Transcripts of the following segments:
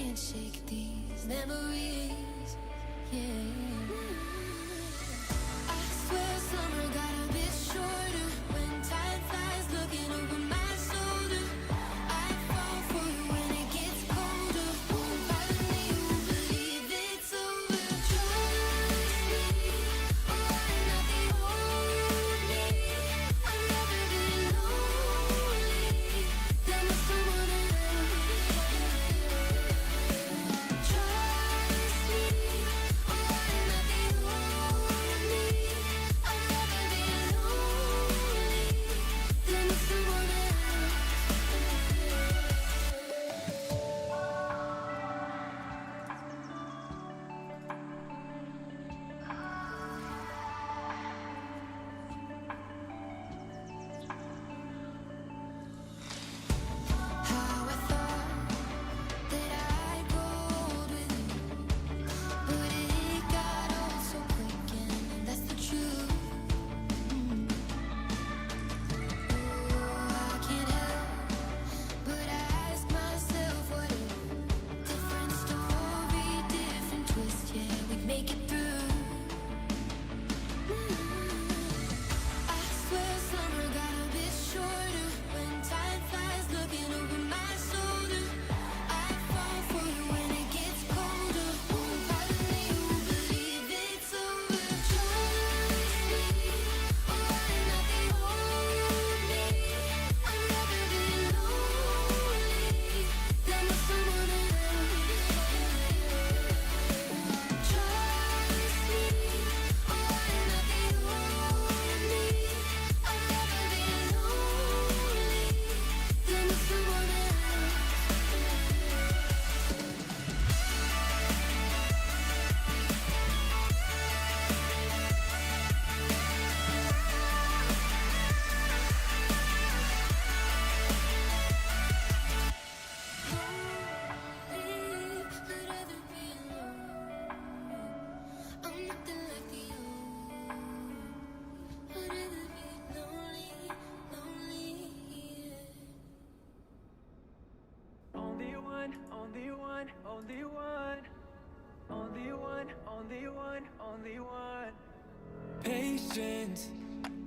can't shake these memories, yeah. I swear summer got a bit shorter when time flies looking over my shoulder. I fall for you when it gets colder. Won't bother me, won't believe it's over. Trust me, oh, I'm not the only. I've never been lonely than with someone else. Trust me, oh, I'm not the only. I've never been lonely than with someone else. How I thought that I'd grow old with you, but it got old so quick, and that's the truth. Oh, I can't help but ask myself, what if different story, different twist, yeah, we'd make it through. I swear summer got a bit shorter when time flies looking over my shoulder. I fall for you when it gets colder. Won't bother me, won't believe it's over. Trust me, oh, I'm not the only. I've never been lonely than with someone else. Trust me, oh, I'm not the only. I've never been lonely than with someone else. Lonely, I'd rather be alone. I'm nothing like the old. I'd rather be lonely, lonely, yeah. Only one, only one, only one. Only one, only one, only one. Patience.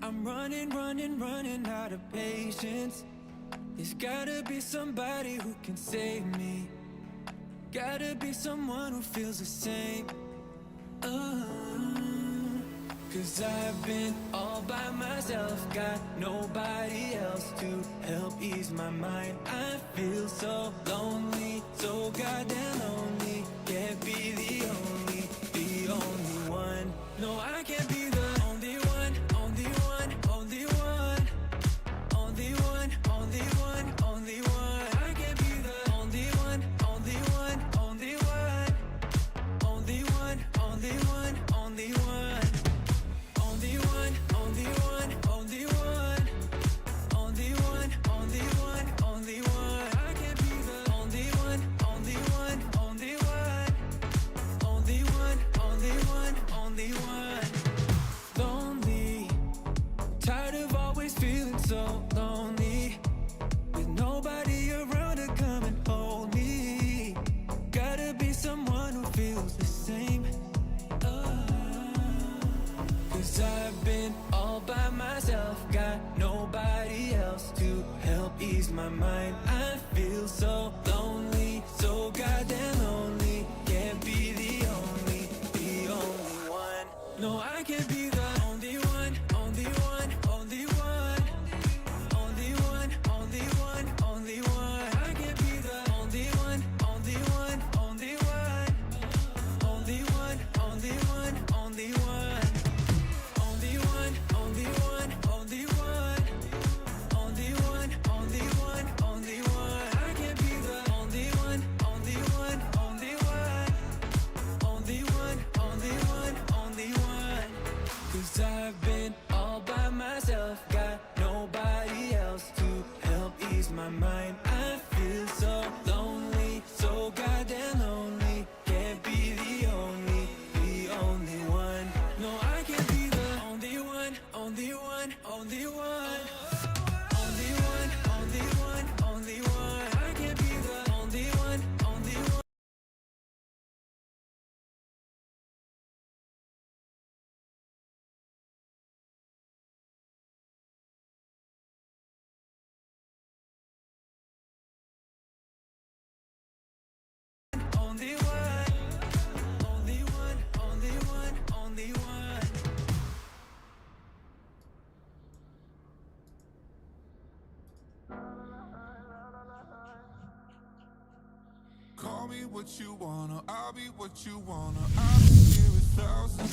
I'm running, running, running out of patience. There's gotta be somebody who can save me. Gotta be someone who feels the same. Cause I've been all by myself, got nobody else to help ease my mind. I feel so lonely, so goddamn lonely. Can't be the only one. No, I can't be the only one, only one, only one. Only one, only one, only one. I can't be the only one, only one, only one. Only one, only one, only one. Only one, only one, only one. Only one, only one, only one. I can't be the only one, only one, only one. Only one, only one, only one. Lonely, tired of always feeling so lonely, with nobody around to come and hold me. Gotta be someone who feels the same. Cause I've been all by myself, got nobody else to help ease my mind. I feel so lonely, so goddamn lonely. Can't be the only one. No, I can't be the only one, only one, only one. Only one, only one, only one. I can't be the only one, only one, only one. Only one, only one, only one. Only one, only one, only one. Only one, only one, only one. I can't be the tell me what you wanna, I'll be what you wanna. I've been here 1,000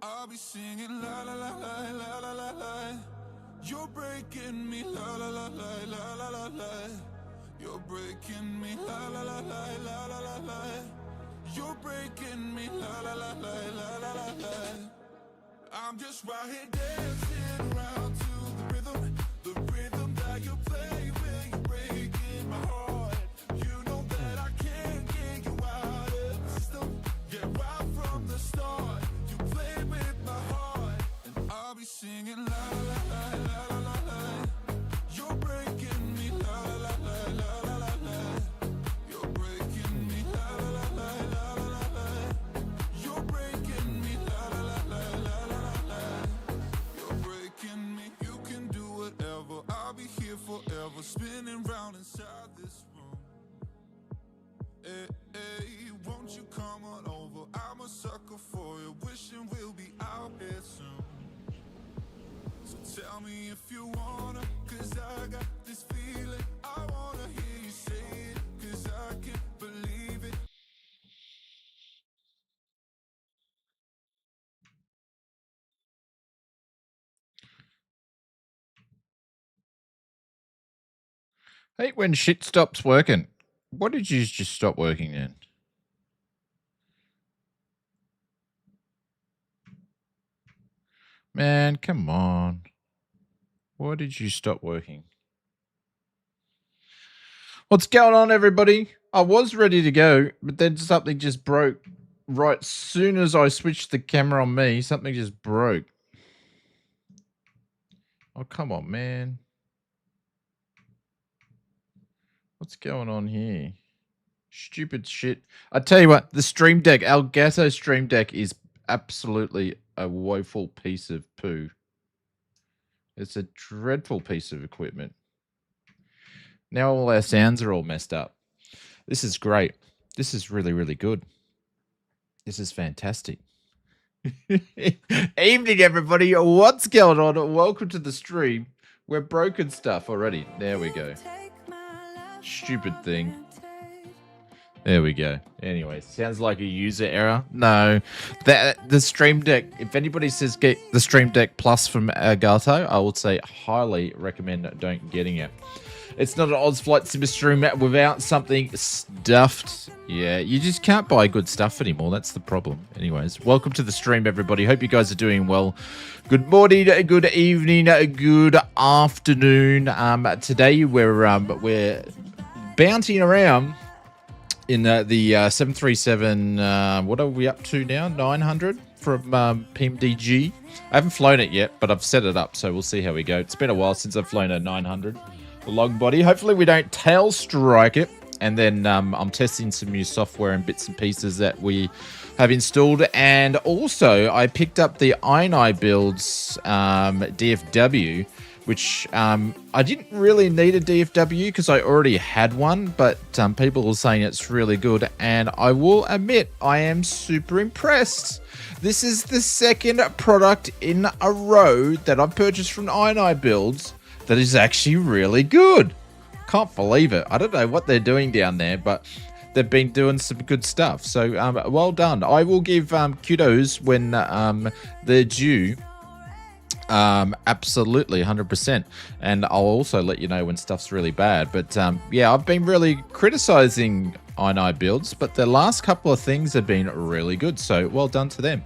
I'll be singing la la la la la la la la. You're breaking me la la la la la la la la. You're breaking me la la la la la la la la. You're breaking me la la la la la la la la. I'm just right here dancing around to the rhythm that you play when you're breaking my heart. You know that I can't get you out of the system. Yeah, right from the start. Play with my heart, and I'll be singing la la la la la la la. You're breaking me la la la la la la la. You're breaking me la la la la la la la. You're breaking me la la la la la la la. You're breaking me. You can do whatever. I'll be here forever, spinning round inside this room. Hey, hey, won't you come on over? I'm a sucker for you, wishing we'll be out here soon. So tell me if you wanna, cause I got this feeling. I wanna hear you say it, cause I can't believe it. Hate when shit stops working. What did you just stop working then? Man, come on. Why did you stop working? What's going on, everybody? I was ready to go, but then something just broke. Right soon as I switched the camera on me, something just broke. Oh, come on, man. What's going on here? Stupid shit. I tell you what, the Stream Deck, Elgato Stream Deck is absolutely a woeful piece of poo. It's a dreadful piece of equipment. Now all our sounds are all messed up. This is great. This is really, really good. This is fantastic. Evening, everybody. What's going on? Welcome to the stream. We're broken stuff already. There we go. Stupid thing. There we go. Anyway, sounds like a user error. No, the Stream Deck. If anybody says get the Stream Deck Plus from Elgato, I would say highly recommend don't getting it. It's not an Oz Flight Sim stream without something stuffed. Yeah, you just can't buy good stuff anymore. That's the problem. Anyways, welcome to the stream, everybody. Hope you guys are doing well. Good morning, good evening, good afternoon. Today we're bouncing around in the 737. What are we up to now? 900 from PMDG. I haven't flown it yet, but I've set it up, so we'll see how we go. It's been a while since I've flown a 900. Long body. Hopefully we don't tail strike it. And then I'm testing some new software and bits and pieces that we have installed. And also I picked up the Inibuilds DFW, which I didn't really need a DFW because I already had one, but people are saying it's really good. And I will admit, I am super impressed. This is the second product in a row that I've purchased from Inibuilds that is actually really good. Can't believe it. I don't know what they're doing down there, but they've been doing some good stuff. So well done. I will give kudos when they're due. Absolutely 100%. And I'll also let you know when stuff's really bad. But yeah, I've been really criticizing Inibuilds, but the last couple of things have been really good, so well done to them.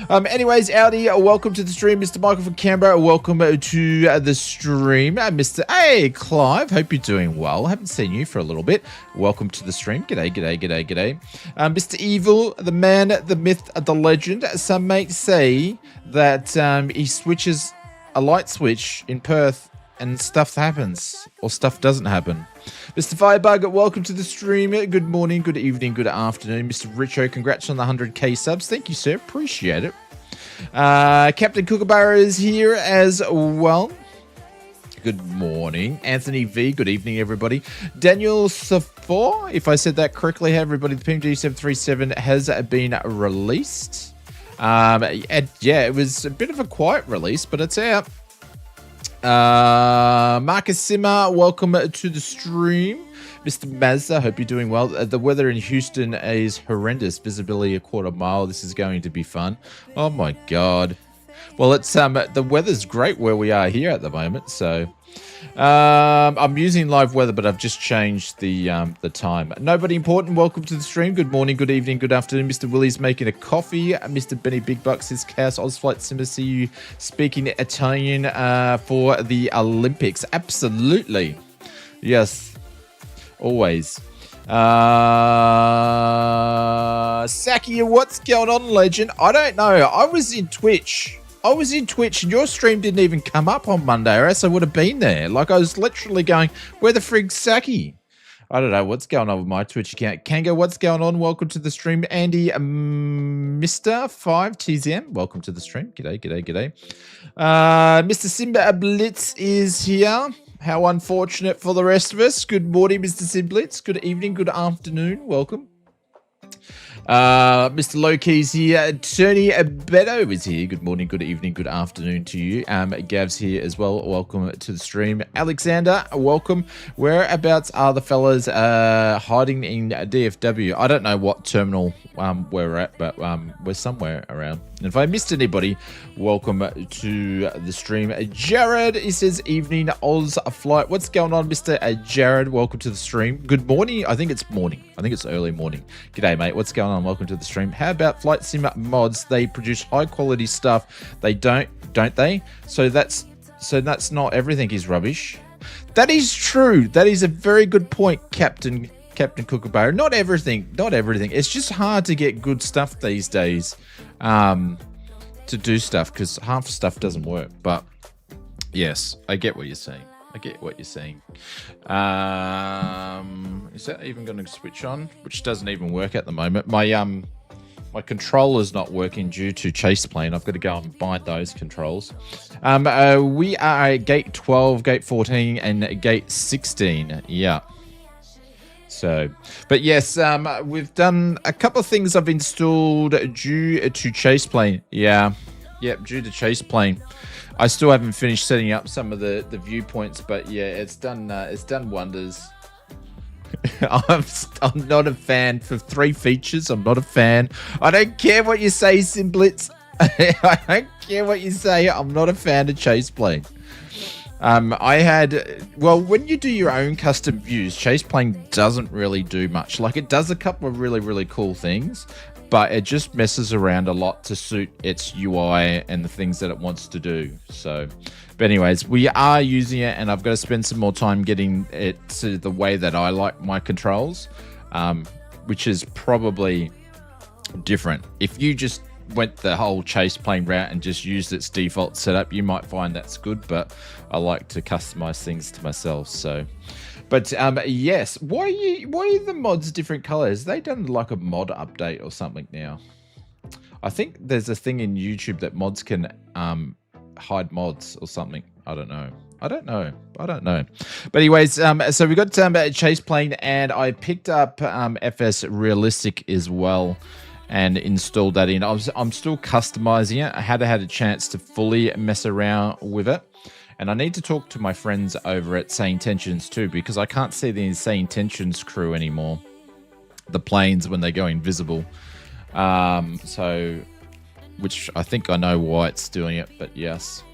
Anyways, Audi, welcome to the stream. Mr. Michael from Canberra, welcome to the stream. Mr. Hey, Clive, hope you're doing well. Haven't seen you for a little bit. Welcome to the stream. G'day, g'day, g'day, g'day. Mr. Evil, the man, the myth, the legend. Some may say that he switches a light switch in Perth and stuff happens, or stuff doesn't happen. Mr. Firebug, welcome to the stream. Good morning, good evening, good afternoon. Mr. Richo, congrats on the 100k subs. Thank you, sir. Appreciate it. Captain Kookaburra is here as well. Good morning. Anthony V, good evening, everybody. Daniel Safor, if I said that correctly, hey, everybody, the PMDG 737 has been released. And yeah, it was a bit of a quiet release, but it's out. Marcus Simmer, welcome to the stream. Mr. Mazda, hope you're doing well. The weather in Houston is horrendous. Visibility a quarter mile. This is going to be fun. Oh my God. Well, it's the weather's great where we are here at the moment. So I'm using live weather, but I've just changed the time. Nobody important. Welcome to the stream. Good morning, good evening, good afternoon. Mr. Willie's making a coffee. Mr. Benny Big Bucks, his chaos. Ozflight Simmer, see you speaking Italian for the Olympics. Absolutely. Yes. Always. Saki, what's going on, legend? I don't know. I was in Twitch and your stream didn't even come up on Monday, or else I would have been there. Like, I was literally going, where the frig's Saki? I don't know what's going on with my Twitch account. Kanga, what's going on? Welcome to the stream. Andy, Mr. 5TZM, welcome to the stream. G'day, g'day, g'day. Mr. Simba Blitz is here. How unfortunate for the rest of us. Good morning, Mr. Simblitz. Good evening, good afternoon. Welcome. Mr. Lowkey's here. Tony Beto is here. Good morning, good evening, good afternoon to you. Gav's here as well. Welcome to the stream. Alexander, welcome. Whereabouts are the fellas hiding in DFW? I don't know what terminal we're at, but we're somewhere around. And if I missed anybody, welcome to the stream. Jared, he says, evening, Oz Flight. What's going on, Mr. Jared? Welcome to the stream. Good morning. I think it's morning. I think it's early morning. G'day, mate. What's going on? Welcome to the stream. How about Flight Sim mods? They produce high quality stuff. They don't they? So that's not everything is rubbish. That is true. That is a very good point, Captain Kookaburra. Not everything. It's just hard to get good stuff these days to do stuff because half stuff doesn't work. But yes, I get what you're saying. Is that even going to switch on? Which doesn't even work at the moment. My controller's not working due to Chase Plane. I've got to go and bind those controls. We are at gate 12, gate 14, and gate 16. Yeah. So, but yes, we've done a couple of things I've installed due to Chase Plane. Yeah. Yep, due to Chase Plane. I still haven't finished setting up some of the viewpoints, but yeah, it's done wonders. I'm not a fan for 3 features. I'm not a fan. I don't care what you say, Simblitz. I don't care what you say. I'm not a fan of Chase Plane. When you do your own custom views, Chase Plane doesn't really do much. Like, it does a couple of really, really cool things, but it just messes around a lot to suit its UI and the things that it wants to do. So, but anyways, we are using it, and I've got to spend some more time getting it to the way that I like my controls, which is probably different. If you just went the whole Chase Plane route and just used its default setup, you might find that's good, but I like to customize things to myself. So, but yes, why are the mods different colors? They done like a mod update or something now. I think there's a thing in YouTube that mods can hide mods or something. I don't know. But anyways, so we got Chase Plane, and I picked up FS Realistic as well and installed that in. I'm still customizing it. I hadn't had a chance to fully mess around with it. And I need to talk to my friends over at SayIntentions too, because I can't see the SayIntentions crew anymore. The planes when they go invisible. Which I think I know why it's doing it, but yes.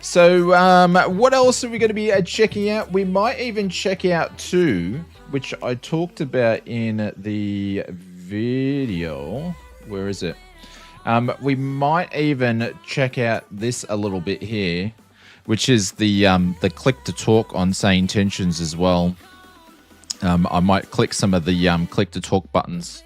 So what else are we going to be checking out? We might even check out too, which I talked about in the video. Where is it? We might even check out this a little bit here, which is the click to talk on SayIntentions as well. I might click some of the click to talk buttons.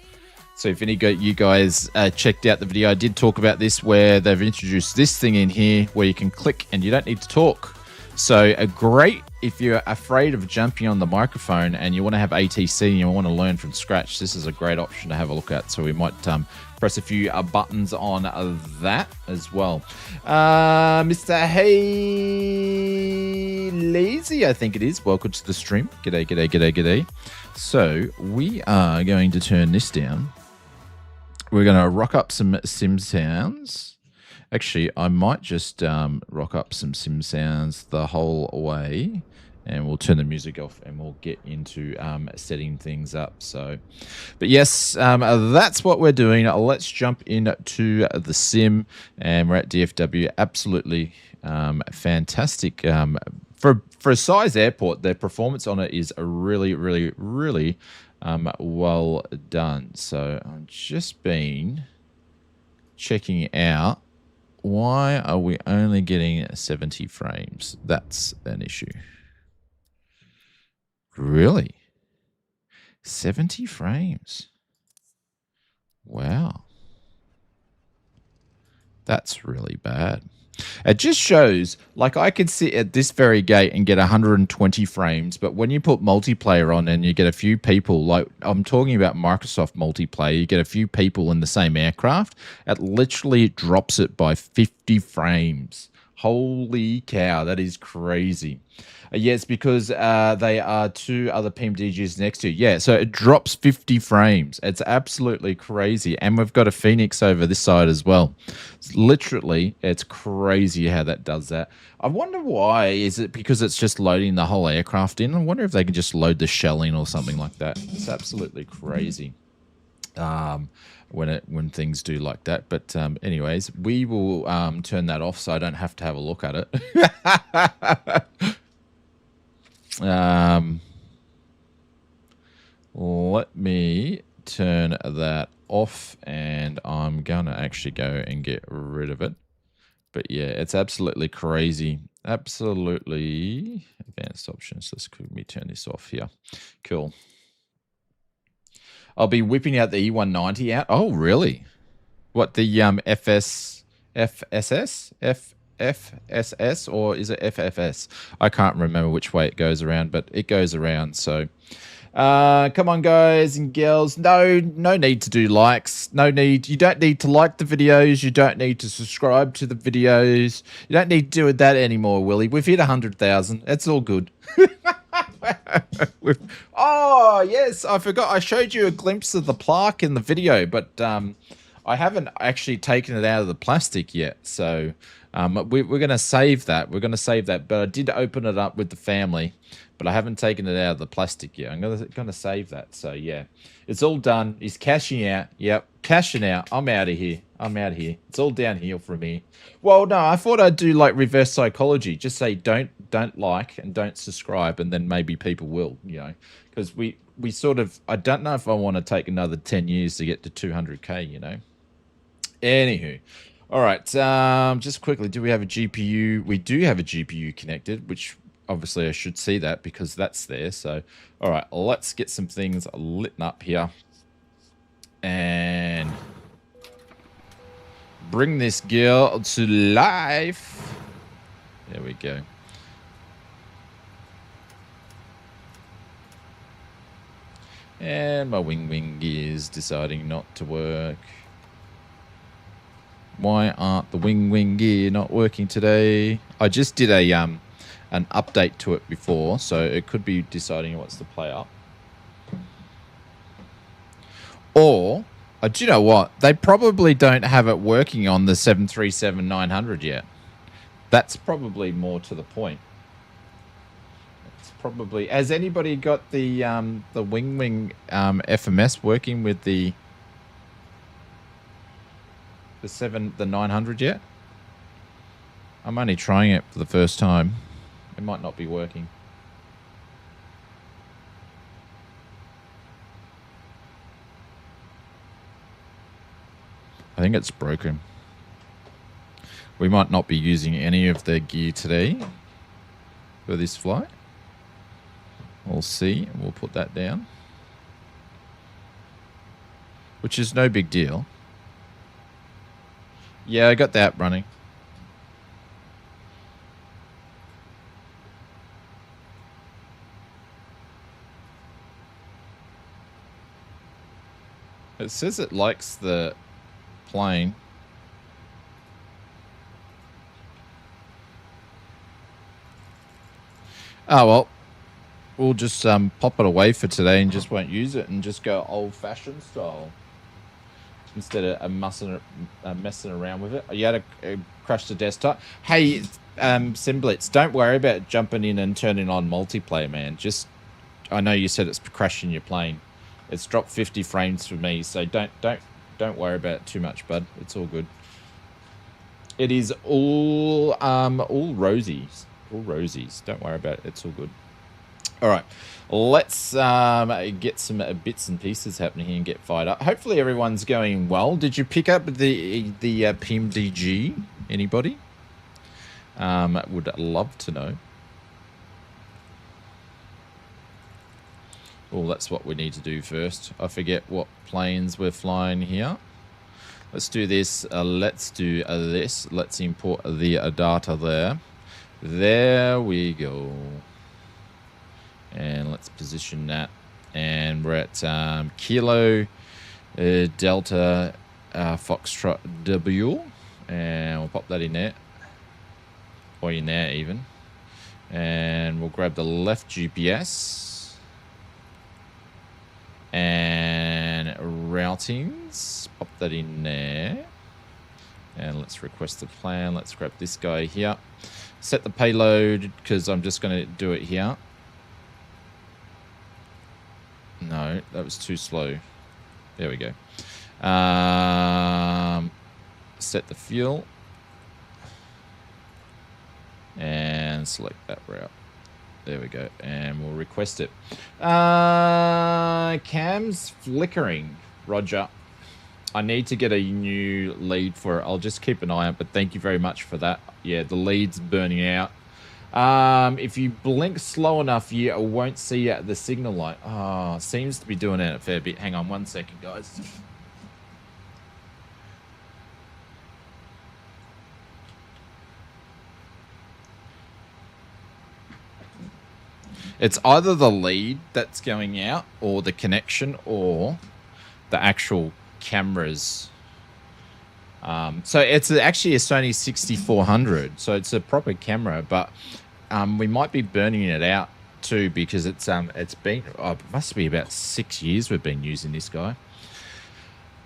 So if any of you guys checked out the video, I did talk about this, where they've introduced this thing in here where you can click and you don't need to talk. So great if you're afraid of jumping on the microphone and you want to have ATC and you want to learn from scratch. This is a great option to have a look at. So we might press a few buttons on that as well. Mr. Hey Lazy, I think it is. Welcome to the stream. G'day, g'day, g'day, g'day. So we are going to turn this down. We're going to rock up some sim sounds. Actually, I might just rock up some sim sounds the whole way, and we'll turn the music off and we'll get into setting things up. So, but yes, that's what we're doing. Let's jump into the sim, and we're at DFW. Absolutely fantastic. For a size airport, their performance on it is really, really, really well done. So I've just been checking out, why are we only getting 70 frames? That's an issue. Really? 70 frames? Wow. That's really bad. It just shows, like, I could sit at this very gate and get 120 frames, but when you put multiplayer on and you get a few people, like I'm talking about Microsoft multiplayer, you get a few people in the same aircraft, it literally drops it by 50 frames. Holy cow, that is crazy. Yes, because they are two other PMDGs next to you. Yeah, so it drops 50 frames. It's absolutely crazy. And we've got a Phoenix over this side as well. It's crazy how that does that. I wonder why. Is it because it's just loading the whole aircraft in? I wonder if they can just load the shell in or something like that. It's absolutely crazy. When things do like that. But anyways, we will turn that off so I don't have to have a look at it. Let me turn that off, and I'm gonna actually go and get rid of it. But yeah, it's absolutely crazy. Absolutely advanced options. Let's quickly turn this off here. Cool. I'll be whipping out the E190 out. Oh, really? What, the FSS, or is it FFS? I can't remember which way it goes around, but it goes around. So, come on, guys and girls. No need to do likes. No need. You don't need to like the videos. You don't need to subscribe to the videos. You don't need to do that anymore, Willie. We've hit 100,000. It's all good. Oh, yes, I forgot. I showed you a glimpse of the plaque in the video, but I haven't actually taken it out of the plastic yet. So we're going to save that. We're going to save that. But I did open it up with the family, but I haven't taken it out of the plastic yet. I'm going to save that. So, yeah, it's all done. He's cashing out. Yep, cashing out. I'm out of here. It's all downhill from here. Well, no, I thought I'd do like reverse psychology. Just say don't like and don't subscribe, and then maybe people will, you know, because we sort of, I don't know if I want to take another 10 years to get to 200K, you know. Anywho, all right, just quickly, do we have a GPU? We do have a GPU connected, which obviously I should see that because that's there. So, all right, let's get some things lit up here and bring this girl to life. There we go. And my wing gears deciding not to work. Why aren't the wing gear not working today? I just did a an update to it before, so it could be deciding it wants to play up. Or, do you know what? They probably don't have it working on the 737-900 yet. That's probably more to the point. It's probably... Has anybody got the wing FMS working with the 900 yet? I'm only trying it for the first time. It might not be working. I think it's broken. We might not be using any of the gear today for this flight. We'll see. We'll put that down, which is no big deal. Yeah, I got that running. It says it likes the plane. Oh, well, we'll just pop it away for today and just won't use it and just go old-fashioned style instead of messing around with it. You had to crash the desktop. Hey, Simblitz, don't worry about jumping in and turning on multiplayer, man. Just, I know you said it's crashing your plane. It's dropped 50 frames for me, so don't worry about it too much, bud. It's all good. It is all rosies. All rosies. Don't worry about it. It's all good. All right. Let's get some bits and pieces happening here and get fired up. Hopefully everyone's going well. Did you pick up the PMDG? Anybody? Would love to know. Well, that's what we need to do first. I forget what planes we're flying here. Let's do this. Let's do this. Let's import the data there. There we go. And let's position that. And we're at Kilo Delta Foxtrot W. And we'll pop that in there. Or in there even. And we'll grab the left GPS. And routings. Pop that in there. And let's request the plan. Let's grab this guy here. Set the payload because I'm just going to do it here. No, that was too slow. There we go. Set the fuel. And select that route. There we go. And we'll request it. Cam's flickering. Roger. I need to get a new lead for it. I'll just keep an eye on it, but thank you very much for that. Yeah, the lead's burning out. If you blink slow enough, you won't see the signal light. Oh, seems to be doing it a fair bit. Hang on 1 second, guys. It's either the lead that's going out or the connection or the actual cameras. So it's actually a Sony 6400, so it's a proper camera, but we might be burning it out too because it's been it must be about 6 years we've been using this guy.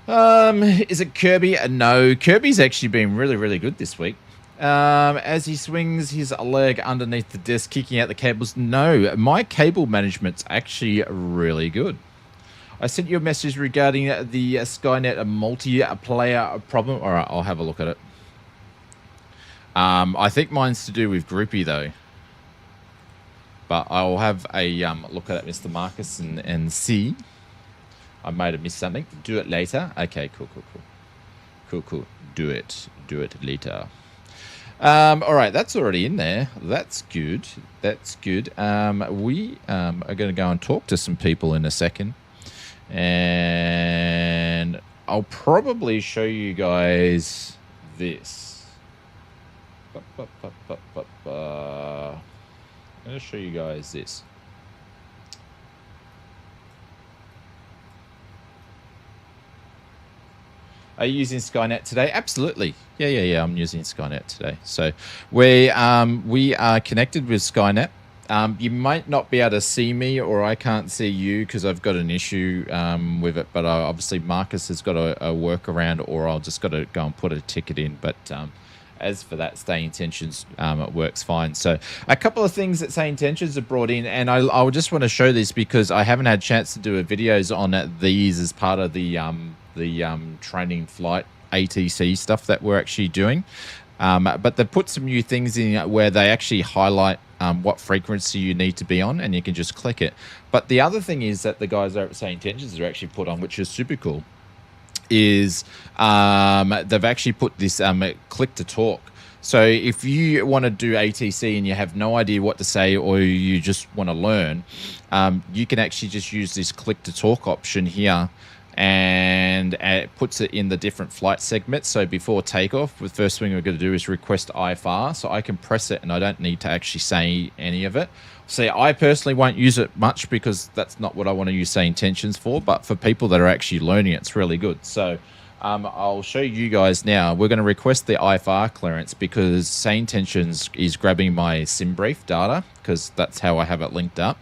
Is it Kirby? No, Kirby's actually been really good this week. As he swings his leg underneath the desk, kicking out the cables. No, my cable management's actually really good. I sent you a message regarding the Skynet multiplayer problem. All right, I'll have a look at it. I think mine's to do with Groupie, though. But I'll have a look at it, Mr. Marcus, and see. I might have missed something. Do it later. Okay, cool. Do it later. All right, that's already in there. That's good. We are going to go and talk to some people in a second. And I'll probably show you guys this. I'm going to show you guys this. Are you using Skynet today? Absolutely. Yeah. I'm using Skynet today. So we are connected with Skynet. You might not be able to see me, or I can't see you because I've got an issue with it. But obviously Marcus has got a workaround, or I'll just got to go and put a ticket in. But as for that, SayIntentions, it works fine. So a couple of things that SayIntentions have brought in, and I just want to show this because I haven't had a chance to do videos on these as part of the training flight ATC stuff that we're actually doing. But they put some new things in where they actually highlight what frequency you need to be on, and you can just click it. But the other thing is that the guys over at SayIntentions are actually put on, which is super cool, is they've actually put this click to talk. So if you want to do ATC and you have no idea what to say, or you just want to learn, you can actually just use this click to talk option here, and it puts it in the different flight segments. So before takeoff, the first thing we're going to do is request IFR. So I can press it and I don't need to actually say any of it. See, I personally won't use it much because that's not what I want to use SayIntentions for, but for people that are actually learning, it's really good. So I'll show you guys now. We're going to request the IFR clearance because SayIntentions is grabbing my sim brief data because that's how I have it linked up.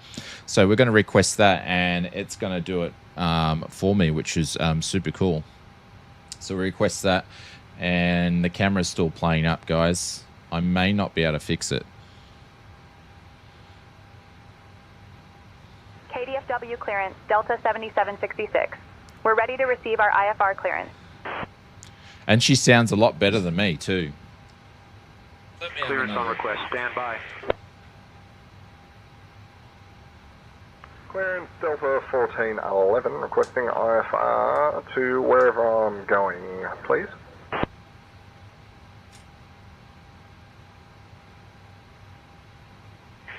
So we're going to request that, and it's going to do it for me, which is super cool. So we request that, and the camera's still playing up, guys. I may not be able to fix it. KDFW clearance, Delta 7766. We're ready to receive our IFR clearance. And she sounds a lot better than me, too. Clearance on request, stand by. Clearance Delta 1411, requesting IFR to wherever I'm going, please.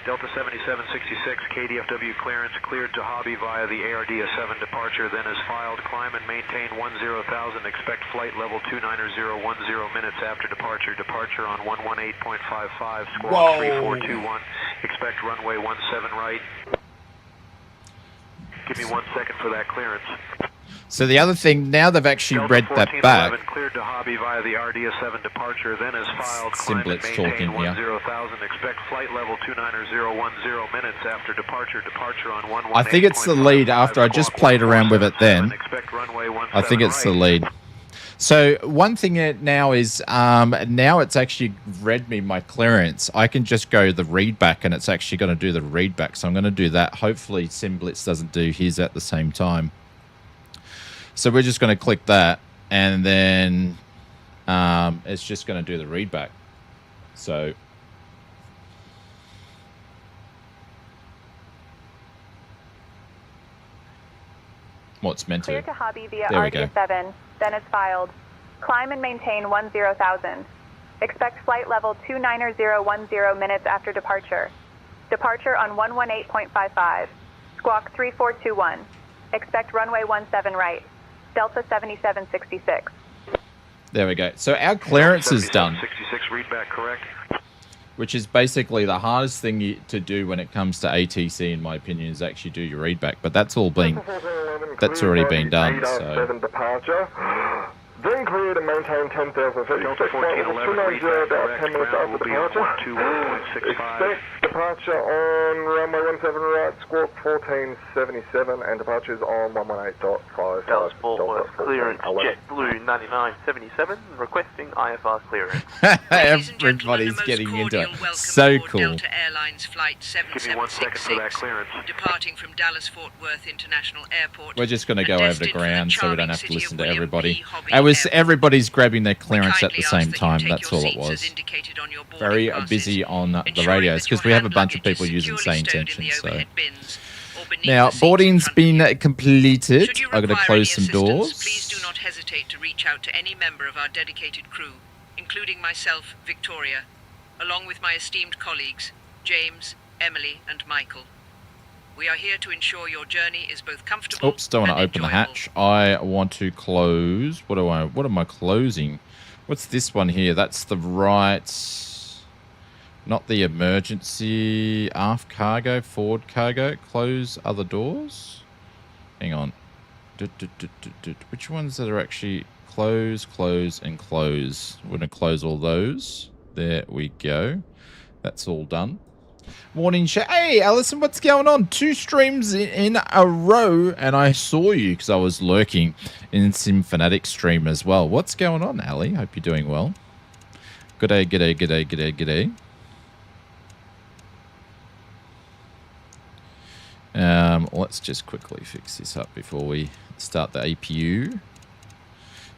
Delta 7766, KDFW clearance cleared to Hobby via the ARDS-7 departure, then is filed. Climb and maintain 10,000. Expect flight level 29010 minutes after departure. Departure on 118.55, squawk 3421. Expect runway 17 right. Give me 1 second for that clearance. So the other thing, now they've actually read that back. Cleared to Hobby via the RDS-7 departure, then is filed. Simblets talking here. 10,000. Expect flight level 29010 minutes after departure. Departure on 118.55. I think it's the lead after I just played around with it then. Expect runway 17 I think it's the lead. So one thing now is now it's actually read me my clearance. I can just go the read back, and it's actually going to do the read back. So I'm going to do that. Hopefully Simblets doesn't do his at the same time. So we're just going to click that, and then it's just going to do the read back. So what's meant to? Clear to Hobby via There we go. RDS-7, then is filed. Climb and maintain 10,000. Expect flight level 29010 minutes after departure. Departure on 118.55. Squawk 3421. Expect runway 17 right. Delta 7766. There we go. So our clearance is done. 66 readback correct. Which is basically the hardest thing to do when it comes to ATC, in my opinion, is actually do your readback. But that's all been, that's already been done. So. Departure. Then clear to maintain 10,000 feet. Expect flight level 290 about 10 minutes after departure. Expect departure on runway 17 right, squawk 1477, and departures on 118.55. Dallas Fort Worth clearance, JetBlue 9977, requesting IFR clearance. Everybody's getting into it. So cool. Delta Airlines flight Give me 1 second for that 7766, clearance. departing from Dallas Fort Worth International Airport. We're just going to go and over the destined for ground so we don't charming have to city listen of to William everybody. B. Hobby It was Airport. everybody's grabbing their We clearance at kindly the ask same that you time. take That's your all it seats as was. indicated on your boarding Very passes, busy on the ensuring radios that because your we have a hand bunch of luggage people is using securely stowed in the SayIntentions. So overhead bins or beneath now the seats in boarding's front of you. been completed. Should you I'm going to require close any some assistance, doors. Please do not hesitate to reach out to any member of our dedicated crew, including myself, Victoria, along with my esteemed colleagues, James, Emily, and Michael. We are here to ensure your journey is both comfortable Oops, don't want to and open the enjoyable. hatch. I want to close. What am I closing? What's this one here? That's the right, not the emergency aft cargo, forward cargo. Close other doors. Hang on. Which ones that are actually close, close, and close? We're going to close all those. There we go. That's all done. Morning show. Hey, Alison, what's going on? 2 streams in a row, and I saw you because I was lurking in Sim Fanatic stream as well. What's going on, Ali? Hope you're doing well. G'day, g'day, g'day, g'day, g'day. Let's just quickly fix this up before we start the APU.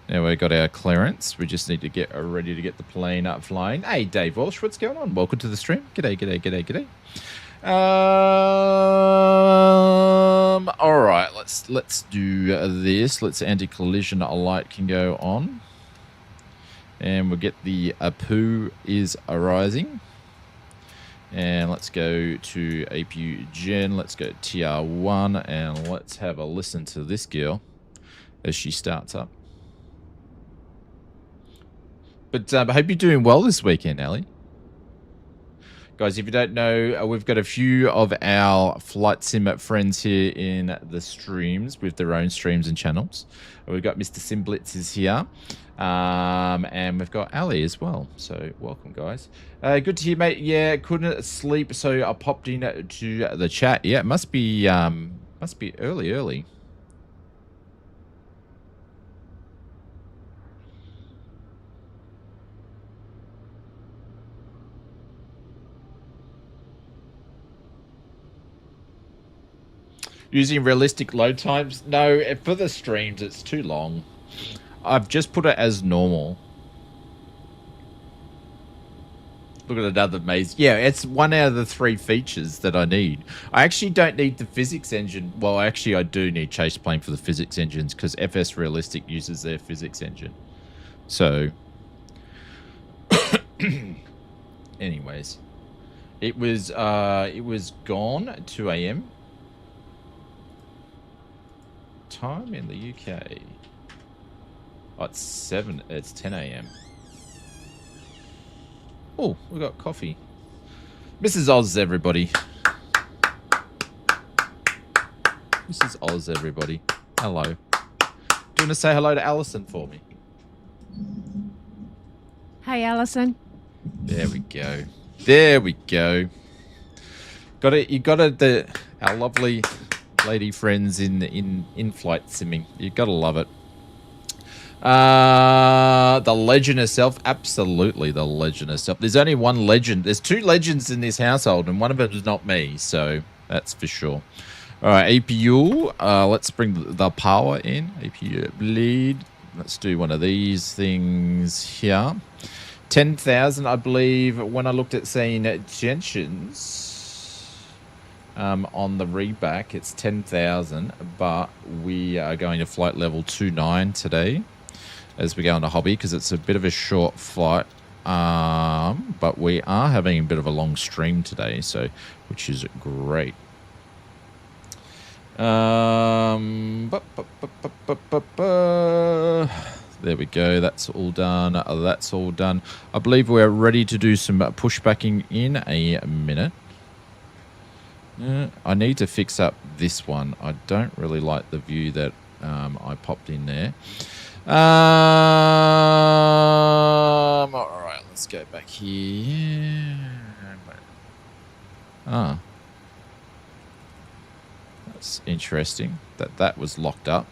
Now we've got our clearance. We just need to get ready to get the plane up flying. Hey, Dave Walsh, what's going on? Welcome to the stream. G'day, g'day, g'day, g'day. All right, let's do this. Let's anti-collision light can go on, and we'll get the APU is arising. And let's go to APU Gen. Let's go TR1, and let's have a listen to this girl as she starts up. But I hope you're doing well this weekend, Ali. Guys, if you don't know, we've got a few of our flight sim friends here in the streams with their own streams and channels. We've got Mr. Simblitz is here. And we've got Ali as well. So welcome, guys. Good to hear, mate. Yeah, couldn't sleep, so I popped in to the chat. Yeah, it must be early. Using realistic load times? No, for the streams, it's too long. I've just put it as normal. Look at another maze. Yeah, it's one out of the 3 features that I need. I actually don't need the physics engine. Well, actually, I do need Chase Plane for the physics engines because FS Realistic uses their physics engine. So, anyways, it was gone at 2 a.m. time in the UK. Oh, it's 10 a.m. Oh, we got coffee. Mrs. Oz, everybody. Mrs. Oz, everybody. Hello. Do you want to say hello to Alison for me? Hey, Alison. There we go. There we go. Got it. You got it. Our lovely lady friends in flight simming. You gotta love it. The legend herself, absolutely the legend herself. There's only one legend. There's 2 legends in this household, and one of them is not me, so that's for sure. All right, APU. Let's bring the power in. APU bleed. Let's do one of these things here. 10,000, I believe. When I looked at SayIntentions. On the reback, it's 10,000, but we are going to flight level 29 today as we go into hobby because it's a bit of a short flight, but we are having a bit of a long stream today, so which is great. There we go. That's all done. That's all done. I believe we're ready to do some pushbacking in a minute. I need to fix up this one. I don't really like the view that I popped in there. All right, let's go back here. That's interesting that was locked up.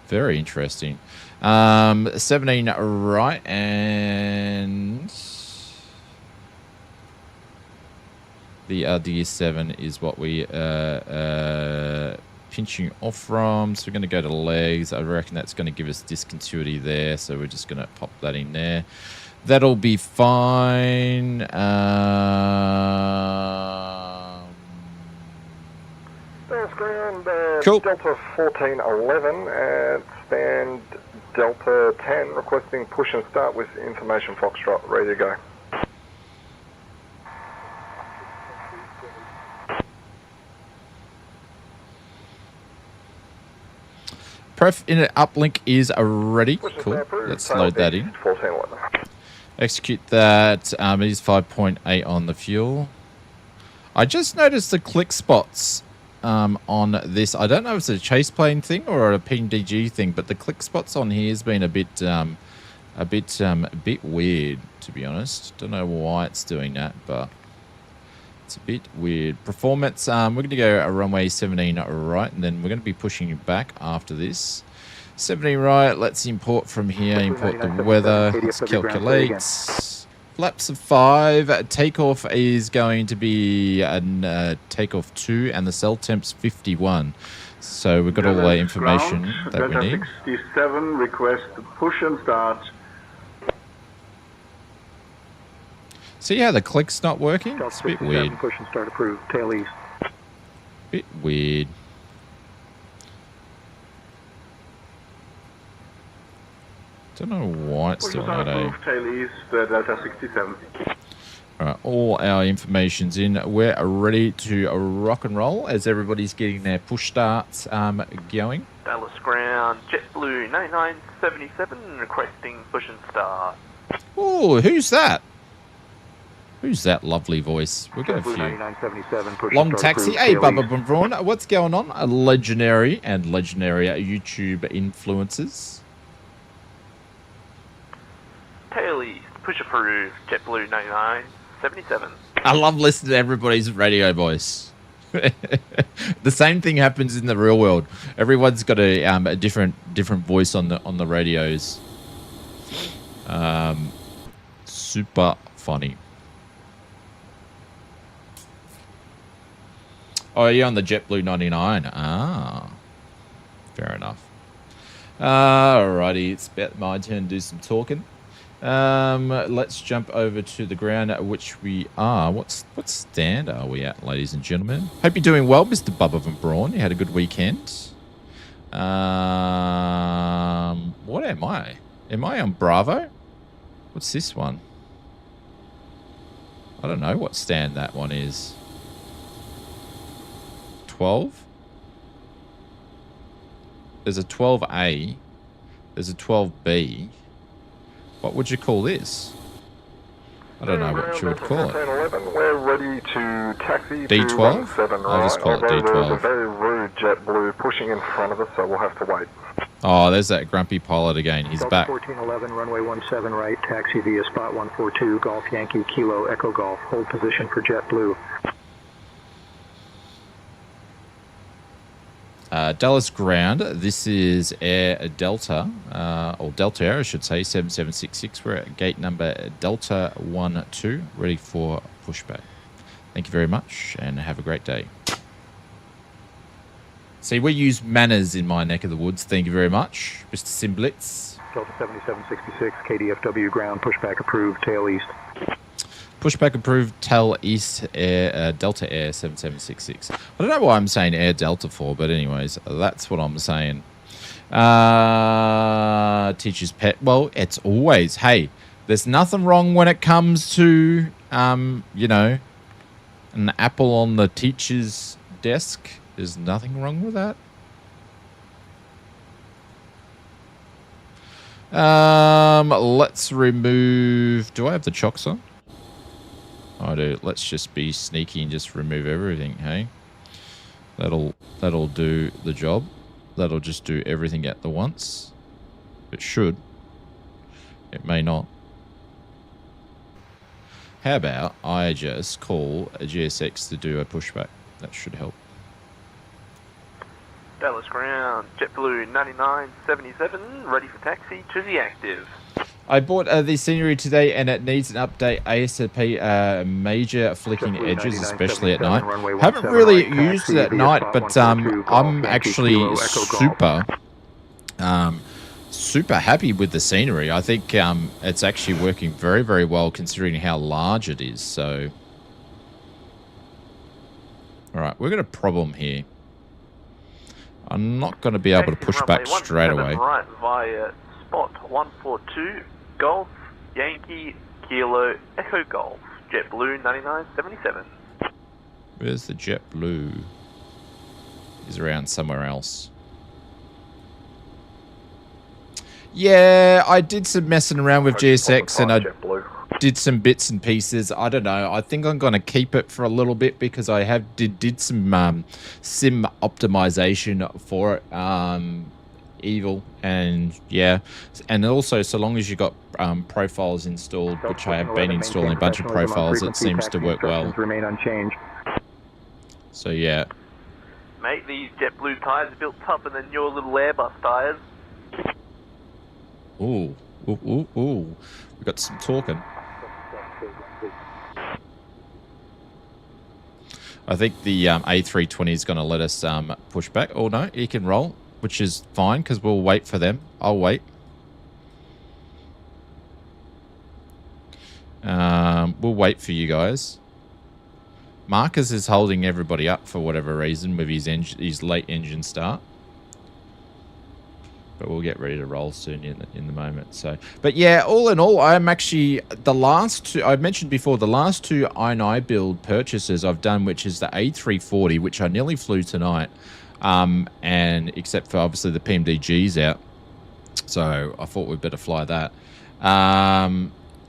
Very interesting. 17 right, and the RDS7 is what we pinching off from. So we're going to go to legs. I reckon that's going to give us discontinuity there. So we're just going to pop that in there. That'll be fine. There's ground cool. Delta 1411 at stand Delta 10 requesting push and start with information Foxtrot. Ready to go. Pref in uplink is ready. Cool. Let's load that in. Execute that. It is 5.8 on the fuel. I just noticed the click spots on this. I don't know if it's a chase plane thing or a PMDG thing, but the click spots on here has been a bit weird, to be honest. Don't know why it's doing that, but it's a bit weird. Performance, we're going to go a runway 17 right, and then we're going to be pushing back after this. 17 right, let's import from here, import the weather, let's calculate. Flaps of 5, takeoff is going to be a takeoff 2, and the cell temp's 51. So we've got all the information that we need. 67, request push and start. See how the click's not working? It's a bit weird. Push and start approved. Tail east. Bit weird. Don't know why it's doing that. Tail east, Delta 67. Alright, all our information's in. We're ready to rock and roll as everybody's getting their push starts going. Dallas ground, JetBlue 9977, requesting push and start. Oh, who's that? Who's that lovely voice? We've got a few. 9977, push Long and start Taxi. approved, Hey, tail Bubba east. Braun. What's going on? A legendary and legendary YouTube influencers. Tail east, push approved, JetBlue 9977. I love listening to everybody's radio voice. The same thing happens in the real world. Everyone's got a different voice on the radios. Super funny. Oh, you're on the JetBlue 99. Ah, fair enough. Alrighty, it's about my turn to do some talking. Let's jump over to the ground at which we are. What stand are we at, ladies and gentlemen? Hope you're doing well, Mr. Bubba Van Braun. You had a good weekend. What am I? Am I on Bravo? What's this one? I don't know what stand that one is. 12? There's a 12A. There's a 12B. What would you call this? I don't know what you would call it. We're ready to taxi D12? to 17 I'll just call it although D12. There's a very rude JetBlue pushing in front of us, so we'll have to wait. Oh, there's that grumpy pilot again. He's back. 1411, runway 17 right, taxi via spot 142, Golf Yankee, Kilo, Echo Golf. Hold position for JetBlue. Dallas ground. This is Air Delta, or Delta Air, I should say, 7766. We're at gate number Delta 12, ready for pushback. Thank you very much, and have a great day. See, we use manners in my neck of the woods. Thank you very much, Mr. Simblitz. Delta 7766, KDFW ground, pushback approved, tail east. Pushback approved, Tel East Air, Delta Air 7766. I don't know why I'm saying Air Delta for, but anyways, that's what I'm saying. Teacher's pet. Well, it's always, hey, there's nothing wrong when it comes to, you know, an apple on the teacher's desk. There's nothing wrong with that. Let's remove, do I have the chocks on? I do. Let's just be sneaky and just remove everything, hey? That'll do the job. That'll just do everything at the once. It should. It may not. How about I just call a GSX to do a pushback? That should help. Dallas ground, JetBlue 9977, ready for taxi to the active. I bought the scenery today and it needs an update ASAP. Major flicking edges, especially at night. Haven't really used it at night, but I'm actually super happy with the scenery. I think it's actually working very, very well considering how large it is. So, all right, we've got a problem here. I'm not going to be able to push back straight away. Right via spot 142, Golf, Yankee, Kilo, Echo Golf, JetBlue 9977. Where's the JetBlue? He's around somewhere else. Yeah, I did some messing around with GSX and I did some bits and pieces. I don't know. I think I'm going to keep it for a little bit because I did some sim optimization for it. Evil, and yeah, and also so long as you got profiles installed, which I have been installing a bunch of profiles, it seems to work well. Remain unchanged. So yeah. Mate, these JetBlue tyres are built tougher than your little Airbus tyres. Ooh, ooh, ooh, ooh. We got some talking. I think the A320 is going to let us push back. Oh no, he can roll, which is fine because we'll wait for them. I'll wait. We'll wait for you guys. Marcus is holding everybody up for whatever reason with his late engine start. But we'll get ready to roll soon in the moment. So, but yeah, all in all, I'm actually the last two. I mentioned before the last two Inibuild purchases I've done, which is the A340, which I nearly flew tonight, and except for obviously the PMDG's out, so I thought we'd better fly that.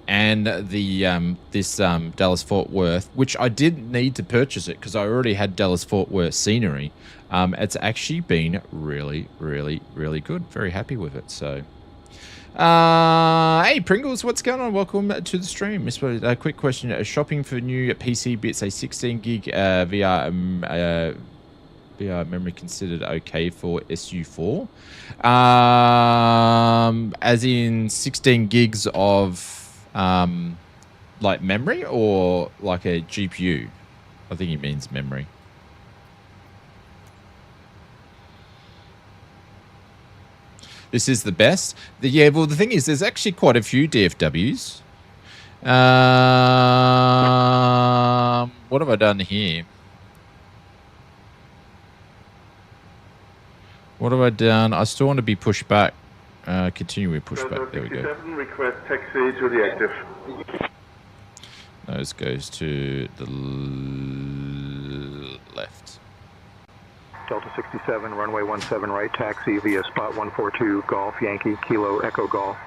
and the this Dallas Fort Worth, which I didn't need to purchase it because I already had Dallas Fort Worth scenery. It's actually been really, really, really good. Very happy with it. So, hey Pringles, what's going on? Welcome to the stream. A quick question: shopping for new PC bits, a 16 gig VR memory considered okay for SU4? As in 16 gigs of like memory, or like a GPU? I think he means memory. This is the best. Yeah, well, the thing is, there's actually quite a few DFWs. What have I done here? What have I done? I still want to be pushed back. Continue with pushback. There we go. Request taxi to the active. Nose goes to the left. Delta 67, runway 17 right, taxi via spot 142, Golf, Yankee, Kilo, Echo, Golf.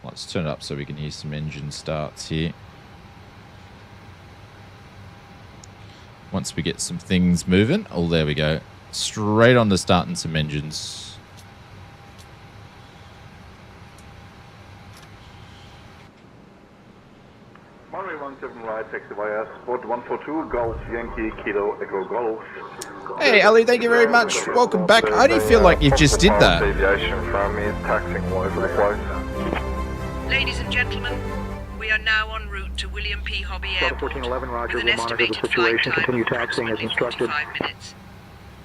Let's turn it up so we can hear some engine starts here. Once we get some things moving. Oh, there we go. Straight on to starting some engines. Runway 17 right, taxi via spot 142, Golf, Yankee, Kilo, Echo, Golf. Hey, Ali, thank you very much. Welcome back. I do feel like you just did that. Aviation from is taxing all over the place. Ladies and gentlemen, we are now en route to William P. Hobby Delta Airport 1411, Roger, with an we'll monitor the estimated flight situation. time Continue of taxiing as approximately instructed. 45 minutes.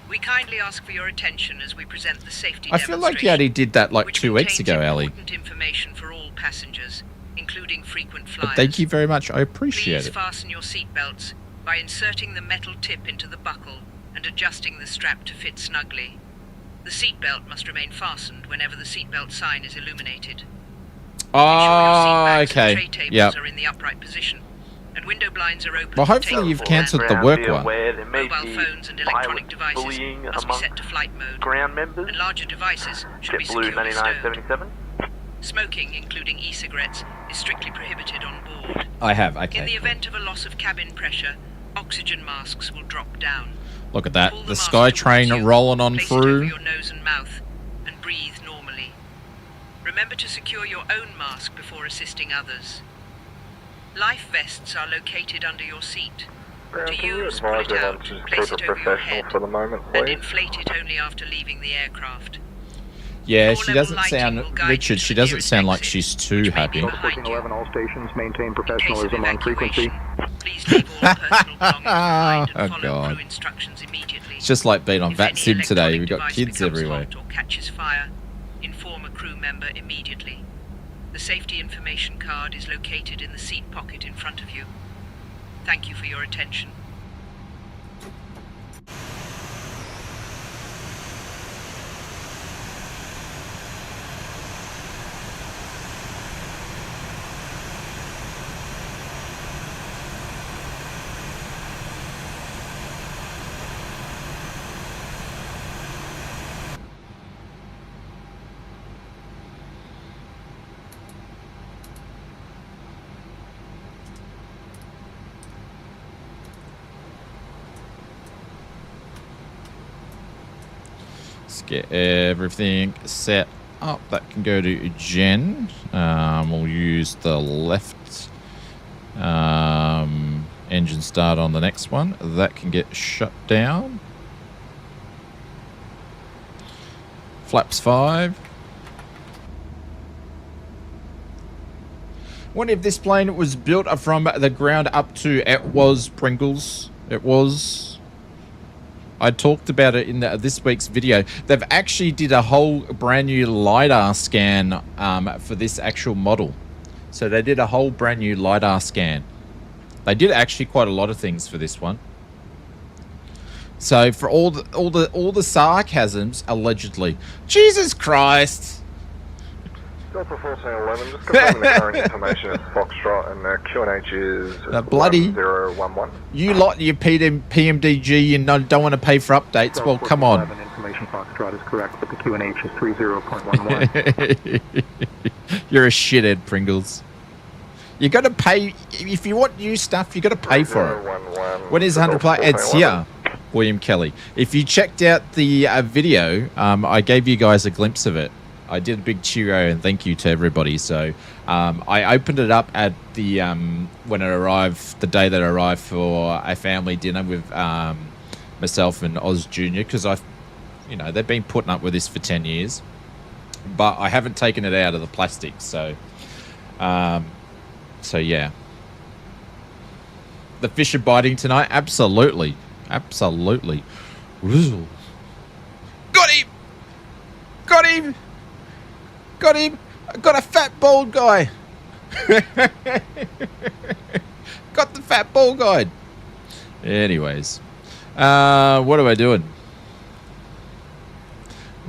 We kindly ask for your attention as we present the safety I feel like you already did that like 2 weeks ago, Ali. Important information for all passengers, including frequent flyers. But thank you very much. I appreciate Please it. fasten your seatbelts by inserting the metal tip into the buckle and adjusting the strap to fit snugly. The seatbelt must remain fastened whenever the seatbelt sign is illuminated. Oh, okay. Tray tables Yep. are in the upright position, and window blinds are open. Well, for hopefully you've takeoff cancelled the and work landing. one. Mobile phones and electronic devices bullying must be among set to flight mode, ground members. and larger devices should be JetBlue securely stowed. 9977. Smoking, including e-cigarettes, is strictly prohibited on board. I have, In the okay. event of a loss of cabin pressure, oxygen masks will drop down. Look at that. Pull The mask Sky towards Train you, rolling on place it over through. your nose and mouth, and breathe normally. Remember to secure your own mask before assisting others. Life vests are located under your seat. To use, pull it out, place it over your head, for the moment, and please. inflate it only after leaving the aircraft. Yeah, Floor she level doesn't lighting sound... will guide you Richard, to she the doesn't nearest sound like exit, she's too which may be happy. Delta behind you. 1411, all stations maintain In case of professionalism on frequency. evacuation, please leave all personal belongings behind Oh, and follow God. crew instructions immediately. It's just like being on If VAT any Sim today. electronic We've got device kids becomes everywhere. hot or catches fire, inform a crew member immediately. The safety information card is located in the seat pocket in front of you. Thank you for your attention. Let's get everything set up. That can go to Jen. We'll use the left engine start on the next one. That can get shut down. Flaps 5. Wonder if this plane was built from the ground up to... It was, Pringles. It was. I talked about it in this week's video. They've actually did a whole brand new LiDAR scan for this actual model. So they did a whole brand new LiDAR scan. They did actually quite a lot of things for this one. So for all the sarcasms, allegedly. Jesus Christ! Delta 1411, just confirming the current information is Foxtrot and the QNH is bloody 1011. You lot, you PMDG, and don't want to pay for updates. Well, come on. Information Foxtrot is correct, but the QNH is 30.11. You're a shithead, Pringles. You got to pay if you want new stuff. You got to pay for it. When is 100 play? It's here, William Kelly. If you checked out the video, I gave you guys a glimpse of it. I did a big cheerio and thank you to everybody. So I opened it up at the when it arrived, the day that it arrived for a family dinner with myself and Oz Jr. because they've been putting up with this for 10 years, but I haven't taken it out of the plastic. So yeah. The fish are biting tonight. Absolutely. Absolutely. Got him. Got him. Got him. I got a fat bald guy. Got the fat bald guy. Anyways. What am I doing?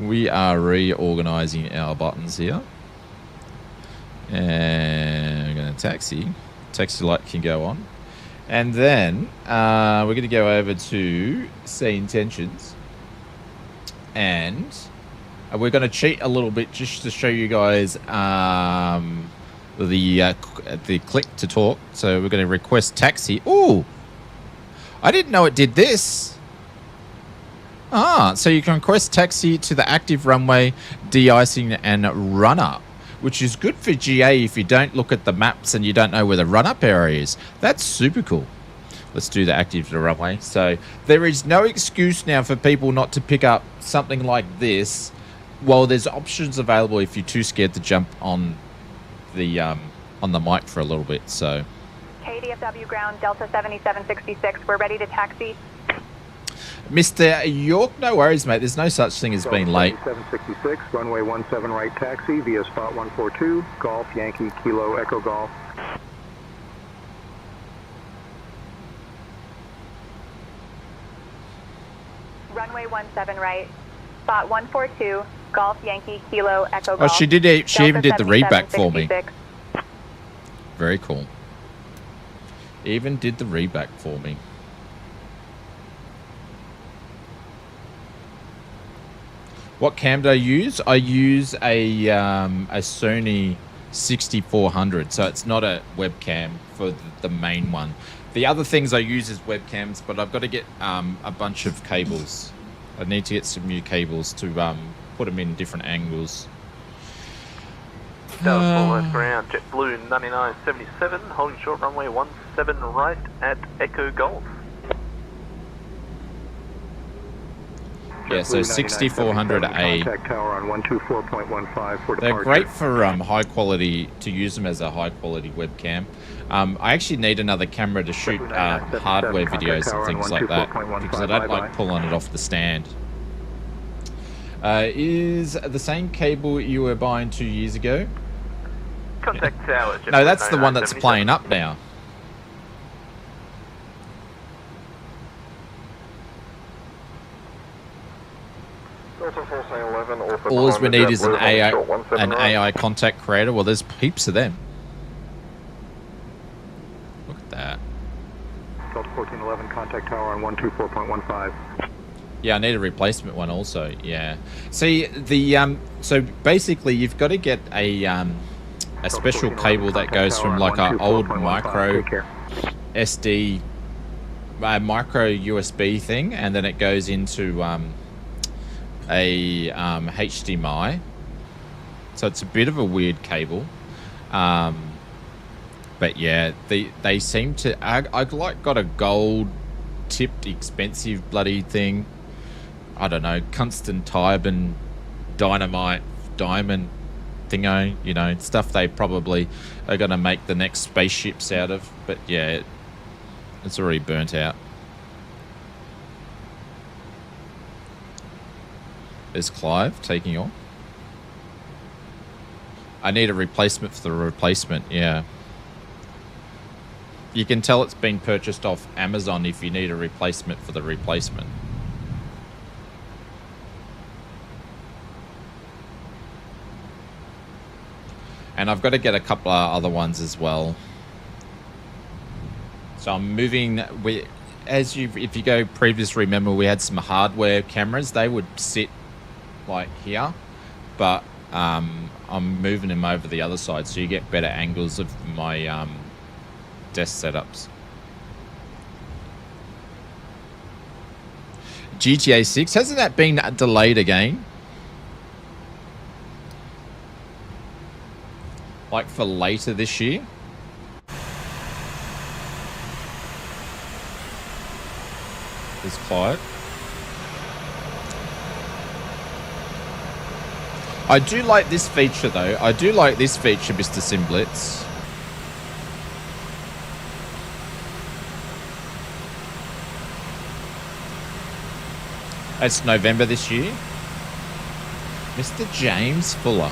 We are reorganizing our buttons here. And we're going to taxi. Taxi light can go on. And then we're going to go over to Say Intentions. And we're going to cheat a little bit just to show you guys the click to talk. So we're going to request taxi. Ooh! I didn't know it did this. So you can request taxi to the active runway, de-icing and run-up, which is good for GA if you don't look at the maps and you don't know where the run-up area is. That's super cool. Let's do the active to the runway. So there is no excuse now for people not to pick up something like this. Well, there's options available if you're too scared to jump on the mic for a little bit. So KDFW ground, Delta 7766, we're ready to taxi. Mr. York, no worries, mate. There's no such thing as being late. 7766, runway 17 right taxi via spot 142, Golf, Yankee, Kilo, Echo Golf. Runway 17 right, spot 142, Golf, Yankee, Kilo, Echo Golf. Oh, she did. She even did the readback for me. Very cool. Even did the readback for me. What cam do I use? I use a Sony 6400, so it's not a webcam for the main one. The other things I use is webcams, but I've got to get a bunch of cables. I need to get some new cables to put them in different angles. Dallas ground, JetBlue 9977, holding short runway 17 right at Echo Golf. Yeah, so 6400A. Contact tower on 124.15 for They're departure. great for high quality, to use them as a high quality webcam. I actually need another camera to shoot hardware videos and things like that because I don't like pulling it off the stand. Is the same cable you were buying 2 years ago? Contact tower. No, that's the one that's playing up now. All we need is an AI contact creator. Well, there's heaps of them. Look at that. Delta 1411, contact tower on 124.15. Yeah, I need a replacement one also. Yeah. See, the so basically you've got to get a special cable that goes from like an old micro SD micro USB thing, and then it goes into a HDMI. So it's a bit of a weird cable. But yeah, they seem to. I like got a gold tipped expensive bloody thing. I don't know, Tungsten Tybin dynamite diamond thingo, you know, stuff they probably are going to make the next spaceships out of. But yeah, it's already burnt out. There's Clive taking off. I need a replacement for the replacement, yeah. You can tell it's been purchased off Amazon if you need a replacement for the replacement. And I've got to get a couple of other ones as well. So I'm moving. If you go previous, remember we had some hardware cameras. They would sit like here, but I'm moving him over the other side so you get better angles of my desk setups. GTA 6, hasn't that been delayed again? Like for later this year? It's quiet. I do like this feature though. I do like this feature, Mr. Simblitz. It's November this year. Mr. James Fuller,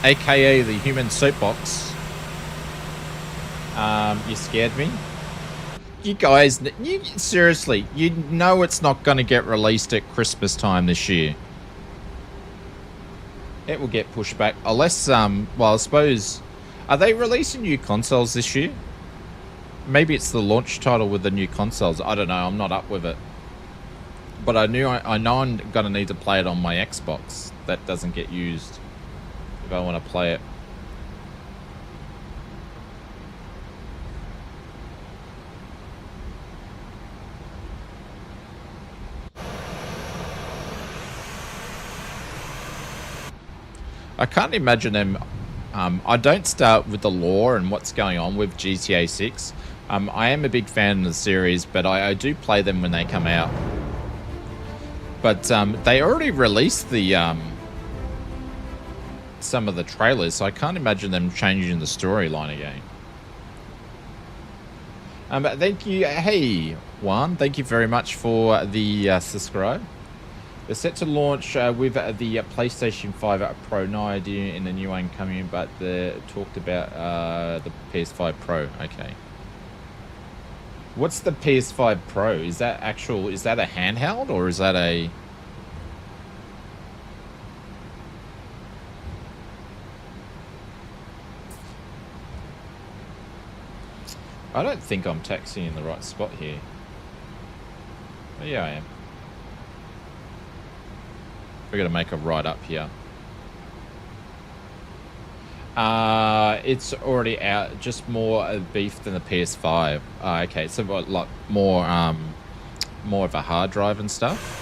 aka the human soapbox. You scared me. You guys, seriously, you know it's not going to get released at Christmas time this year. It will get pushed back unless, well, I suppose, are they releasing new consoles this year? Maybe it's the launch title with the new consoles. I don't know. I'm not up with it. But I know I'm going to need to play it on my Xbox. That doesn't get used if I want to play it. I can't imagine them. I don't start with the lore and what's going on with GTA 6. I am a big fan of the series, but I do play them when they come out. But they already released the some of the trailers, so I can't imagine them changing the storyline again. But thank you, hey Juan, thank you very much for the subscribe. They're set to launch with the PlayStation 5 Pro. No idea in the new one coming, but they talked about the PS5 Pro. Okay. What's the PS5 Pro? Is that actual? Is that a handheld or is that a? I don't think I'm taxiing in the right spot here. Oh, yeah, I am. We're going to make a right up here. It's already out. Just more beef than the PS5. Okay, so like more of a hard drive and stuff.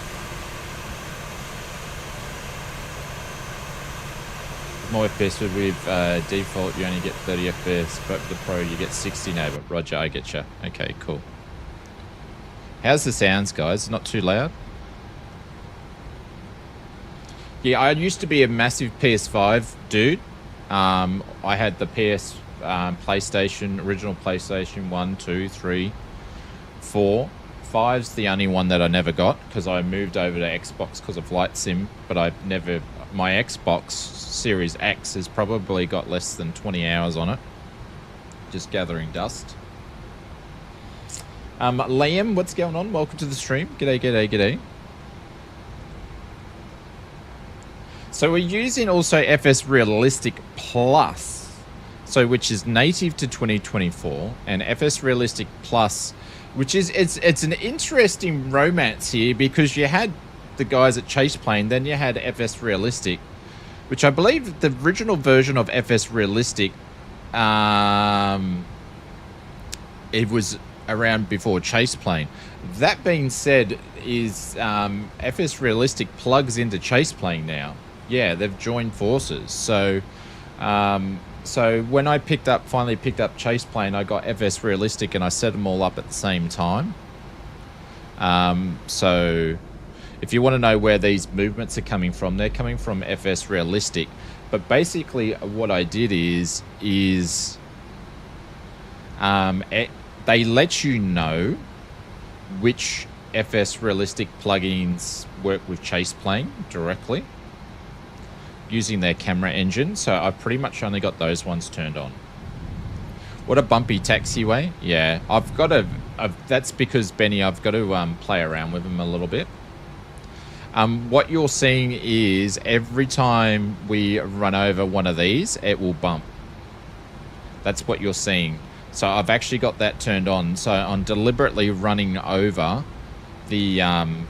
More FPS with default. You only get 30 FPS, but with the Pro you get 60 now. But Roger, I get you. Okay, cool. How's the sounds, guys? Not too loud? Yeah, I used to be a massive PS5 dude. I had the PlayStation, original PlayStation 1, 2, 3, 4. 5's the only one that I never got because I moved over to Xbox because of Flight Sim, but I've never... My Xbox Series X has probably got less than 20 hours on it. Just gathering dust. Liam, what's going on? Welcome to the stream. G'day, g'day, g'day. So we're using also FS Realistic Plus, so which is native to 2024, and FS Realistic Plus, which is it's an interesting romance here because you had the guys at Chase Plane, then you had FS Realistic, which I believe the original version of FS Realistic, it was around before Chase Plane. That being said, is FS Realistic plugs into Chase Plane now. Yeah, they've joined forces. So, so when I finally picked up Chase Plane, I got FS Realistic and I set them all up at the same time. So if you want to know where these movements are coming from, they're coming from FS Realistic. But basically what I did is they let you know which FS Realistic plugins work with Chase Plane directly using their camera engine. So I've pretty much only got those ones turned on. What a bumpy taxiway. Yeah, I've got to... that's because, Benny, I've got to play around with them a little bit. What you're seeing is every time we run over one of these, it will bump. That's what you're seeing. So I've actually got that turned on. So I'm deliberately running over the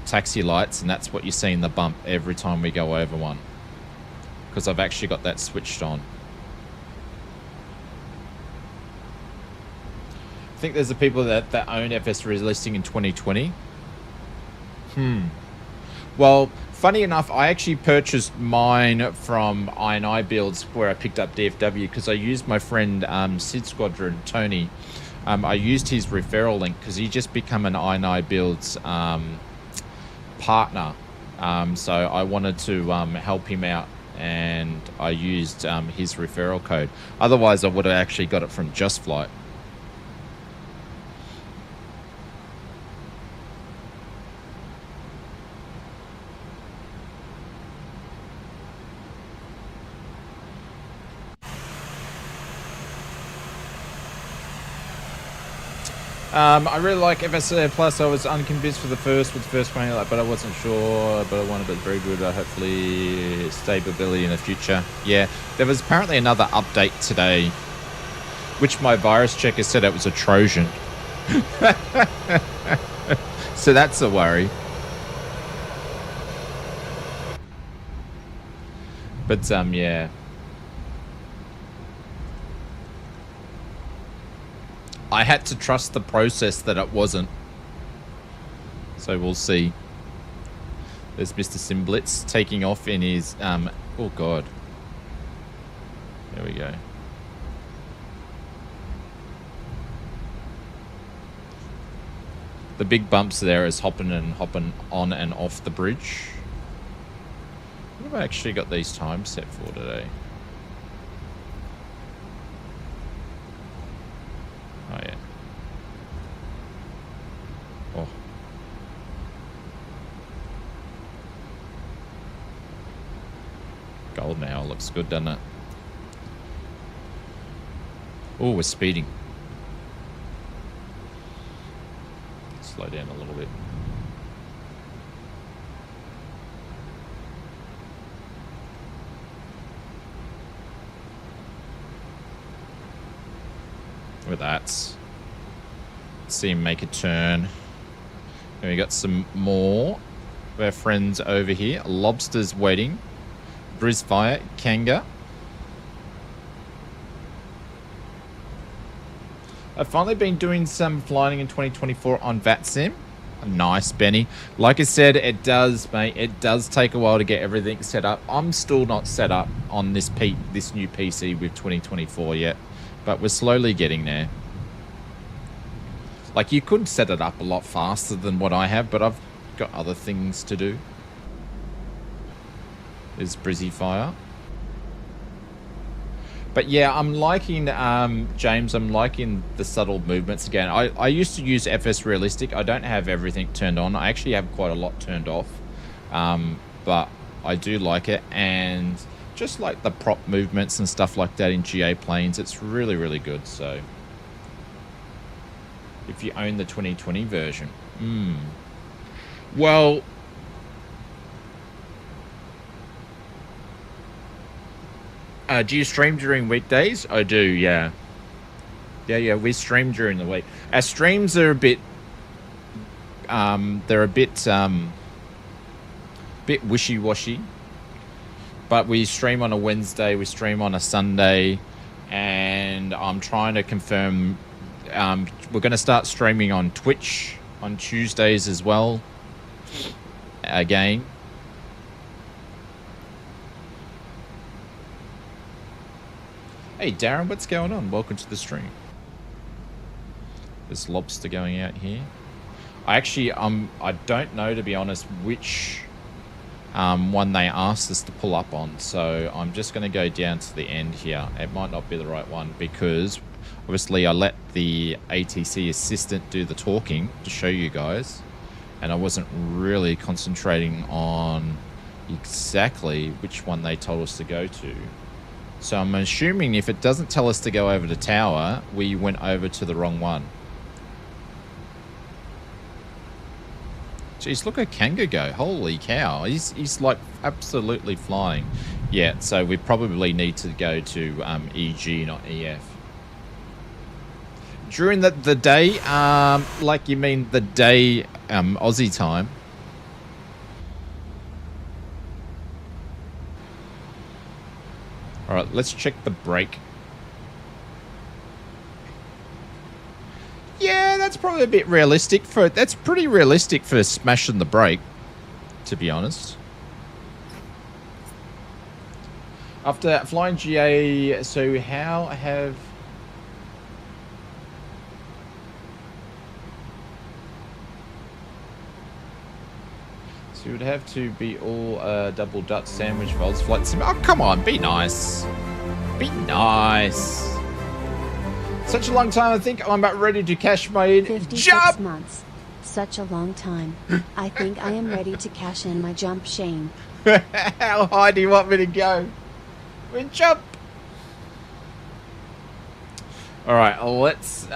taxi lights, and that's what you're seeing, the bump every time we go over one. because I've actually got that switched on. I think there's the people that own FS Relisting in 2020. Well, funny enough, I actually purchased mine from Inibuilds where I picked up DFW because I used my friend Sid Squadron, Tony. I used his referral link because he just become an Inibuilds partner. So I wanted to help him out, and I used his referral code. Otherwise, I would have actually got it from Just Flight. I really like FS Plus. I was unconvinced with the first one, but I wasn't sure. But I wanted it very good. Hopefully, stability in the future. Yeah, there was apparently another update today, which my virus checker said it was a Trojan. So that's a worry. But yeah. I had to trust the process that it wasn't. So we'll see. There's Mr. Simblitz taking off in his... oh, God. There we go. The big bumps there is hopping on and off the bridge. What have I actually got these times set for today? Oh, yeah. Oh. Golden hour looks good, doesn't it? Oh, we're speeding. Slow down a little bit. With that, let's see him make a turn. And we got some more of our friends over here. Lobster's waiting. Brisfire, Kanga. I've finally been doing some flying in 2024 on VATSIM. Nice, Benny. Like I said, it does, mate. It does take a while to get everything set up. I'm still not set up on this new PC with 2024 yet. But we're slowly getting there. Like, you could set it up a lot faster than what I have, but I've got other things to do. There's Brizzy Fire. But yeah, I'm liking, James, I'm liking the subtle movements again. I used to use FS Realistic. I don't have everything turned on. I actually have quite a lot turned off. But I do like it. And... just like the prop movements and stuff like that in GA planes, it's really, really good. So, if you own the 2020 version, well, do you stream during weekdays? I do, yeah. Yeah, we stream during the week. Our streams are a bit, they're a bit wishy-washy. But we stream on a Wednesday, we stream on a Sunday, and I'm trying to confirm we're going to start streaming on Twitch on Tuesdays as well. Again. Hey Darren, what's going on? Welcome to the stream. There's Lobster going out here. I actually, I don't know, to be honest, which... one they asked us to pull up on, so I'm just going to go down to the end here. It might not be the right one because obviously I let the ATC assistant do the talking to show you guys, and I wasn't really concentrating on exactly which one they told us to go to. So I'm assuming if it doesn't tell us to go over the tower, we went over to the wrong one. Jeez, look at Kanga go. Holy cow. He's like absolutely flying. Yeah, so we probably need to go to EG, not EF. During the day, like you mean the day Aussie time? All right, let's check the brake. Yeah, that's probably a bit realistic for. That's pretty realistic for smashing the brake, to be honest. After flying GA, so how have... So it would have to be all double Dutch sandwich volts flight sim. Oh, come on, be nice. Be nice. Such a long time, I think I'm about ready to cash my in. 56 jump! months. Such a long time. I think I am ready to cash in my jump, Shane. How high do you want me to go? We jump. All right, let's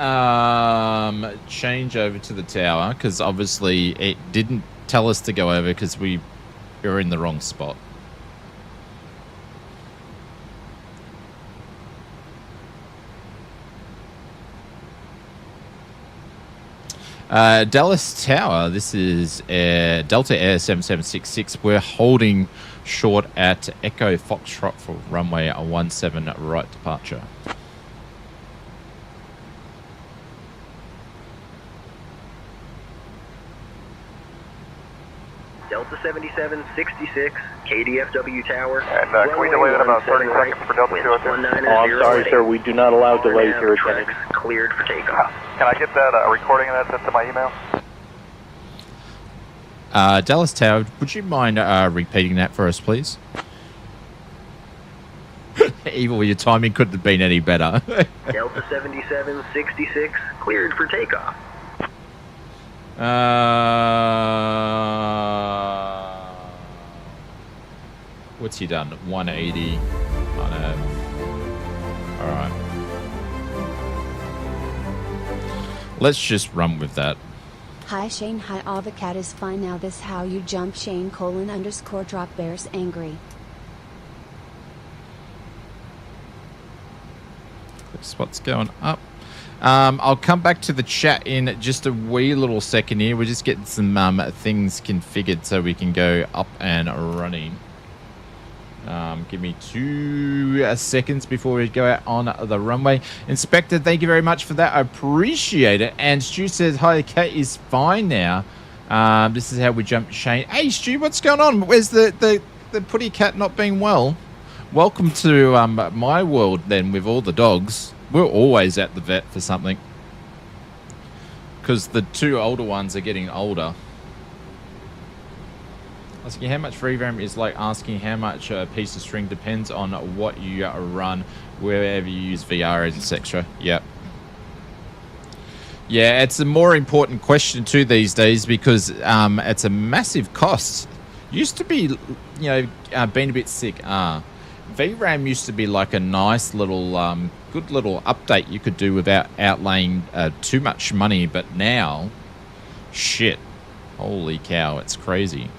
change over to the tower because obviously it didn't tell us to go over because we were in the wrong spot. Dallas Tower, this is Delta Air 7766. We're holding short at Echo Foxtrot for runway 17 right departure. Delta 7766, KDFW Tower. And can we delay that about 30 seconds for Delta 202? Oh, I'm sorry, sir. We do not allow delays here. Tracks cleared for takeoff. Can I get that recording of that sent to my email? Dallas Tower, would you mind repeating that for us, please? Evil, your timing couldn't have been any better. Delta 7766, cleared for takeoff. What's he done? 180 on a... Alright. Let's just run with that. Hi Shane, hi, all the cat is fine now. This how you jump, Shane : _drop bears angry. That's what's going up. I'll come back to the chat in just a wee little second here. We're just getting some things configured so we can go up and running. Give me 2 seconds before we go out on the runway. Inspector, thank you very much for that. I appreciate it. And Stu says, hi, the cat is fine now. This is how we jump Shane. Hey, Stu, what's going on? Where's the putty cat not being well? Welcome to my world then with all the dogs. We're always at the vet for something. Because the 2 older ones are getting older. Asking how much revamp is like asking how much a piece of string. Depends on what you run, wherever you use VR, etc. Yep. Yeah, it's a more important question too these days because it's a massive cost. Used to be, being a bit sick. VRAM used to be like a nice little, good little update you could do without outlaying too much money. But now, shit, holy cow, it's crazy.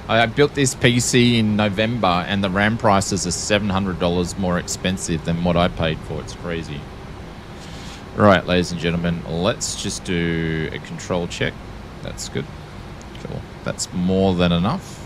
I built this PC in November and the RAM prices are $700 more expensive than what I paid for. It's crazy. Right, ladies and gentlemen, let's just do a control check. That's good. Cool. That's more than enough.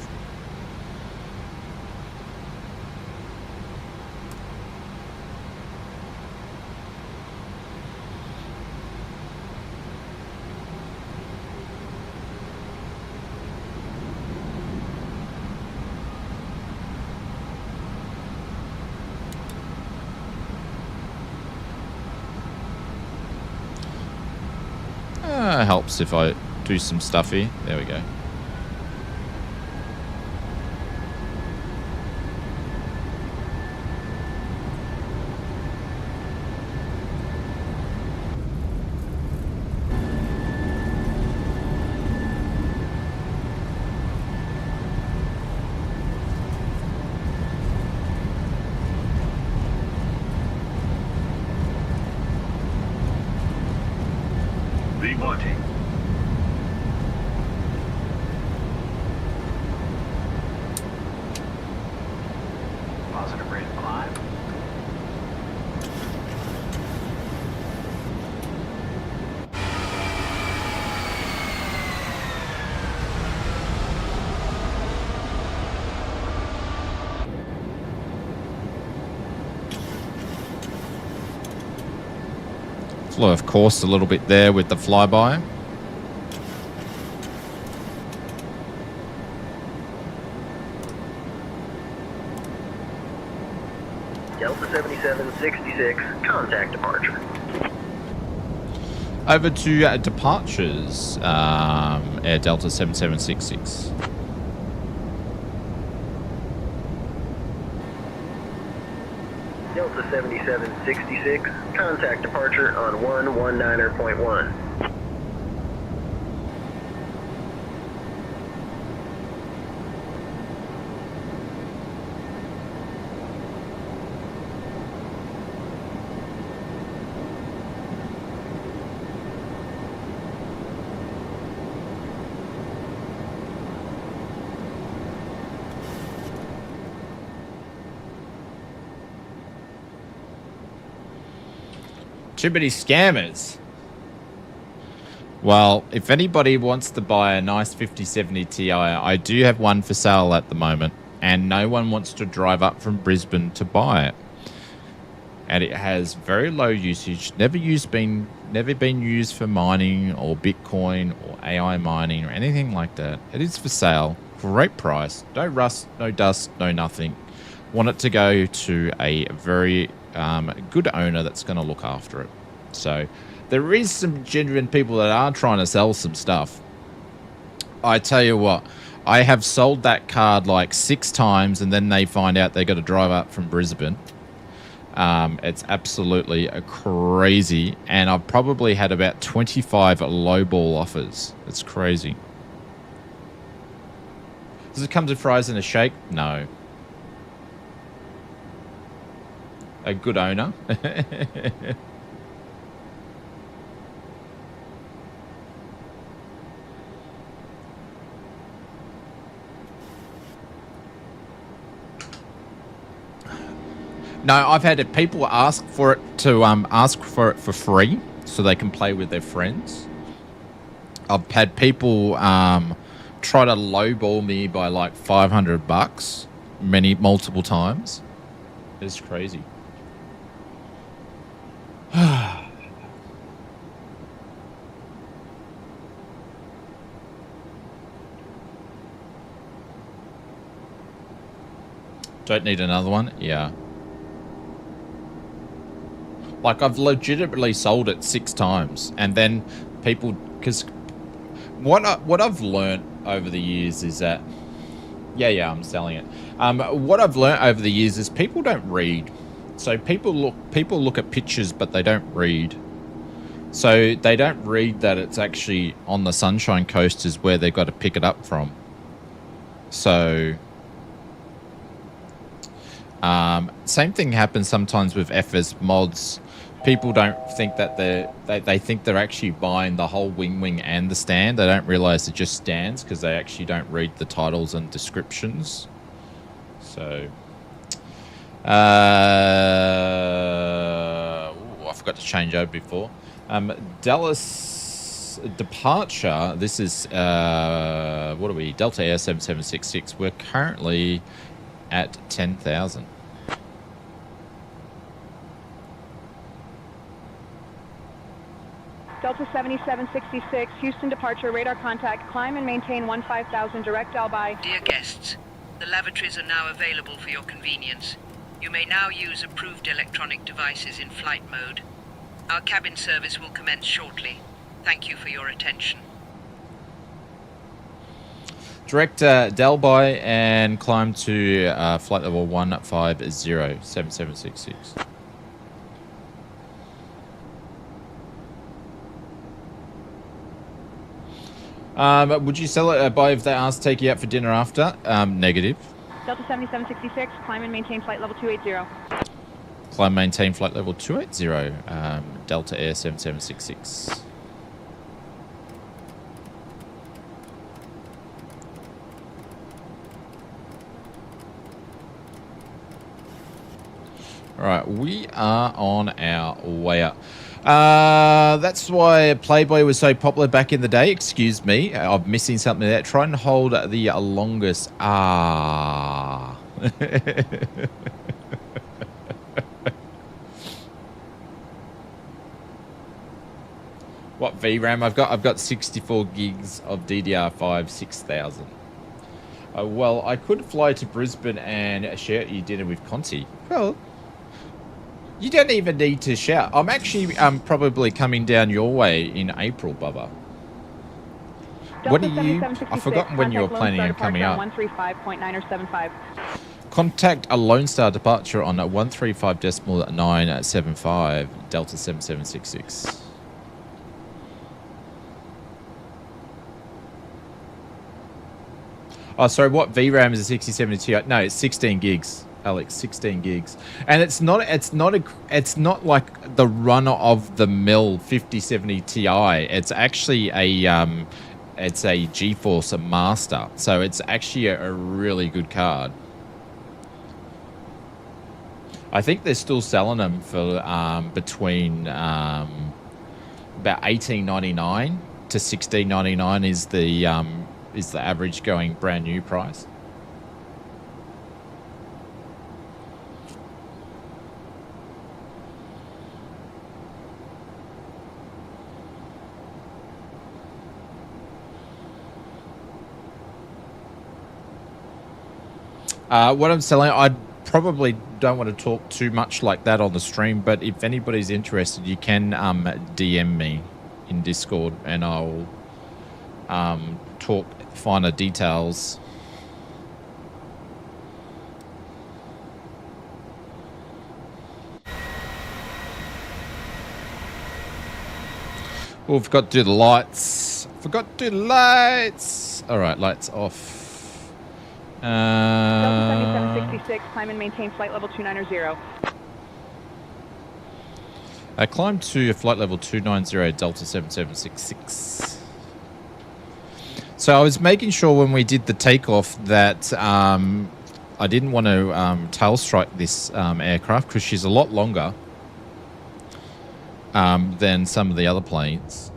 Helps if I do some stuff here. There we go. Flew off course a little bit there with the flyby. Delta 7766, contact departure. Over to departures, Air Delta 7766. Delta 7766, contact departure on 119.1. Too many scammers. Well, if anybody wants to buy a nice 5070 Ti, I do have one for sale at the moment, and no one wants to drive up from Brisbane to buy it. And it has very low usage, never been used for mining or Bitcoin or AI mining or anything like that. It is for sale. Great price. No rust, no dust, no nothing. Want it to go to a very good owner that's going to look after it. So there is some genuine people that are trying to sell some stuff. I tell you what, I have sold that card like 6 times, and then they find out they got to drive up from Brisbane. It's absolutely crazy, and I've probably had about 25 lowball offers. It's crazy. Does it come to fries and a shake? No. A good owner. No, I've had people ask for it for free so they can play with their friends. I've had people try to lowball me by like $500 multiple times. It's crazy. Don't need another one? Yeah. Like, I've legitimately sold it 6 times, and then people, because what I've learnt over the years is that, yeah, I'm selling it. What I've learnt over the years is people don't read. So people look at pictures, but they don't read. So they don't read that it's actually on the Sunshine Coast is where they've got to pick it up from. So same thing happens sometimes with FS mods. People don't think that they think they're actually buying the whole wing and the stand. They don't realize it just stands because they actually don't read the titles and descriptions. So I forgot to change over before. Dallas departure. This is what are we? Delta Air 7766. We're currently at 10,000. Delta 7766, Houston departure, radar contact, climb and maintain 15,000, direct Albi. Dear guests, the lavatories are now available for your convenience. You may now use approved electronic devices in flight mode. Our cabin service will commence shortly. Thank you for your attention. Direct Delby and climb to flight level 150, 7766. Would you sell it if they asked to take you out for dinner after? Negative. Delta 7766, climb and maintain flight level 280. Climb, maintain flight level 280, Delta Air 7766. All right, we are on our way up. That's why Playboy was so popular back in the day. Excuse me, I'm missing something there. Try and hold the longest ah. What VRAM? I've got 64 gigs of DDR5 6000. Well, I could fly to Brisbane and share your dinner with Conti. Well, you don't even need to shout. I'm actually probably coming down your way in April, Bubba. What do you... I've forgotten when you were planning on coming up. 135.975. Contact a Lone Star departure on 135.975 Delta 7766. Oh, sorry, what VRAM is a 6070 Ti? No, it's 16 gigs, Alex, 16 gigs. And it's not like the run of the mill 5070 Ti. It's actually a GeForce Master. So it's actually a really good card. I think they're still selling them for between about $18.99 to $16.99 is the average going brand new price. What I'm selling, I probably don't want to talk too much like that on the stream, but if anybody's interested, you can DM me in Discord and I'll talk finer details. Oh, forgot to do the lights. Forgot to do the lights. All right, lights off. Delta 7766, climb and maintain flight level 290. Climb to flight level 290 Delta 7766. So I was making sure when we did the takeoff that I didn't want to tail strike this aircraft because she's a lot longer than some of the other planes.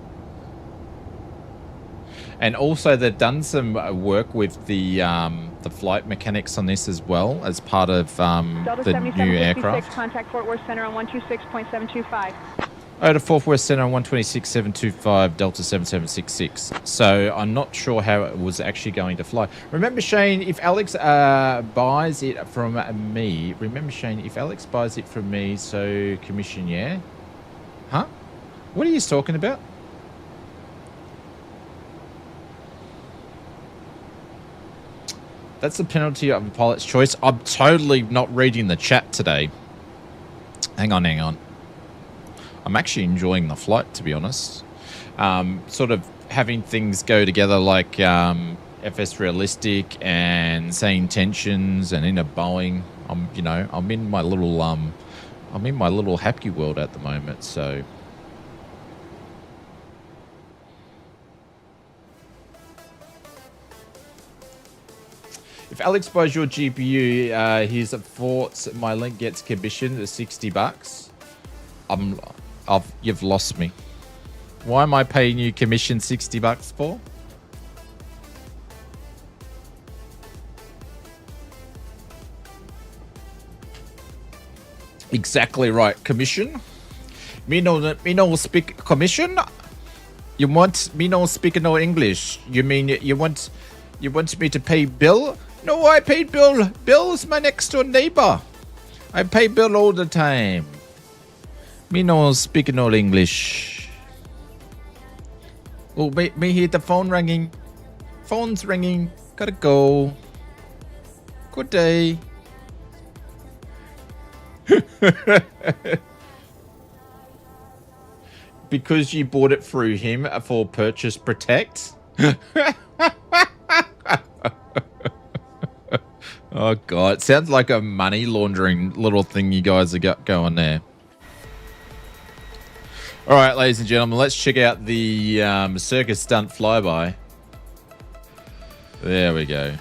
And also they've done some work with the flight mechanics on this as well as part of the new aircraft. Contact Fort Worth Center on 126.725. To Fort Worth Center on 126.725 Delta 7766. So I'm not sure how it was actually going to fly. Remember, Shane, if Alex buys it from me, so commission, yeah? Huh? What are you talking about? That's the penalty of a pilot's choice. I'm totally not reading the chat today. Hang on. I'm actually enjoying the flight, to be honest. Sort of having things go together like FS Realistic and SayIntentions and in a Boeing. I'm in my little happy world at the moment, so. If Alex buys your GPU, his thoughts, my link gets commissioned at $60. You've lost me. Why am I paying you commission $60 for? Exactly right. Commission? Me no speak commission? You want me no speak no English? You mean you want me to pay bill? No, I paid Bill. Bill's my next door neighbor. I pay Bill all the time. Me no speak no English. Oh, me hear the phone ringing. Phone's ringing. Gotta go. Good day. Because you bought it through him for Purchase Protect? Oh, God. It sounds like a money laundering little thing you guys have got going there. All right, ladies and gentlemen, let's check out the circus stunt flyby. There we go.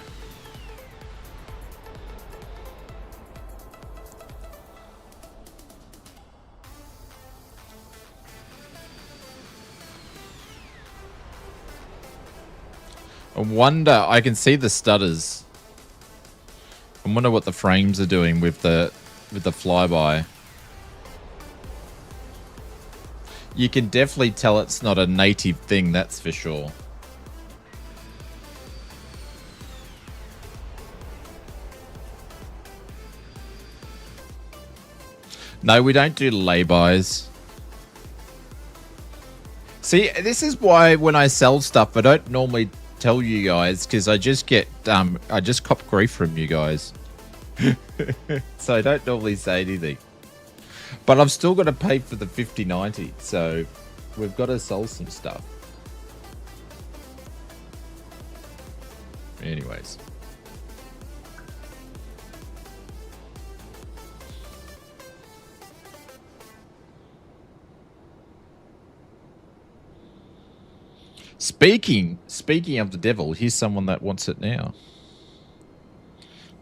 I wonder, I can see the stutters. I wonder what the frames are doing with the flyby. You can definitely tell it's not a native thing, that's for sure. No, we don't do laybys. See, this is why when I sell stuff, I don't normally tell you guys, because I just get, I just cop grief from you guys. So I don't normally say anything. But I've still got to pay for the 5090, so we've got to sell some stuff. Anyways. Speaking of the devil, here's someone that wants it now.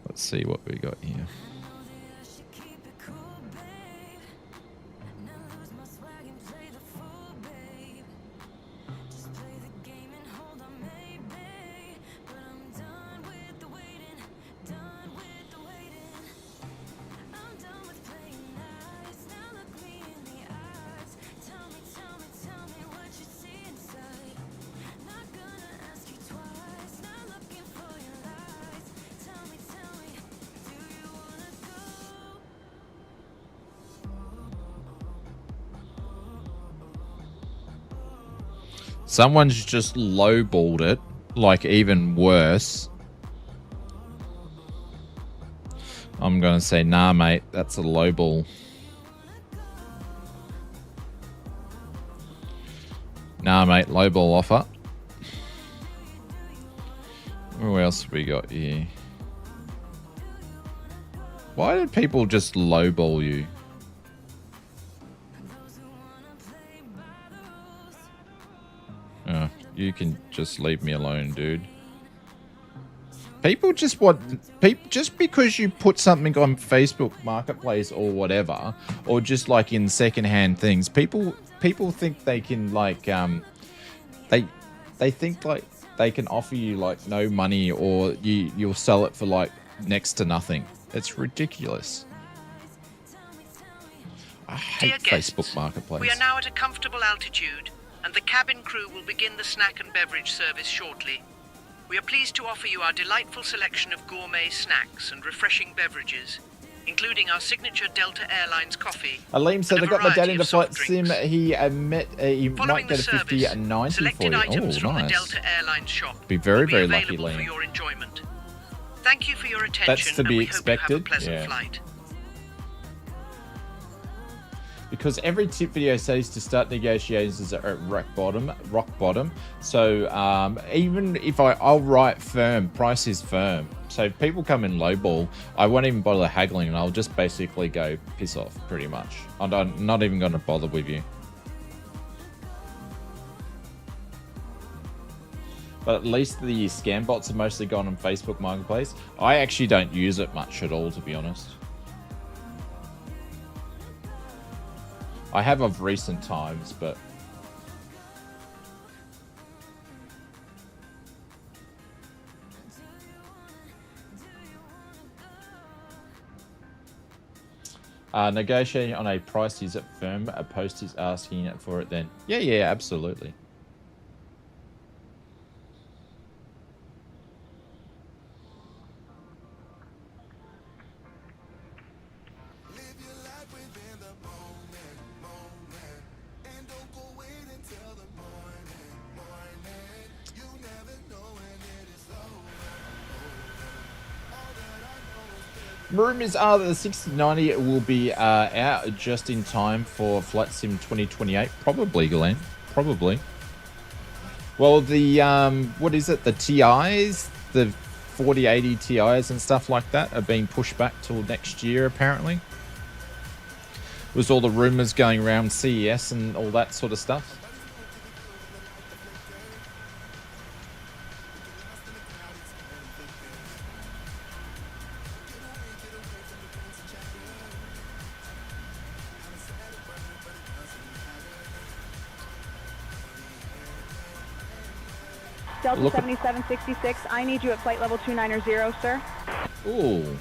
Let's see what we got here. Someone's just lowballed it, like even worse. I'm going to say, nah, mate, that's a lowball. Nah, mate, lowball offer. Who else have we got here? Why did people just lowball you? You can just leave me alone, dude. People just want... just because you put something on Facebook Marketplace or whatever, or just like in secondhand things, people think they can like... They think like they can offer you like no money, or you'll sell it for like next to nothing. It's ridiculous. I hate Facebook Marketplace. We are now at a comfortable altitude, and the cabin crew will begin the snack and beverage service shortly. We are pleased to offer you our delightful selection of gourmet snacks and refreshing beverages, including our signature Delta Airlines coffee. Aleem said, I got my dad into flight sim. He might get a 50 and 90 for you. Items from nice. The Delta Airlines shop be very, very lucky, Liam. For your enjoyment. Thank you for your attention. That's to be expected. Hope you have a pleasant flight. Because every tip video says to start negotiations at rock bottom. So even if I'll write firm, price is firm. So if people come in lowball, I won't even bother haggling, and I'll just basically go piss off, pretty much. I'm not even going to bother with you. But at least the scam bots are mostly gone on Facebook Marketplace. I actually don't use it much at all, to be honest. I have of recent times, but... negotiating on a price is firm. A post is asking for it then. Yeah, absolutely. Rumors are that the 6090 will be out just in time for Flight Sim 2028. Probably, Glenn. Probably. Well, the, what is it? The TIs, the 4080 TIs and stuff like that are being pushed back till next year, apparently. Was all the rumors going around CES and all that sort of stuff. Delta 7766, I need you at flight level 290, sir. Ooh.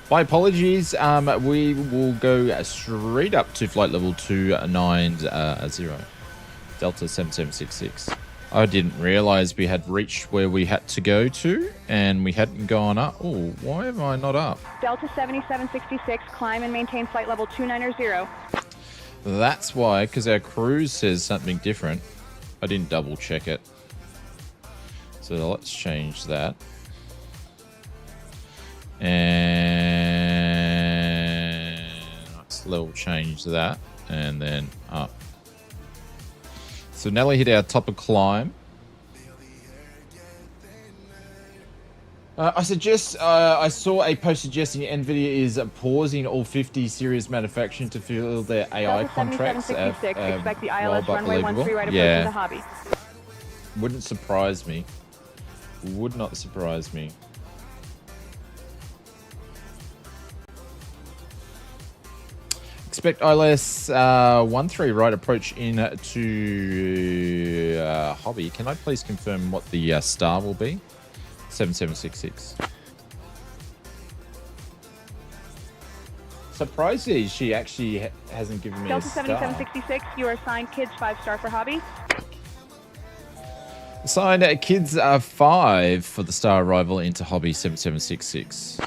My apologies. We will go straight up to flight level 290, Delta 7766. I didn't realize we had reached where we had to go to, and we hadn't gone up. Oh, why am I not up? Delta 7766, climb and maintain flight level 290. That's why, because our cruise says something different. I didn't double check it. So let's change that. And let's level change that, and then up. So Nelly hit our top of climb. I saw a post suggesting NVIDIA is pausing all 50 series manufacturing to fill their AI contracts. Expect the ILS well, runway 13 right approaching the hobby. Wouldn't surprise me. Would not surprise me. Expect ILS 13 right approach into hobby. Can I please confirm what the star will be? 7766. Surprisingly, she actually hasn't given me Delta a star. 7766, you are assigned kids 5-star for hobby. Assigned kids 5 for the star arrival into hobby 7766.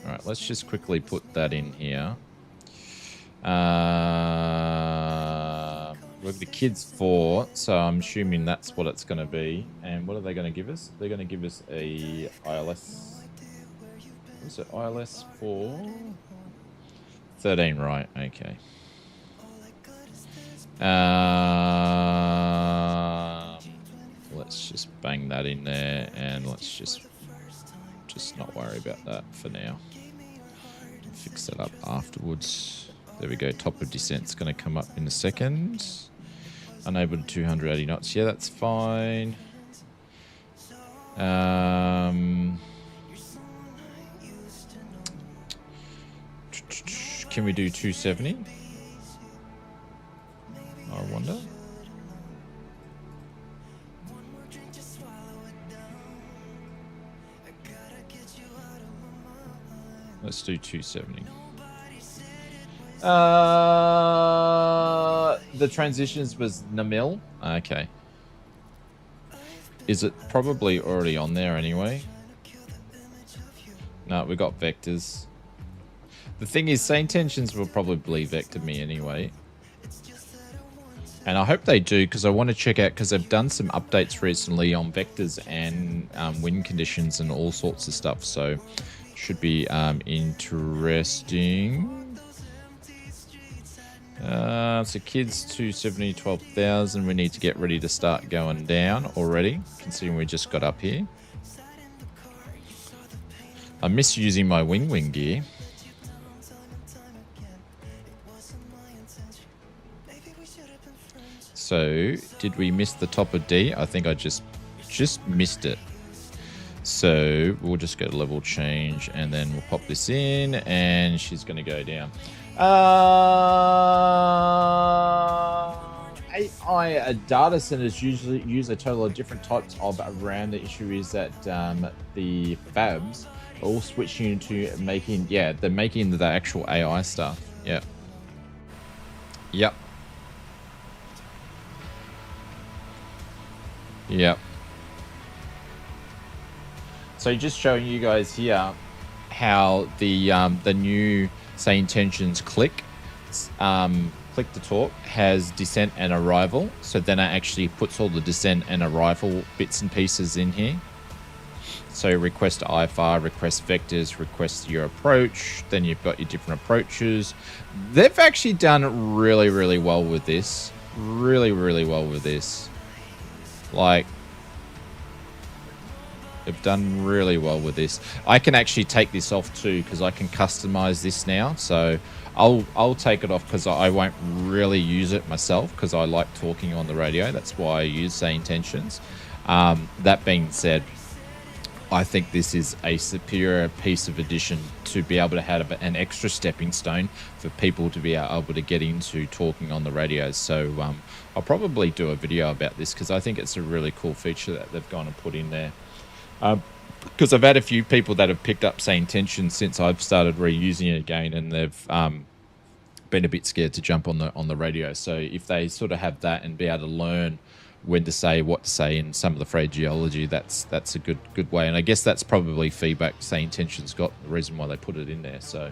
All right, let's just quickly put that in here. We've the kids 4, so I'm assuming that's what it's going to be. And what are they going to give us? They're going to give us a ILS. What's it? ILS 4? 13, right? Okay. Let's just bang that in there, and let's just not worry about that for now. Fix that up afterwards. There we go. Top of descent's going to come up in a second. Unable to 280 knots. Yeah, that's fine. Can we do 270? I wonder. Let's do 270. The transitions was Namil. Okay. Is it probably already on there anyway? No, we got vectors. The thing is, SayIntentions will probably vector me anyway. And I hope they do, because I want to check out, because they've done some updates recently on vectors and wind conditions and all sorts of stuff. So should be interesting. So kids 270, 12,000. We need to get ready to start going down already, considering we just got up here. I miss using my wing gear. So did we miss the top of D? I think I just missed it. So we'll just go to level change, and then we'll pop this in, and she's going to go down. AI data centers usually use a total of different types of RAM. The issue is that the fabs are all switching to making, they're making the actual AI stuff. Yeah. Yep. Yep. So just showing you guys here how the new SayIntentions click to talk has descent and arrival. So then it actually puts all the descent and arrival bits and pieces in here. So request IFR, request vectors, request your approach. Then you've got your different approaches. They've actually done really, really well with this. Really, really well with this. Like, they've done really well with this. I can actually take this off too, because I can customize this now. So I'll take it off, because I won't really use it myself, because I like talking on the radio. That's why I use SayIntentions. That being said, I think this is a superior piece of addition to be able to have an extra stepping stone for people to be able to get into talking on the radios. So I'll probably do a video about this, because I think it's a really cool feature that they've gone and put in there. because I've had a few people that have picked up SayIntentions since I've started reusing it again, and they've been a bit scared to jump on the radio. So if they sort of have that and be able to learn when to say, what to say, and some of the phraseology, that's a good way. And I guess that's probably feedback SayIntentions got, the reason why they put it in there. So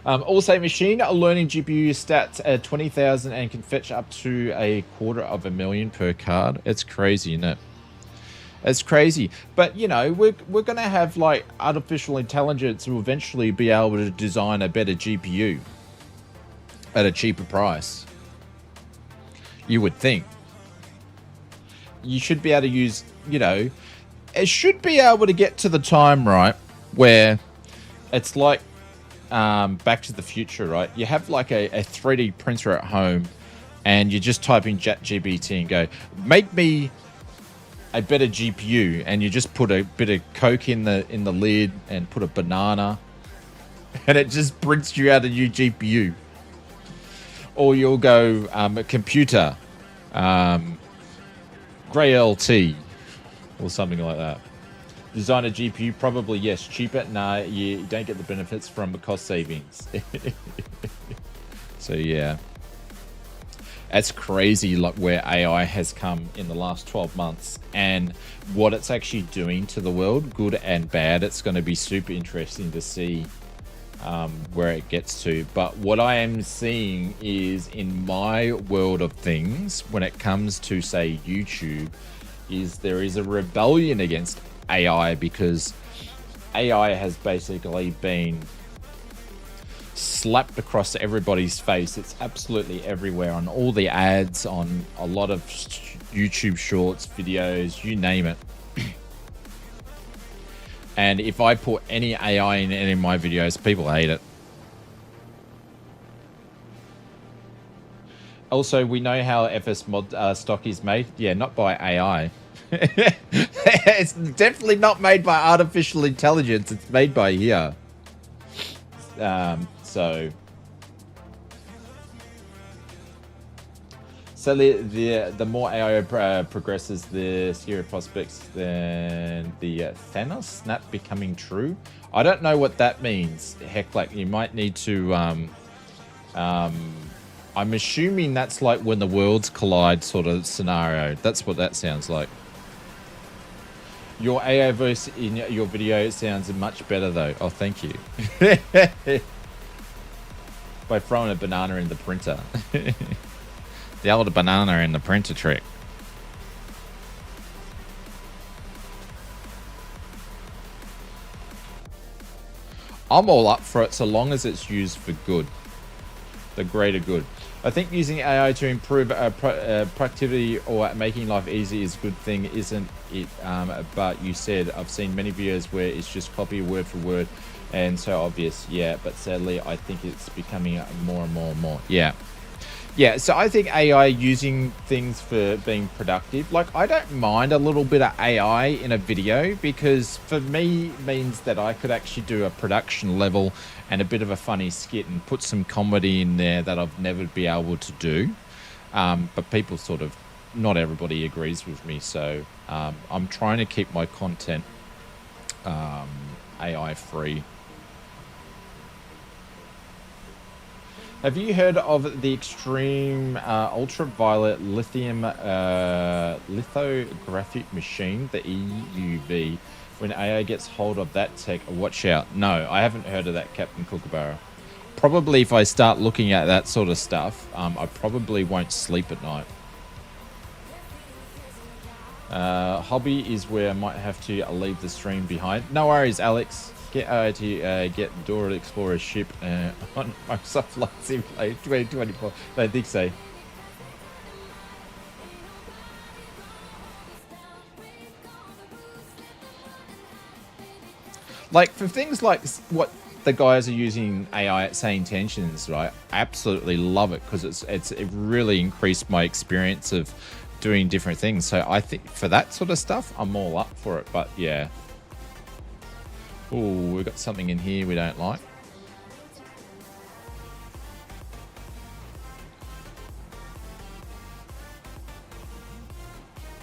also, machine learning GPU stats at 20,000 and can fetch up to $250,000 per card. It's crazy, isn't it? It's crazy. But, you know, we're going to have, like, artificial intelligence will eventually be able to design a better GPU at a cheaper price. You would think. You should be able to use, you know, it should be able to get to the time, right, where it's like Back to the Future, right? You have like a 3D printer at home and you just type in ChatGPT and go, make me a better GPU, and you just put a bit of Coke in the lid and put a banana and it just prints you out a new GPU. Or you'll go a computer, Grey LT or something like that. Design a GPU, probably yes. Cheaper? Nah, you don't get the benefits from the cost savings. So yeah, that's crazy, like where AI has come in the last 12 months and what it's actually doing to the world, good and bad. It's going to be super interesting to see where it gets to. But what I am seeing is, in my world of things, when it comes to, say, YouTube, is there is a rebellion against AI, because AI has basically been slapped across everybody's face. It's absolutely everywhere, on all the ads, on a lot of YouTube shorts, videos, you name it. And if I put any AI in any of my videos, people hate it. Also, we know how FS mod stock is made. Yeah, not by AI. It's definitely not made by artificial intelligence. It's made by here. So the more AI progresses, the scarier prospects than the Thanos snap becoming true. I don't know what that means. Heck, like you might need to. I'm assuming that's like when the worlds collide sort of scenario. That's what that sounds like. Your AI voice in your video sounds much better though. Oh, thank you. By throwing a banana in the printer. The old banana in the printer trick. I'm all up for it so long as it's used for good. The greater good. I think using AI to improve productivity or making life easy is a good thing, isn't it? But you said, I've seen many videos where it's just copy word for word and so obvious. Yeah, but sadly, I think it's becoming more and more and more. Yeah. Yeah, so I think AI using things for being productive, like I don't mind a little bit of AI in a video, because for me means that I could actually do a production level and a bit of a funny skit and put some comedy in there that I've never be able to do. But people sort of, not everybody agrees with me. So I'm trying to keep my content AI free. Have you heard of the extreme ultraviolet lithium lithographic machine, the EUV? When AI gets hold of that tech, watch out. No, I haven't heard of that, Captain Kookaburra. Probably if I start looking at that sort of stuff, I probably won't sleep at night. Hobby is where I might have to leave the stream behind. No worries, Alex. Get AI to get Dora Explorer ship on Microsoft Flight Simulator 2024. I don't think so. Like for things like what the guys are using AI at SayIntentions, right? I absolutely love it, because it really increased my experience of doing different things. So I think for that sort of stuff, I'm all up for it. But yeah. Oh, we've got something in here we don't like.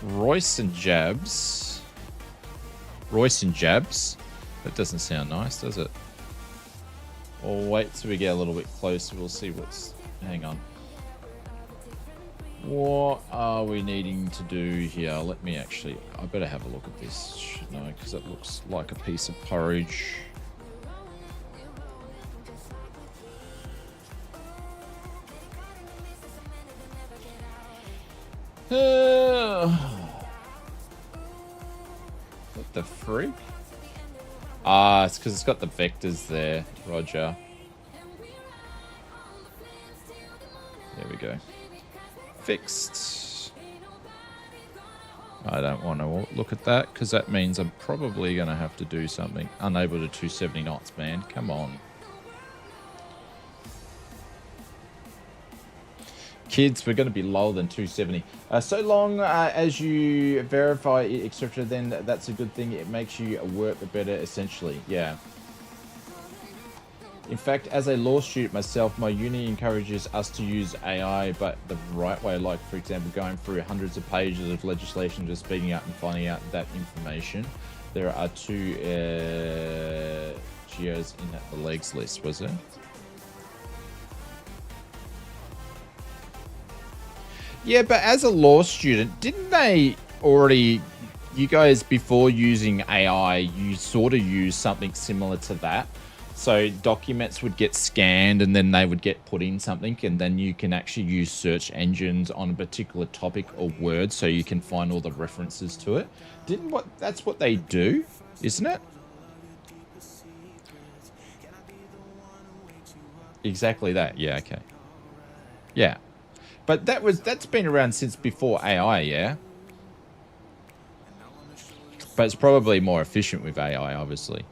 Royce and Jabs. Royce and Jabs. That doesn't sound nice, does it? We'll wait till we get a little bit closer. We'll see what's... Hang on. What are we needing to do here? Let me actually... I better have a look at this, shouldn't I? Because it looks like a piece of porridge. What the freak? Ah, it's because it's got the vectors there, Roger. There we go. Fixed. I don't want to look at that because that means I'm probably going to have to do something. Unable to 270 knots, man. Come on. Kids, we're going to be lower than 270. So long as you verify it, etc., then that's a good thing. It makes you work better, essentially. Yeah. In fact, as a law student myself, my uni encourages us to use AI, but the right way, like, for example, going through hundreds of pages of legislation, just speaking out and finding out that information. There are 2 geos in the legs list, was it? Yeah, but as a law student, didn't they already, you guys, before using AI, you sort of use something similar to that? So documents would get scanned and then they would get put in something, and then you can actually use search engines on a particular topic or word so you can find all the references to it. That's what they do, isn't it? Exactly that. Yeah, okay. Yeah. But that's been around since before AI, yeah? But it's probably more efficient with AI, obviously.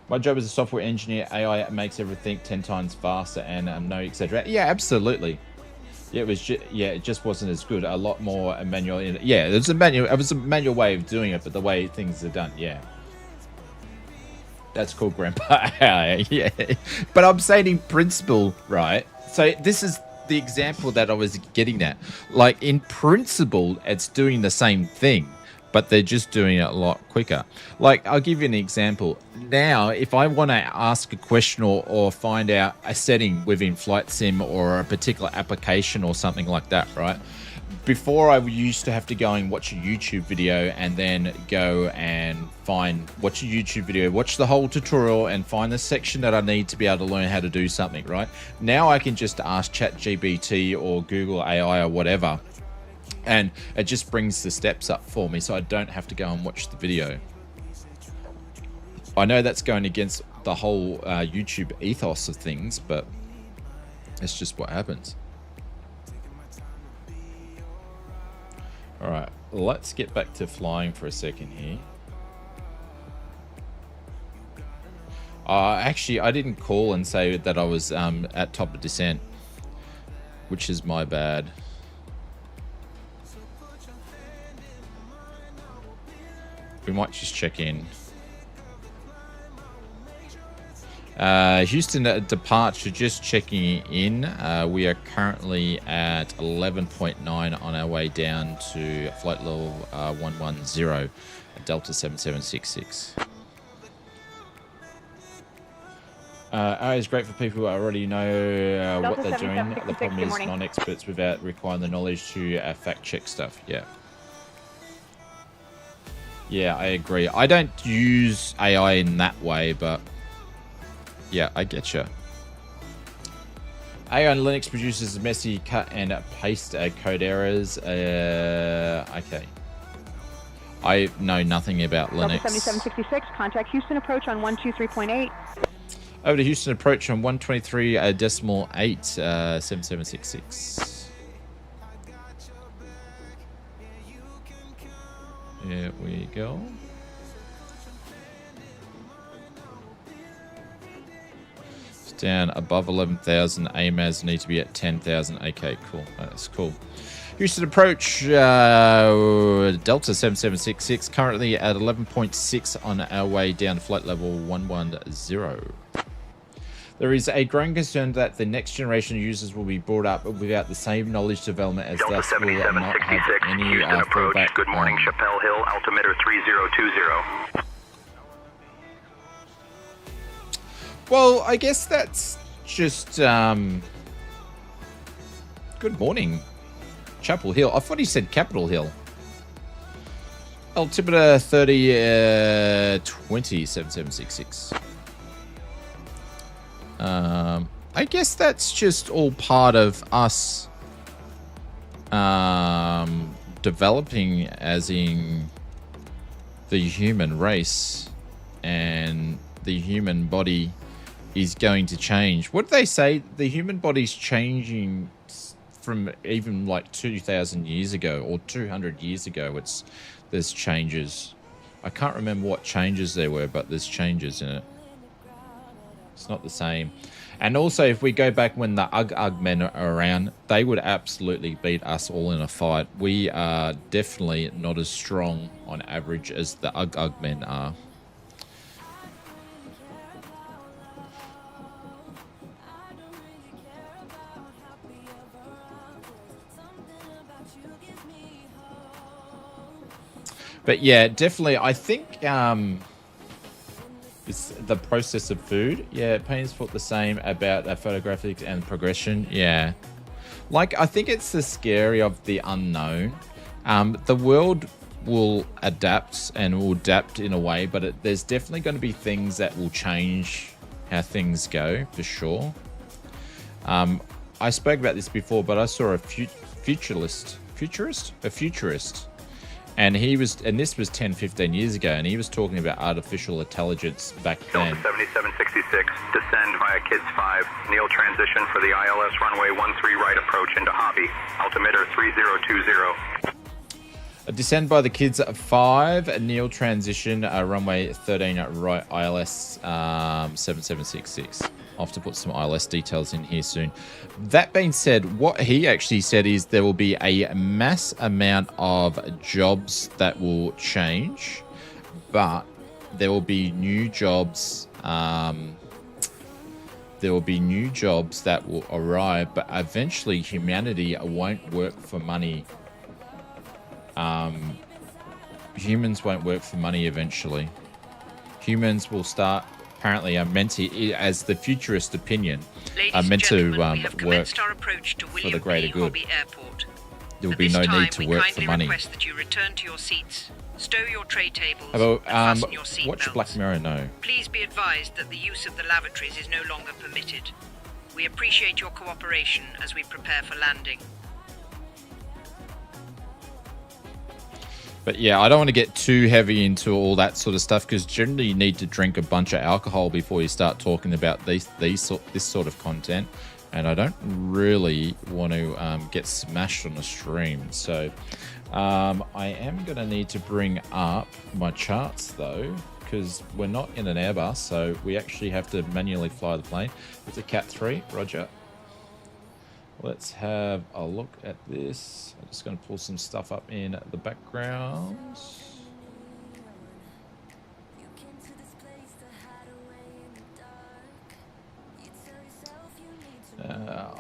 My job as a software engineer, AI makes everything 10 times faster and no etc. Yeah, absolutely. Yeah, it just wasn't as good. A lot more manual. Yeah, it was a manual way of doing it, but the way things are done, yeah. That's called Grandpa AI, yeah. But I'm saying in principle, right? So this is the example that I was getting at. Like, in principle, it's doing the same thing, but they're just doing it a lot quicker. Like, I'll give you an example. Now, if I want to ask a question or find out a setting within Flight Sim or a particular application or something like that, right? Before, I used to have to go and watch a YouTube video and then go and watch a YouTube video, watch the whole tutorial and find the section that I need to be able to learn how to do something, right? Now I can just ask ChatGPT or Google AI or whatever, and it just brings the steps up for me so I don't have to go and watch the video. I know that's going against the whole YouTube ethos of things, but it's just what happens. All right, let's get back to flying for a second here. Actually, I didn't call and say that I was at top of descent, which is my bad. We might just check in. Houston departure, just checking in. We are currently at 11.9 on our way down to flight level 110 at Delta 7766. AI is great for people who already know what they're doing. The problem is non-experts without requiring the knowledge to fact check stuff. Yeah. Yeah, I agree. I don't use AI in that way, but yeah, I get you. AI on Linux produces messy cut and paste code errors. Okay. I know nothing about Linux. 7766, contact Houston approach on 123.8. Over to Houston approach on 123.8, 7766. Here we go. It's down above 11,000. AMAS need to be at 10,000. Okay, cool. That's cool. Houston approach, Delta 7766, currently at 11.6 on our way down to flight level 110. There is a growing concern that the next generation of users will be brought up without the same knowledge development as Delta thus will not have 7766, any Houston approach. fallback. Good morning, Chappelle Hill, altimeter 3020. Well, I guess that's just good morning, Chapel Hill. I thought he said Capitol Hill. Altimeter 30207766. I guess that's just all part of us developing as in the human race, and the human body is going to change. What did they say? The human body's changing from even like 2,000 years ago or 200 years ago. There's changes. I can't remember what changes there were, but there's changes in it. It's not the same. And also, if we go back when the Ugg men are around, they would absolutely beat us all in a fight. We are definitely not as strong on average as the Ugg men are. But yeah, definitely, I think it's the process of food. Yeah, Payne's thought the same about photographics and progression. Yeah. Like, I think it's the scary of the unknown. The world will adapt and will adapt in a way, but there's definitely going to be things that will change how things go, for sure. I spoke about this before, but I saw a futurist. And this was 10, 15 years ago, and he was talking about artificial intelligence back then. Delta 7766, descend via Kids 5, Neil transition for the ILS runway 13 right approach into Hobby, altimeter 3020. Descend by the Kids 5, Neil transition, runway 13 right ILS 7766. I'll have to put some ILS details in here soon. That being said, what he actually said is there will be a mass amount of jobs that will change, but there will be new jobs. There will be new jobs that will arrive, but eventually humanity won't work for money. Humans won't work for money eventually. Humans will start. Apparently, are meant to, as the futurist opinion, are meant to work for the greater good. There will be no need to work for money. Request that you return to your seats, stow your tray tables, About, and fasten your seat watch belts. Black Mirror, no. Please be advised that the use of the lavatories is no longer permitted. We appreciate your cooperation as we prepare for landing. But yeah, I don't want to get too heavy into all that sort of stuff, because generally you need to drink a bunch of alcohol before you start talking about this sort of content, and I don't really want to get smashed on the stream. So I am going to need to bring up my charts though, because we're not in an Airbus, so we actually have to manually fly the plane. It's a Cat 3, roger. Let's have a look at this. I'm just going to pull some stuff up in the background.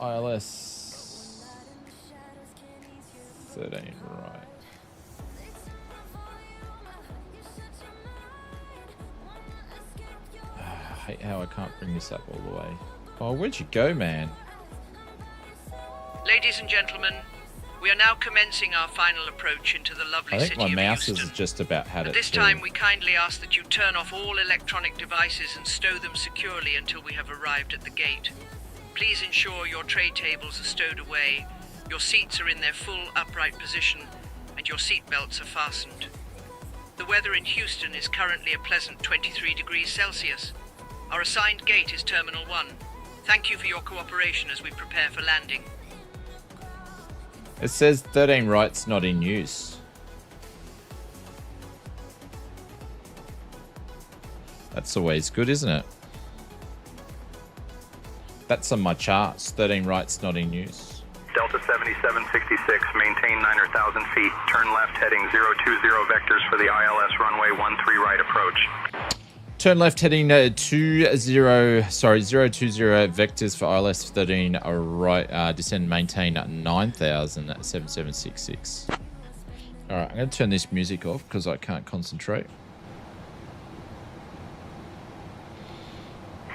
ILS 13, right. I hate how I can't bring this up all the way. Oh, where'd you go, man? Ladies and gentlemen, we are now commencing our final approach into the lovely city of Houston. I think my mouse is just about had it. At this time, we kindly ask that you turn off all electronic devices and stow them securely until we have arrived at the gate. Please ensure your tray tables are stowed away, your seats are in their full upright position, and your seat belts are fastened. The weather in Houston is currently a pleasant 23 degrees Celsius. Our assigned gate is Terminal 1. Thank you for your cooperation as we prepare for landing. It says 13 right's not in use. That's always good, isn't it? That's on my charts. 13 right's not in use. Delta 7766, maintain 9,000 feet. Turn left heading 020 vectors for the ILS runway 13 right approach. Turn left heading 020 vectors for ILS 13 right, descend and maintain 9,07766. All right, I'm going to turn this music off because I can't concentrate.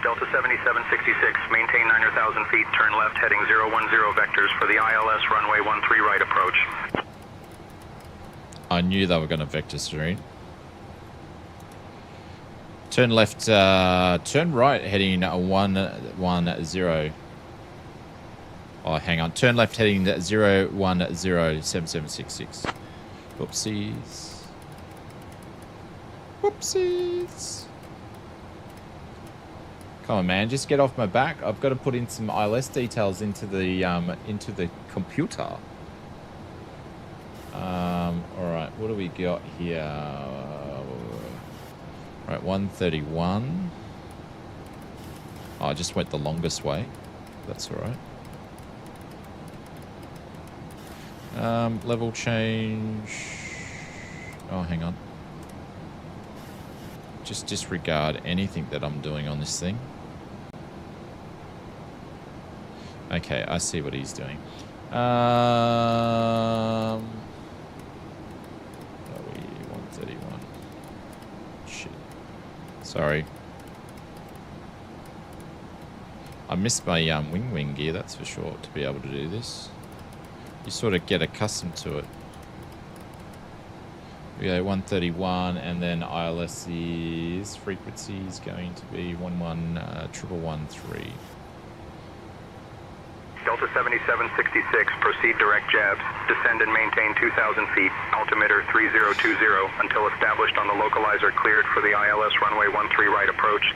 Delta 7766, maintain 9,000 feet, turn left heading 010 vectors for the ILS runway 13 right approach. I knew they were going to vector screen. Turn left, turn right heading 110. Oh, hang on. Turn left heading 0107766. Whoopsies. Whoopsies. Come on, man. Just get off my back. I've got to put in some ILS details into the computer. All right. What do we got here? Right, 131. Oh, I just went the longest way. That's all right. Level change. Oh, hang on. Just disregard anything that I'm doing on this thing. Okay, I see what he's doing. Are we 131? Shit. Sorry. I missed my wing gear, that's for sure, to be able to do this. You sort of get accustomed to it. We go 131, and then ILS's frequency is going to be 11113. Delta 7766, proceed direct jabs, descend and maintain 2,000 feet, altimeter 3020 until established on the localizer cleared for the ILS runway 13 right approach.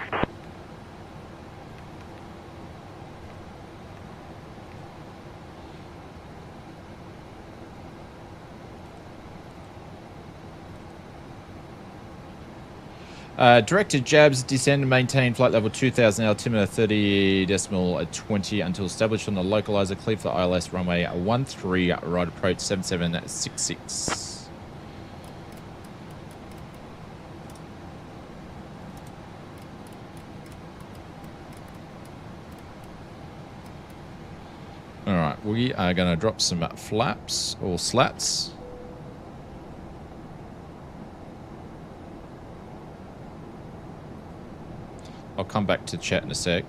Directed jabs, descend and maintain flight level 2000, altimeter 30.20 until established on the localizer, clear for the ILS runway 13 right approach 7766. Alright, we are going to drop some flaps or slats. I'll come back to chat in a sec.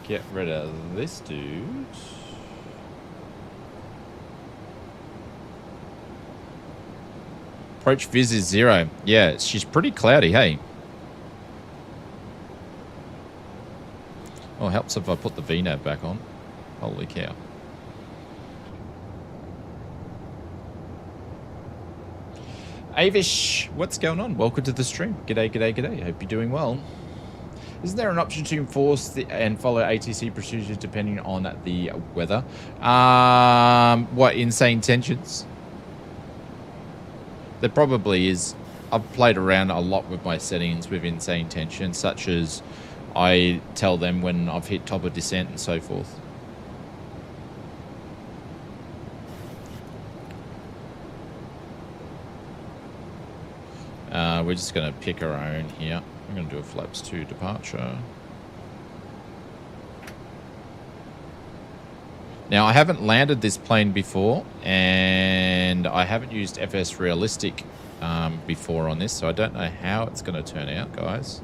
Get rid of this dude. Approach viz is 0. Yeah, she's pretty cloudy, hey? Oh, helps if I put the VNAV back on. Holy cow. Avish, what's going on? Welcome to the stream. G'day, g'day, g'day. Hope you're doing well. Isn't there an option to enforce and follow ATC procedures depending on the weather? What, in SayIntentions? There probably is. I've played around a lot with my settings within SayIntentions, such as I tell them when I've hit top of descent and so forth. We're just going to pick our own here. I'm going to do a flaps 2 departure. Now, I haven't landed this plane before, and I haven't used FS Realistic before on this, so I don't know how it's going to turn out, guys.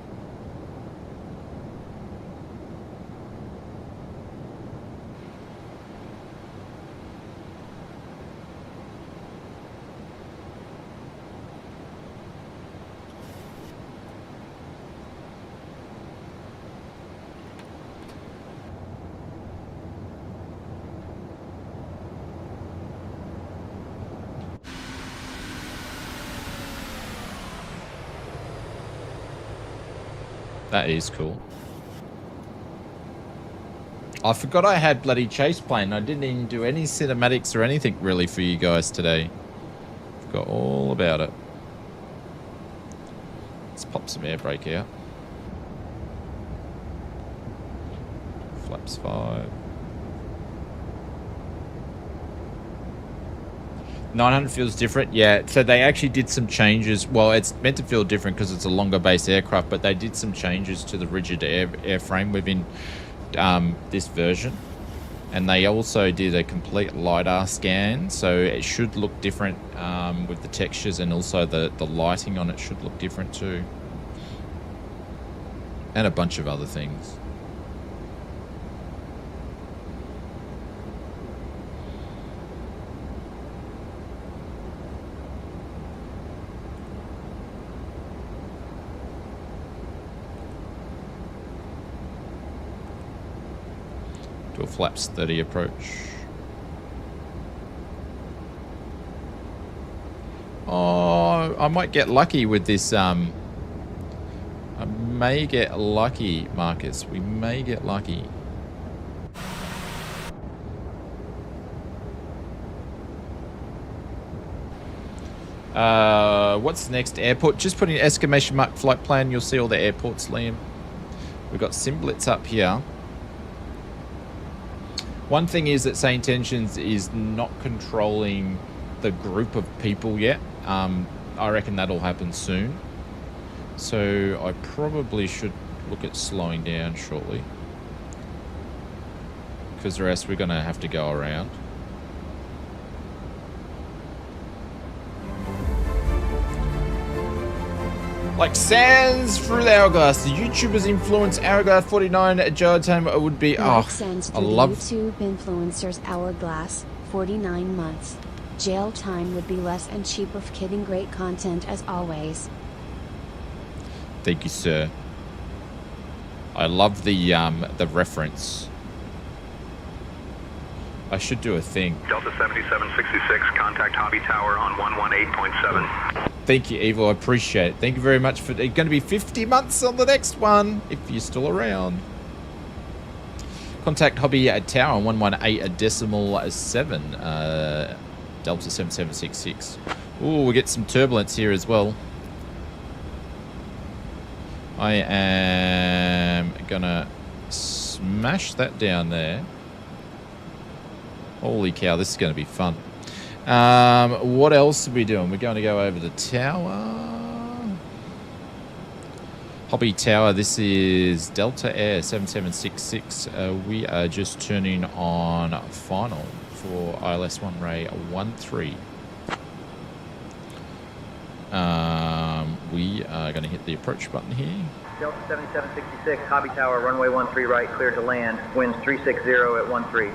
That is cool. I forgot I had bloody chase plane. I didn't even do any cinematics or anything really for you guys today. Forgot all about it. Let's pop some air brake out. Flaps 5. 900 feels different, yeah. So they actually did some changes. Well, it's meant to feel different because it's a longer base aircraft, but they did some changes to the rigid airframe within this version. And they also did a complete LiDAR scan, so it should look different with the textures, and also the lighting on it should look different too. And a bunch of other things. To a flaps 30 approach. Oh, I might get lucky with this. I may get lucky, Marcus. We may get lucky. What's the next airport? Just put in exclamation mark flight plan. You'll see all the airports, Liam. We've got Simblitz up here. One thing is that SayIntentions is not controlling the group of people yet. I reckon that'll happen soon. So I probably should look at slowing down shortly, because the rest we're going to have to go around. Like sands through the hourglass. The YouTubers influence hourglass 49 jail time would be. Like Oh, sands I through the love. YouTube influencers hourglass, 49 months. Jail time would be less and cheaper. Kidding. Great content as always. Thank you, sir. I love the reference. I should do a thing. Delta 7766, contact Hobby Tower on 118.7. Thank you, Evil. I appreciate it. Thank you very much for. It's going to be 50 months on the next one, if you're still around. Contact Hobby Tower on 118.7. Delta 7766. Ooh, we get some turbulence here as well. I am gonna smash that down there. Holy cow, this is going to be fun. What else are we doing? We're going to go over the tower. Hobby Tower, this is Delta Air 7766. We are just turning on final for ILS 1 Ray 13. We are going to hit the approach button here. Delta 7766, Hobby Tower, runway 13 right, cleared to land. Winds 360 at 13.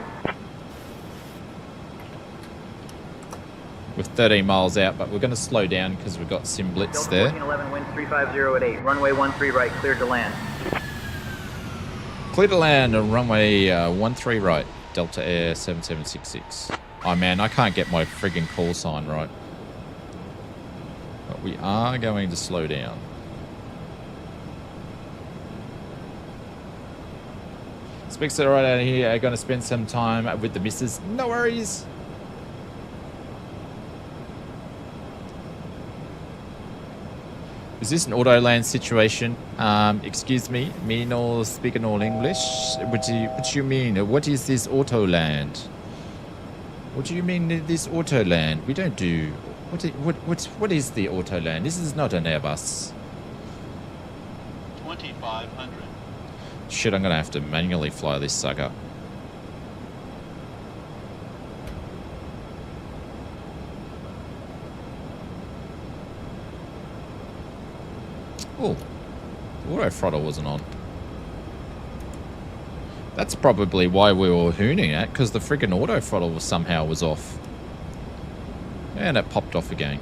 With 13 miles out, but we're going to slow down because we've got Simblitz Delta there. 1411, winds 350 at 8, runway 13 right, cleared to land. Clear to land on runway 13 right, Delta Air 7766. Oh man, I can't get my friggin' call sign right. But we are going to slow down. Specs are right out of here. I'm going to spend some time with the missus. No worries. Is this an auto land situation? Excuse me, me no speak no English. What do you mean? What is this auto land? What do you mean this auto land? We don't do. What is the auto land? This is not an Airbus. 2500. Shit, I'm gonna have to manually fly this sucker. Oh, the auto throttle wasn't on. That's probably why we were hooning at, because the friggin' auto throttle was somehow off. And it popped off again.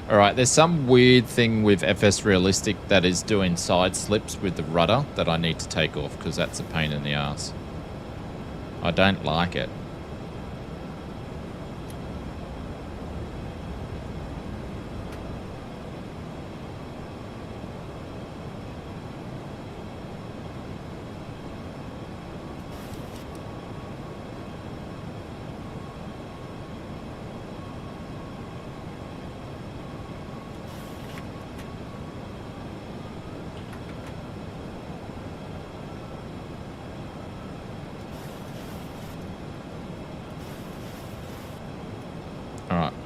Alright, there's some weird thing with FS Realistic that is doing side slips with the rudder that I need to take off, because that's a pain in the ass. I don't like it.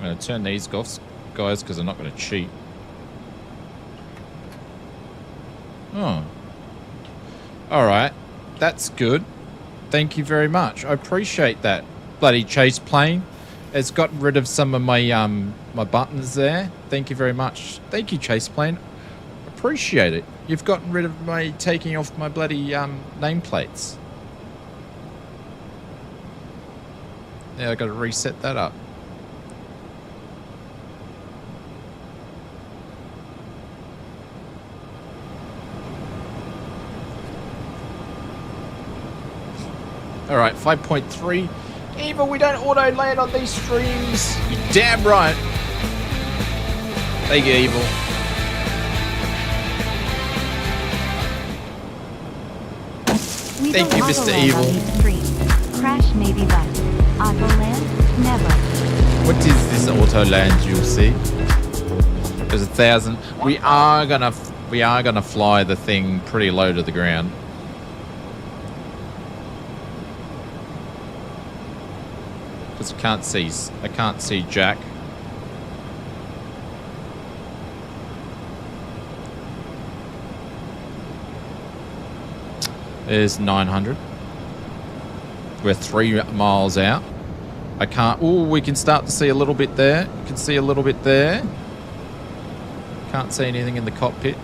I'm going to turn these off, guys, because I'm not going to cheat. Oh. Alright. That's good. Thank you very much. I appreciate that. Bloody chase plane. It's gotten rid of some of my my buttons there. Thank you very much. Thank you, chase plane. Appreciate it. You've gotten rid of my taking off my bloody nameplates. Yeah, I got to reset that up. All right, 5.3. Evil, we don't auto land on these streams. You're damn right. Thank you, Evil. Thank you, Mr. Evil. Crash maybe, but auto land never. What is this auto land you'll see? There's 1,000. We are gonna fly the thing pretty low to the ground. Because I can't see Jack. There's 900. We're 3 miles out. I can't. Oh, we can start to see a little bit there. You can see a little bit there. Can't see anything in the cockpit.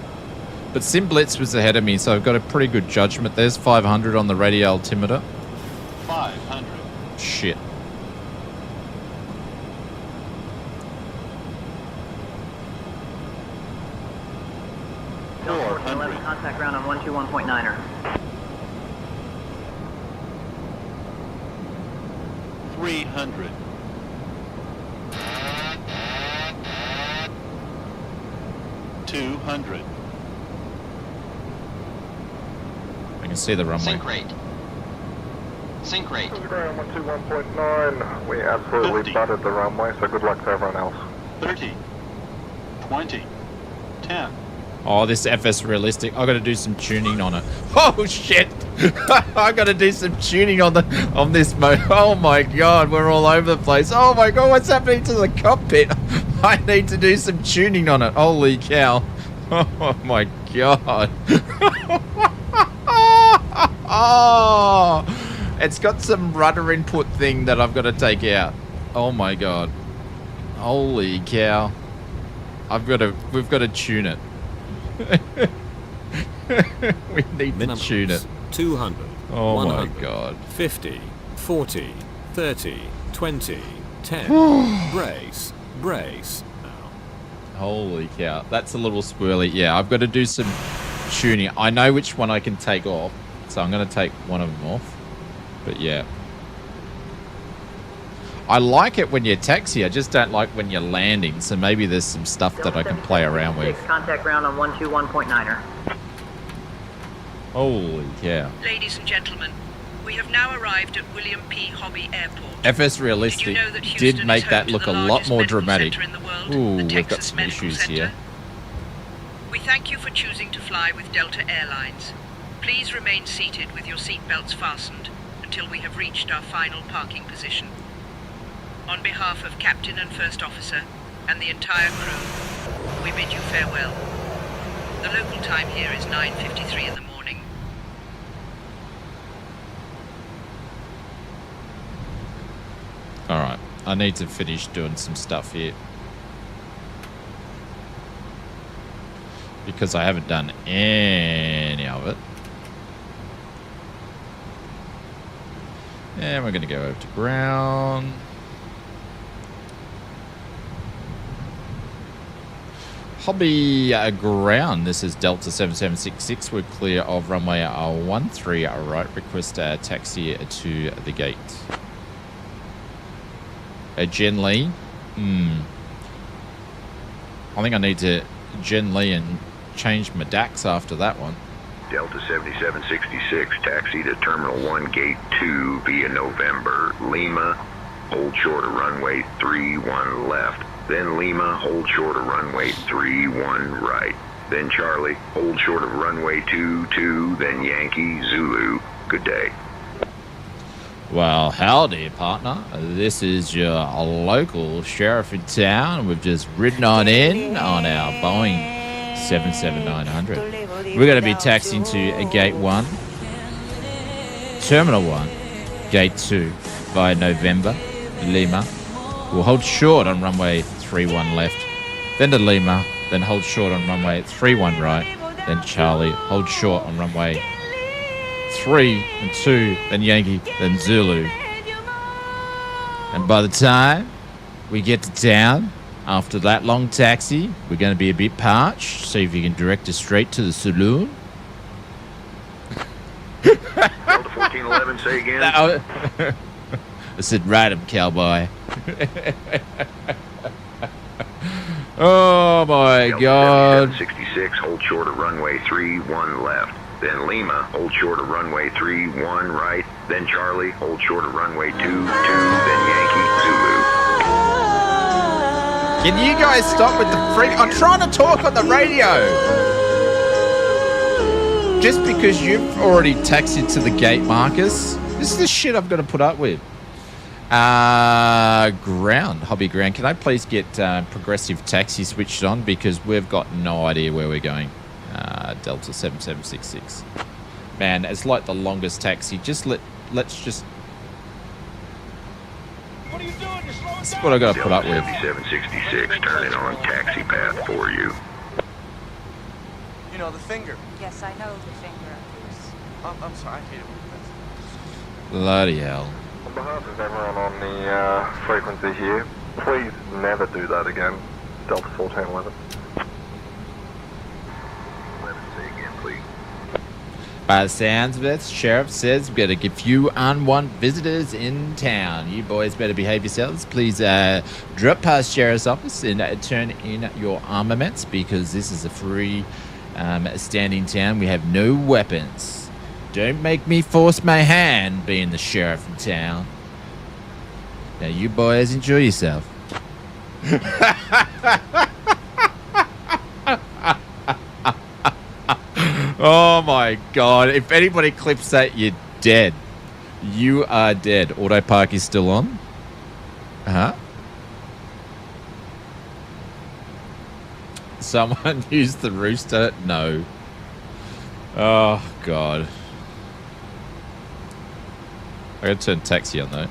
But Simblitz was ahead of me, so I've got a pretty good judgment. There's 500 on the radio altimeter. 500. Shit. Contact ground on 121.9er. 300. 200. I can see the runway. Sync rate. Sync rate. Ground 121.9. We absolutely 50. butted the runway, so good luck to everyone else. 30. 20. 10. Oh, this FS realistic. I got to do some tuning on it. Oh shit! I got to do some tuning on this mode. Oh my god, we're all over the place. Oh my god, what's happening to the cockpit? I need to do some tuning on it. Holy cow! Oh my god! Oh, it's got some rudder input thing that I've got to take out. Oh my god! Holy cow! We've got to tune it. We need to tune it. 200. Oh 100, my god. 50, 40, 30, 20, 10. Brace. Brace. Now. Holy cow. That's a little swirly. Yeah, I've got to do some tuning. I know which one I can take off, so I'm going to take one of them off. But yeah. I like it when you're taxi. I just don't like when you're landing. So maybe there's some stuff that I can play around with. Contact ground on 121.9er. Holy cow. Ladies and gentlemen, we have now arrived at William P. Hobby Airport. FS Realistic Did you know that Houston did make is that home look to a the lot largest more medical dramatic. center in the world, Ooh, the we've got Texas some Medical issues Center? here. We thank you for choosing to fly with Delta Airlines. Please remain seated with your seatbelts fastened until we have reached our final parking position. On behalf of Captain and First Officer and the entire crew, we bid you farewell. The local time here is 9:53 in the morning. Alright, I need to finish doing some stuff here. Because I haven't done any of it. And we're going to go over to ground. Hobby ground. This is Delta 7766. We're clear of runway 13 right. Request a taxi to the gate. Jen Lee. I think I need to Jen Lee and change my DAX after that one. Delta 7766, taxi to Terminal 1, Gate 2 via November. Lima, hold short of runway 31 left. Then Lima, hold short of runway 31 right. Then Charlie, hold short of runway 22, then Yankee, Zulu. Good day. Well, howdy, partner. This is your local sheriff in town. We've just ridden on in on our Boeing 777-900. We're going to be taxiing to Gate 1, Terminal 1, Gate 2 via November, Lima. We'll hold short on runway 31 left, then to Lima, then hold short on runway 31 right, then Charlie, hold short on runway 3 and 2, then Yankee, then Zulu. And by the time we get to town, after that long taxi, we're going to be a bit parched. See if you can direct us straight to the saloon. Delta 1411, say again. I said, ride him, cowboy. Oh my God. 66, hold short of runway 31 left. Then Lima, hold short of runway 31 right. Then Charlie, hold short of runway 22. Then Yankee, Zulu. Can you guys stop with the freak? I'm trying to talk on the radio. Just because you've already taxied to the gate, Marcus. This is the shit I've got to put up with. Ground, hobby ground. Can I please get progressive taxi switched on, because we've got no idea where we're going. Delta 7766. Man, it's like the longest taxi. Let's just. What are you doing? You're slowing That's what I got to put up with. 7766, turning on taxi path for you. You know the finger. Yes, I know the finger, of course. I'm sorry, I hate it when you Bloody hell. On behalf of everyone on the frequency here, please never do that again. Delta 1411. Say again, please. By the sounds of it, Sheriff says we've got a few unwanted visitors in town. You boys better behave yourselves. Please drop past Sheriff's office and turn in your armaments, because this is a free standing town. We have no weapons. Don't make me force my hand being the sheriff in town. Now you boys enjoy yourself. Oh my God. If anybody clips that, you're dead. You are dead. Auto park is still on? Uh-huh. Someone used the rooster? No. Oh God. I gotta turn taxi on though.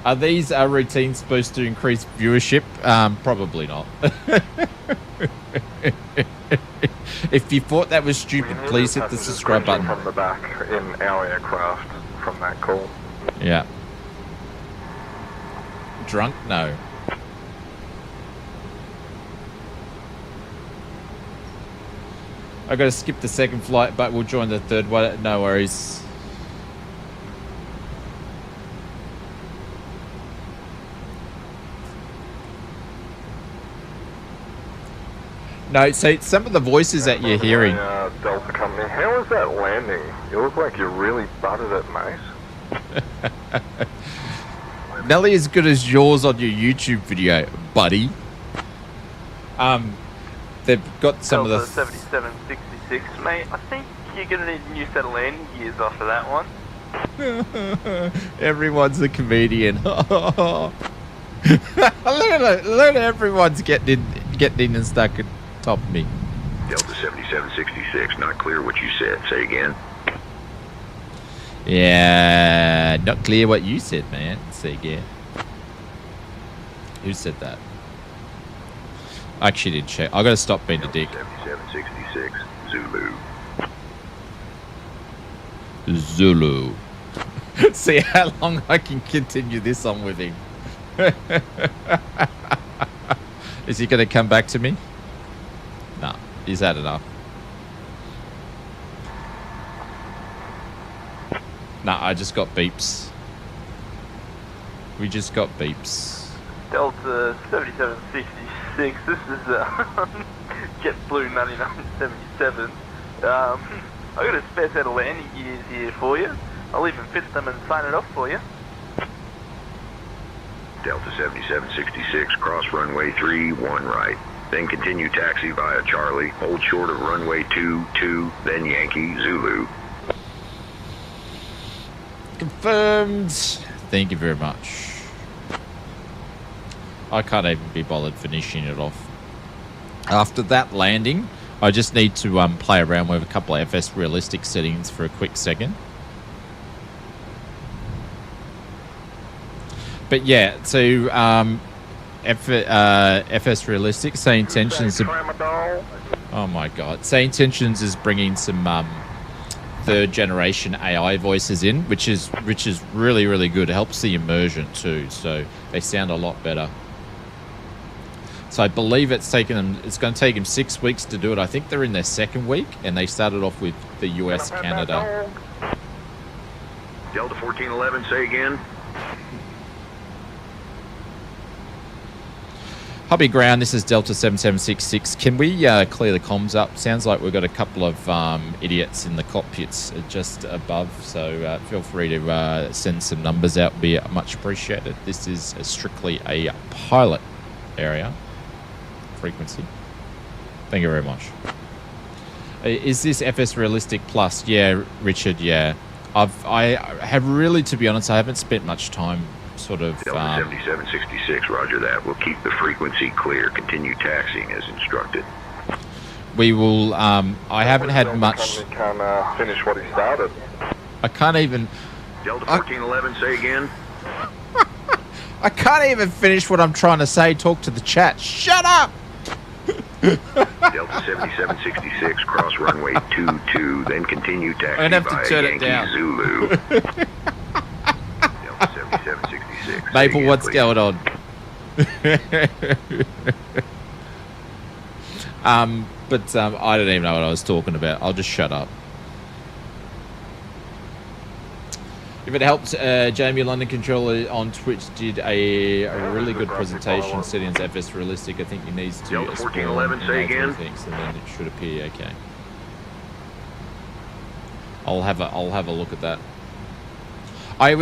Are these routines supposed to increase viewership? Probably not. If you thought that was stupid, please hit the subscribe button. From the back in our aircraft from that call. Yeah. Drunk? No. I gotta skip the second flight, but we'll join the third one. No worries. No, so some of the voices that you're hearing. Delta Company, how was that landing? You look like you really butted it, mate. Nearly as good as yours on your YouTube video, buddy. They've got some of the 7766, mate. I think you're gonna need a new set of landing gears after that one. Everyone's a comedian. Look at everyone's getting in and stuck at top of me. Delta 7766, not clear what you said. Say again. Yeah, not clear what you said, man. Say again. Who said that? I actually didn't check. I gotta stop being a dick. 7766, Zulu. Zulu. See how long I can continue this on with him. Is he gonna come back to me? No, he's had enough. Nah, I just got beeps. We just got beeps. Delta 7766, this is JetBlue 9977. I got a spare set of landing gears here for you. I'll even fit them and sign it off for you. Delta 7766, cross runway 31 right. then continue taxi via Charlie, hold short of runway 22, then Yankee Zulu. Confirmed. Thank you very much. I can't even be bothered finishing it off. After that landing, I just need to play around with a couple of FS realistic settings for a quick second. But yeah, so FS realistic, SayIntentions. Oh my god, SayIntentions is bringing some third generation AI voices in, which is really, really good. It helps the immersion too, so they sound a lot better. So I believe it's going to take them 6 weeks to do it. I think they're in their second week, and they started off with the US, Canada. Delta 1411, say again. Hobby Ground, this is Delta 7766. Can we clear the comms up? Sounds like we've got a couple of idiots in the cockpits just above, so feel free to send some numbers out. Would be much appreciated. This is strictly a pilot area frequency. Thank you very much. Is this FS Realistic Plus? Yeah, Richard, yeah. I have really, to be honest, I haven't spent much time sort of... Delta 7766, roger that. We'll keep the frequency clear. Continue taxiing as instructed. We will... I haven't had much... Can finish what he started. I can't even... Delta 1411, say again. I can't even finish what I'm trying to say. Talk to the chat. Shut up! Delta 7766, cross runway 22, then continue taxi I'm gonna have to turn Yankee it down. Zulu. Delta 7766. Maple, what's please. going on? But I don't even know what I was talking about. I'll just shut up. If it helps, Jamie London Controller on Twitch did a really good presentation setting as FS Realistic. I think he needs to Delta 1411, say again. things, and then it should appear okay. I'll have a look at that. I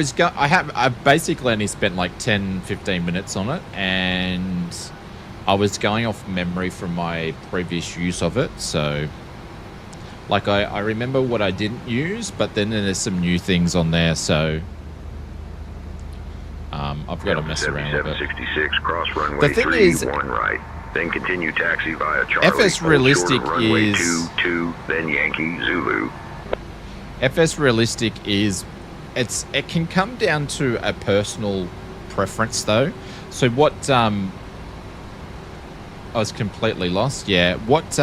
basically only spent like 10-15 minutes on it, and I was going off memory from my previous use of it, so like I remember what I didn't use, but then there's some new things on there, so I've got to mess around with it. 7766, cross runway 31 right, then continue taxi via Charlie. FS Realistic runway is 22, then Yankee Zulu. FS Realistic is it can come down to a personal preference though. So what I was completely lost. Yeah, what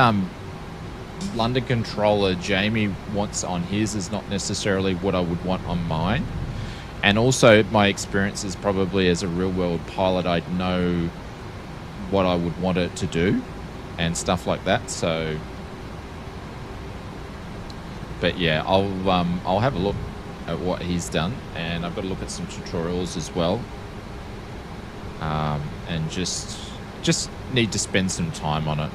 London Controller Jamie wants on his is not necessarily what I would want on mine. And also my experience is probably as a real world pilot, I'd know what I would want it to do and stuff like that. So, but yeah, I'll have a look at what he's done, and I've got to look at some tutorials as well. And just need to spend some time on it.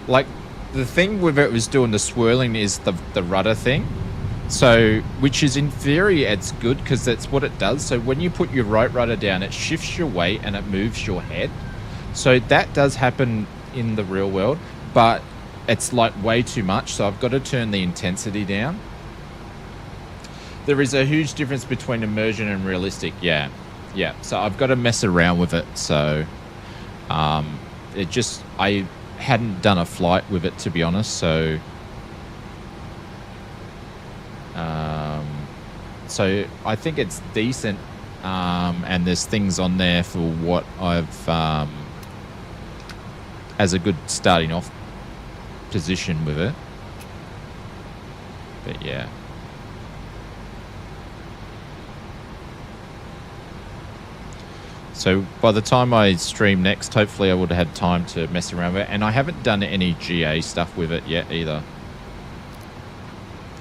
Like, the thing with it was doing the swirling is the rudder thing. So, which is in theory, it's good because that's what it does. So when you put your right rudder down, it shifts your weight and it moves your head. So that does happen in the real world, but it's like way too much. So I've got to turn the intensity down. There is a huge difference between immersion and realistic. Yeah. So I've got to mess around with it. So I hadn't done a flight with it, to be honest. So so I think it's decent, and there's things on there for what I've as a good starting off position with it. But yeah. So by the time I stream next, hopefully I would have had time to mess around with it. And I haven't done any GA stuff with it yet either.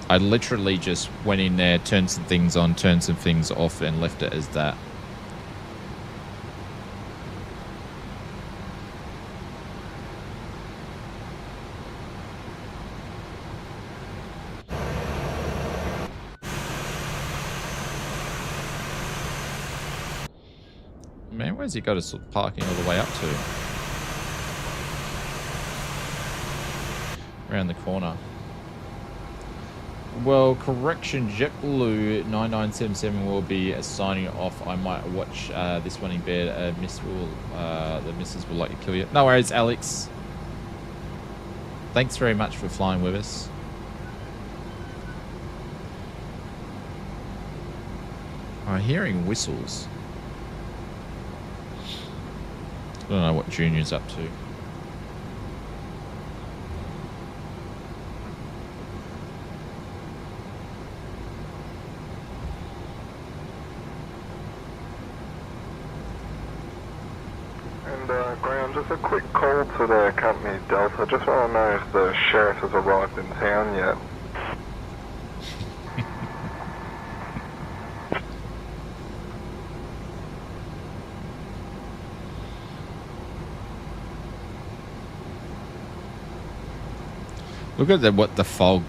I literally just went in there, turned some things on, turned some things off, and left it as that. Man, where's he got us parking all the way up to? around the corner. Well, correction, JetBlue 9977 will be signing off. I might watch this one in bed. The missus will likely kill you. No worries, Alex. Thanks very much for flying with us. I'm hearing whistles. I don't know what Junior's up to. Graham, just a quick call to the company Delta. Just want to know if the sheriff has arrived in town yet. Look at what the fog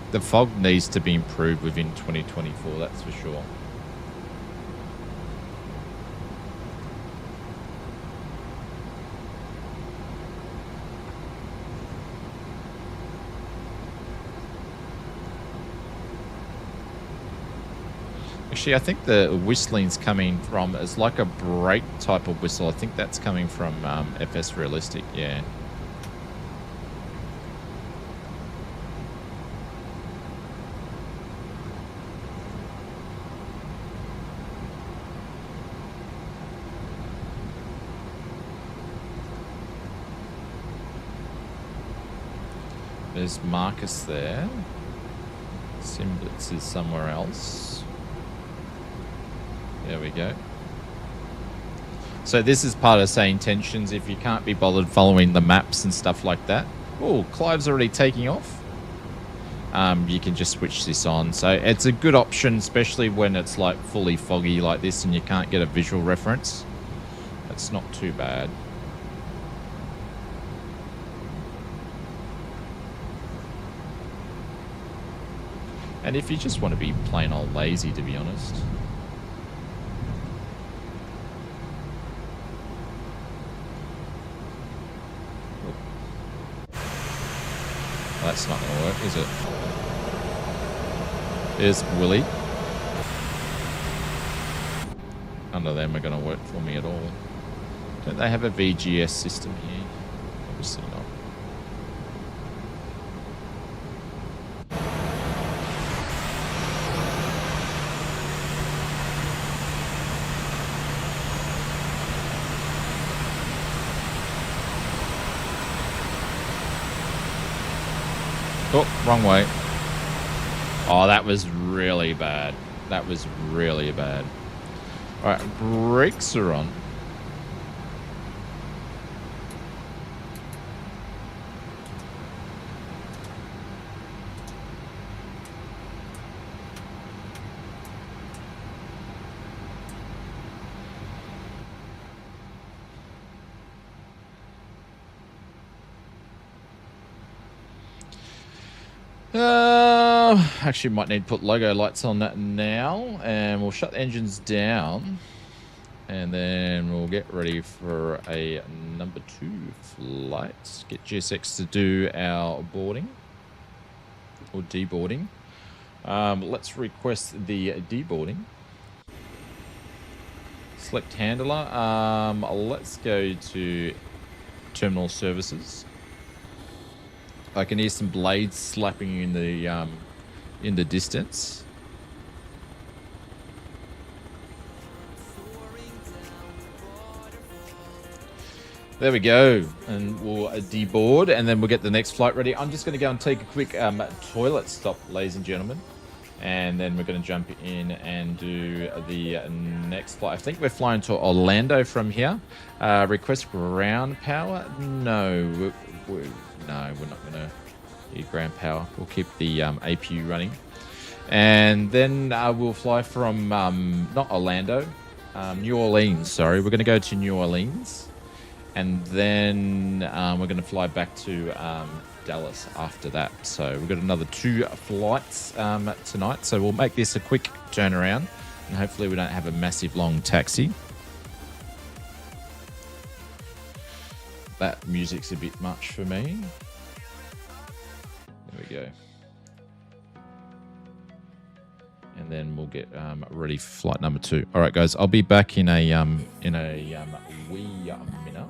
needs to be improved within 2024, that's for sure. Actually, I think the whistling's coming from, it's like a brake type of whistle. I think that's coming from FS Realistic, yeah. There's Marcus there. Simblitz is somewhere else. There we go. So this is part of SayIntentions. If you can't be bothered following the maps and stuff like that. Oh, Clive's already taking off. You can just switch this on. So it's a good option, especially when it's like fully foggy like this and you can't get a visual reference. It's not too bad. And if you just want to be plain old lazy, to be honest. That's not going to work, is it? There's Willie. None of them are going to work for me at all. Don't they have a VGS system here? Obviously not. Oh, wrong way. Oh, that was really bad. That was really bad. Alright, brakes are on. Actually might need to put logo lights on that now, and we'll shut the engines down, and then we'll get ready for a number 2 flight. Get GSX to do our boarding or deboarding. Let's request the deboarding. Select handler. Let's go to terminal services. I can hear some blades slapping in the distance. There we go, and we'll deboard, and then we'll get the next flight ready. I'm just going to go and take a quick toilet stop, ladies and gentlemen, and then we're going to jump in and do the next flight. I think we're flying to Orlando from here. Request ground power? No, we're not going to do ground power. We'll keep the APU running. And then we'll fly from, not Orlando, New Orleans, sorry. We're going to go to New Orleans. And then we're going to fly back to Dallas after that. So we've got another 2 flights tonight. So we'll make this a quick turnaround. And hopefully we don't have a massive long taxi. That music's a bit much for me. we go. And then we'll get ready for flight number 2. All right, guys, I'll be back in a wee minute.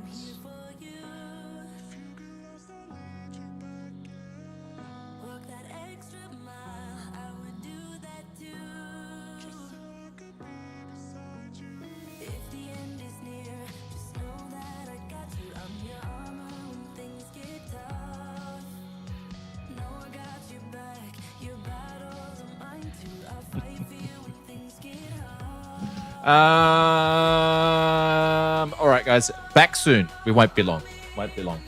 All right, guys, back soon. We won't be long. Won't be long.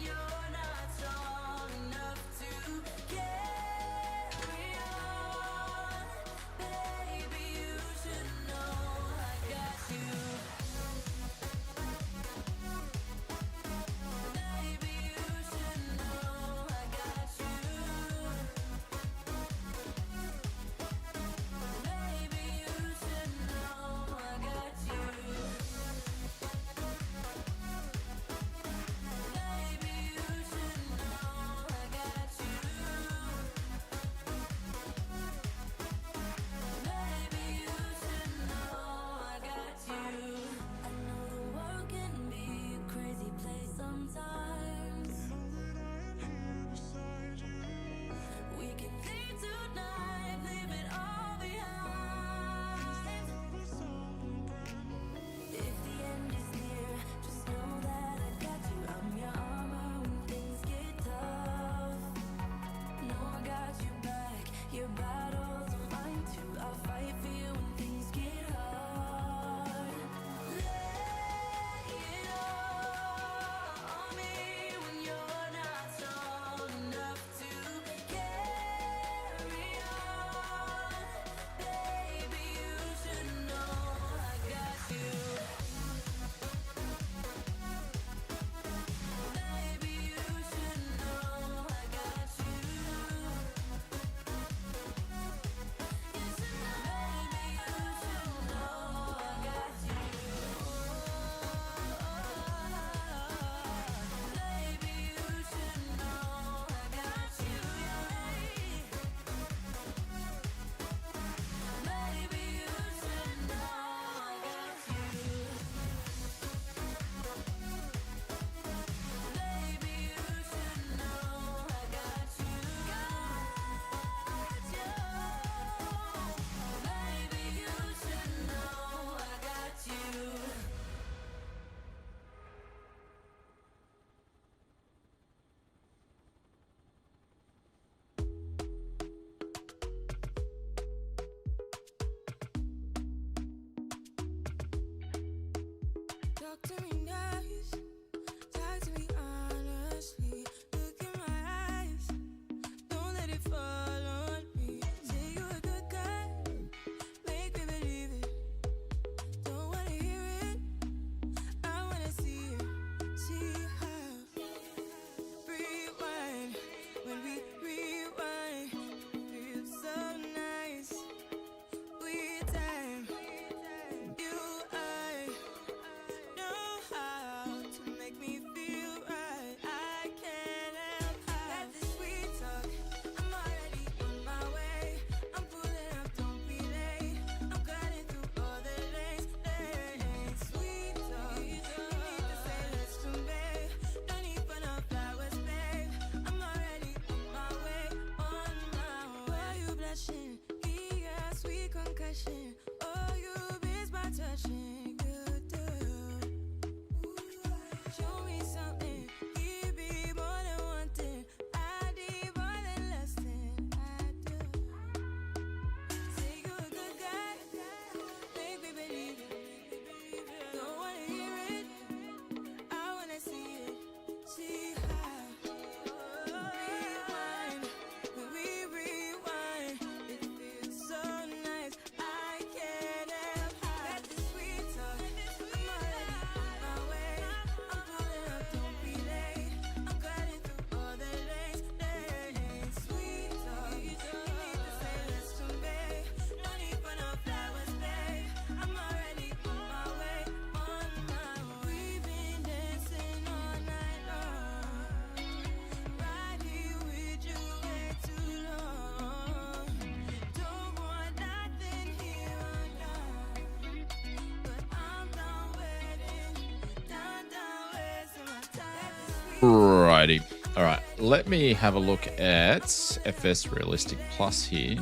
Righty. All right. Let me have a look at FS Realistic Plus here.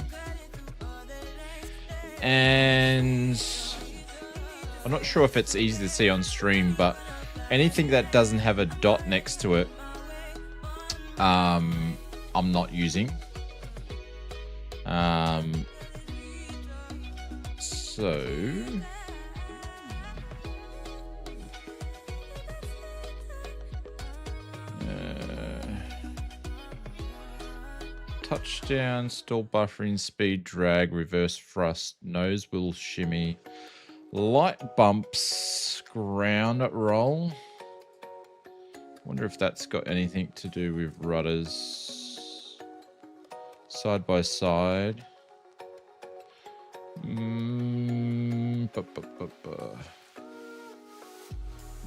And I'm not sure if it's easy to see on stream, but anything that doesn't have a dot next to it, I'm not using. Touchdown, stall buffering, speed drag, reverse thrust, nose wheel shimmy, light bumps, ground roll. Wonder if that's got anything to do with rudders. Side by side.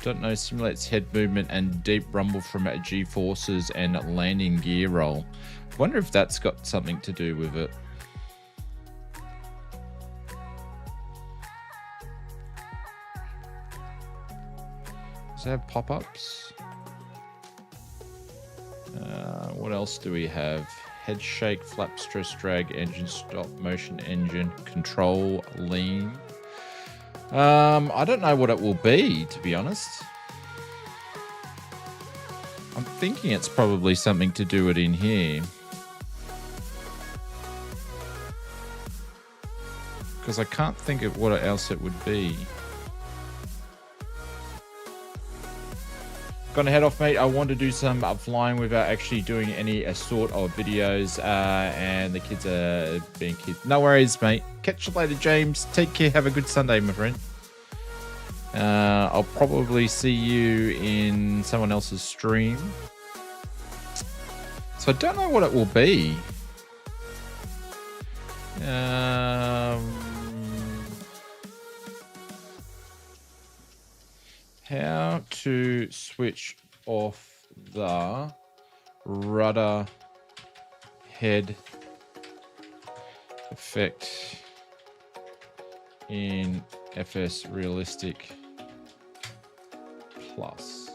Don't know, simulates head movement and deep rumble from G-forces and landing gear roll. Wonder if that's got something to do with it. Does it have pop-ups? What else do we have? Head shake, flap, stress, drag, engine stop, motion engine, control, lean. I don't know what it will be, to be honest. I'm thinking it's probably something to do it in here. Because I can't think of what else it would be. Gonna head off, mate. I want to do some flying without actually doing any sort of videos, and the kids are being kids. No worries, mate. Catch you later, James. Take care. Have a good Sunday, my friend. I'll probably see you in someone else's stream. So I don't know what it will be. How to switch off the rudder head effect in FS Realistic Plus.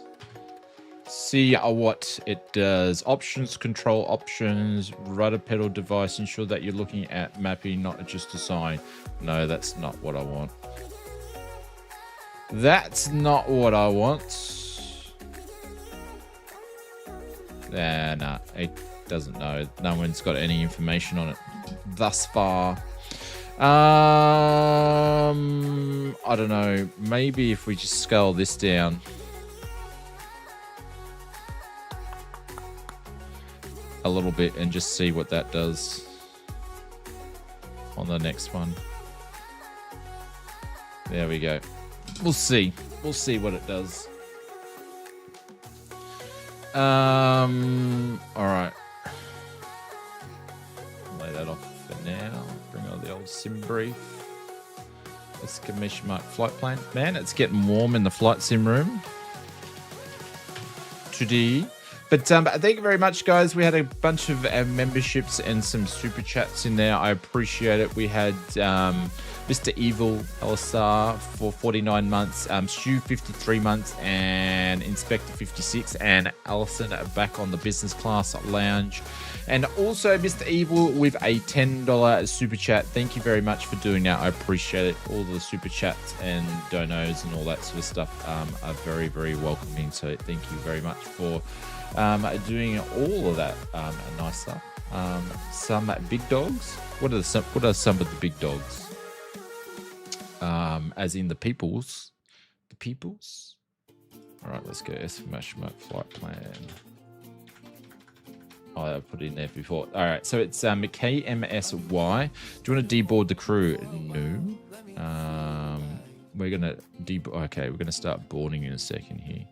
See what it does. Options, control options, rudder pedal device. Ensure that you're looking at mapping, not just a sign. No, that's not what I want. That's not what I want. Nah, it doesn't know. No one's got any information on it thus far. I don't know. Maybe if we just scale this down. A little bit and just see what that does on the next one. There we go. We'll see. We'll see what it does. All right. Lay that off for now. Bring on the old sim brief. Exclamation mark flight plan. Man, it's getting warm in the flight sim room today. But thank you very much, guys. We had a bunch of memberships and some super chats in there. I appreciate it. We had Mr. Evil LSR for 49 months, Stu 53 months, and Inspector 56, and Allison back on the business class lounge. And also Mr. Evil with a $10 super chat. Thank you very much for doing that. I appreciate it. All the super chats and donos and all that sort of stuff are very, very welcoming. So thank you very much for doing all of that nice stuff. Some big dogs. What are some of the big dogs? As in the peoples. The peoples. All right, let's go. Exclamation mark flight plan. Oh, I put it in there before. All right, so it's KMSY. Do you want to deboard the crew? No. We're gonna okay, we're gonna start boarding in a second here.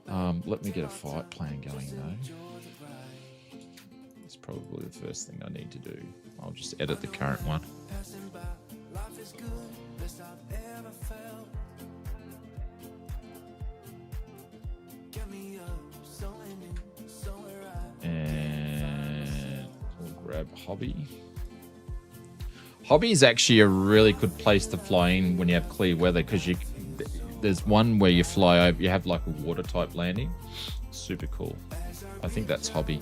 Let me get a flight plan going though. It's probably the first thing I need to do. I'll just edit the current one. And we'll grab Hobby. Hobby is actually a really good place to fly in when you have clear weather, because there's one where you fly over, you have like a water type landing. Super cool. I think that's hobby.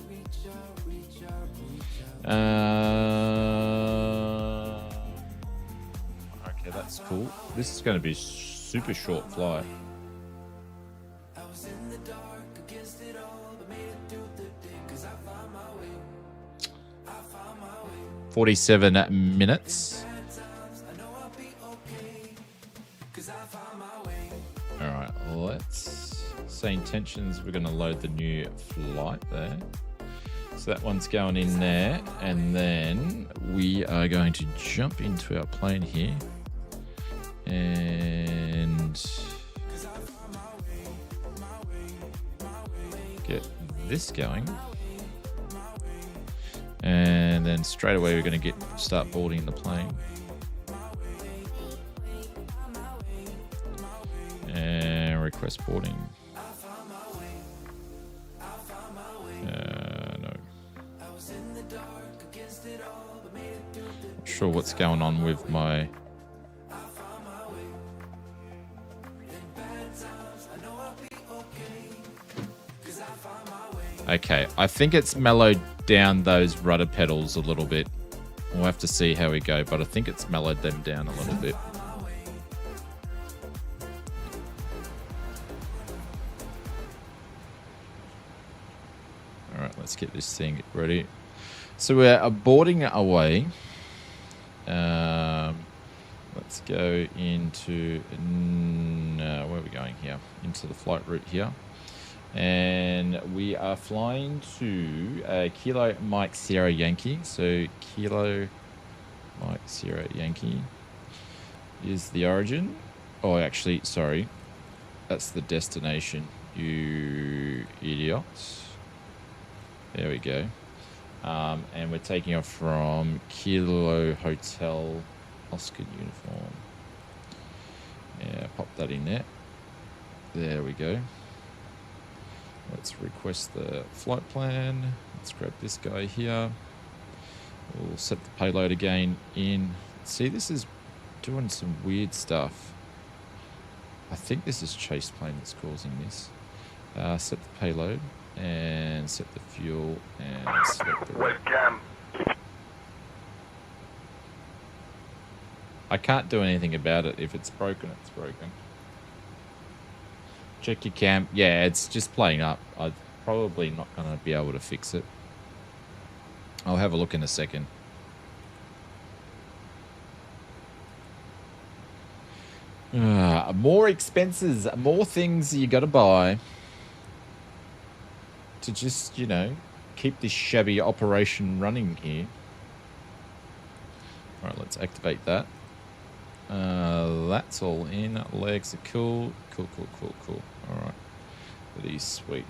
Okay, that's cool. This is going to be super short flight. 47 minutes. All right, let's say intentions. We're going to load the new flight there. So that one's going in there, and then we are going to jump into our plane here and get this going. And then straight away we're going to start boarding the plane. And request boarding. No. Not sure what's going on with my... Okay, I think it's mellowed down those rudder pedals a little bit. We'll have to see how we go, but I think it's mellowed them down a little bit. All right, let's get this thing ready. So we're boarding away. Let's go into... where are we going here? Into the flight route here. And we are flying to Kilo Mike Sierra Yankee. So Kilo Mike Sierra Yankee is the origin. Oh, actually, sorry. That's the destination, you idiots. There we go. And we're taking off from Kilo Hotel Oscar uniform. Yeah, pop that in there. There we go. Let's request the flight plan. Let's grab this guy here. We'll set the payload again in. See, this is doing some weird stuff. I think this is chase plane that's causing this. Set the payload and set the fuel and select the webcam. I can't do anything about it. If it's broken, it's broken. Check your cam. Yeah, it's just playing up. I'm probably not going to be able to fix it. I'll have a look in a second. More expenses, more things you got to buy to just, you know, keep this shabby operation running here. All right, let's activate that. That's all in. Legs are cool. Cool. All right. That is sweet.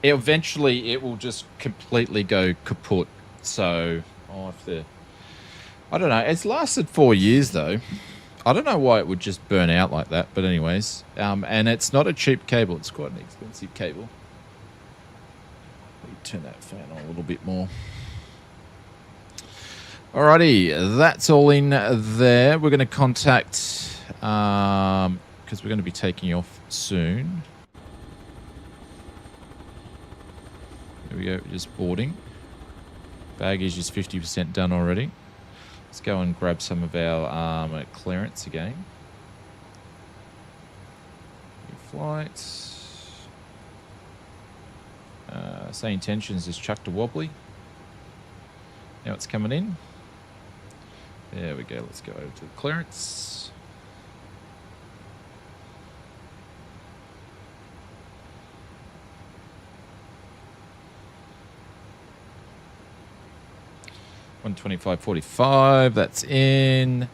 Eventually, it will just completely go kaput. So, I'll have to... I don't know. It's lasted 4 years, though. I don't know why it would just burn out like that, but anyways. And it's not a cheap cable. It's quite an expensive cable. Let me turn that fan on a little bit more. Alrighty, that's all in there. We're going to contact, because we're going to be taking off soon. There we go, just boarding. Baggage is 50% done already. Let's go and grab some of our clearance again. New flights. Say intentions is chucked a wobbly. Now it's coming in. There we go. Let's go over to the clearance. $125.45. That's in.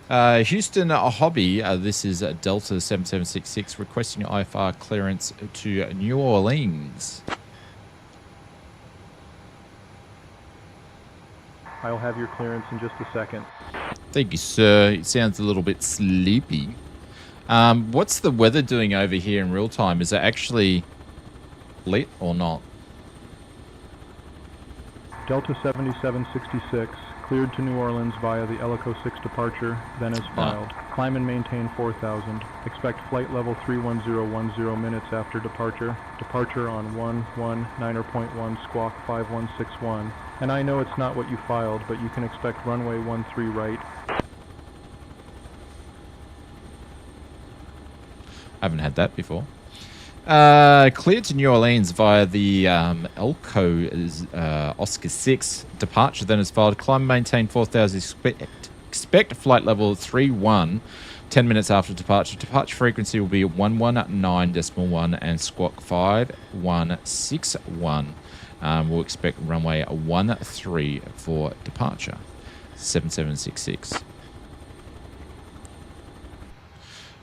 Houston Hobby. This is Delta 7766 requesting IFR clearance to New Orleans. I'll have your clearance in just a second. Thank you, sir. It sounds a little bit sleepy. What's the weather doing over here in real time? Is it actually lit or not? Delta 7766, cleared to New Orleans via the Ellico 6 departure, then as filed. Climb and maintain 4000. Expect flight level 31010 minutes after departure. Departure on 119.1 squawk 5161. And I know it's not what you filed, but you can expect runway 13 right. I haven't had that before. Cleared to New Orleans via the Elco Oscar 6 departure, then is filed. Climb, maintain 4000. Expect flight level 31 10 minutes after departure. Departure frequency will be 119.1 and squawk 5161. We'll expect runway 13 for departure. 7766.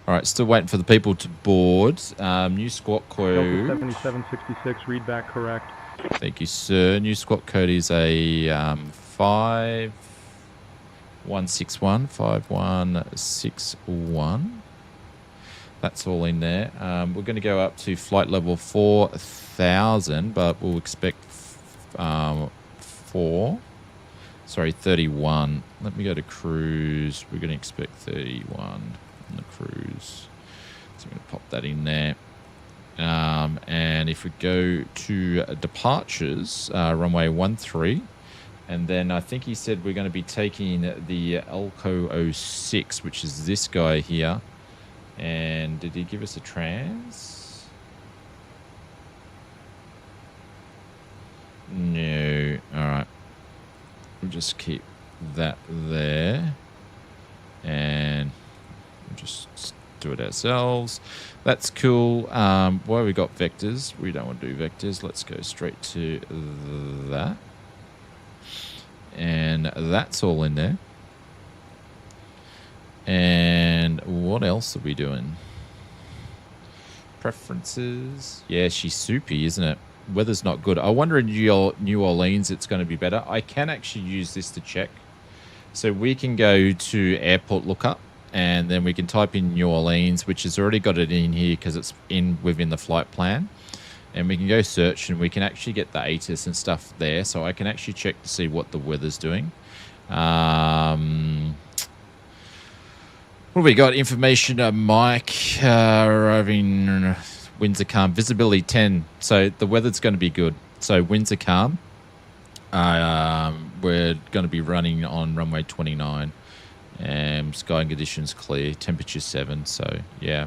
All right, still waiting for the people to board. New squawk code. Delta 7766, read back correct. Thank you, sir. New squawk code is a 5161. 5161. That's all in there. We're going to go up to flight level 4000, but we'll expect 31. Let me go to cruise. We're going to expect 31. The cruise, so I'm going to pop that in there, and if we go to departures, runway 13, and then I think he said we're going to be taking the Elco 06, which is this guy here. And did he give us a trans? No. All right, we'll just keep that there, and just do it ourselves. That's cool. Why we got vectors? We don't want to do vectors. Let's go straight to that. And that's all in there. And what else are we doing? Preferences. Yeah, she's soupy, isn't it? Weather's not good. I wonder in New Orleans it's going to be better. I can actually use this to check. So we can go to airport lookup, and then we can type in New Orleans, which has already got it in here because it's within the flight plan. And we can go search, and we can actually get the ATIS and stuff there. So I can actually check to see what the weather's doing. What have we got? Information, Mike, arriving, winds are calm, visibility 10. So the weather's going to be good. So winds are calm. We're going to be running on runway 29. Sky conditions clear, temperature 7. So yeah,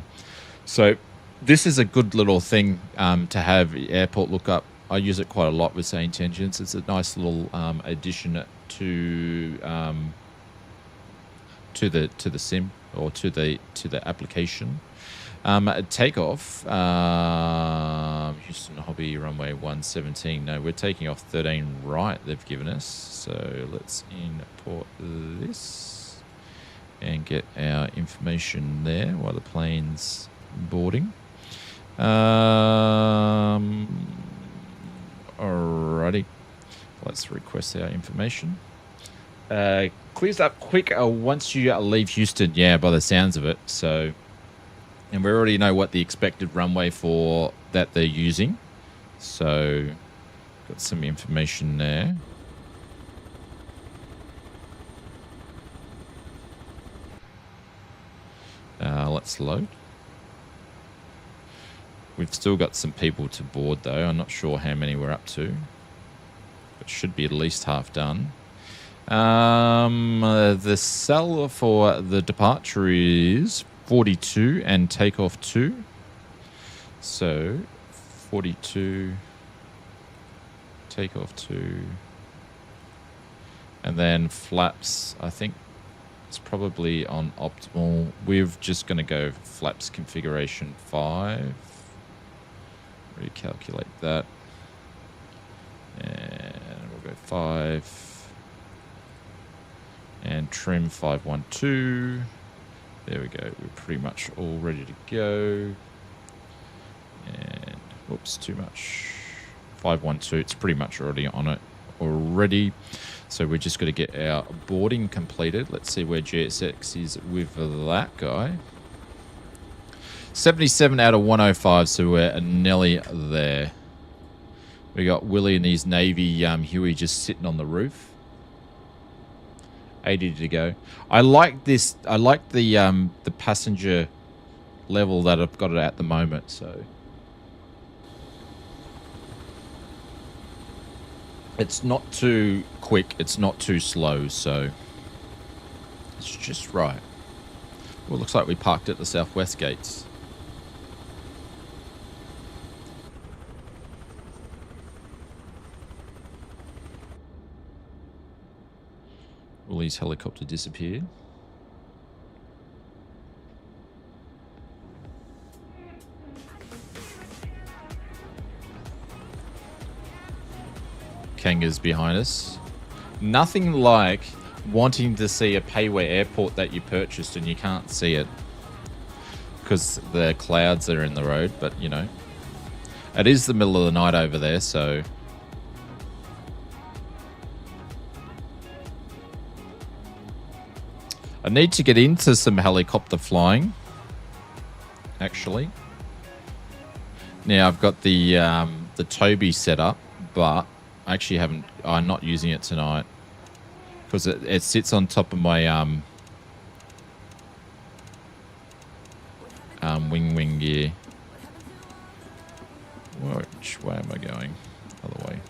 so this is a good little thing to have airport lookup. I use it quite a lot with SayIntentions. It's a nice little addition to the sim or to the application. Takeoff, Houston Hobby runway 117. No, we're taking off 13 right. They've given us. So let's import this and get our information there while the plane's boarding. Alrighty, let's request our information. Clears up quick once you leave Houston, yeah, by the sounds of it. So, and we already know what the expected runway for that they're using. So, got some information there. Let's load. We've still got some people to board though. I'm not sure how many we're up to. It should be at least half done. The cell for the departure is 42 and takeoff 2. So 42, takeoff 2. And then flaps, I think it's probably on optimal. We're just going to go flaps configuration 5. Recalculate that. And we'll go 5. And trim 512. There we go. We're pretty much all ready to go. And whoops, too much. 512. It's pretty much already on it already. So we're just going to get our boarding completed. Let's see where GSX is with that guy. 77 out of 105, so we're nearly there. We got Willie and his Navy Huey just sitting on the roof. 80 to go. I like this. I like the passenger level that I've got it at the moment. So it's not too quick. It's not too slow. So it's just right. Well, it looks like we parked at the southwest gates. Willie's helicopter disappeared. Kanga's behind us. Nothing like wanting to see a payware airport that you purchased and you can't see it because the clouds are in the road, but you know, it is the middle of the night over there, so I need to get into some helicopter flying, actually. Now I've got the Toby set up, but I actually haven't. I'm not using it tonight because it sits on top of my wing gear. Which way am I going? Other way.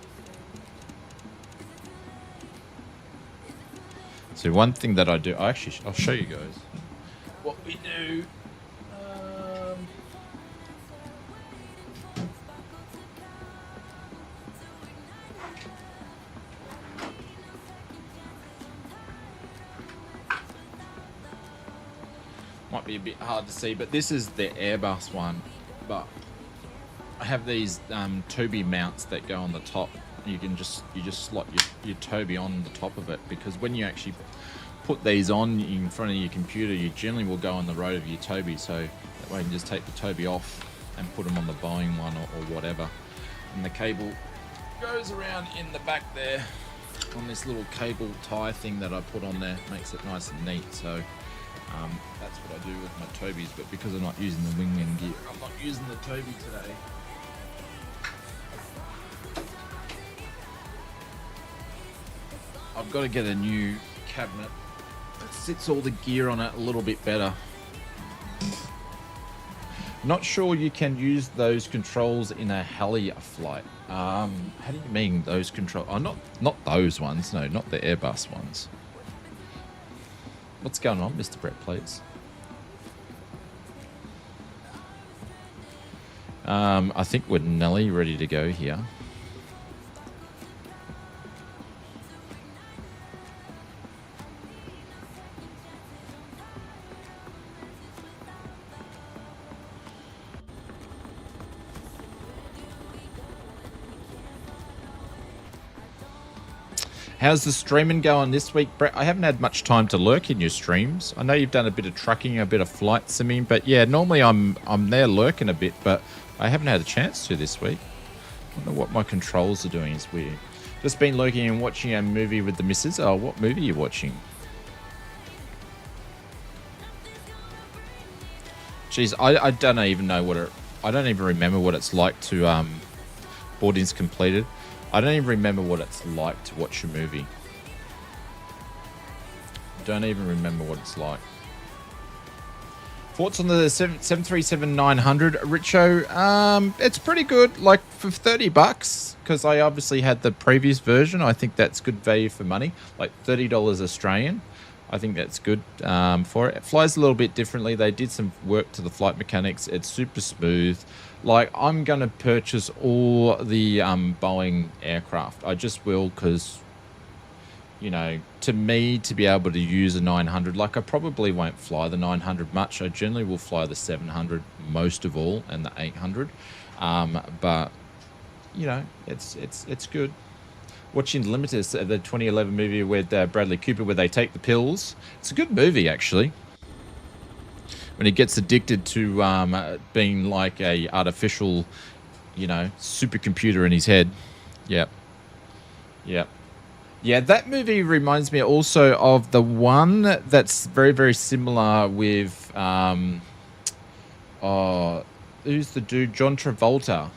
So one thing that I do, I'll show you guys what we do. Might be a bit hard to see, but this is the Airbus one. But I have these Toby mounts that go on the top. You just slot your Toby on the top of it, because when you actually put these on in front of your computer, you generally will go on the road of your Toby, so that way you can just take the Toby off and put them on the Boeing one or whatever. And the cable goes around in the back there on this little cable tie thing that I put on there. Makes it nice and neat. So that's what I do with my Tobys, but because I'm not using the wingman gear, I'm not using the Toby today. I've got to get a new cabinet that sits all the gear on it a little bit better. Not sure you can use those controls in a heli flight. How do you mean those controls? Oh, not those ones. No, not the Airbus ones. What's going on, Mr. Brett, please? I think we're nearly ready to go here. How's the streaming going this week, Brett? I haven't had much time to lurk in your streams. I know you've done a bit of trucking, a bit of flight simming, but yeah, normally I'm there lurking a bit, but I haven't had a chance to this week. I don't know what my controls are doing. It's weird. Just been lurking and watching a movie with the missus. Oh, what movie are you watching? Jeez, I don't even know what it... I don't even remember what it's like to... boarding's completed. I don't even remember what it's like to watch a movie. Don't even remember what it's like. Thoughts on the 737-900, Richo? It's pretty good, like for $30, because I obviously had the previous version. I think that's good value for money, like $30 Australian. I think that's good for it. It flies a little bit differently. They did some work to the flight mechanics. It's super smooth. Like, I'm going to purchase all the Boeing aircraft. I just will, because, you know, to me, to be able to use a 900, like, I probably won't fly the 900 much. I generally will fly the 700 most of all, and the 800. But, you know, it's good. Watching Limited, the 2011 movie with Bradley Cooper, where they take the pills. It's a good movie, actually. When he gets addicted to being like a artificial, you know, supercomputer in his head. Yep. Yep. Yeah, that movie reminds me also of the one that's very, very similar with... oh, Oh, who's the dude? John Travolta.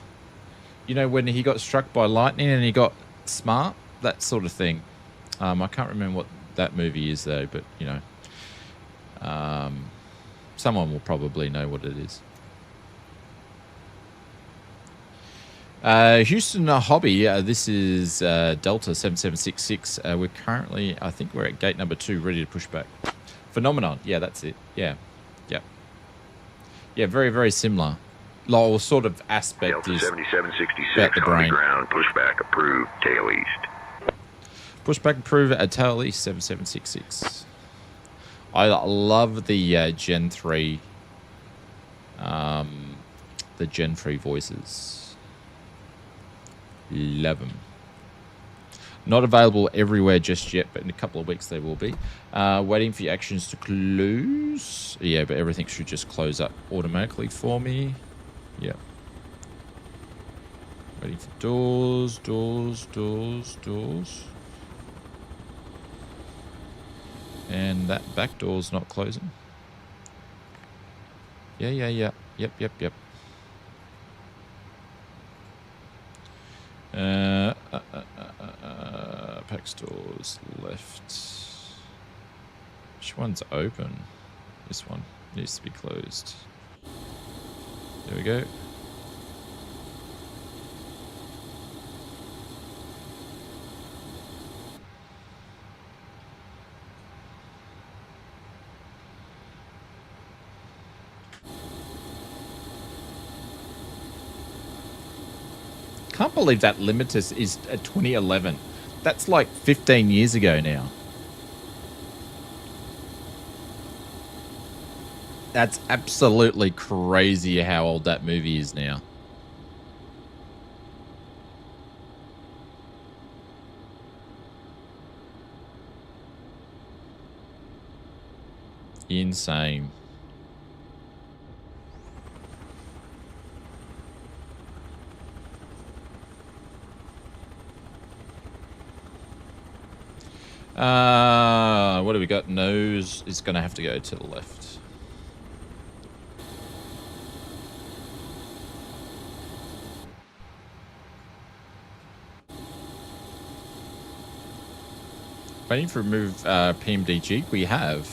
You know, when he got struck by lightning and he got smart? That sort of thing. I can't remember what that movie is, though, but, you know. Someone will probably know what it is. Houston Hobby, this is Delta 7766. We're currently, I think we're at gate number 2, ready to push back. Phenomenon, yeah, that's it. Yeah, yeah. Yeah, very, very similar. Lol sort of aspect Delta is 7766 about the on the brain. ground, pushback approved, tail east. Pushback approved at tail east 7766. I love the Gen 3, the Gen 3 voices. Love them. Not available everywhere just yet, but in a couple of weeks they will be. Waiting for your actions to close. Yeah, but everything should just close up automatically for me. Yeah. Waiting for doors, doors, doors, doors. And that back door's not closing. Yeah, yeah, yeah. Yep, yep, yep. Pack stores left. Which one's open? This one needs to be closed. There we go. Can't believe that Limitus is a 2011. That's like 15 years ago now. That's absolutely crazy how old that movie is now. Insane. What do we got? Nose is going to have to go to the left. Waiting for remove PMDG. We have.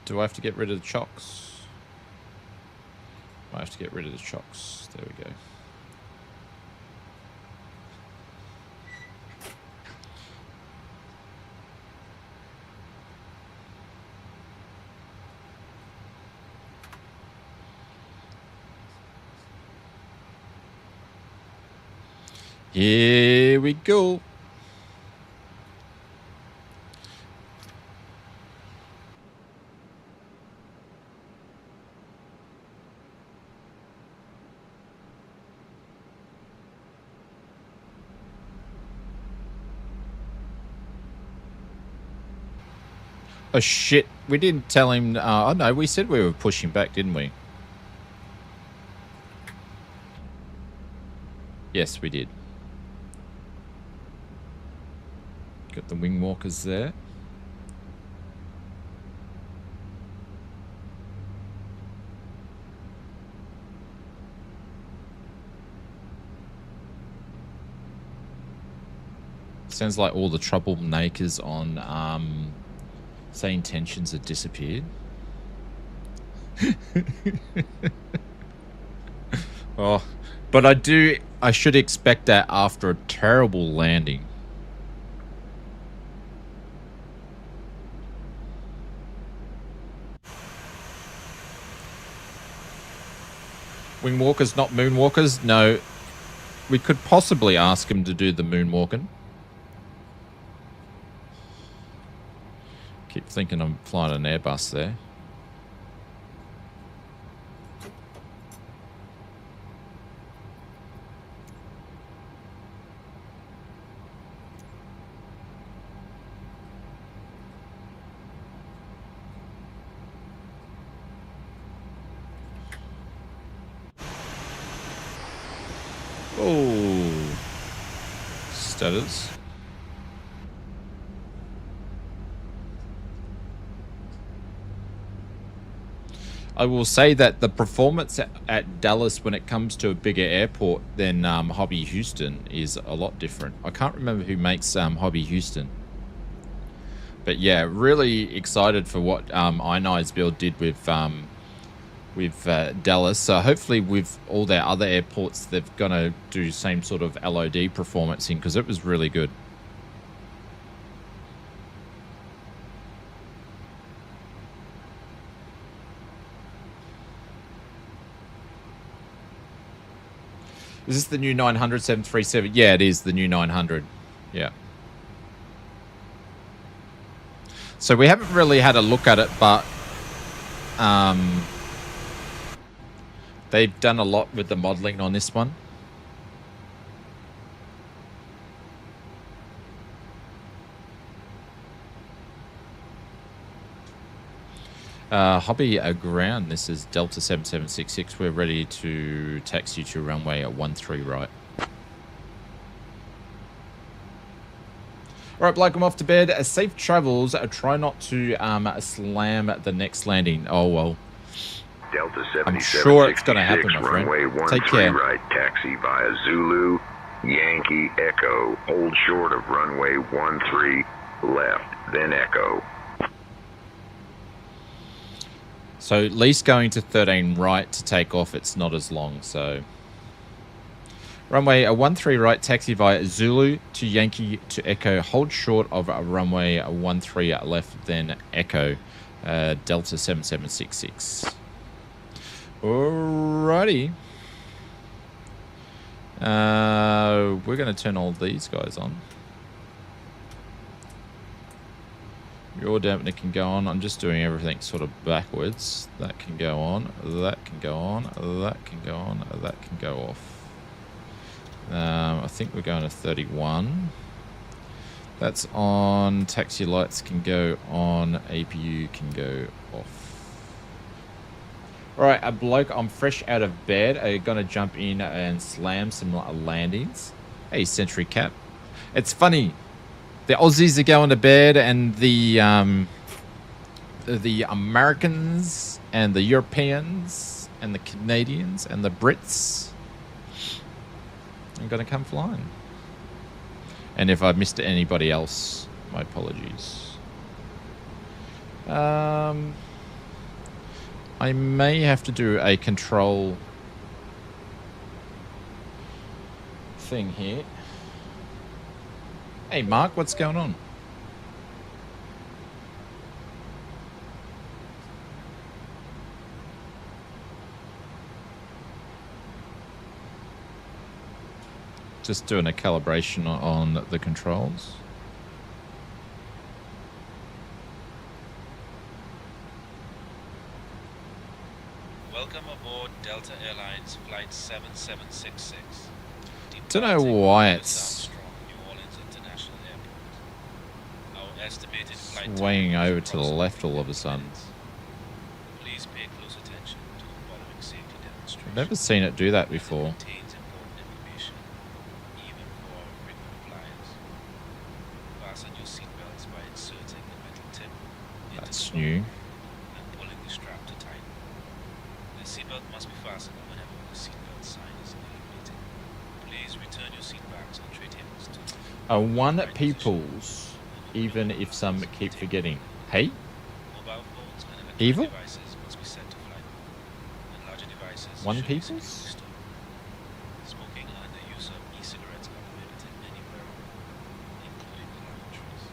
Do I have to get rid of the chocks? I have to get rid of the chocks. There we go. Here we go. Oh shit, we didn't tell him. Oh no, we said we were pushing back, didn't we? Yes, we did. Got the wing walkers there. Sounds like all the troublemakers on SayIntentions have disappeared. Oh, but I should expect that after a terrible landing. Wingwalkers, not moonwalkers? No. We could possibly ask him to do the moonwalking. Keep thinking I'm flying an Airbus there. Oh, stutters. I will say that the performance at Dallas when it comes to a bigger airport than Hobby Houston is a lot different. I can't remember who makes Hobby Houston. But yeah, really excited for what I9's build did with Dallas. So hopefully with all their other airports, they're going to do the same sort of LOD performance in, because it was really good. Is this the new 900 737? Yeah, it is the new 900. Yeah. So we haven't really had a look at it, but they've done a lot with the modeling on this one. Hobby ground, this is Delta 7766. We're ready to taxi to runway at 13 right. All right, Blake, I'm off to bed. Safe travels. Try not to slam the next landing. Oh, well. Delta 7766, I'm sure it's going to happen, my friend. Runway Take care. right, taxi via Zulu, Yankee, Echo. Hold short of runway 13 left, then Echo. So at least going to 13 right to take off, it's not as long, so... Runway 13 right, taxi via Zulu to Yankee to Echo. Hold short of runway 13 left, then Echo. Delta 7766. Alrighty. We're going to turn all these guys on. Your dampener can go on. I'm just doing everything sort of backwards. That can go on. That can go on. That can go on. That can go off. I think we're going to 31. That's on. Taxi lights can go on. APU can go off. Alright, a bloke, I'm fresh out of bed. I'm going to jump in and slam some landings. Hey, Century Cap. It's funny. The Aussies are going to bed, and the Americans and the Europeans and the Canadians and the Brits are going to come flying. And if I've missed anybody else, my apologies. I may have to do a control thing here. Hey, Mark, what's going on? Just doing a calibration on the controls. Welcome aboard Delta Airlines Flight 7766. Don't know why it's swaying over to the left all of a sudden. Please pay close attention to the following safety demonstration. I've never seen it do that before. Contains important information, even for frequent flyers. Fasten your seatbelts by inserting the metal tip into That's the new. and pulling the strap to tighten. The seatbelt must be fastened whenever the seatbelt sign is illuminated. Please return your seat backs and tray tables to One people's, even if some keep forgetting. Hey? mobile phones and electronic Evil? devices must be set to flight mode, and larger devices One should be people's? securely stored. Smoking and the use of e-cigarettes are prohibited anywhere, including the lavatories.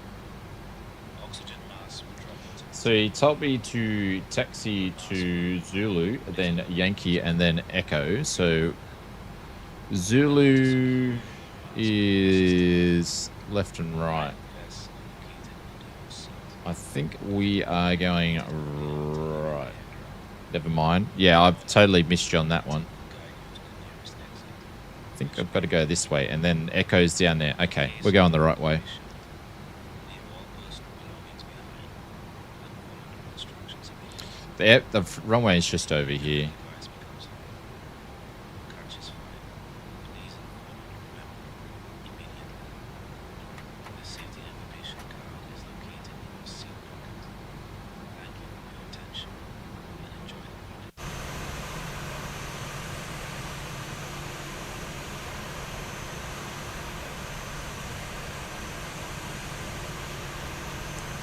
Oxygen masks will drop out. So he told me to taxi to Zulu, then Yankee, and then Echo. So Zulu is left and right. I think we are going right. Never mind. Yeah, I've totally missed you on that one. I think I've got to go this way, and then Echo's down there. Okay, we're going the right way. The runway is just over here.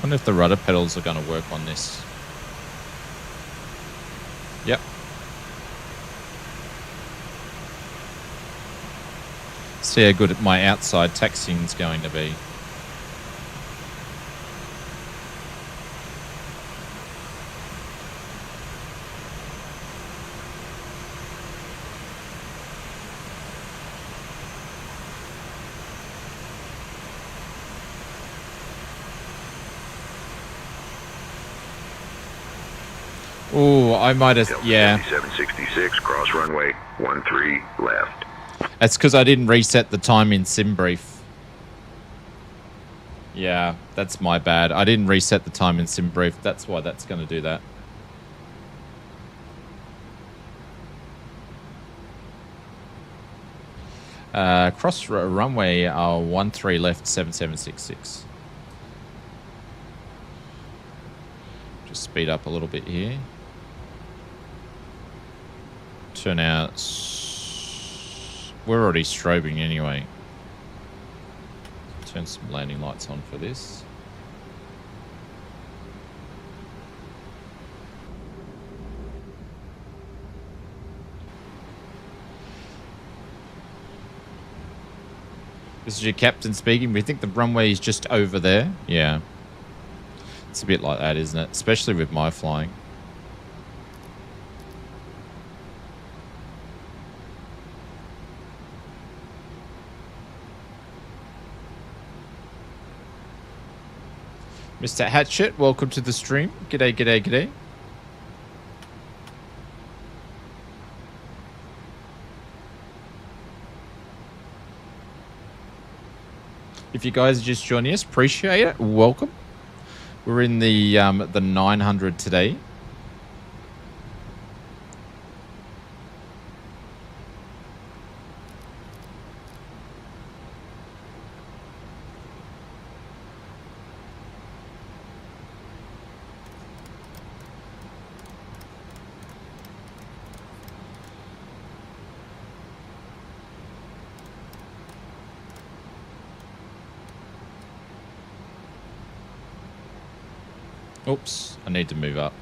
wonder if the rudder pedals are going to work on this. Yep. See how good my outside taxiing is going to be. Oh, I might have, yeah. 7766, cross runway 13 left. That's because I didn't reset the time in SimBrief. Yeah, that's my bad. I didn't reset the time in SimBrief. That's why that's going to do that. Cross runway 13 left, 7766. Just speed up a little bit here. Turn out. We're already strobing anyway. Turn some landing lights on for this. This is your captain speaking. We think the runway is just over there. Yeah. It's a bit like that, isn't it? Especially with my flying. Mr. Hatchet, welcome to the stream. G'day, g'day, g'day. If you guys are just joining us, appreciate it. Welcome. We're in the 900 today. Oops, I need to move up.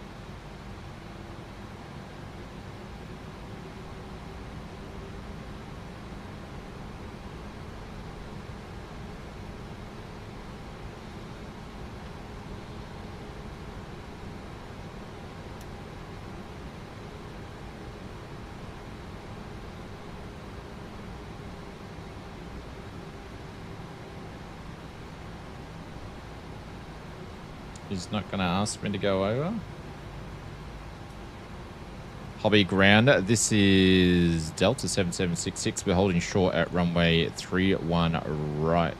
He's not going to ask me to go over. Hobby ground. This is Delta 7766. We're holding short at runway 31 right.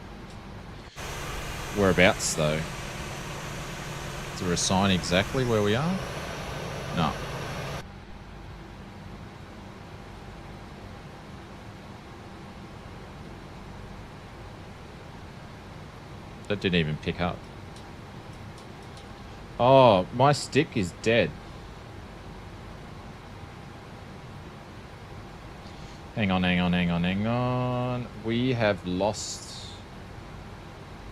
Whereabouts though? Is there a sign exactly where we are? No. That didn't even pick up. Oh, my stick is dead. Hang on, hang on, hang on, hang on. We have lost...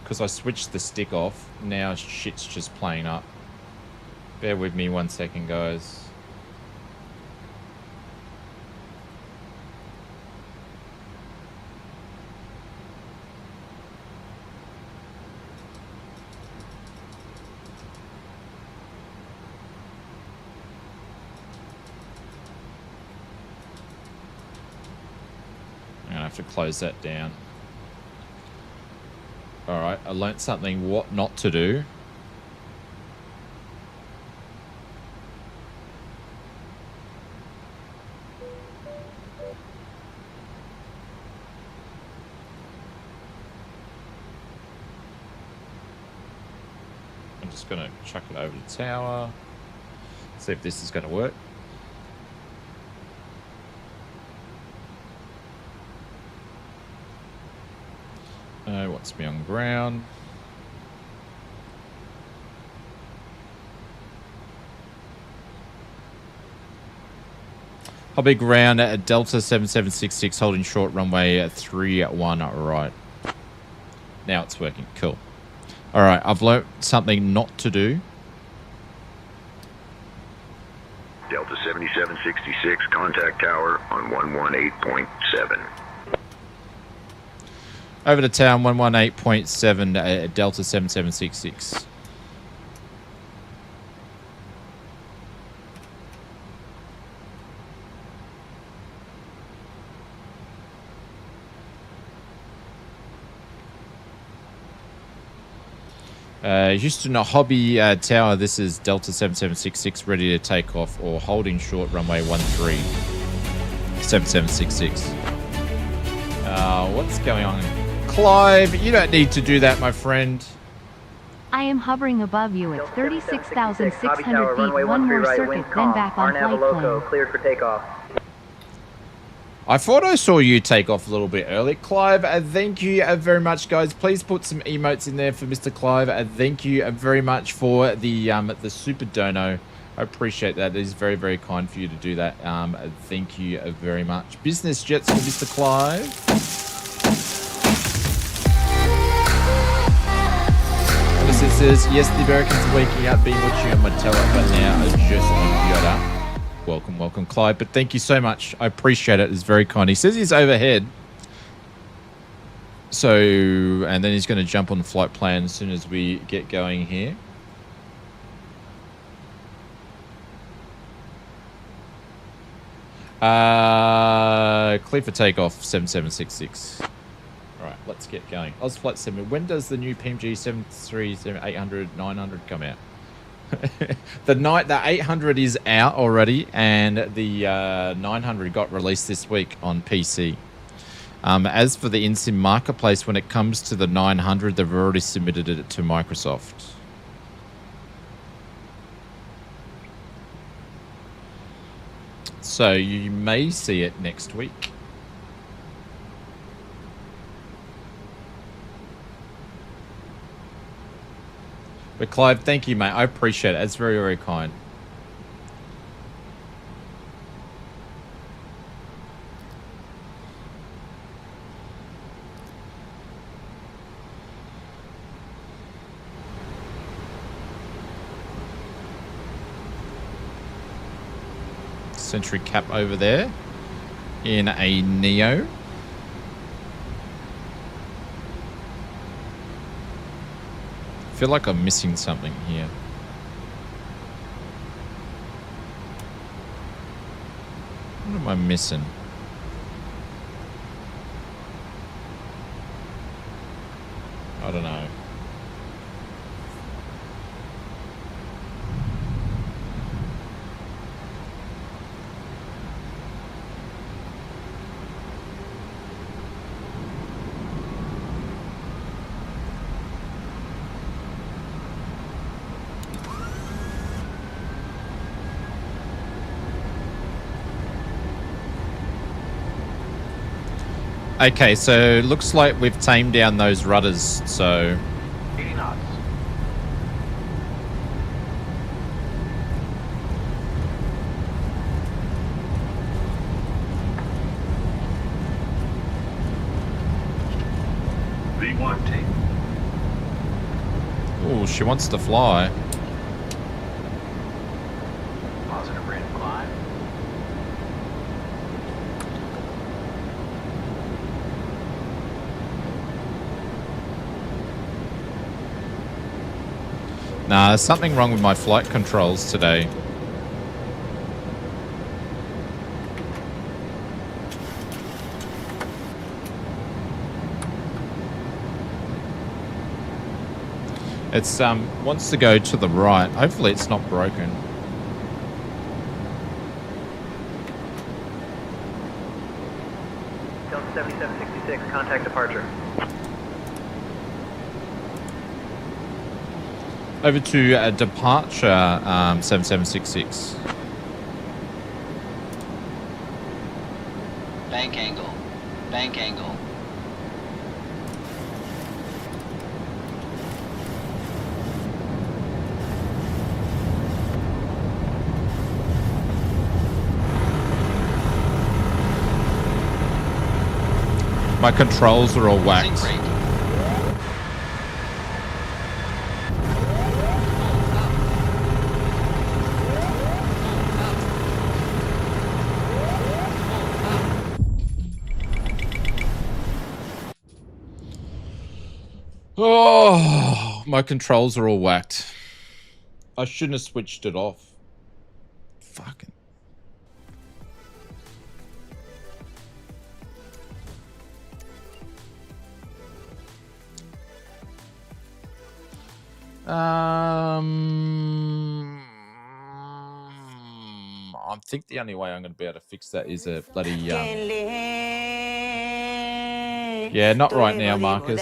Because I switched the stick off, now shit's just playing up. Bear with me 1 second, guys. To close that down. Alright, I learnt something what not to do. I'm just going to chuck it over the tower. See if this is going to work. Wants me on ground. Hobby ground at Delta 7766 holding short runway 31 right. Now it's working. Cool. All right, I've learnt something not to do. Delta 7766, contact tower on 118.7. Over to town, 118.7, Delta 7766. Houston Hobby Tower, this is Delta 7766, ready to take off or holding short runway 13, 7766. What's going on? Clive, you don't need to do that, my friend. I am hovering above you at 36,600 feet, runway one more right, circuit, winds then calm. back on flight Loco, plan. cleared for takeoff. I thought I saw you take off a little bit early. Clive, thank you very much, guys. Please put some emotes in there for Mr. Clive. Thank you very much for the super dono. I appreciate that. It is very, very kind for you to do that. Thank you very much. Business jets for Mr. Clive. This says, yes, the Americans are waking up, been watching on my tele, but now are just on Yoda. Welcome, welcome, Clyde. But thank you so much. I appreciate it. It's very kind. He says he's overhead. So, and then he's going to jump on the flight plan as soon as we get going here. Clear for takeoff, 7766. All right, let's get going. Oz Flight 7. When does the new PMG 737 800 900 come out? The 800 is out already, and the 900 got released this week on PC. As for the InSim marketplace, when it comes to the 900, they've already submitted it to Microsoft. So you may see it next week. But Clive, thank you, mate. I appreciate it. It's very, very kind. Century cap over there in a Neo. I feel like I'm missing something here. What am I missing? I don't know. Okay, so looks like we've tamed down those rudders, so... 80 knots. V1T. Oh, she wants to fly. Positive rate of climb. Nah, there's something wrong with my flight controls today. It's wants to go to the right. Hopefully it's not broken. Delta 7766, contact departure. Over to departure 7766. Bank angle. Bank angle. My controls are all whacked. Oh, my controls are all whacked. I shouldn't have switched it off. Fucking. I think the only way I'm going to be able to fix that is a bloody yeah, not right now, Marcus.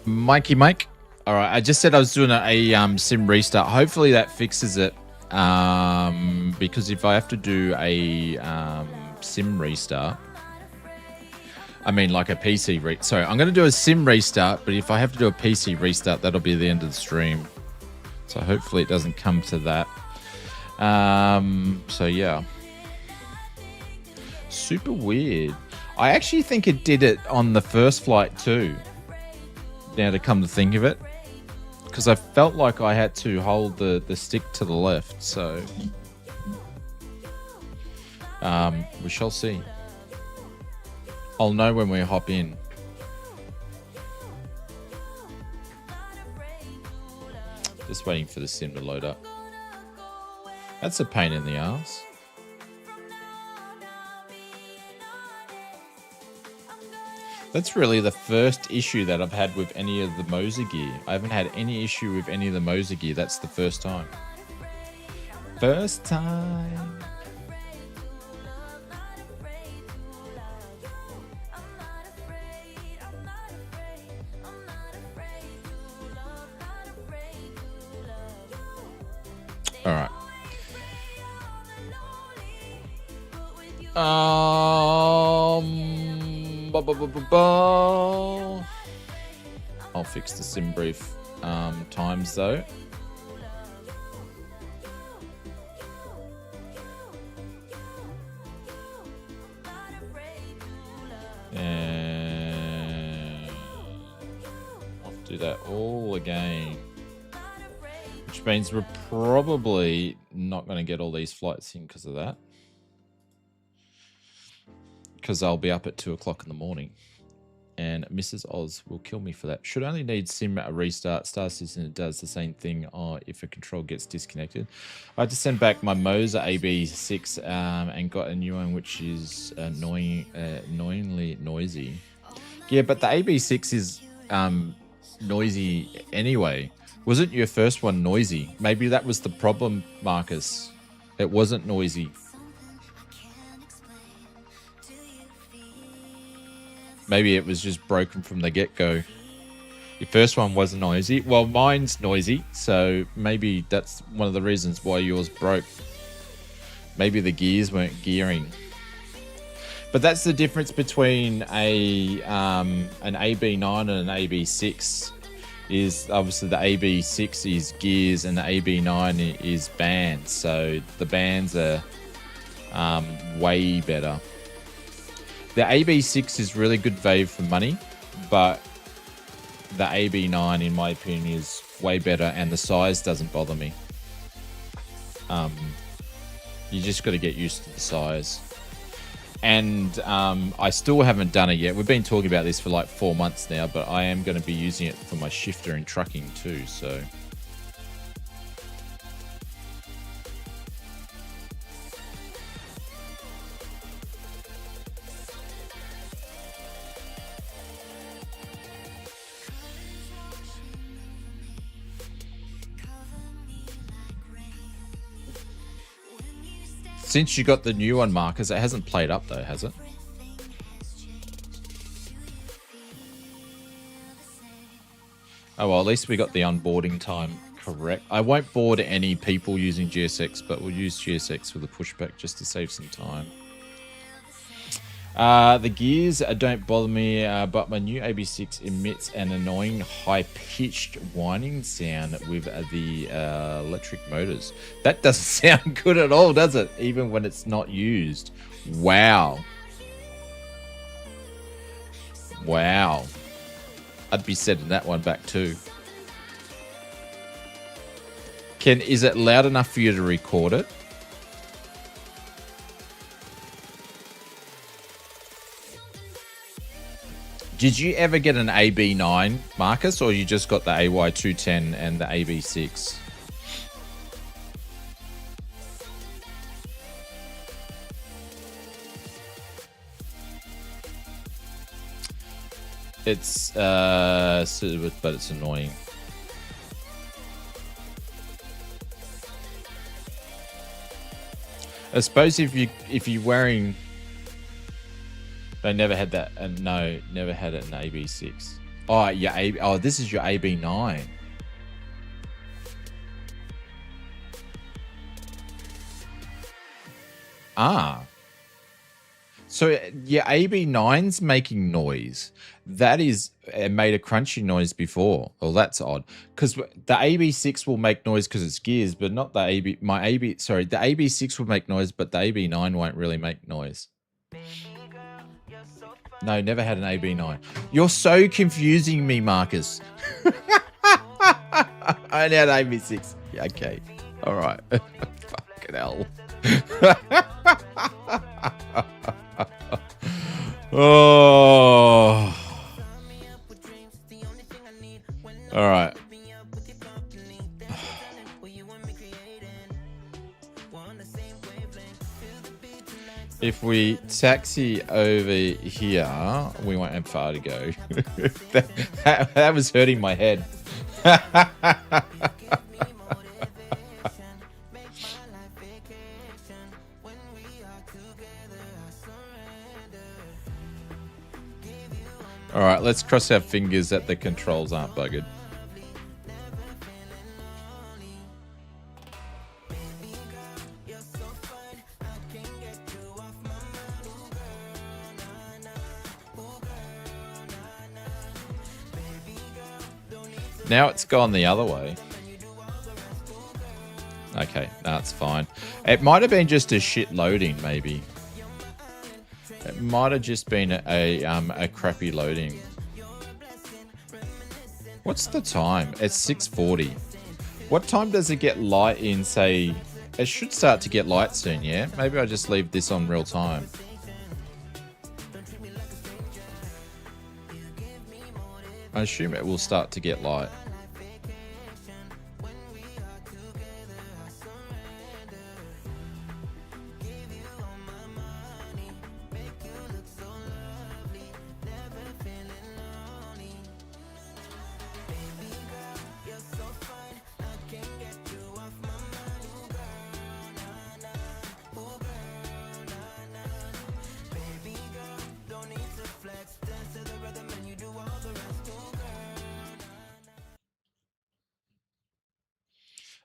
Mikey Mike. All right, I just said I was doing a sim restart. Hopefully that fixes it. Because if I have to do a sim restart, I mean like a PC sorry, I'm going to do a sim restart, but if I have to do a PC restart, that'll be the end of the stream. So hopefully it doesn't come to that. So yeah. Super weird. I actually think it did it on the first flight too. Now to come to think of it, because I felt like I had to hold the stick to the left, so we shall see. I'll know when we hop in. Just waiting for the sim to load up. That's a pain in the ass. That's really the first issue that I've had with any of the Moser gear. I haven't had any issue with any of the Moser gear. That's the first time. First time. All right. I'll fix the sim brief times though. And I'll do that all again. Which means we're probably not going to get all these flights in because of that. Because I'll be up at 2 o'clock in the morning. And Mrs. Oz will kill me for that. Should only need sim restart. Star Citizen does the same thing if a control gets disconnected. I had to send back my Moser AB6 and got a new one which is annoyingly noisy. Yeah, but the AB6 is noisy anyway. Wasn't your first one noisy? Maybe that was the problem, Marcus. It wasn't noisy. Maybe it was just broken from the get-go. Your first one wasn't noisy. Well, mine's noisy, so maybe that's one of the reasons why yours broke. Maybe the gears weren't gearing. But that's the difference between an AB9 and an AB6. is obviously the AB6 is gears and the AB9 is bands. So the bands are way better. The AB6 is really good value for money, but the AB9, in my opinion, is way better, and the size doesn't bother me. You just got to get used to the size. And I still haven't done it yet. We've been talking about this for like 4 months now, but I am going to be using it for my shifter in trucking too, so... Since you got the new one, Marcus, it hasn't played up though, has it? Oh well, at least we got the onboarding time correct. I won't board any people using GSX, but we'll use GSX for the pushback just to save some time. The gears don't bother me, but my new AB6 emits an annoying high-pitched whining sound with the electric motors. That doesn't sound good at all, does it? Even when it's not used. Wow. Wow. I'd be setting that one back too. Is it loud enough for you to record it? Did you ever get an AB9, Marcus, or you just got the AY210 and the AB6? It's but it's annoying. I suppose if you're wearing... They never had that. No, never had it in AB6. Oh, yeah. Oh, this is your AB9. Ah. So your AB9's making noise. That is, it made a crunchy noise before. Well, that's odd. Because the AB6 will make noise because it's gears, but not the AB... Sorry, the AB6 will make noise, but the AB9 won't really make noise. No, never had an AB9. You're so confusing me, Marcus. I only had AB6. Yeah, okay. All right. Fucking hell. Oh. All right. If we taxi over here, we won't have far to go. that was hurting my head. All right, let's cross our fingers that the controls aren't buggered. Now it's gone the other way. Okay, that's fine. It might have been just a shit loading, maybe. It might have just been a crappy loading. What's the time? It's 6:40. What time does it get light in, say... It should start to get light soon, yeah? Maybe I'll just leave this on real time. I assume it will start to get light.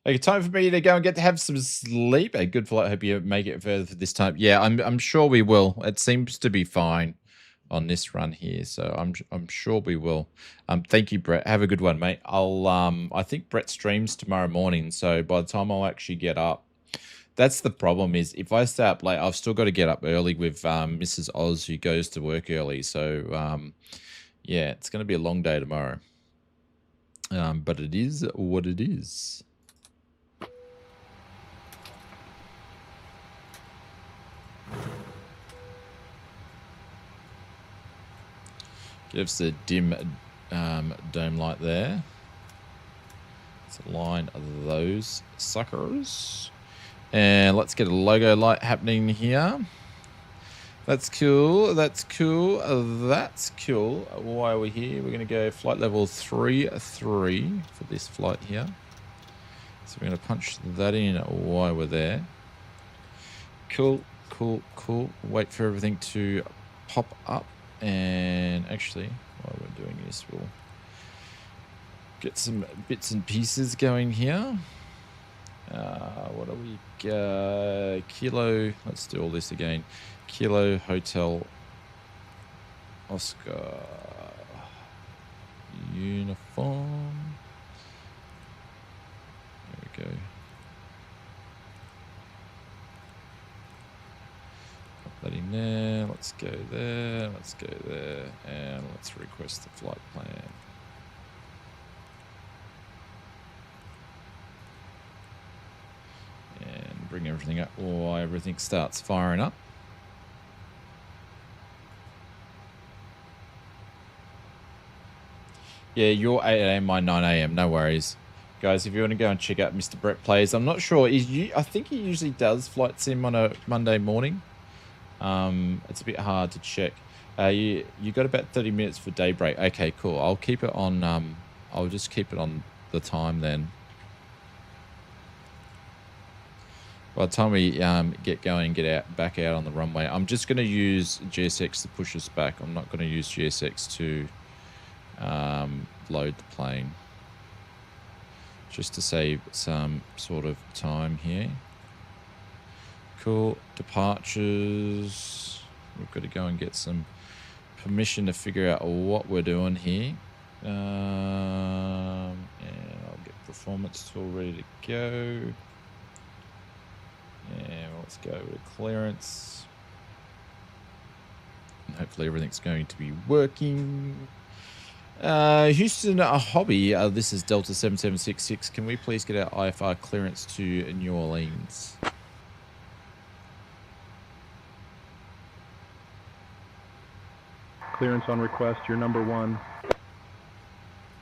Okay, time for me to go and get to have some sleep. A good flight. I hope you make it further for this time. Yeah, I'm sure we will. It seems to be fine. on this run here, so I'm sure we will. Thank you, Brett. Have a good one, mate. I'll I think Brett streams tomorrow morning, so by the time I'll actually get up, that's the problem, is if I stay up late, I've still got to get up early with Mrs. Oz, who goes to work early. So yeah, it's going to be a long day tomorrow. But it is what it is. Gives the dim dome light there. Let's align those suckers. And let's get a logo light happening here. That's cool. That's cool. That's cool. Why are we here? We're going to go flight level 3-3 for this flight here. So we're going to punch that in while we're there. Cool, cool, cool. Wait for everything to pop up. And actually, while we're doing this, we'll get some bits and pieces going here. What are we? Kilo. Let's do all this again. Kilo Hotel Oscar uniform. There we go. Pop that in there. Let's go there. Let's go there. And let's request the flight plan. And bring everything up while everything starts firing up. Yeah, you're 8 AM, my 9 AM. No worries. Guys, if you want to go and check out Mr. Brett Plays, I'm not sure. I think he usually does flight sim on a Monday morning. It's a bit hard to check. You got about 30 minutes for daybreak. Okay, cool. I'll keep it on. I'll just keep it on the time then. By the time we get going and get back out on the runway, I'm just going to use GSX to push us back. I'm not going to use GSX to load the plane, just to save some sort of time here. Cool. Departures. We've got to go and get some permission to figure out what we're doing here. And I'll get performance tool ready to go. And let's go to clearance. And hopefully everything's going to be working. Houston, a hobby. This is Delta 7766. Can we please get our IFR clearance to New Orleans? Clearance on request, you're number 1.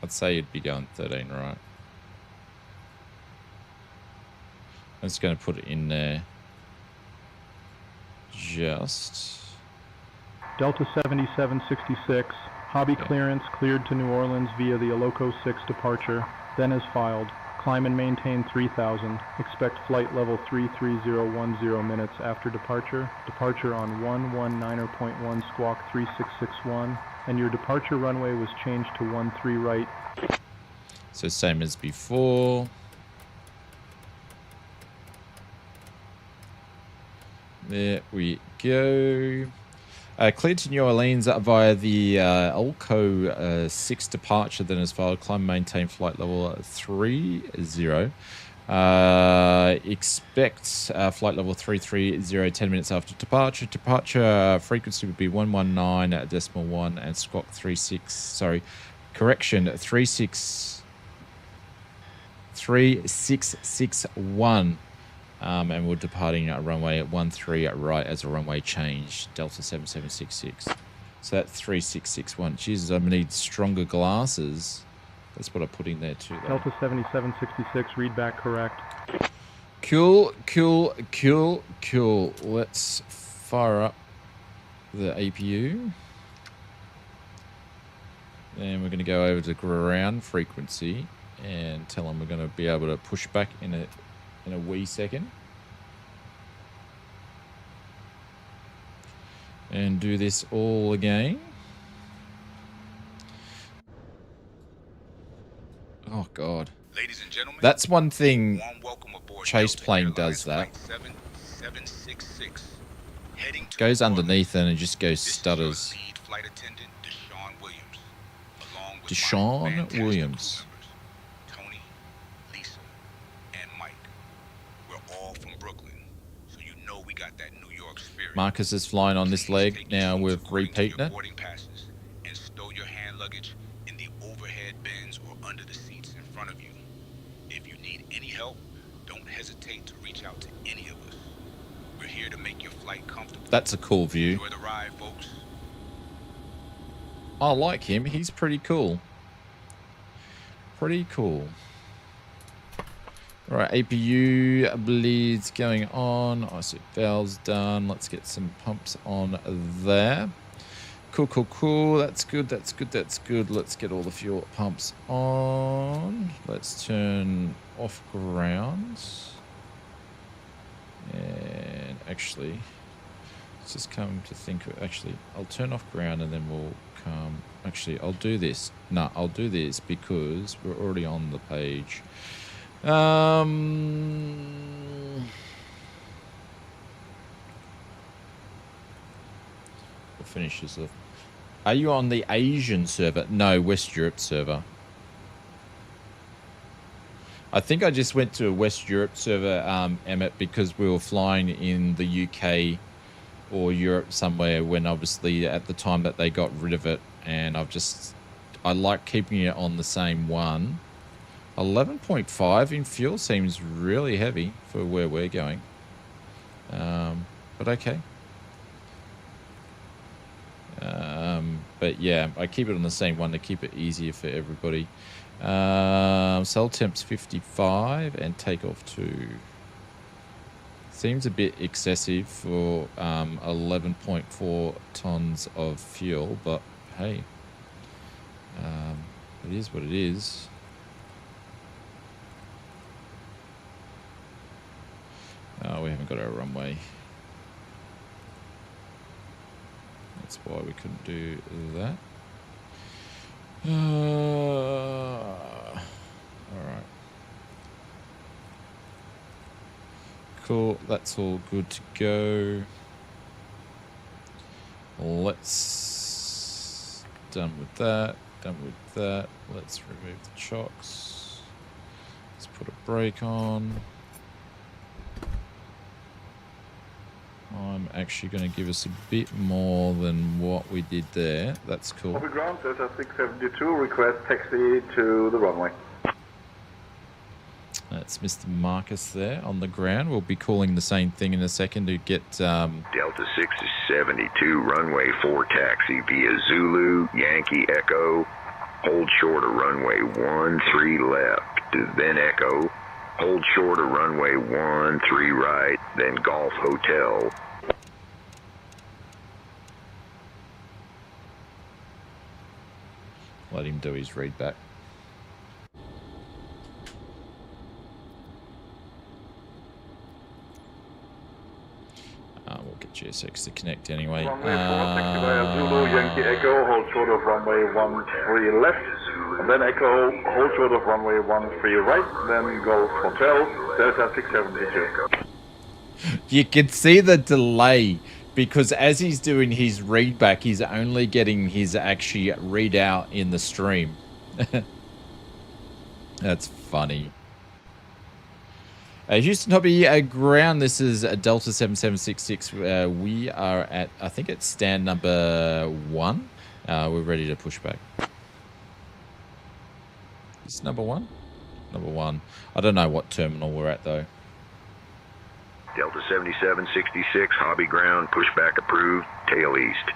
I'd say you'd be going 13, right? I'm just going to put it in there. Just. Delta 7766, hobby clearance cleared to New Orleans via the Aloco 6 departure, then is filed. Climb and maintain 3000. Expect flight level 33010 minutes after departure. Departure on 119.1 squawk 3661, and your departure runway was changed to 13 right. So same as before. There we go. Cleared to New Orleans via the Aloco 6 departure, then is filed. Climb, maintain flight level 30. Expect flight level 330 10 minutes after departure. Departure frequency would be 119.1 and squawk 36. Sorry, correction 3661. And we're departing at runway at 13 right as a runway change, Delta 7766. So that's 3661. Jesus, I need stronger glasses. That's what I put in there too, though. Delta 7766, read back correct. Cool, cool, cool, cool. Let's fire up the APU. And we're going to go over to ground frequency and tell them we're going to be able to push back in a wee second. And do this all again. Oh, God. Ladies and gentlemen, that's one thing Chase Delta plane Airlines does that. Flight 7766. Heading to Goes New underneath Orleans. and it just goes This is your stutters. lead flight attendant Deshaun Williams, along with Deshaun my fantastic crew Williams. members, Tony, Lisa, and Mike. We're all from Brooklyn, so you know we got that New York spirit. Marcus is flying on this leg. Now we've repeated it. Boarding passes and stow your hand luggage in the overhead bins or under the seats in front of you. If you need any help, don't hesitate to reach out to any of us. We're here to make your flight comfortable. That's a cool view. Enjoy the ride, folks. I like him. He's pretty cool. Pretty cool. All right, APU bleeds going on. I see valves done. Let's get some pumps on there. Cool, cool, cool. That's good. That's good. That's good. Let's get all the fuel pumps on. Let's turn off grounds. And actually, let's just come to think of, actually, I'll turn off ground and then we'll come. Actually, I'll do this. No, I'll do this because we're already on the page. We'll finish this off. Are you on the Asian server? No, West Europe server. I think I just went to a West Europe server, Emmett, because we were flying in the UK or Europe somewhere when obviously at the time that they got rid of it, and I like keeping it on the same one. 11.5 in fuel seems really heavy for where we're going. But okay. But yeah, I keep it on the same one to keep it easier for everybody. Cell temps 55 and takeoff 2. Seems a bit excessive for 11.4 tons of fuel, but hey, it is what it is. We haven't got our runway. That's why we couldn't do that. Alright. Cool, that's all good to go. Let's... Done with that. Done with that. Let's remove the chocks. Let's put a brake on. I'm actually going to give us a bit more than what we did there. That's cool. Over ground, Delta 672, request taxi to the runway. That's Mr. Marcus there on the ground. We'll be calling the same thing in a second to get... Delta 672, runway 4 taxi via Zulu, Yankee Echo. Hold short of runway 13 left, then Echo. Hold short of runway 13 right, then Golf Hotel. Let him do his read back. We'll get GSX to connect anyway. Runway 4, taxi via Zulu, Yankee Echo, hold short of runway 13 left, and then Echo, hold short of runway 13 right, then Golf Hotel, Delta 672. You can see the delay because as he's doing his read back, he's only getting his actually readout in the stream. That's funny. Houston Hobby ground. This is Delta 7766. We are at, I think it's stand number 1. We're ready to push back. Is this number 1? Number 1. I don't know what terminal we're at though. Delta 7766, hobby ground, pushback approved, tail east.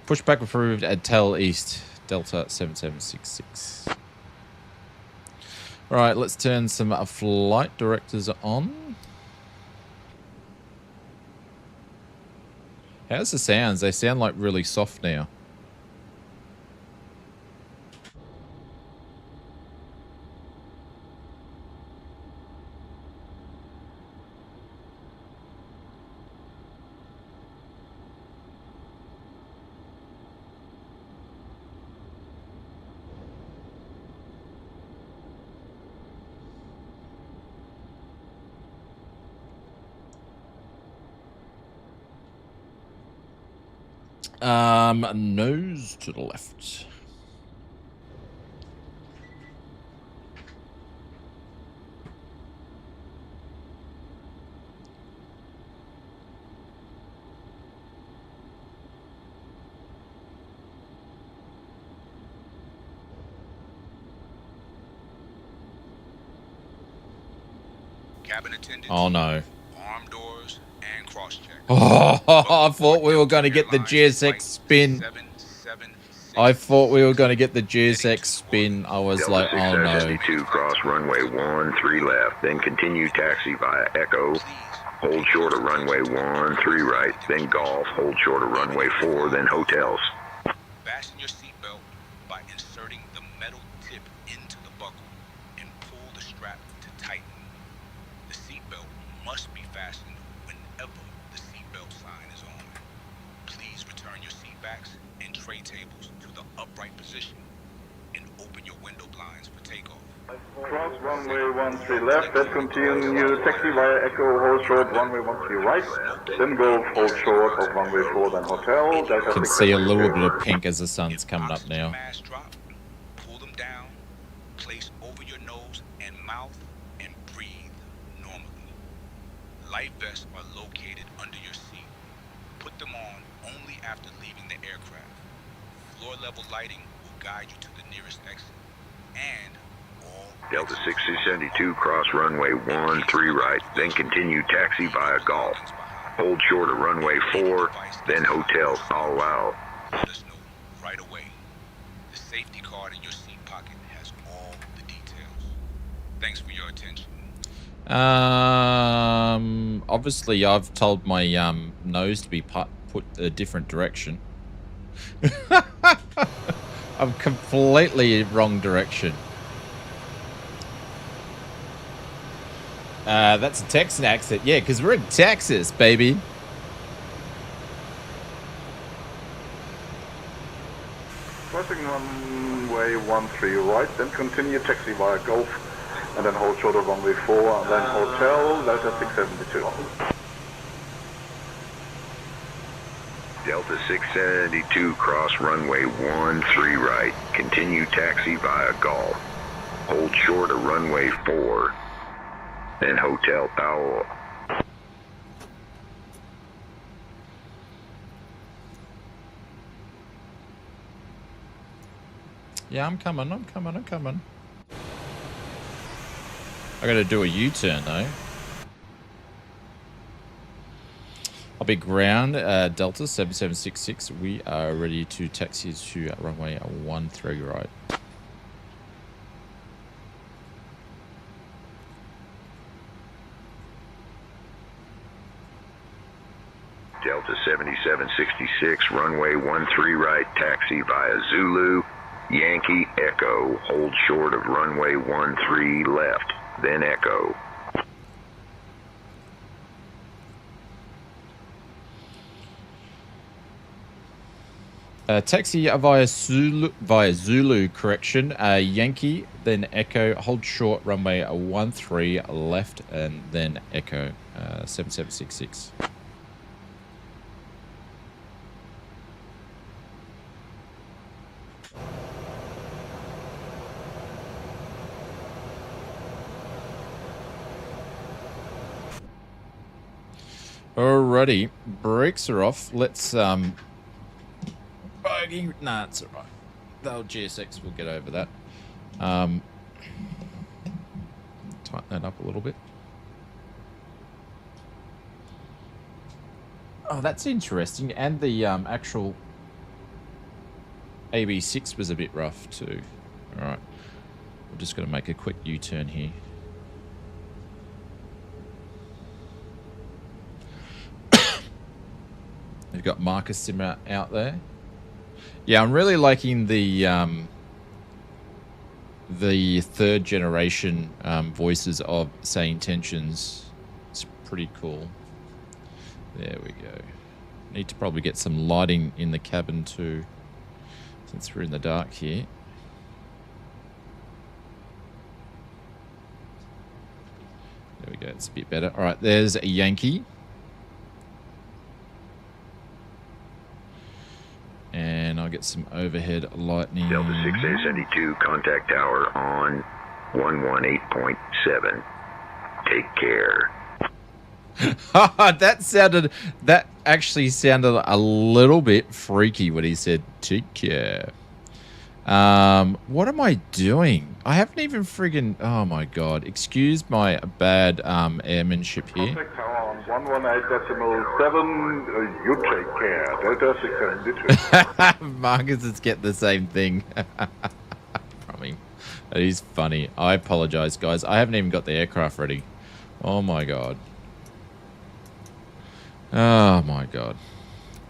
Pushback approved at tail east, Delta 7766. All right, let's turn some flight directors on. How's the sounds? They sound like really soft now. Nose to the left. Cabin attendants, Oh no. arm doors, and cross-check. Oh, I thought we were going to get the GSX spin. I thought we were going to get the GSX spin. I was Delta like, oh no. 672, cross runway 13 left, then continue taxi via Echo. Hold short of runway 13 right, then Golf. Hold short of runway 4, then hotels. Fasten your seatbelt by inserting the metal tip into the buckle and pull the strap to tighten. The seatbelt must be fastened whenever the seatbelt sign is on. Please return your seatbacks and tray tables to the upright position and open your window blinds for takeoff. Cross runway 13 left, then continue taxi via Echo, hold short runway 13 right, then go hold short of runway 4, then hotel. Delta Can see a little bit of pink as the sun's coming up now. Mask drop, pull them down, place over your nose and mouth, and breathe normally. Life vests are located under your seat. Put them on only after leaving the aircraft. Floor level lighting will guide you to the nearest exit. And Delta 672, cross runway 13 right, then continue taxi via Golf. Hold short of runway 4, then hotels all out. let us know right away. The safety card in your seat pocket has all the details. Thanks for your attention. Obviously I've told my nose to be put a different direction. I'm completely wrong direction. That's a Texan accent. Yeah, because we're in Texas, baby. Crossing runway 13 right, then continue taxi via Golf, and then hold short of runway 4, and then hotel, Delta 672. Delta 672, cross runway 13 right, continue taxi via Golf. Hold short of runway 4, then hotel Powell. Yeah, I'm coming. I gotta do a U-turn though. I'll be ground, Delta 7766. We are ready to taxi to runway 13 right. Delta 7766, runway 13 right, taxi via Zulu, Yankee, Echo, hold short of runway 13 left, then Echo. Taxi via Zulu, correction, Yankee, then Echo, hold short, runway 13 left, and then Echo, 7766. Alrighty, brakes are off. Let's bogey. Nah, it's alright. The old GSX will get over that. Tighten that up a little bit. Oh, that's interesting. And the actual AB6 was a bit rough too. Alright. We're just going to make a quick U-turn here. We've got Marcus Simmer out there. Yeah, I'm really liking the third generation voices of SayIntentions. It's pretty cool. There we go. Need to probably get some lighting in the cabin too, since we're in the dark here. There we go. It's a bit better. All right, there's a Yankee. get some overhead lightning. Delta 6A72, contact tower on 118.7. Take care. That actually sounded a little bit freaky when he said take care. What am I doing? I haven't even friggin', oh my god, excuse my bad airmanship here. Contact tower on 118.7, you take care. Delta 672. Marcus is getting the same thing from him. That is funny. I apologize, guys. I haven't even got the aircraft ready. Oh my god. Oh my god.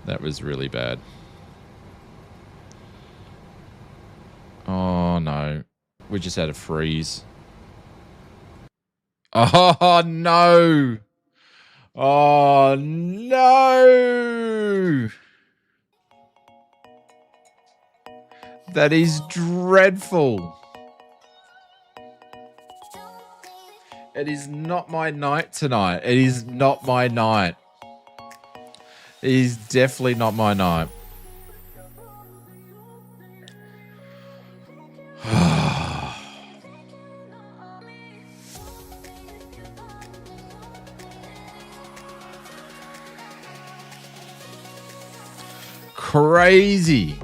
That was really bad. Oh no. We just had a freeze. Oh no. Oh no. That is dreadful. It is not my night tonight. It is not my night. It is definitely not my night. Crazy.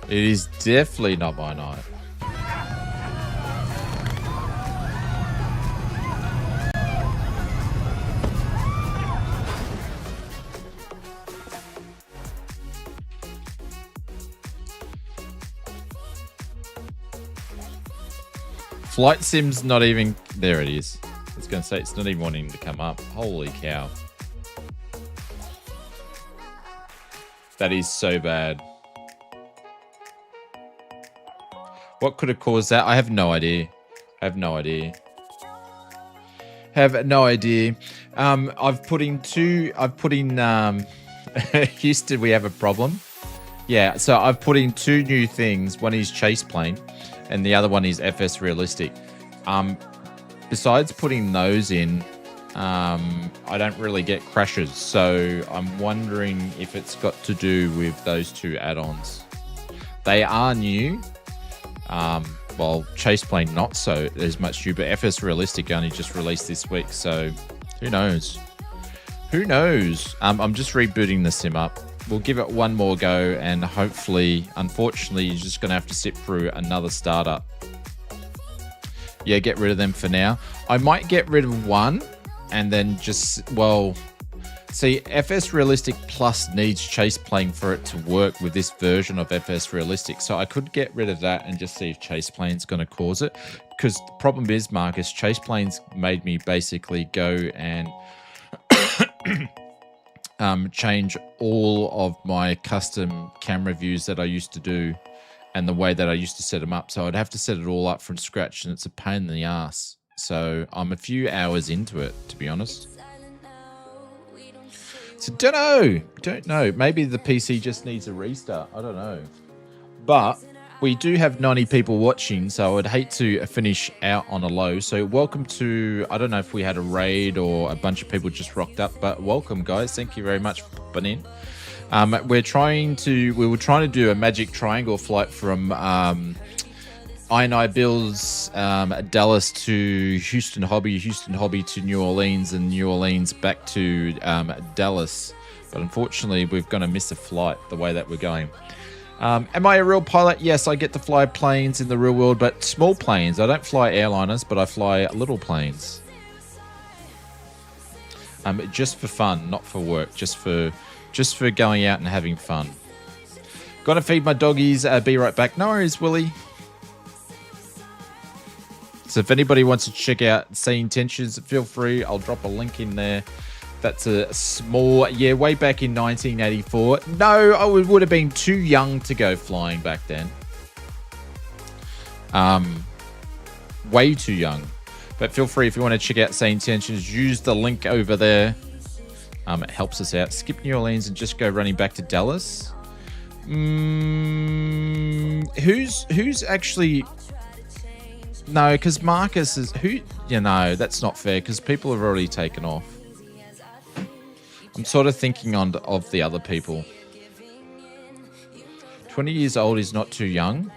It is definitely not my night. Flight sim's not even... There it is. I was going to say, it's not even wanting to come up. Holy cow. That is so bad. What could have caused that? I have no idea. I have no idea. Have no idea. I've put in Houston, we have a problem. Yeah, so I've put in two new things. One is chase plane and the other one is FS realistic. Besides putting those in, I don't really get crashes. So I'm wondering if it's got to do with those two add-ons. They are new. Well, chase plane not so as much new, but FS realistic only just released this week. So who knows? Who knows? I'm just rebooting the sim up. We'll give it one more go, and hopefully, unfortunately, you're just going to have to sit through another startup. Yeah, get rid of them for now. I might get rid of one, and then just, well, see, FS Realistic Plus needs chase plane for it to work with this version of FS Realistic. So I could get rid of that and just see if chase plane's going to cause it. Because the problem is, Marcus, chase planes made me basically go and change all of my custom camera views that I used to do and the way that I used to set them up. So I'd have to set it all up from scratch, and it's a pain in the ass. So I'm a few hours into it, to be honest. So don't know. Maybe the PC just needs a restart. I don't know. But we do have 90 people watching, so I'd hate to finish out on a low. So welcome to, I don't know if we had a raid or a bunch of people just rocked up, but welcome, guys. Thank you very much for popping in. We were trying to do a magic triangle flight from Inibuilds, Dallas to Houston Hobby to New Orleans, and New Orleans back to Dallas. But unfortunately, we're going to miss a flight the way that we're going. Am I a real pilot? Yes, I get to fly planes in the real world, but small planes. I don't fly airliners, but I fly little planes. Just for fun, not for work. Just for going out and having fun. Gotta feed my doggies. Be right back. No worries, Willie. So if anybody wants to check out Say Intentions, feel free. I'll drop a link in there. That's a small, yeah, way back in 1984. No, I would have been too young to go flying back then. Way too young. But feel free if you want to check out Say Intentions, use the link over there. It helps us out. Skip New Orleans and just go running back to Dallas. Who's actually... No, because Marcus is... that's not fair because people have already taken off. I'm sort of thinking of the other people. 20 years old is not too young.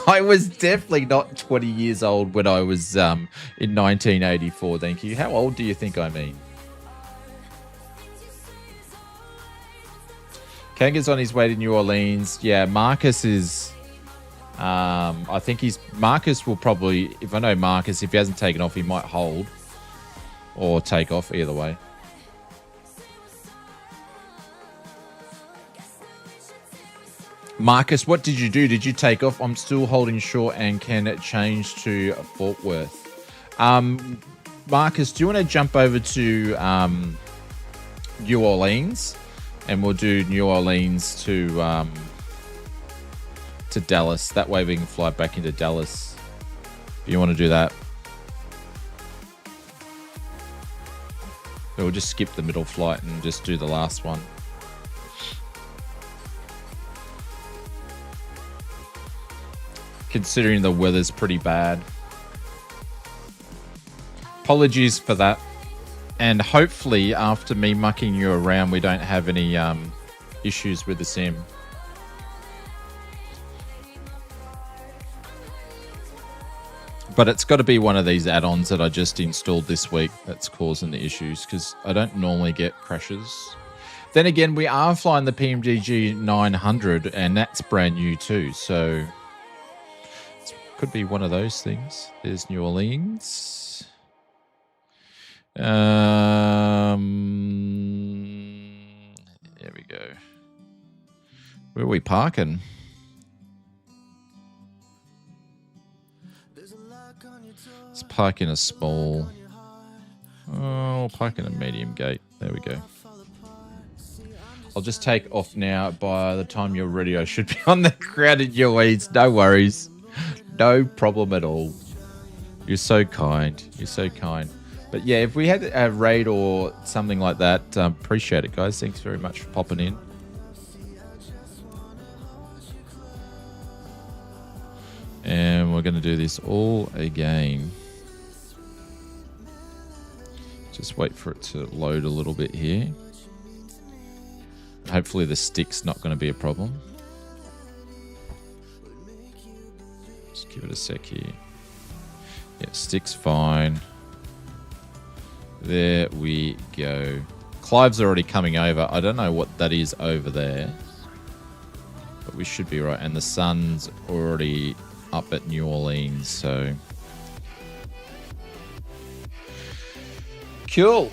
I was definitely not 20 years old when I was in 1984. Thank you. How old do you think I mean? Kanga's on his way to New Orleans. Yeah, Marcus is... I think Marcus will probably... If I know Marcus, if he hasn't taken off, he might hold. Or take off, either way. Marcus, what did you do? Did you take off? I'm still holding short and can change to Fort Worth. Marcus, do you want to jump over to New Orleans? And we'll do New Orleans to Dallas. That way we can fly back into Dallas. If you want to do that. We'll just skip the middle flight and just do the last one. Considering the weather's pretty bad. Apologies for that. And hopefully after me mucking you around, we don't have any issues with the sim. But it's got to be one of these add-ons that I just installed this week that's causing the issues, because I don't normally get crashes. Then again, we are flying the PMDG 900 and that's brand new too, so it could be one of those things. There's New Orleans. There we go. Where are we parking? Let's park in a small... Oh, park in a medium gate. There we go. I'll just take off now. By the time you're ready, I should be on the crowded UEs. No worries. No problem at all. You're so kind. You're so kind. But yeah, if we had a raid or something like that, appreciate it, guys. Thanks very much for popping in. And we're going to do this all again. Just wait for it to load a little bit here. Hopefully the stick's not going to be a problem. Just give it a sec here. Yeah, stick's fine. There we go. Clive's already coming over. I don't know what that is over there. But we should be right. And the sun's already up at New Orleans, so... Cool.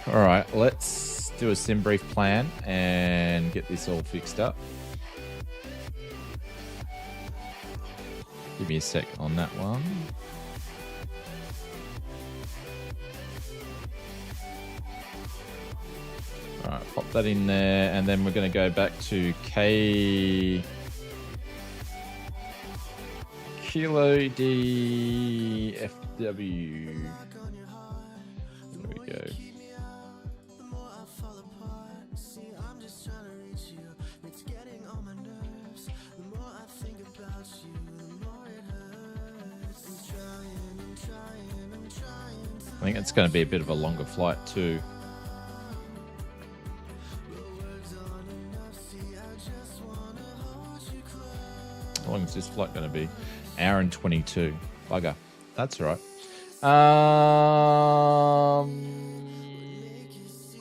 All right, let's do a sim brief plan and get this all fixed up. Give me a sec on that one. All right, pop that in there, and then we're going to go back to Kilo DFW. There we go. I think it's going to be a bit of a longer flight too. How long is this flight going to be? Hour and 22. Bugger. That's all right.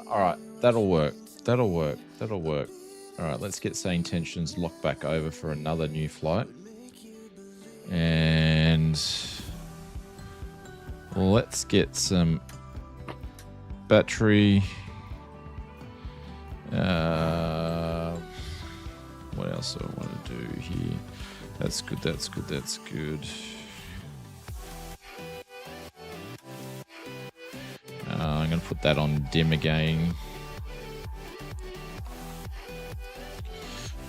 All right. That'll work. That'll work. That'll work. All right. Let's get SayIntentions locked back over for another new flight. And let's get some battery. What else do I want to do here? That's good, that's good, that's good. I'm going to put that on dim again.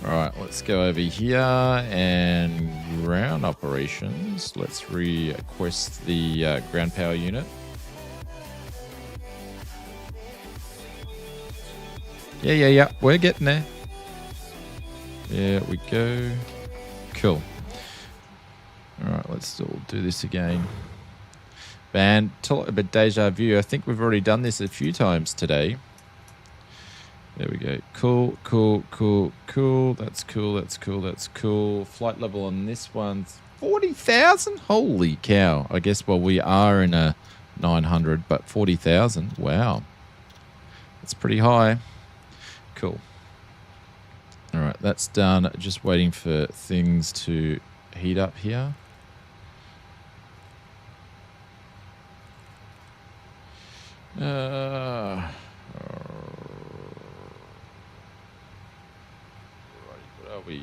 Alright, let's go over here and ground operations. Let's request the ground power unit. Yeah, we're getting there. There we go. Cool. Alright, let's still do this again. Tell it about deja vu. I think we've already done this a few times today. There we go. Cool, cool, cool, cool. That's cool, that's cool, that's cool. Flight level on this one's 40,000? Holy cow. I guess, well, we are in a 900, but 40,000. Wow. That's pretty high. Cool. All right, that's done. Just waiting for things to heat up here. What are we?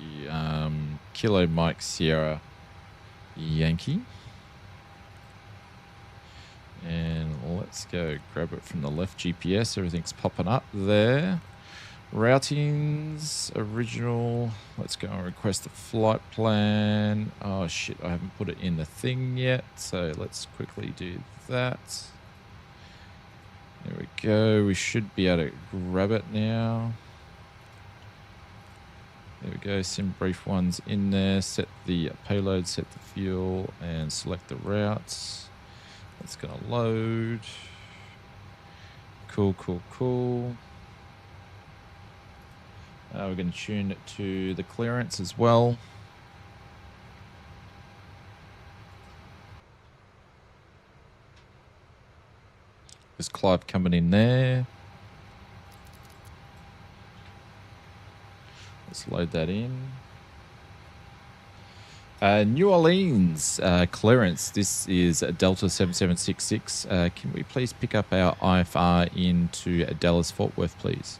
Kilo Mike Sierra Yankee. And let's go grab it from the left GPS. Everything's popping up there. Routings, original. Let's go and request the flight plan. Oh shit, I haven't put it in the thing yet. So let's quickly do that. There we go. We should be able to grab it now. There we go. Sim brief one's in there. Set the payload, set the fuel, and select the routes. That's going to load. Cool, cool, cool. We're going to tune it to the clearance as well. There's Clive coming in there. Let's load that in. New Orleans clearance. This is Delta 7766. Can we please pick up our IFR into Dallas Fort Worth, please?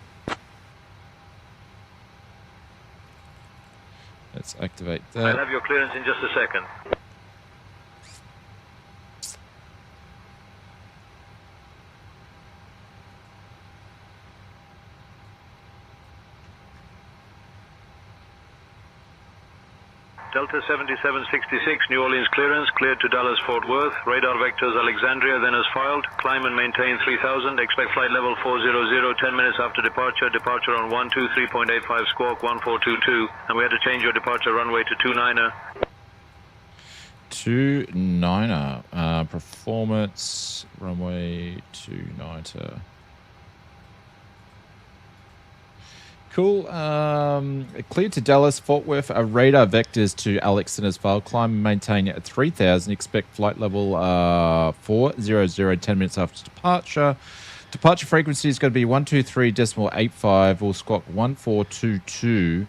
Let's activate that. I'll have your clearance in just a second. Delta 7766, New Orleans clearance, cleared to Dallas Fort Worth. Radar vectors Alexandria, then as filed. Climb and maintain 3000. Expect flight level 400, 10 minutes after departure. Departure on 123.85 squawk 1422. And we had to change your departure runway to 29er. 29er. Performance, runway 29er. Cool. Cleared to Dallas, Fort Worth. Radar vectors to Alex and as file. Climb and maintain at 3000. Expect flight level 400, 10 minutes after departure. Departure frequency is going to be 123.85. We'll squawk 1422.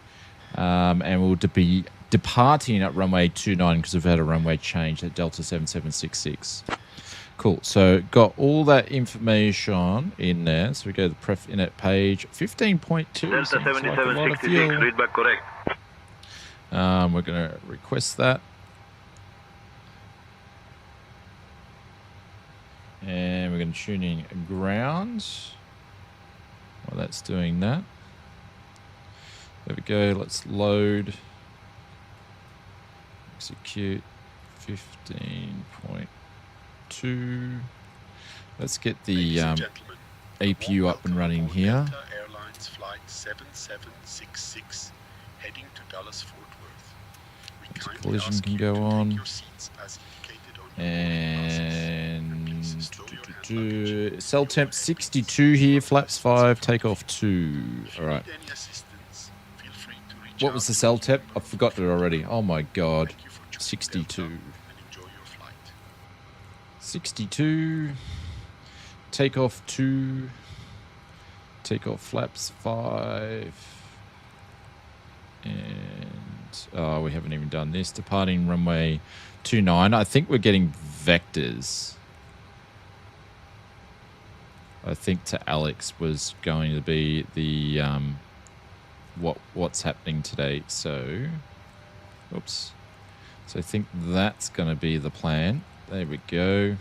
And we'll be departing at runway 29 because we've had a runway change at Delta 7766. Cool. So got all that information in there. So we go to the pref init page 15.2. Delta 7766, read back correct. We're going to request that. And we're going to tune in ground while that's doing that. There we go. Let's load. Execute 15.2. Let's get the APU up and running here. Airlines flight 7766 heading to Dallas Fort Worth. Collision can go on. And cell temp 62 here, flaps 5, takeoff 2. All right. What was the cell temp? I forgot it already. Oh my god. 62. 62. Takeoff 2. Takeoff flaps 5. And we haven't even done this. Departing runway 29. I think we're getting vectors. I think to Alex was going to be the what's happening today. So, oops. So I think that's going to be the plan. There we go.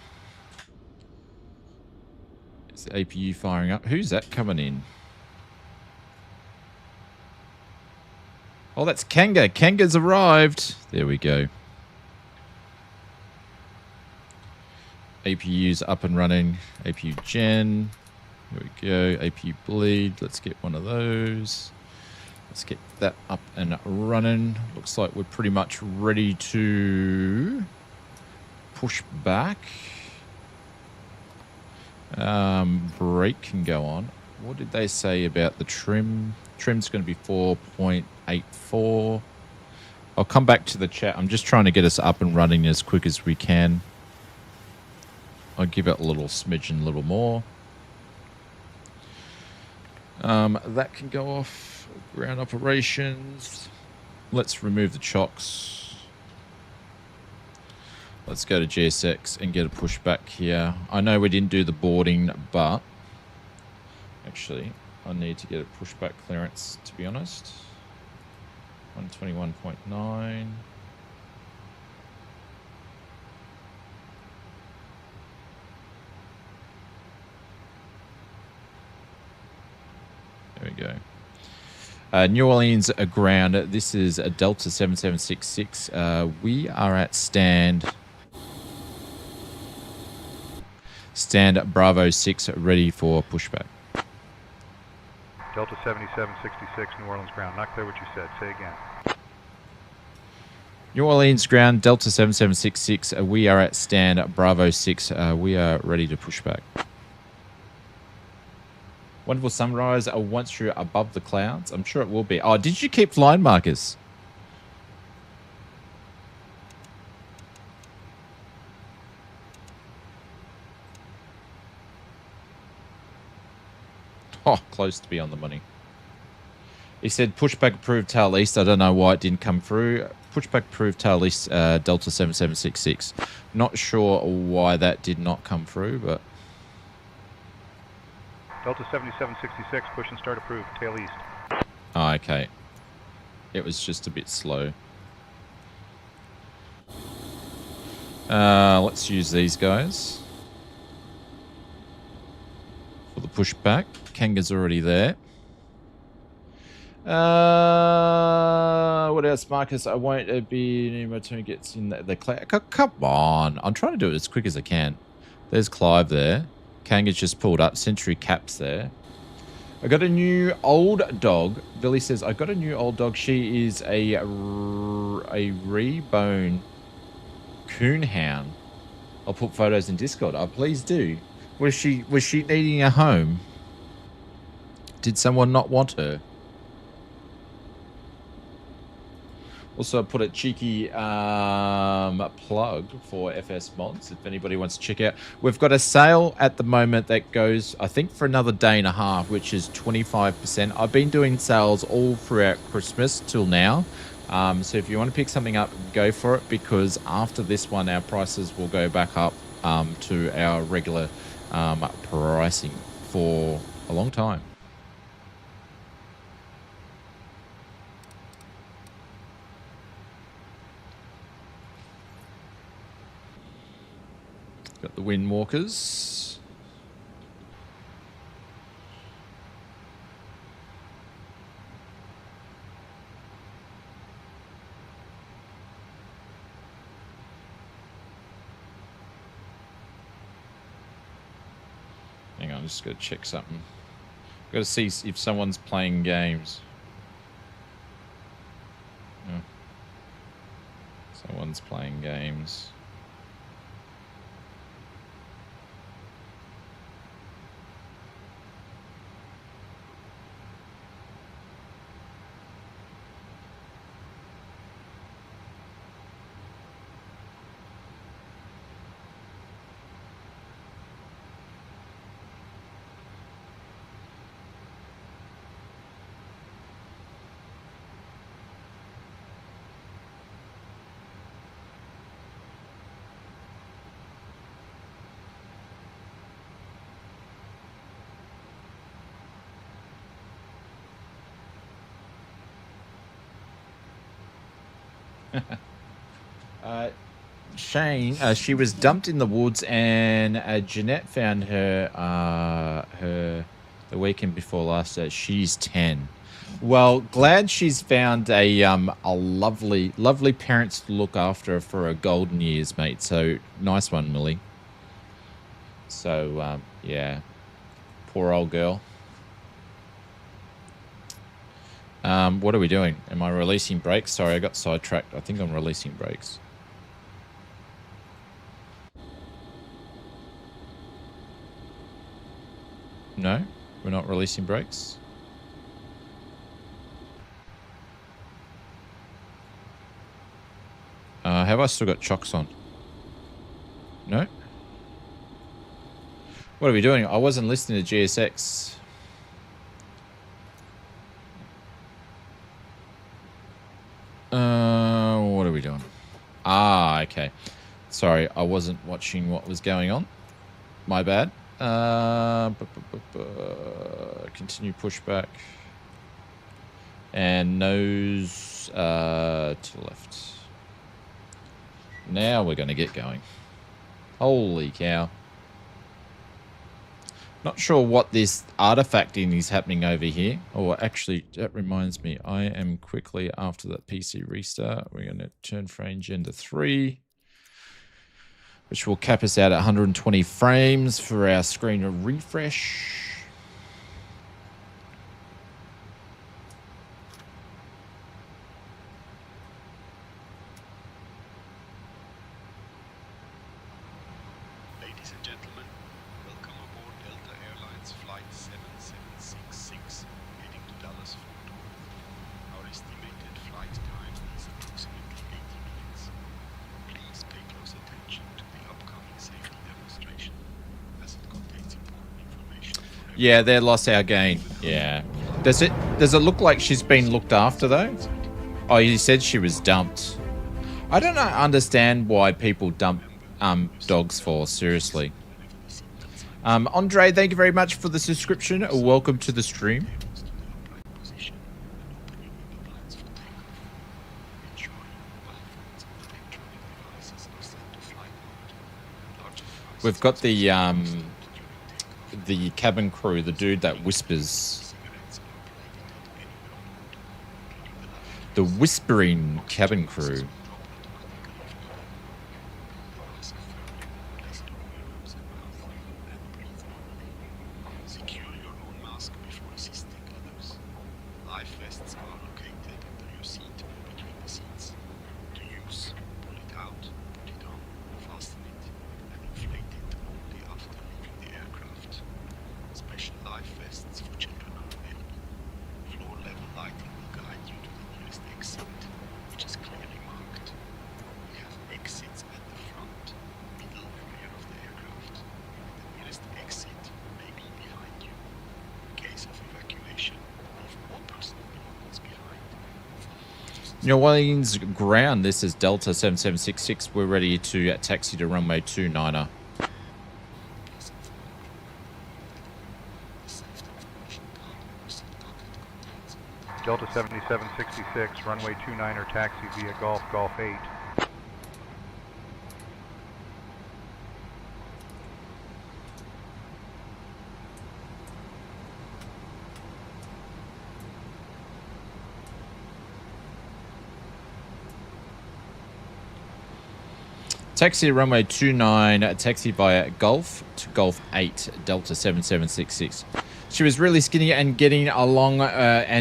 Is the APU firing up? Who's that coming in? Oh, that's Kanga. Kanga's arrived. There we go. APU's up and running. APU gen. There we go. APU bleed. Let's get one of those. Let's get that up and running. Looks like we're pretty much ready to push back. Brake can go on. What did they say about the trim? Trim's going to be 4.84. I'll come back to the chat. I'm just trying to get us up and running as quick as we can. I'll give it a little smidgen, a little more. That can go off. Ground operations. Let's remove the chocks. Let's go to GSX and get a pushback here. I know we didn't do the boarding, but actually I need to get a pushback clearance, to be honest. 121.9. There we go. New Orleans ground. This is a Delta 7766. We are at stand Bravo 6, ready for pushback. Delta 7766, New Orleans ground. Not clear what you said. Say again. New Orleans ground, Delta 7766. We are at stand Bravo 6. We are ready to push back. Wonderful sunrise once you're above the clouds. I'm sure it will be. Oh, did you keep flying, Marcus? Oh, close to be on the money. He said pushback approved tail east. I don't know why it didn't come through. Pushback approved tail east, Delta 7766. Not sure why that did not come through, but... Delta 7766, push and start approved, tail east. Oh, okay. It was just a bit slow. Let's use these guys for the pushback. Kanga's already there. What else, Marcus? I won't be... My turn gets in the cloud. Come on. I'm trying to do it as quick as I can. There's Clive there. Kanga's just pulled up. Century Cap's there. I got a new old dog. Billy says, I got a new old dog. She is a rebone coonhound. I'll put photos in Discord. Oh, please do. Was she needing a home? Did someone not want her? Also, I put a cheeky plug for FS Mods if anybody wants to check out. We've got a sale at the moment that goes, I think, for another day and a half, which is 25%. I've been doing sales all throughout Christmas till now. So if you want to pick something up, go for it, because after this one, our prices will go back up to our regular pricing for a long time. Got the Windwalkers. Hang on, just got to check something. Got to see if someone's playing games. Oh. Someone's playing games. Shane, she was dumped in the woods, and Jeanette found her the weekend before last. She's 10. Well, glad she's found a lovely parents to look after her for her golden years, mate. So nice one, Millie. So yeah, poor old girl. What are we doing? Am I releasing brakes? Sorry, I got sidetracked. I think I'm releasing brakes. No? We're not releasing brakes. Have I still got chocks on? No? What are we doing? I wasn't listening to GSX. What are we doing? Ah, okay. Sorry, I wasn't watching what was going on. My bad. Continue pushback. And nose to the left. Now we're going to get going. Holy cow. Not sure what this artifacting is happening over here. Oh, actually, that reminds me. I am quickly, after that PC restart, we're going to turn frame gen to 3, which will cap us out at 120 frames for our screen to refresh. Ladies and gentlemen, welcome aboard Delta Airlines Flight 7766, heading to Dallas Fort Worth. Our estimated flight time is approximately 80 minutes. Please pay close attention to the upcoming safety demonstration, as it contains important information. Yeah, they lost our gain. Yeah. Does it look like she's been looked after, though? Oh, you said she was dumped. I don't understand why people dump dogs for, seriously. Andre, thank you very much for the subscription. Welcome to the stream. We've got the cabin crew, the dude that whispers. The whispering cabin crew. Secure your own mask before assisting others. Life vests are located under your seat between the seats. To use, pull it out, put it on, fasten it, and inflate it only after leaving the aircraft. Special life vests for children are available. Floor level lighting will guide you to the nearest exit, which is clearly marked. We have exits at the front, middle, and rear of the aircraft. The nearest exit may be behind you. In case of evacuation, leave all personal belongings behind. New Orleans ground, this is Delta 7766. We're ready to taxi to runway 29er. Delta 7766, runway 29er taxi via Golf 8. Taxi runway 29, taxi via Golf to Golf 8, Delta 7766. She was really skinny and getting along,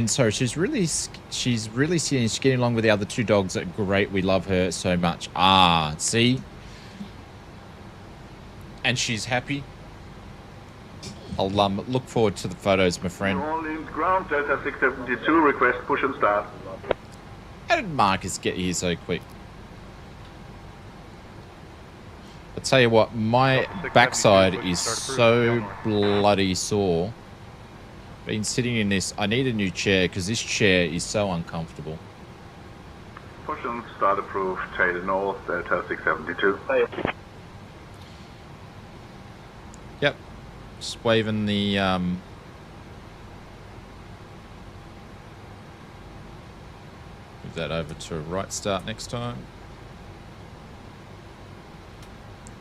she's really skinny along with the other two dogs. Great, we love her so much. Ah, see? And she's happy. I'll look forward to the photos, my friend. New Orleans ground, Delta 672, request push and start. How did Marcus get here so quick? I'll tell you what, my backside is so bloody sore. Been sitting in this. I need a new chair because this chair is so uncomfortable. Push and start approved, tail north, Delta 672. Yep. Just waving the move that over to right start next time.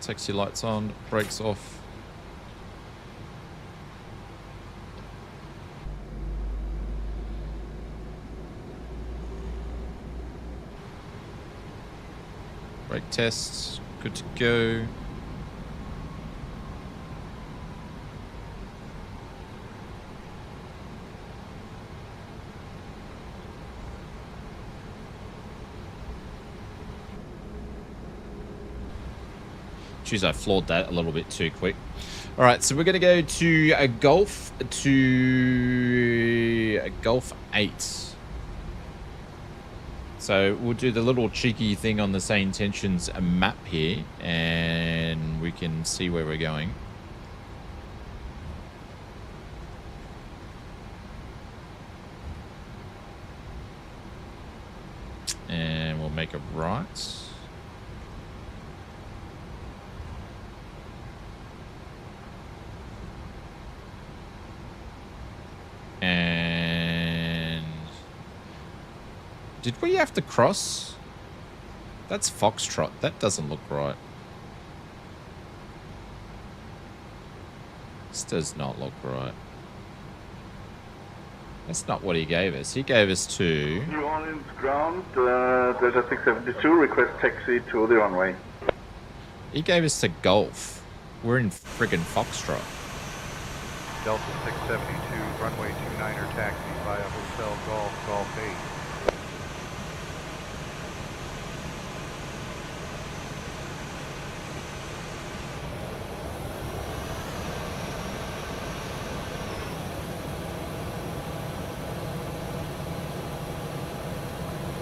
Taxi lights on, brakes off. Brake tests, good to go. Jeez, I floored that a little bit too quick. All right, so we're going to go to a Golf 8. So we'll do the little cheeky thing on the SayIntentions map here, and we can see where we're going. And we'll make a right. And did we have to cross? That's Foxtrot. That doesn't look right. This does not look right. That's not what he gave us. He gave us to... New Orleans ground, Delta 672, request taxi to the runway. He gave us to Golf. We're in friggin' Foxtrot. Delta 672, runway 29er taxi via Hotel Golf 8.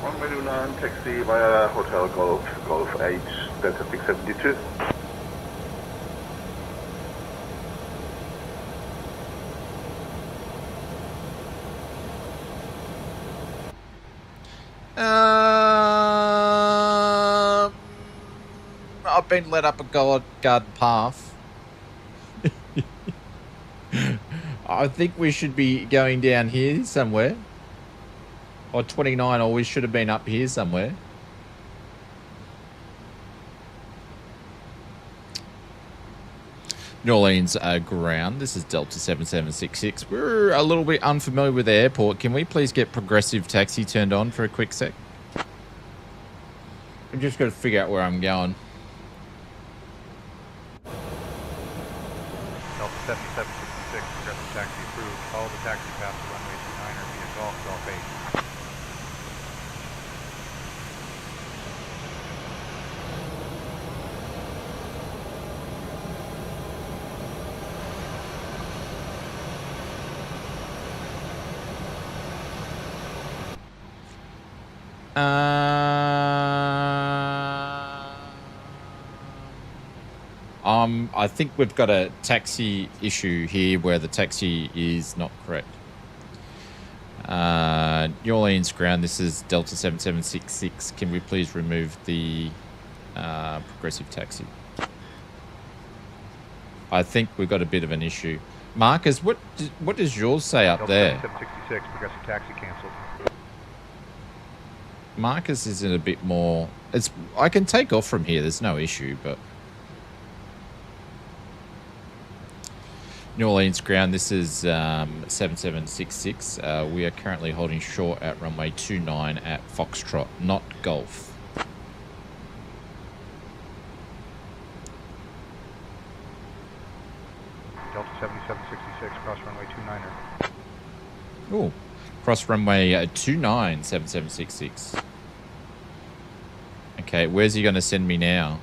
Runway 29 taxi via Hotel Golf 8, Delta 672. I've been led up a garden path. I think we should be going down here somewhere. Or 29, or we should have been up here somewhere. New Orleans ground. This is Delta 7766. We're a little bit unfamiliar with the airport. Can we please get progressive taxi turned on for a quick sec? I've just got to figure out where I'm going. Delta 7766, progressive taxi approved. Follow the taxi path to runway 29er via Golf 8. I think we've got a taxi issue here where the taxi is not correct. New Orleans ground, this is Delta 7766. Can we please remove the progressive taxi? I think we've got a bit of an issue. Marcus, what does yours say up Delta there? 766, progressive taxi cancelled. Marcus is in a bit more... I can take off from here, there's no issue, but... New Orleans ground, this is 7766. We are currently holding short at runway 29 at Foxtrot, not Golf. Delta 7766, cross runway 29er. Oh, cross runway 29, 7766. Okay, where's he going to send me now?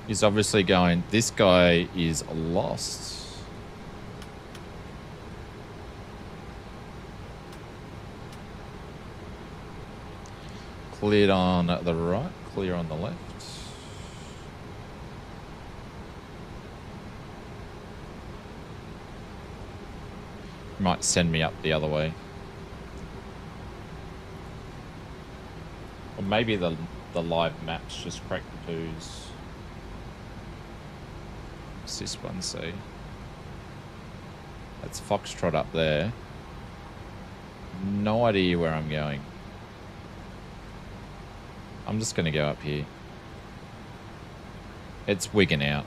He's obviously going, this guy is lost. Cleared on the right, clear on the left. Might send me up the other way. Or maybe the live maps just crack the poos. What's this one say? That's Foxtrot up there. No idea where I'm going. I'm just going to go up here. It's wigging out.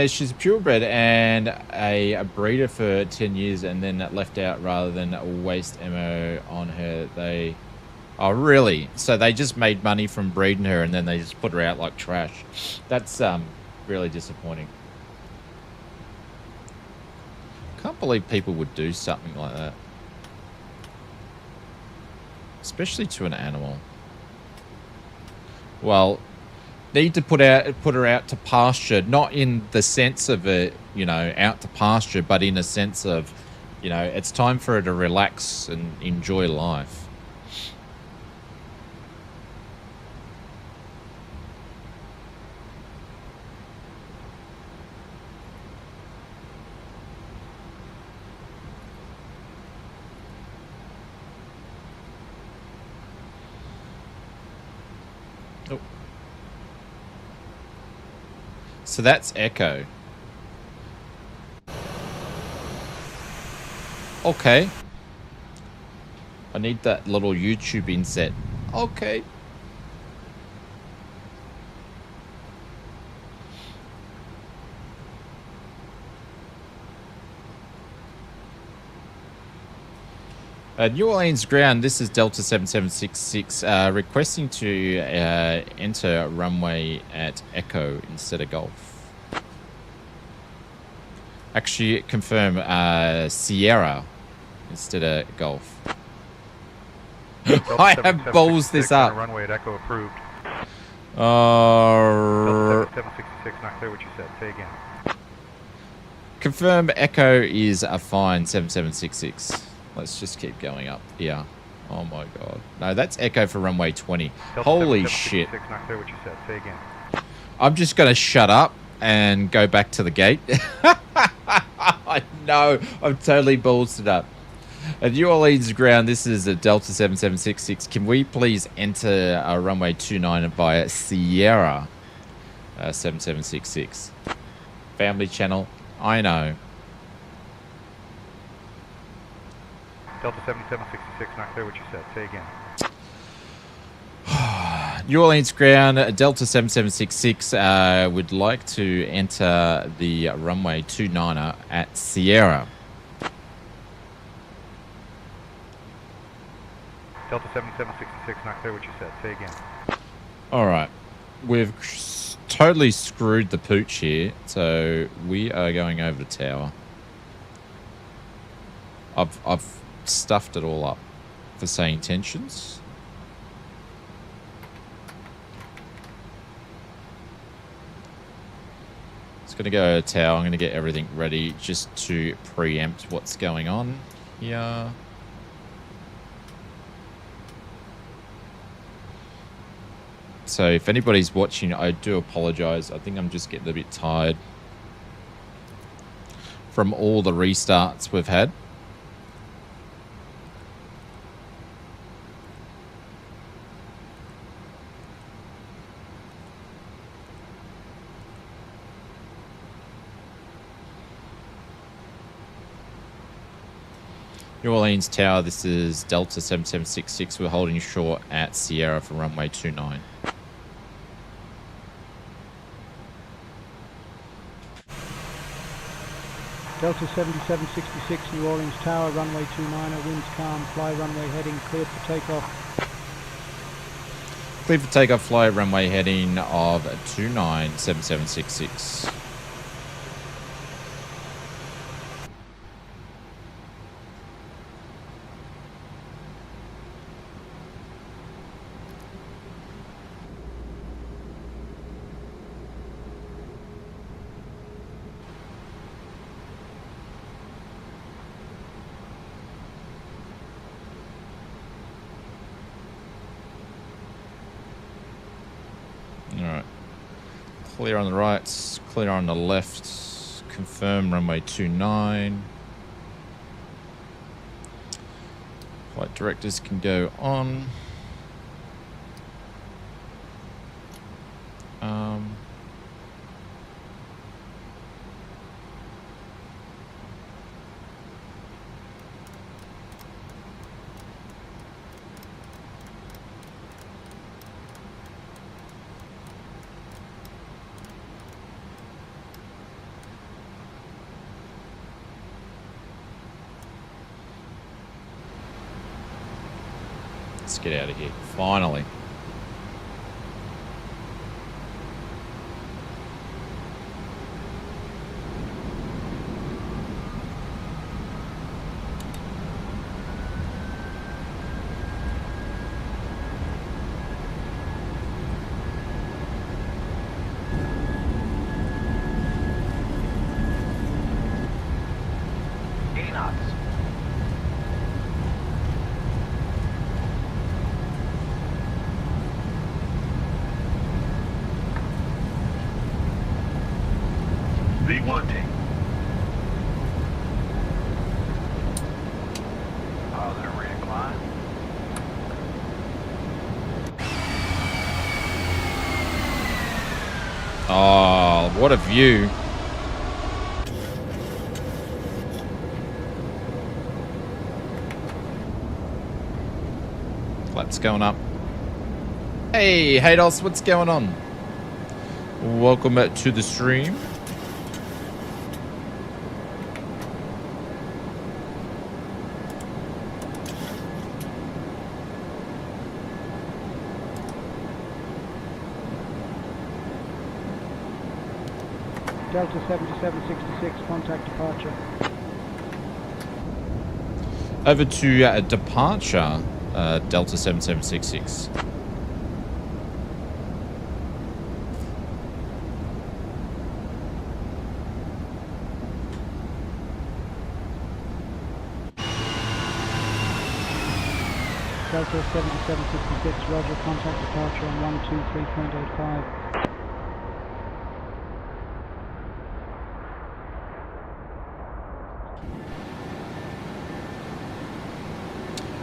She's a purebred and a breeder for 10 years and then left out rather than waste ammo on her. Oh, really? So they just made money from breeding her and then they just put her out like trash. That's really disappointing. Can't believe people would do something like that. Especially to an animal. Well, need to put her out to pasture, not in the sense of it, you know, out to pasture, but in a sense of, you know, it's time for her to relax and enjoy life. Oh. So that's Echo. Okay. I need that little YouTube inset. Okay. New Orleans ground, this is Delta 7766, requesting to enter runway at Echo instead of Golf. Actually, confirm Sierra instead of Golf. I have balls this up. Runway at Echo approved. Delta 7766, not clear what you said. Say again. Confirm Echo is a fine 7766. Let's just keep going up here. Oh my god. No, that's Echo for runway 20. Holy shit. Not clear what you said. Say again. I'm just going to shut up and go back to the gate. I know. I'm totally ballsed it up. At New Orleans ground, this is a Delta 7766. Can we please enter runway 29 via Sierra 7766? Family channel. I know. Delta 7766, not clear what you said. Say again. New Orleans ground, Delta 7766 would like to enter the runway 29er at Sierra. Delta 7766, not clear what you said. Say again. All right. We've totally screwed the pooch here, so we are going over the tower. I've stuffed it all up for SayIntentions. It's going to go to tower. I'm going to get everything ready just to preempt what's going on here. So if anybody's watching, I do apologize. I think I'm just getting a bit tired from all the restarts we've had. New Orleans Tower, this is Delta 7766. We're holding short at Sierra for runway 29. Delta 7766, New Orleans Tower, runway 29er, winds calm, fly runway heading, cleared for takeoff. Clear for takeoff, fly runway heading of 297766. Alright. Clear on the right, clear on the left. Confirm runway 29. Flight directors can go on. Let's get out of here. Finally. V1T. Positive rate of climb. Oh, what a view. Flaps going up. Hey, Haydos, what's going on? Welcome back to the stream. Delta 7766, contact departure. Over to departure, Delta 7766. Delta 7766, roger, contact departure on 123.85.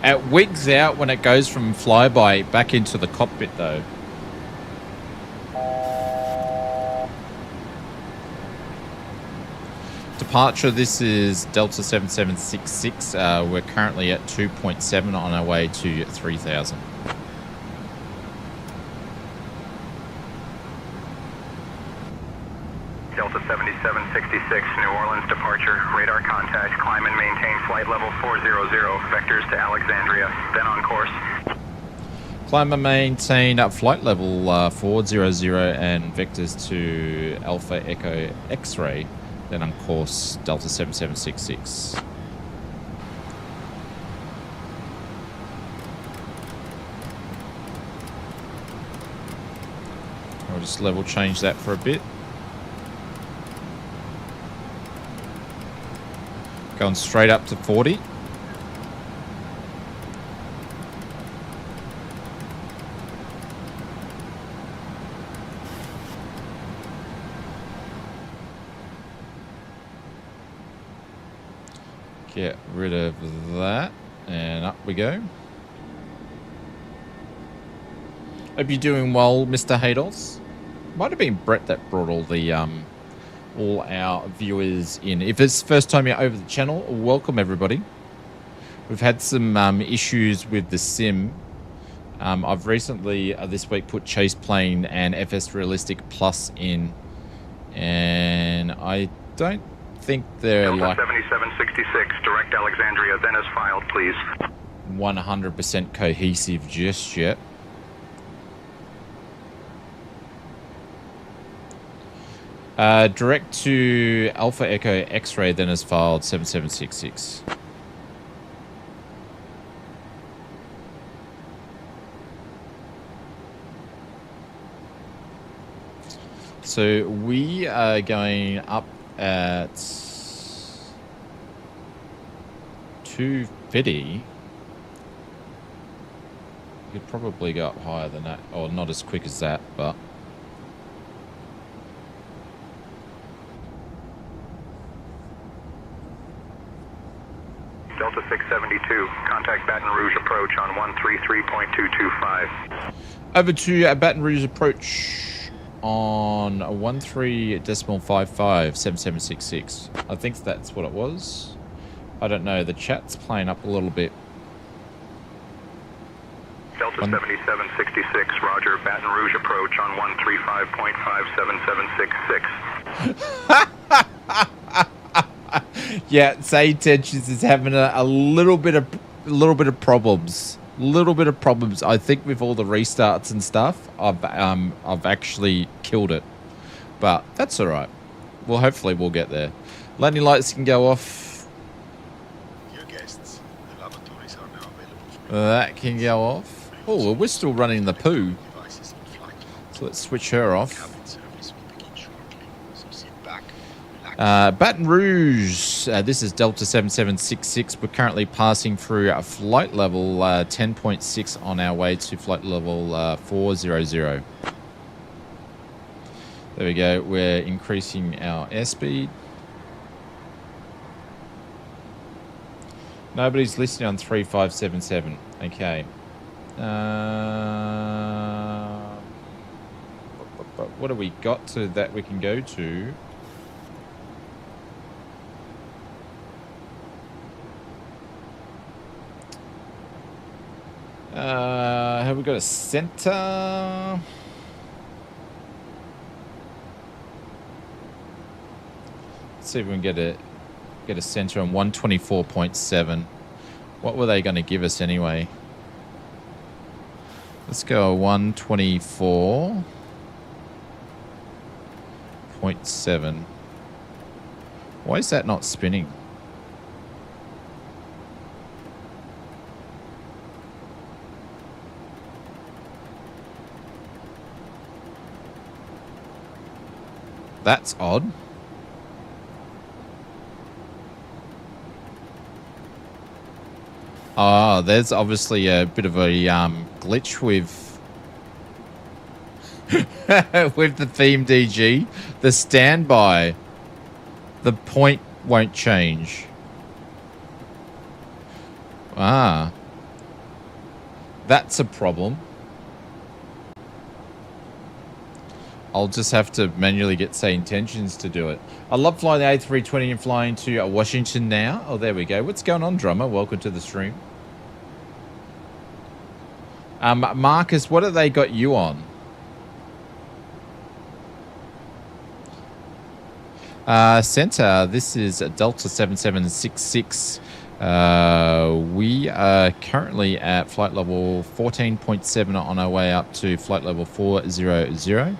It wigs out when it goes from flyby back into the cockpit though. Departure, this is Delta 7766. We're currently at 2.7 on our way to 3000. Delta 7766, New Orleans departure, radar contact, climb and maintain flight level 400, vectors to Alexandria, then on course. Climb and maintain flight level 400 and vectors to Alpha Echo X-ray, then on course Delta 7766. I'll just level change that for a bit. Going straight up to 40. Get rid of that. And up we go. Hope you're doing well, Mr. Haydos. Might have been Brett that brought all our viewers in. If it's the first time you're over the channel, welcome everybody. We've had some issues with the sim. I've recently this week put Chase Plane and FS Realistic Plus in, and I don't think they're Delta like 7766, direct Alexandria, then as filed, please. 100% cohesive just yet. Direct to Alpha Echo X-ray, then as filed 7766. So we are going up at 250. You could probably go up higher than that, or not as quick as that, but Delta 672, contact Baton Rouge approach on 133.225. over to Baton Rouge approach on 13.55 7766. I think that's what it was. I don't know. The chat's playing up a little bit. Delta 7766, roger, Baton Rouge approach on 135.577666. Yeah, SayIntentions is having a little bit of problems. I think with all the restarts and stuff, I've actually killed it, but that's all right. Well, hopefully we'll get there. Landing lights can go off. Dear guests, the lavatories are now available for That can go off. Oh, we're still running the poo. So let's switch her off. Baton Rouge, this is Delta 7766. We're currently passing through a flight level 10.6 on our way to flight level 400. There we go. We're increasing our airspeed. Nobody's listening on 3577. Okay. But what have we got to that we can go to? Have we got a center? Let's see if we can get a center on 124.7. What were they going to give us anyway? Let's go 124.7. Why is that not spinning? That's odd. Oh, there's obviously a bit of a glitch with with the PMDG. The standby, the point won't change. Ah, that's a problem. I'll just have to manually get SayIntentions to do it. I love flying the A320 and flying to Washington now. Oh, there we go. What's going on, drummer? Welcome to the stream. Marcus, what have they got you on? Center, this is Delta 7766. We are currently at flight level 14.7 on our way up to flight level 400.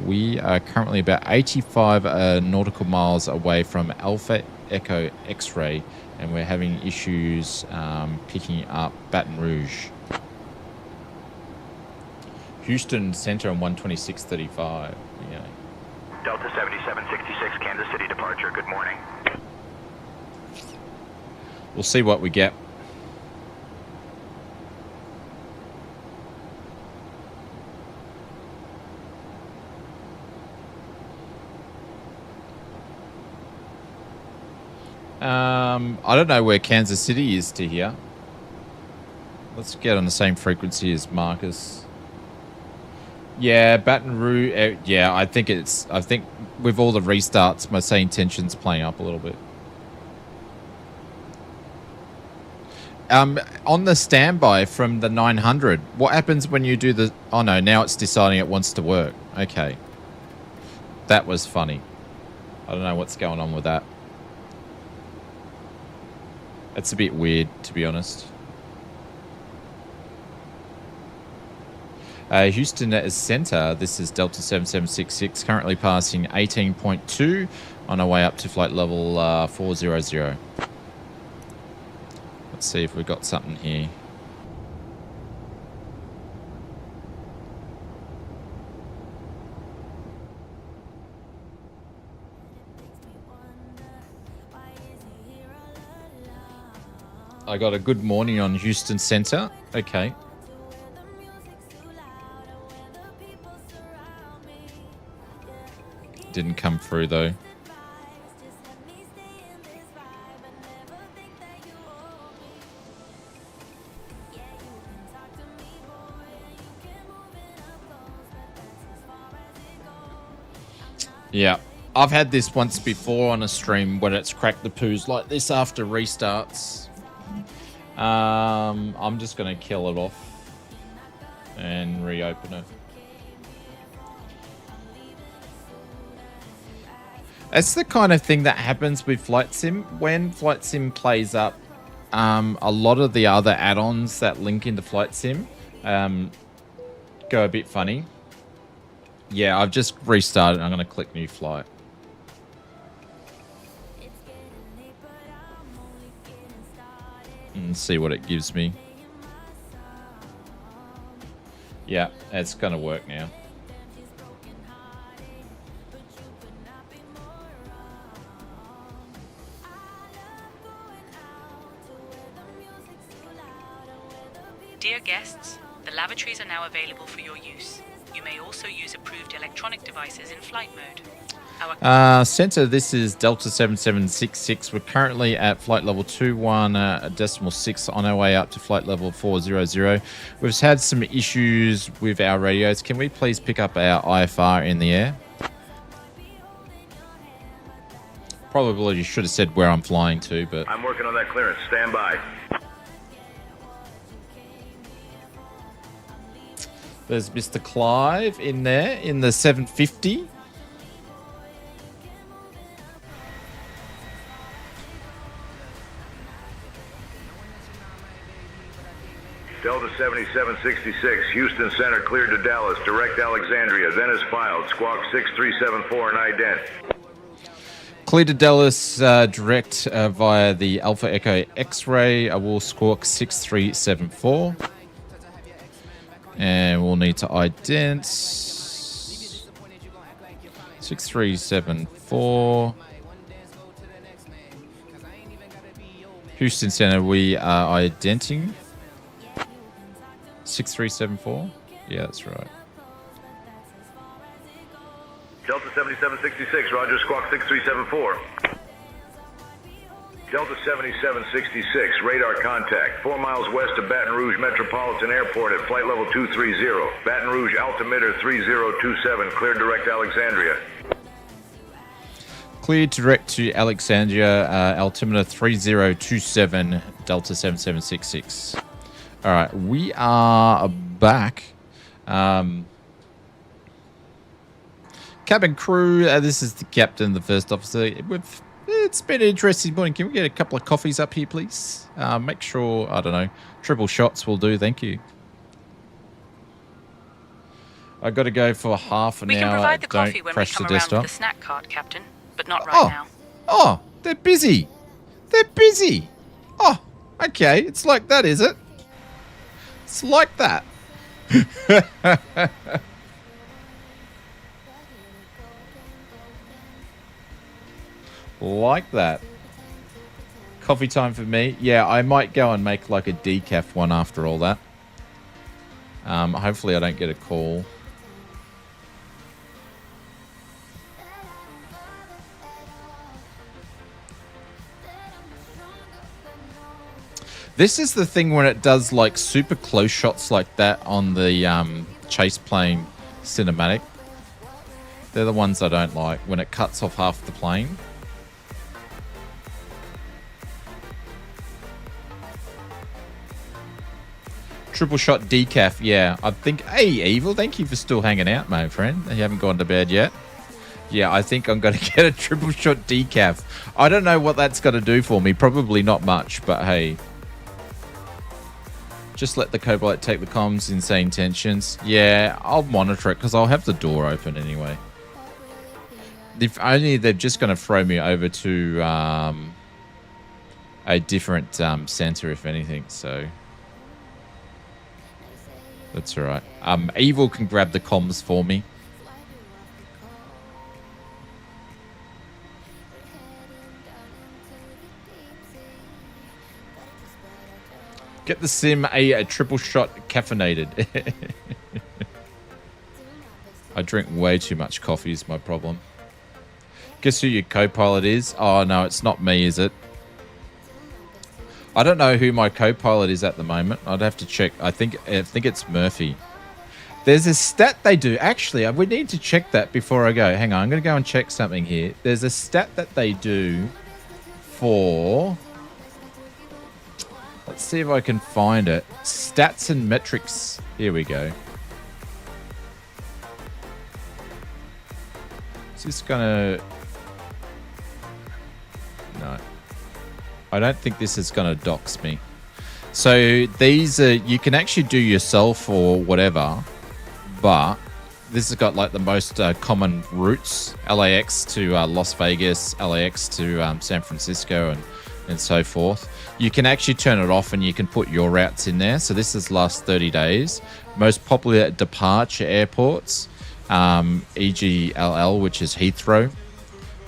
We are currently about 85 nautical miles away from Alpha Echo X-ray, and we're having issues picking up Baton Rouge. Houston Center on 126.35. Yeah. Delta 7766, Kansas City departure. Good morning. We'll see what we get. I don't know where Kansas City is to here. Let's get on the same frequency as Marcus. Yeah, Baton Rouge. Yeah, I think with all the restarts, my SayIntentions playing up a little bit. On the standby from the 900, what happens when you do the... Oh no, now it's deciding it wants to work. Okay. That was funny. I don't know what's going on with that. It's a bit weird, to be honest. Houston is center. This is Delta 7766, currently passing 18.2 on our way up to flight level 400. Let's see if we've got something here. I got a good morning on Houston Center. Okay. Didn't come through though. Yeah, I've had this once before on a stream when it's cracked the poos like this after restarts. I'm just going to kill it off and reopen it. That's the kind of thing that happens with Flight Sim. When Flight Sim plays up, a lot of the other add-ons that link into Flight Sim go a bit funny. Yeah, I've just restarted. I'm going to click new flight. And see what it gives me. Yeah, it's going to work now. Dear guests, the lavatories are now available for your use. You may also use approved electronic devices in flight mode. Center, this is Delta 7766. We're currently at flight level 21.6 on our way up to flight level 400. We've had some issues with our radios. Can we please pick up our IFR in the air? Probably should have said where I'm flying to, but... I'm working on that clearance. Stand by. There's Mr. Clive in there in the 750. Delta 7766, Houston Center cleared to Dallas. Direct Alexandria. Then is filed. Squawk 6374 and ident. Cleared to Dallas direct via the Alpha Echo X-ray. I will squawk 6374. And we'll need to ident 6374. Houston Center, we are identing 6374. Yeah, that's right. Delta 7766, Roger, squawk 6374. Delta 7766, radar contact, 4 miles west of Baton Rouge Metropolitan Airport at flight level 230. Baton Rouge altimeter 3027, cleared direct Alexandria. Cleared direct to Alexandria, altimeter 3027, Delta 7766. All right, we are back. Cabin crew, this is the captain, the first officer. It's been an interesting morning. Can we get a couple of coffees up here, please? Make sure, I don't know, triple shots will do. Thank you. I got to go for half an hour. We can provide the coffee when we come around with the snack cart, Captain, but not right now. Oh, they're busy. They're busy. Oh, okay. It's like that, is it? It's like that. Like that. Coffee time for me. Yeah, I might go and make like a decaf one after all that. Hopefully I don't get a call. This is the thing when it does like super close shots like that on the chase plane cinematic. They're the ones I don't like, when it cuts off half the plane. Triple shot decaf, yeah. I think, hey, Evil, thank you for still hanging out, my friend. You haven't gone to bed yet. Yeah, I think I'm going to get a triple shot decaf. I don't know what that's going to do for me. Probably not much, but hey. Just let the co-pilot take the comms in SayIntentions. Yeah, I'll monitor it because I'll have the door open anyway. If only they're just going to throw me over to a different center, if anything, so... That's all right. Evil can grab the comms for me. Get the sim a triple shot caffeinated. I drink way too much coffee is my problem. Guess who your co-pilot is? Oh, no, it's not me, is it? I don't know who my co-pilot is at the moment. I'd have to check. I think it's Murphy. There's a stat they do. Actually, we need to check that before I go. Hang on, I'm going to go and check something here. There's a stat that they do for... Let's see if I can find it. Stats and metrics. Here we go. Is this going to... No. I don't think this is going to dox me. So these are, you can actually do yourself or whatever, but this has got like the most common routes, LAX to Las Vegas, LAX to San Francisco and so forth. You can actually turn it off and you can put your routes in there. So this is last 30 days. Most popular departure airports, EGLL, which is Heathrow.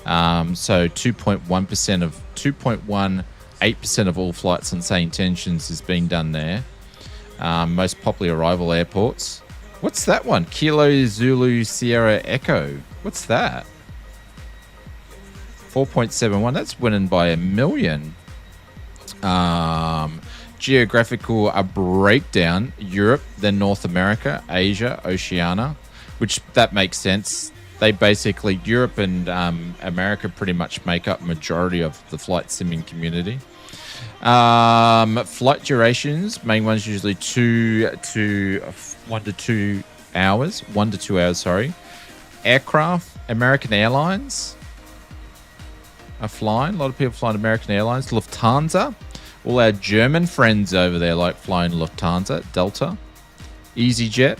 So 2.18% of all flights on SayIntentions is being done there. Most popular arrival airports. What's that one? Kilo Zulu Sierra Echo. What's that? 4.71. That's winning by 1 million. Geographical breakdown: Europe, then North America, Asia, Oceania, which that makes sense. They basically, Europe and America pretty much make up majority of the flight simming community. Flight durations, main ones usually 1 to 2 hours. 1 to 2 hours, sorry. Aircraft, American Airlines are flying. A lot of people flying American Airlines. Lufthansa. All our German friends over there like flying Lufthansa, Delta, EasyJet,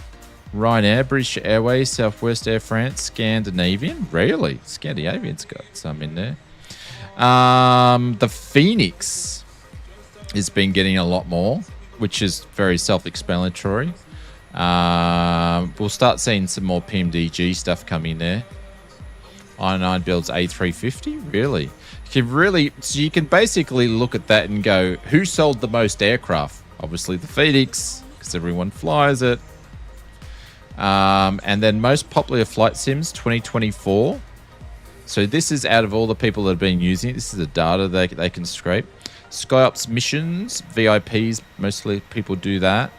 Ryanair, British Airways, Southwest Air France, Scandinavian. Really? Scandinavian's got some in there. The Phoenix has been getting a lot more, which is very self-explanatory. We'll start seeing some more PMDG stuff coming there. Inibuilds A350, really? So you can basically look at that and go, who sold the most aircraft? Obviously the Phoenix, because everyone flies it. And then most popular flight sims 2024. So this is out of all the people that have been using it. This is the data they can scrape. SkyOps missions, VIPs, mostly people do that.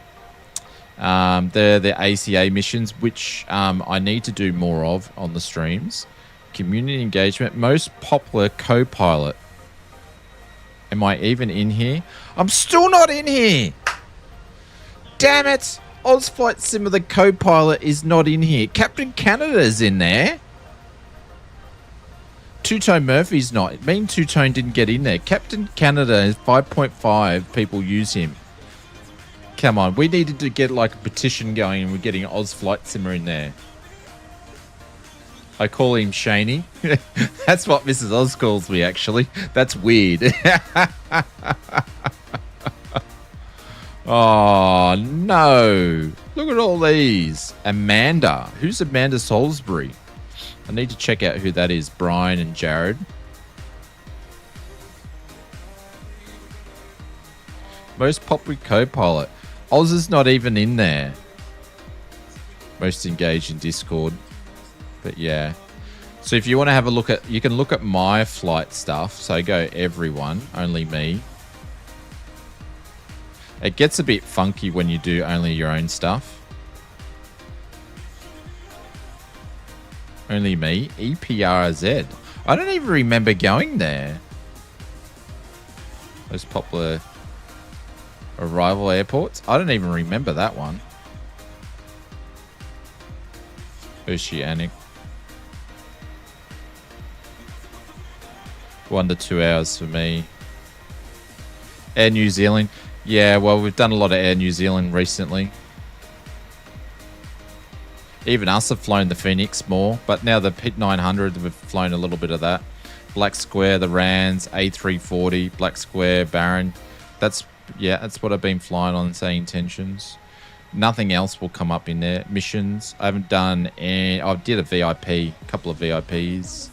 They're the ACA missions, which I need to do more of on the streams. Community engagement, most popular co-pilot. Am I even in here? I'm still not in here. Damn it. Oz Flight Sim of the co-pilot is not in here. Captain Canada's in there. Two-Tone Murphy's not. It means Two-Tone didn't get in there. Captain Canada is 5.5 people use him. Come on, we needed to get like a petition going and we're getting Oz Flight Simmer in there. I call him Shaney. That's what Mrs. Oz calls me, actually. That's weird. Oh, no. Look at all these. Amanda. Who's Amanda Salisbury? I need to check out who that is. Brian and Jared. Most popular co-pilot. Oz is not even in there. Most engaged in Discord. But yeah. So if you want to have a look at, you can look at my flight stuff. So go everyone, only me. It gets a bit funky when you do only your own stuff. Only me. EPRZ. I don't even remember going there. Most popular arrival airports. I don't even remember that one. Oceanic. 1 to 2 hours for me. Air New Zealand. Yeah, well, we've done a lot of Air New Zealand recently. Even us have flown the Phoenix more, but now the Pit 900, we've flown a little bit of that. Black Square, the Rands, A340, Black Square, Baron. That's what I've been flying on SayIntentions. Nothing else will come up in there. Missions. I haven't done any. I did a VIP, a couple of VIPs.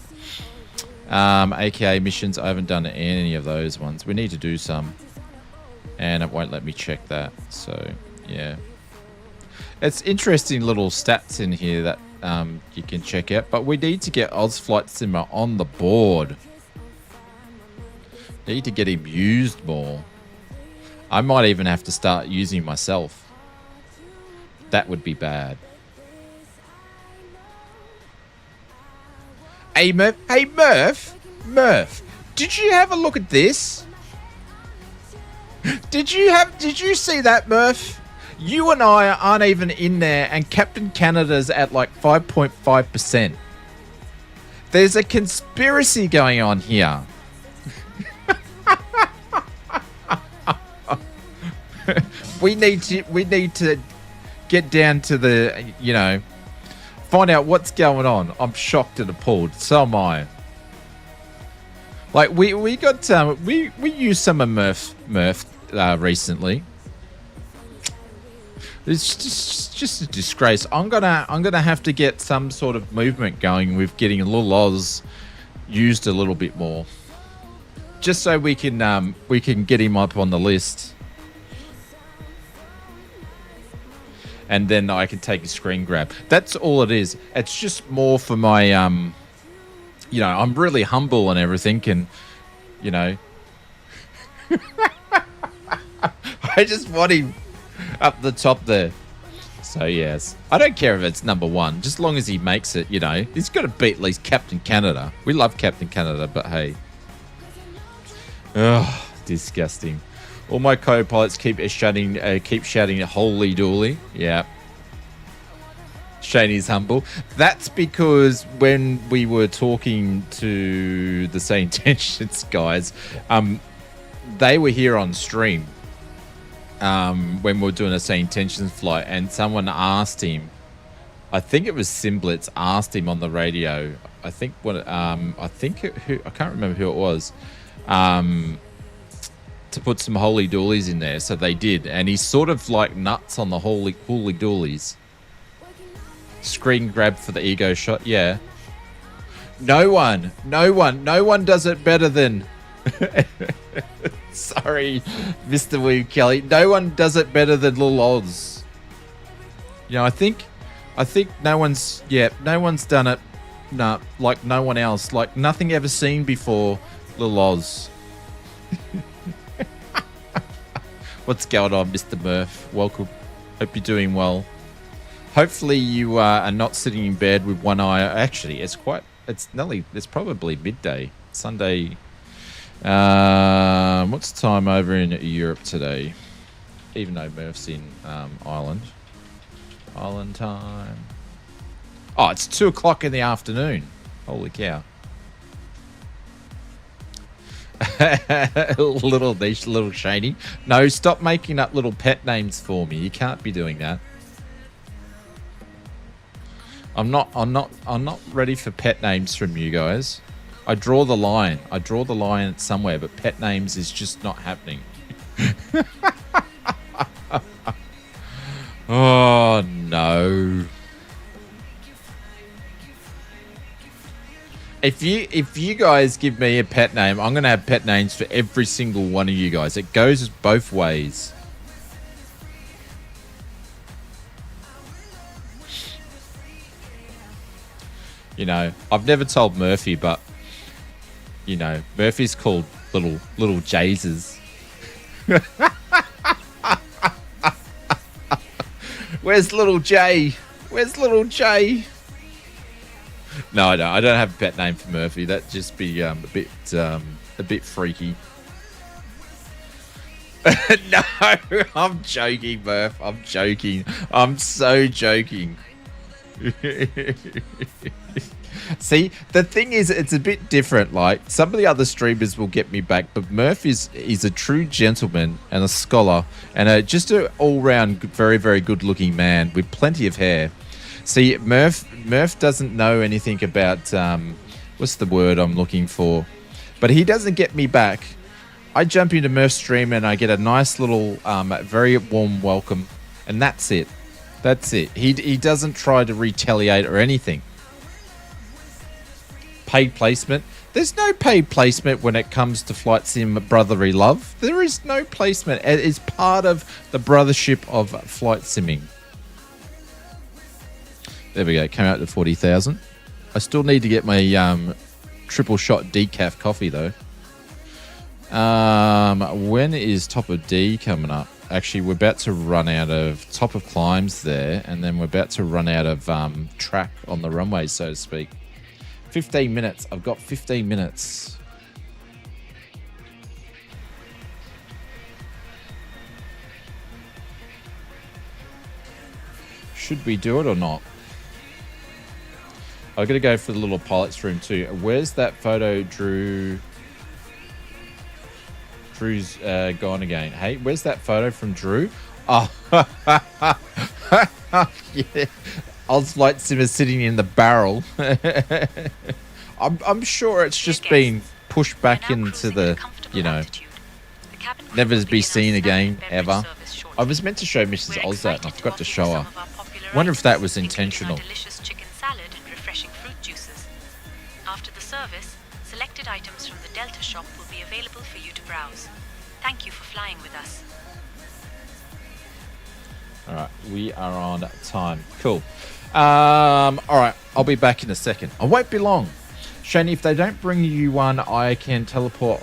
AKA missions. I haven't done any of those ones. We need to do some. And it won't let me check that. So, yeah. It's interesting little stats in here that you can check out. But we need to get Oz Flight Simmer on the board. Need to get him used more. I might even have to start using myself. That would be bad. Hey Murph, Murph, did you have a look at this? Did you see that, Murph? You and I aren't even in there, and Captain Canada's at like 5.5%. There's a conspiracy going on here. we need to get down to the, you know, find out what's going on. I'm shocked and appalled. So am I. Like we got we used some of Murph recently. It's just a disgrace. I'm gonna have to get some sort of movement going with getting a little Oz used a little bit more, just so we can get him up on the list. and then I can take a screen grab. That's all it is. It's just more for my, you know, I'm really humble and everything, and, you know, I just want him up the top there. So, yes, I don't care if it's number one, just as long as he makes it, you know. He's got to beat at least Captain Canada. We love Captain Canada, but hey. Ugh, disgusting. All my co-pilots keep shouting, holy dooly. Yeah. Shaney's humble. That's because when we were talking to the SayIntentions guys, they were here on stream when we were doing a SayIntentions flight, and someone asked him, I think it was Simblitz, asked him on the radio, I think I can't remember who it was, to put some holy doolies in there. So they did, and he's sort of like nuts on the holy doolies. Screen grab for the ego shot. Yeah, no one does it better than sorry, Mr. William Kelly, no one does it better than Lil Oz. You know, I think no one's done it like no one else, like nothing ever seen before Lil Oz. What's going on, Mr. Murph? Welcome. Hope you're doing well. Hopefully you are not sitting in bed with one eye. Actually, it's probably midday. Sunday. What's the time over in Europe today? Even though Murph's in Ireland. Island time. Oh, it's 2 o'clock in the afternoon. Holy cow. Little niche, little shady. No, stop making up little pet names for me. You can't be doing that. I'm not ready for pet names from you guys. I draw the line. I draw the line somewhere, but pet names is just not happening. Oh no. If you guys give me a pet name, I'm gonna have pet names for every single one of you guys. It goes both ways. You know, I've never told Murphy, but you know, Murphy's called little Jesus. Where's little J? Where's little J? No, I don't have a pet name for Murphy. That'd just be a bit freaky. No, I'm joking, Murph. I'm joking. I'm so joking. See, the thing is, it's a bit different. Like, some of the other streamers will get me back, but Murph is a true gentleman and a scholar and just an all-round very, very good-looking man with plenty of hair. See, Murph doesn't know anything about what's the word I'm looking for, but he doesn't get me back. I jump into Murph's stream and I get a nice little, very warm welcome, and that's it. That's it. He doesn't try to retaliate or anything. Paid placement. There's no paid placement when it comes to flight sim brotherly love. There is no placement. It is part of the brothership of flight simming. There we go. Came out to 40,000. I still need to get my triple shot decaf coffee though. When is top of D coming up? Actually, we're about to run out of top of climbs there, and then we're about to run out of track on the runway, so to speak. 15 minutes. I've got 15 minutes. Should we do it or not? I've got to go for the little pilot's room too. Where's that photo, Drew? Drew's gone again. Hey, where's that photo from Drew? Oh, yeah. Oz Flight Simmer sitting in the barrel. I'm sure it's just been pushed back into the, you know, never to be seen again, ever. I was meant to show Mrs. Oz that, and I forgot to show her. Wonder if that was intentional. Delicious chicken salad and refreshing fruit juices. After the service, selected items from the Delta shop will be available for you to browse. Thank you for flying with us. All right, we are on time. Cool. All right, I'll be back in a second. I won't be long. Shane, if they don't bring you one, I can teleport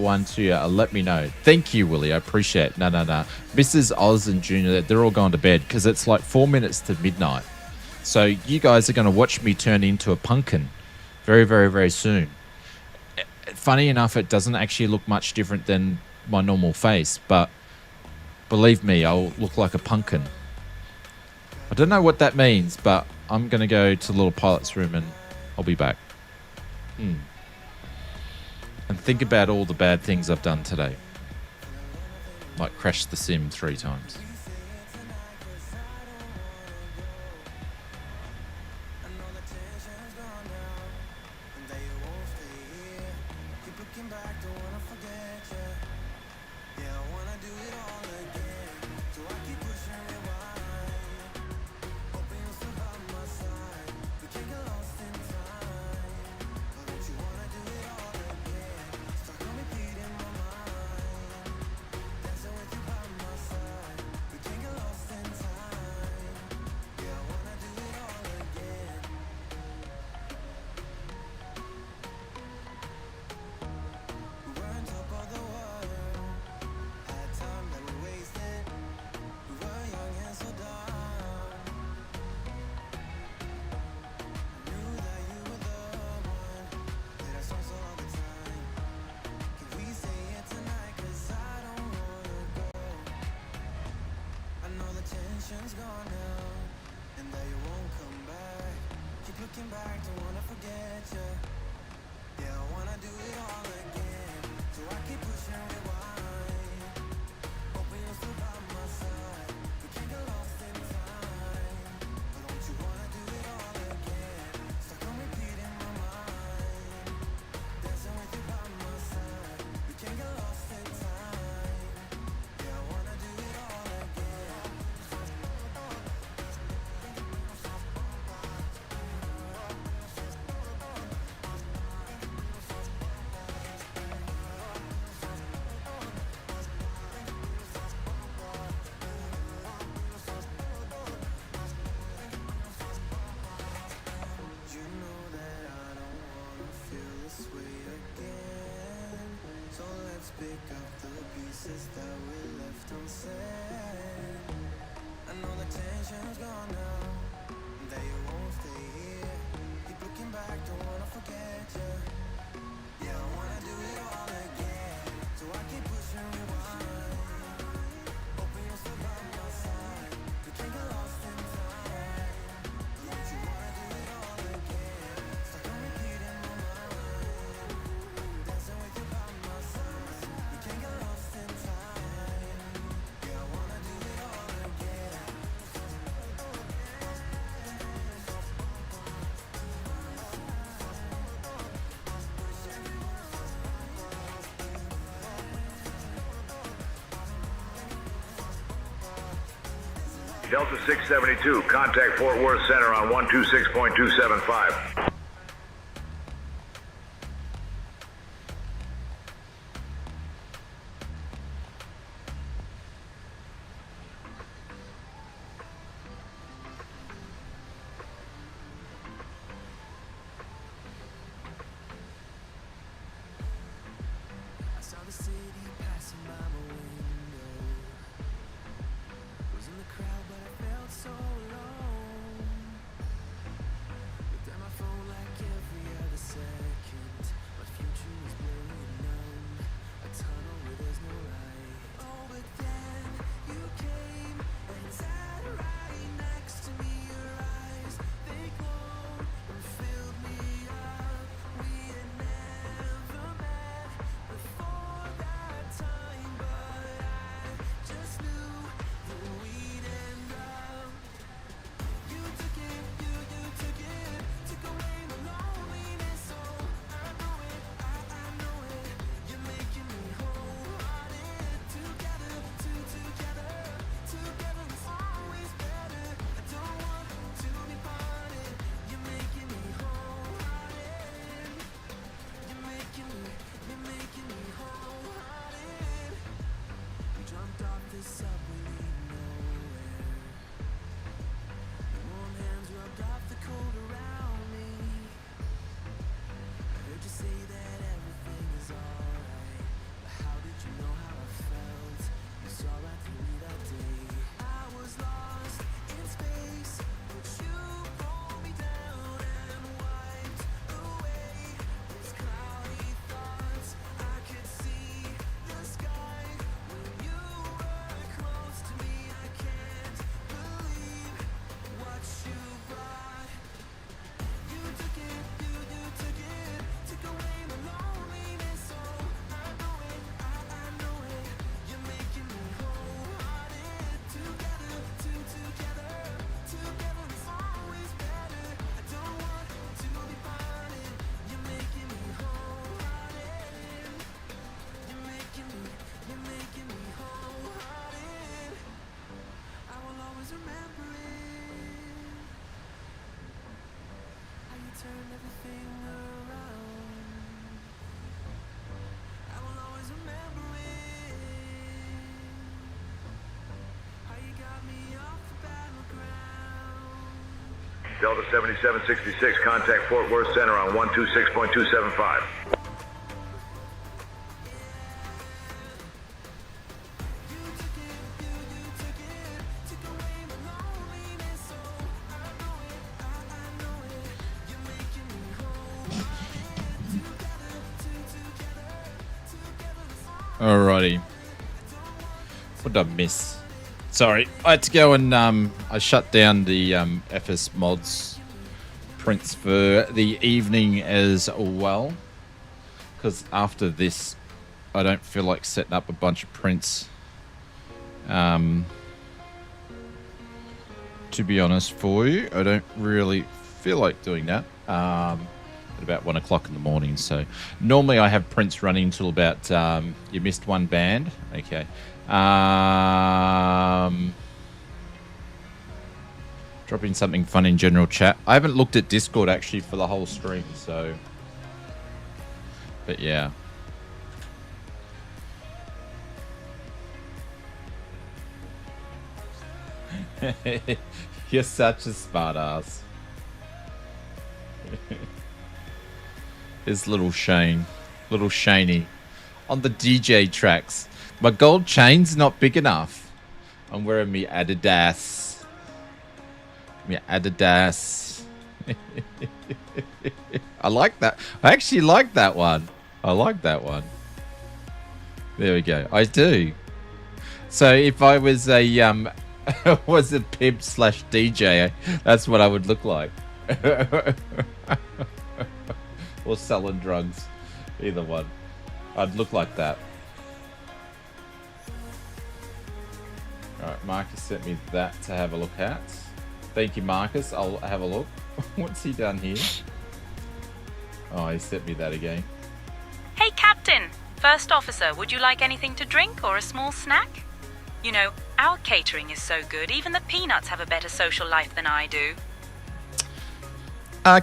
one to you. Let me know. Thank you, Willie. I appreciate it. No. Mrs. Oz and Junior, they're all going to bed because it's like 4 minutes to midnight. So you guys are going to watch me turn into a pumpkin very, very, very soon. Funny enough, it doesn't actually look much different than my normal face, but believe me, I'll look like a pumpkin. I don't know what that means, but I'm going to go to the little pilot's room and I'll be back. And think about all the bad things I've done today. Like crash the sim 3 times. Delta 672, contact Fort Worth Center on 126.275. Phone Delta 7766, contact Fort Worth Center on 126.275. Alrighty. What did I miss? Sorry, I had to go and I shut down the FS mods prints for the evening as well, because after this I don't feel like setting up a bunch of prints, to be honest for you. I don't really feel like doing that at about 1 o'clock in the morning. So normally I have prints running until about you missed one band. Okay. Dropping something fun in general chat. I haven't looked at Discord actually for the whole stream, so but yeah. You're such a smart ass. Here's little Shane, little Shaney on the DJ tracks. My gold chain's not big enough. I'm wearing me Adidas. Me Adidas. I like that. I actually like that one. I like that one. There we go. I do. So if I was a was a pimp / DJ, that's what I would look like. Or selling drugs. Either one. I'd look like that. Alright, Marcus sent me that to have a look at. Thank you, Marcus. I'll have a look. What's he done here? Oh, he sent me that again. Hey, Captain! First officer, would you like anything to drink or a small snack? You know, our catering is so good, even the peanuts have a better social life than I do.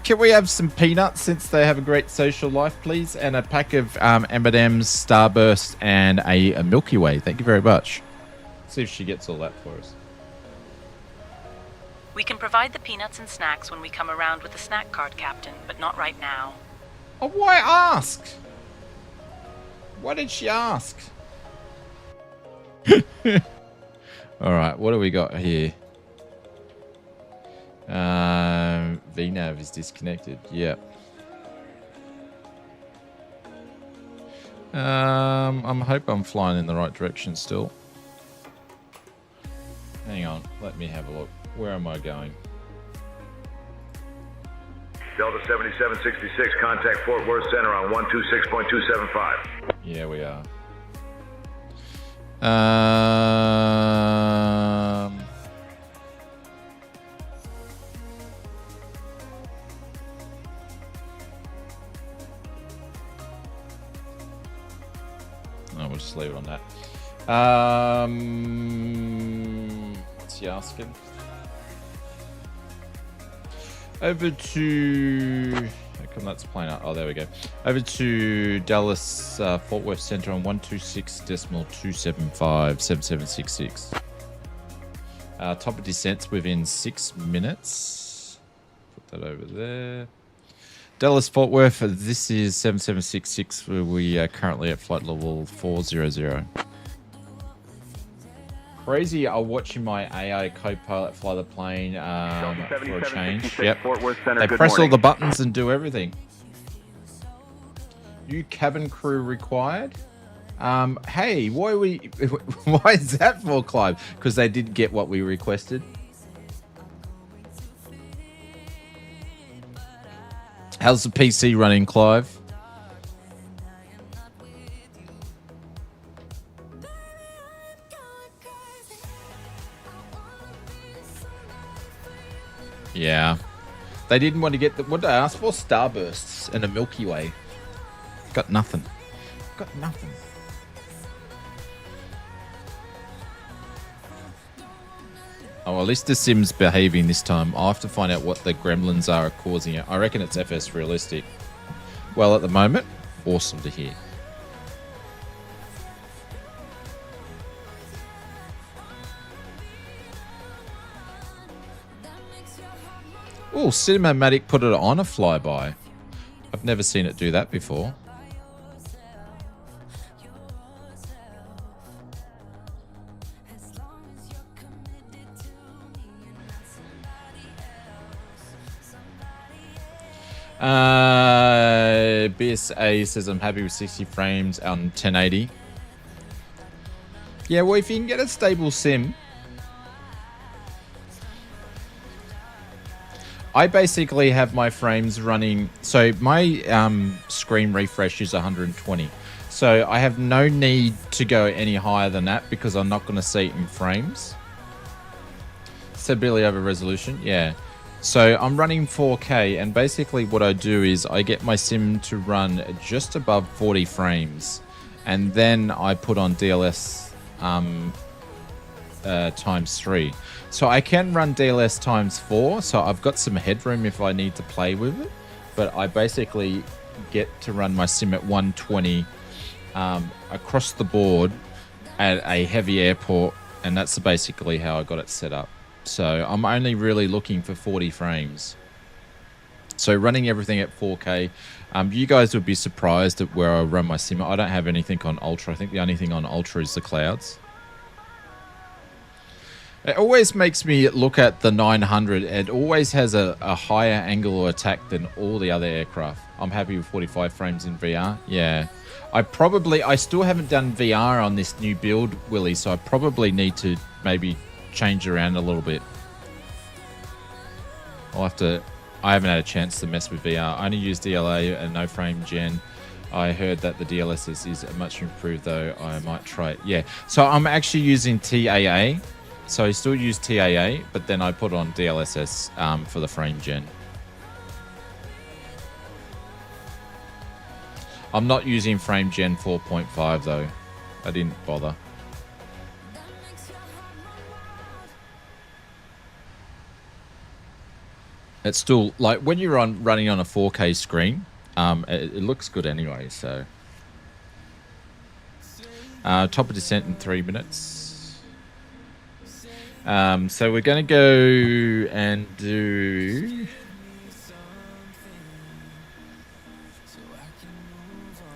Can we have some peanuts since they have a great social life, please? And a pack of M&M's, Starburst, and a Milky Way. Thank you very much. See if she gets all that for us. We can provide the peanuts and snacks when we come around with the snack cart, Captain, but not right now. Oh, why ask? Why did she ask? Alright, what do we got here? VNav is disconnected. Yep. I hope I'm flying in the right direction still. Hang on, let me have a look. Where am I going? Delta 7766, contact Fort Worth Center on 126.275. Yeah, we are. We'll just leave it on that. What's he asking? Over to... How come that's playing out? Oh, there we go. Over to Dallas Fort Worth Center on 126.275.7766. Top of descent's within 6 minutes. Put that over there. Dallas Fort Worth, this is 7766, where we are currently at flight level 400. Crazy, I'm watching my AI co-pilot fly the plane for a change. Yep. Fort Worth Center, They good press morning. all the buttons and do everything. New cabin crew required. Hey, why is that for, Clive? Because they didn't get what we requested. How's the PC running, Clive? Yeah. They didn't want to get what did I ask for? Starbursts and a Milky Way. Got nothing. Got nothing. Oh, at least the sim's behaving this time. I'll have to find out what the gremlins are causing it. I reckon it's FS realistic. Well, at the moment, awesome to hear. Oh, Cinematic put it on a flyby. I've never seen it do that before. BSA says I'm happy with 60 frames on 1080. Yeah, well, if you can get a stable sim. I basically have my frames running. So my screen refresh is 120. So I have no need to go any higher than that because I'm not going to see it in frames. Stability over resolution, yeah. So I'm running 4K, and basically what I do is I get my sim to run just above 40 frames, and then I put on DLS times 3. So I can run DLS times 4, so I've got some headroom if I need to play with it, but I basically get to run my sim at 120 across the board at a heavy airport, and that's basically how I got it set up. So I'm only really looking for 40 frames. So running everything at 4K, you guys would be surprised at where I run my sim. I don't have anything on Ultra. I think the only thing on Ultra is the clouds. It always makes me look at the 900. It always has a higher angle of attack than all the other aircraft. I'm happy with 45 frames in VR. Yeah. I still haven't done VR on this new build, Willie, so I probably need to maybe change around a little bit. I haven't had a chance to mess with VR. I only use DLA and no frame gen. I heard that the DLSS is much improved though. I might try it. Yeah. So I'm actually using TAA. So I still use TAA, but then I put on DLSS for the frame gen. I'm not using frame gen 4.5 though. I didn't bother. It's still like when you're running on a 4K screen, it looks good anyway. So top of descent in 3 minutes. So we're going to go and do.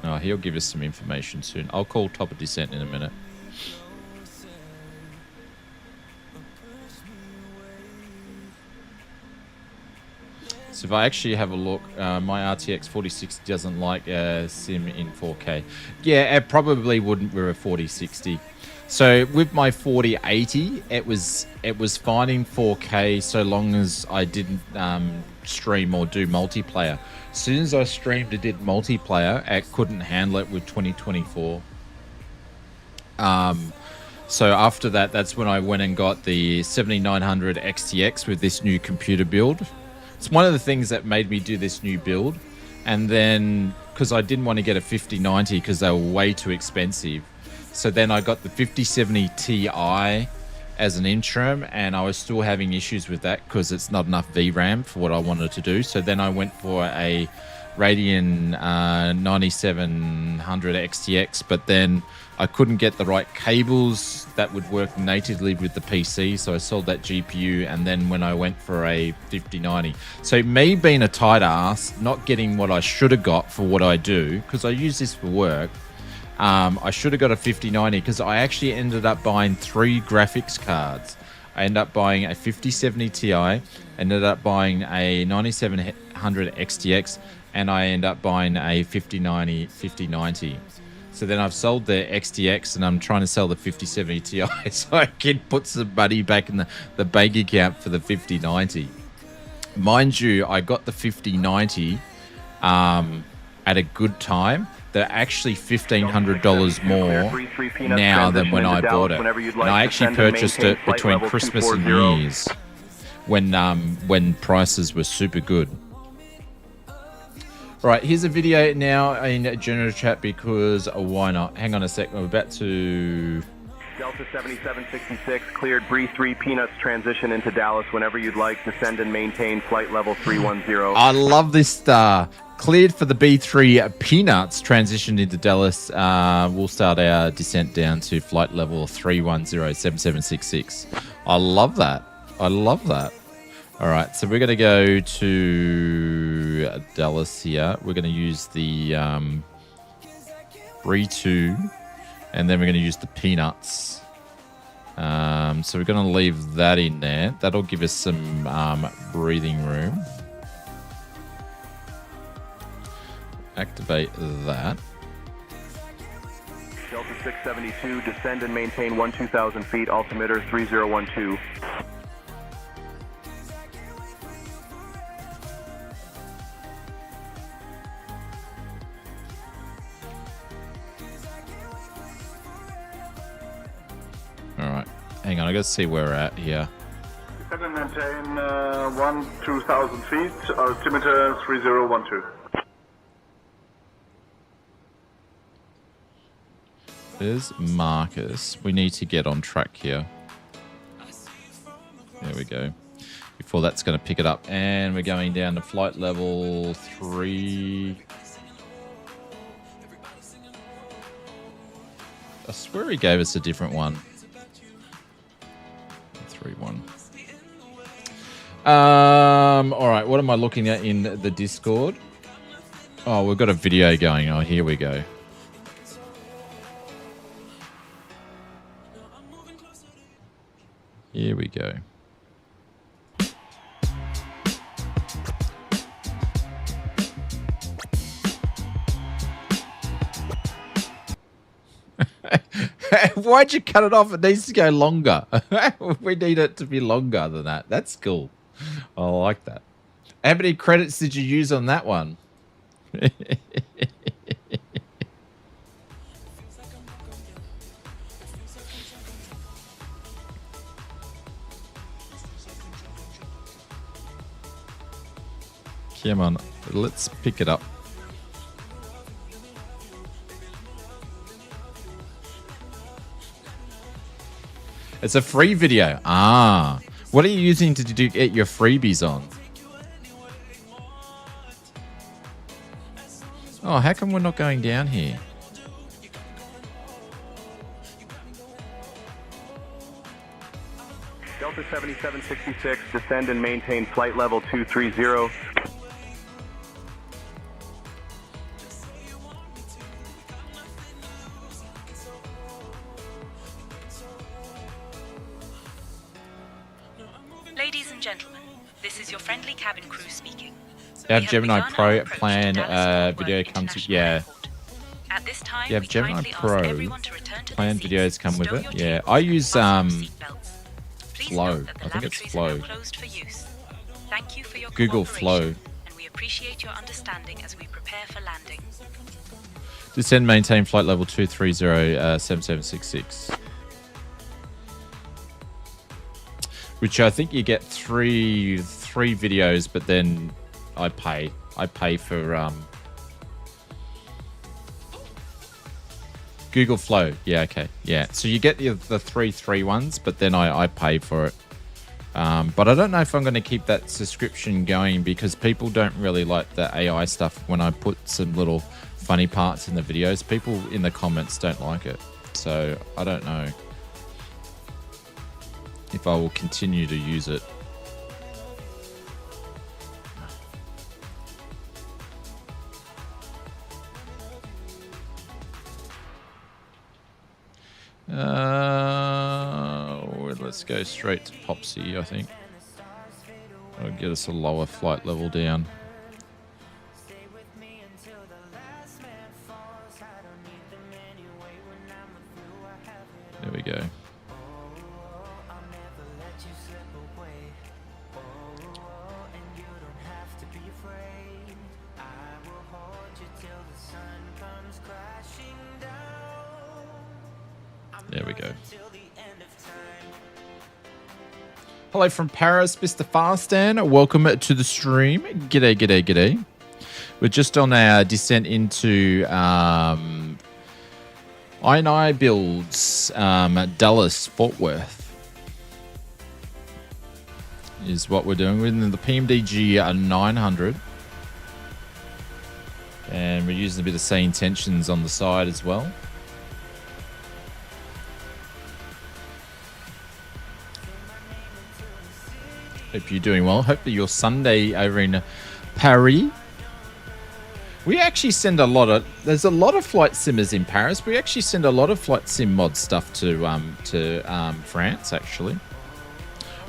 Oh, he'll give us some information soon. I'll call top of descent in a minute. So if I actually have a look, my RTX 4060 doesn't like sim in 4K. Yeah, it probably wouldn't with a 4060. So with my 4080, it was fine in 4K so long as I didn't stream or do multiplayer. As soon as I streamed and did multiplayer, it couldn't handle it with 2024. So after that, that's when I went and got the 7900 XTX with this new computer build. It's one of the things that made me do this new build. And then, because I didn't want to get a 5090 because they were way too expensive. So then I got the 5070 Ti as an interim, and I was still having issues with that because it's not enough VRAM for what I wanted to do. So then I went for a Radeon 9700 XTX, but then I couldn't get the right cables that would work natively with the PC, so I sold that GPU, and then when I went for a 5090. So me being a tight ass, not getting what I should have got for what I do, because I use this for work, I should have got a 5090 because I actually ended up buying 3 graphics cards. I ended up buying a 5070 Ti, ended up buying a 9700 XTX, and I ended up buying a 5090. So then I've sold the XTX and I'm trying to sell the 5070 Ti so I can put some money back in the bank account for the 5090. Mind you, I got the 5090 at a good time. They're actually $1,500 more now than when I bought it. And I actually purchased it between Christmas and New Year's when prices were super good. All right, here's a video now in general chat because why not? Hang on a sec. I'm about to Delta 7766, cleared Bree 3 Peanuts transition into Dallas whenever you'd like. Descend and maintain flight level 310. I love this star. Cleared for the B3 Peanuts, transitioned into Dallas. We'll start our descent down to flight level 3107766. I love that. I love that. All right, so we're going to go to Dallas here. We're going to use the Bree 2, and then we're going to use the Peanuts. So we're going to leave that in there. That'll give us some breathing room. Activate that. Delta 672, descend and maintain 12,000 feet, altimeter 3012. All right, hang on, I got to see where we're at here. Descend and maintain 2,000 feet, altimeter 3012. There's Marcus. We need to get on track here. There we go. Before that's going to pick it up. And we're going down to flight level 3. I swear he gave us a different one. 3-1. All right, what am I looking at in the Discord? Oh, we've got a video going. Oh, here we go. Here we go. Why'd you cut it off? It needs to go longer. We need it to be longer than that. That's cool. I like that. How many credits did you use on that one? Come on, let's pick it up. It's a free video. Ah, what are you using to get your freebies on? Oh, how come we're not going down here? Delta 7766, descend and maintain flight level 230. Ladies and gentlemen, this is your friendly cabin crew speaking. You have Gemini Pro plan video comes with, yeah. At this time, You have we Gemini kindly ask Pro everyone to return to plan their videos seats, come with stow it. your Yeah, tables, I use fasten your seatbelts. Please Flow. note that the I think it's lavatories are now Flow. closed for use. Thank you for your Google cooperation, Flow. and we appreciate your understanding as we prepare for landing. Descend, maintain flight level 230 7766. Which I think you get three videos, but then I pay for Google Flow. Yeah, okay. Yeah. So you get the three ones, but then I pay for it. But I don't know if I'm going to keep that subscription going because people don't really like the AI stuff when I put some little funny parts in the videos. People in the comments don't like it. So I don't know if I will continue to use it. Let's go straight to Popsy, I think. That'll get us a lower flight level down. There we go. There we go. Hello from Paris, Mr. Farstan. Welcome to the stream. G'day, g'day, g'day. We're just on our descent into Inibuilds, Dallas, Fort Worth is what we're doing with the PMDG 900. And we're using a bit of SayIntentions on the side as well. Hope you're doing well. Hope that your Sunday over in Paris. We actually send a lot of... There's a lot of flight simmers in Paris. We actually send a lot of flight sim mod stuff to France, actually.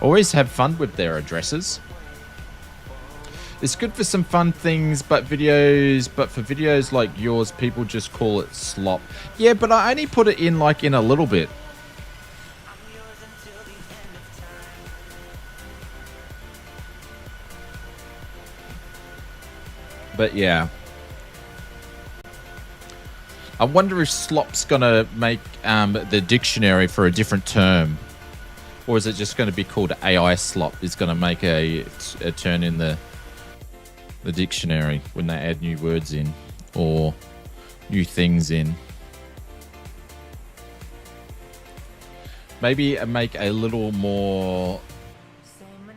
Always have fun with their addresses. It's good for some fun things, but for videos like yours, people just call it slop. Yeah, but I only put it in like in a little bit. But yeah. I wonder if slop's gonna make the dictionary for a different term. Or is it just going to be called AI slop? Is going to make a turn in the dictionary when they add new words in or new things in. Maybe make a little more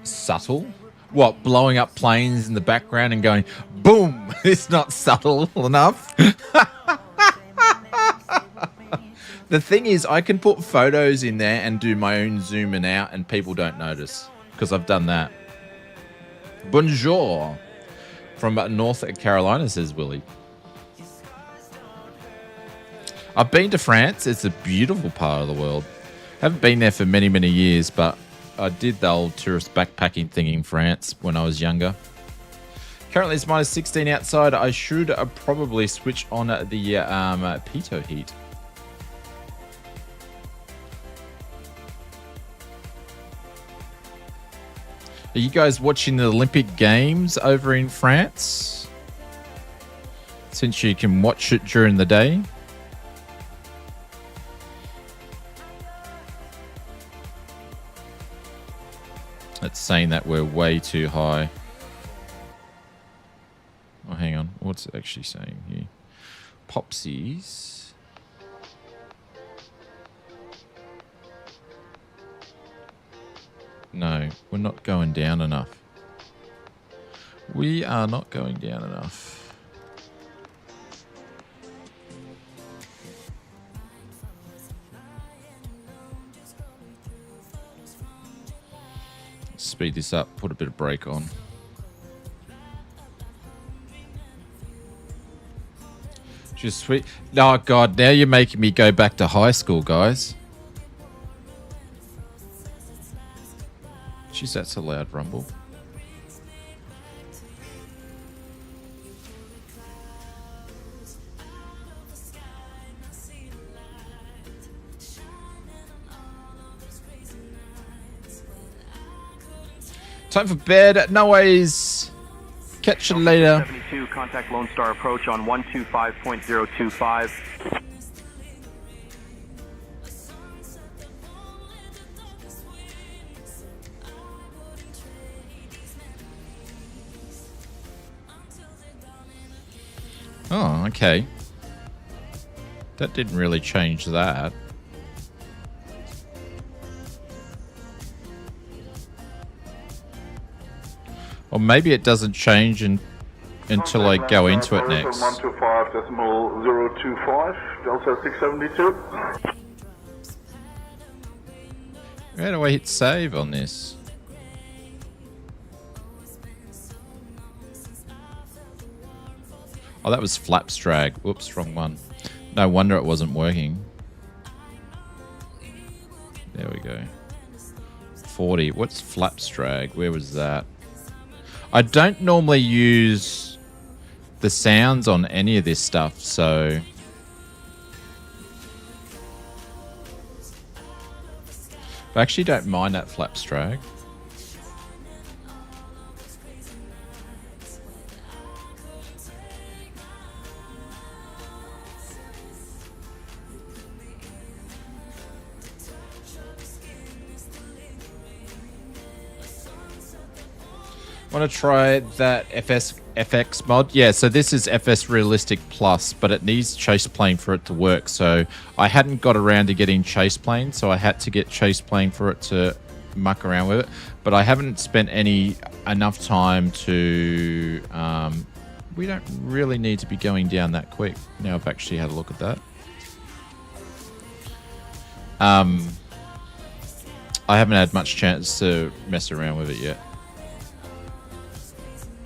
subtle. What, blowing up planes in the background and going boom? It's not subtle enough. The thing is, I can put photos in there and do my own zooming out and people don't notice because I've done that. Bonjour from North Carolina, says Willie. I've been to France. It's a beautiful part of the world. Haven't been there for many, many years, but I did the old tourist backpacking thing in France when I was younger. Currently it's minus 16 outside. I should probably switch on the pitot heat. Are you guys watching the Olympic Games over in France? Since you can watch it during the day. It's saying that we're way too high. Oh, hang on. What's it actually saying here? Popsies. No, we're not going down enough. We are not going down enough. Speed this up, put a bit of brake on. Just sweet. Oh, God, now you're making me go back to high school, guys. Jeez, that's a loud rumble. Time for bed. No ways. Catch you later. 72, contact Lone Star approach on 125.025. Oh, okay. That didn't really change that. Or maybe it doesn't change until I go into it next. 125.025, Delta 672. How do I hit save on this? Oh, that was flaps drag. Whoops, wrong one. No wonder it wasn't working. There we go. 40. What's flaps drag? Where was that? I don't normally use the sounds on any of this stuff, so... I actually don't mind that flaps drag. Want to try that FX mod. Yeah, so this is FS Realistic Plus, but it needs Chase Plane for it to work. So I hadn't got around to getting Chase Plane, so I had to get Chase Plane for it to muck around with it. But I haven't spent enough time to... we don't really need to be going down that quick. Now I've actually had a look at that. I haven't had much chance to mess around with it yet.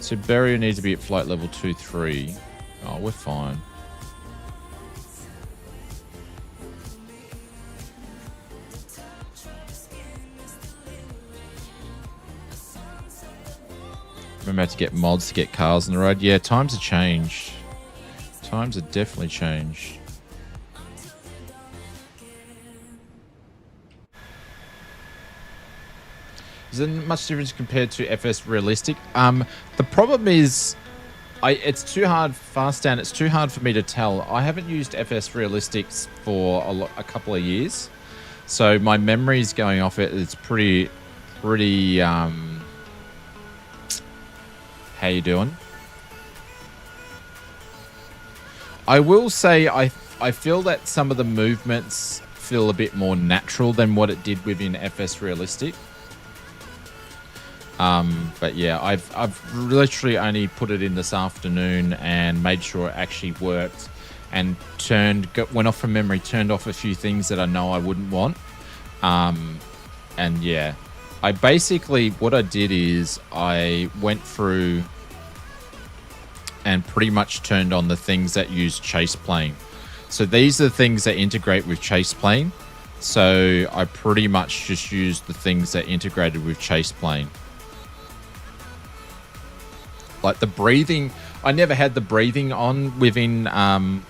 So barrier needs to be at flight level 2-3. Oh, we're fine. Remember to get mods to get cars on the road. Yeah, times have changed. Times have definitely changed. Is there much difference compared to FS Realistic? The problem is, it's too hard, fast down, it's too hard for me to tell. I haven't used FS Realistics for a couple of years. So my memory's going off it. It's pretty, how you doing? I will say I feel that some of the movements feel a bit more natural than what it did within FS Realistic. But yeah, I've literally only put it in this afternoon and made sure it actually worked, and went off from memory, turned off a few things that I know I wouldn't want. And yeah, I basically, what I did is I went through and pretty much turned on the things that use Chase Plane. So these are the things that integrate with Chase Plane. So I pretty much just used the things that integrated with Chase Plane. Like the breathing, I never had the breathing on within on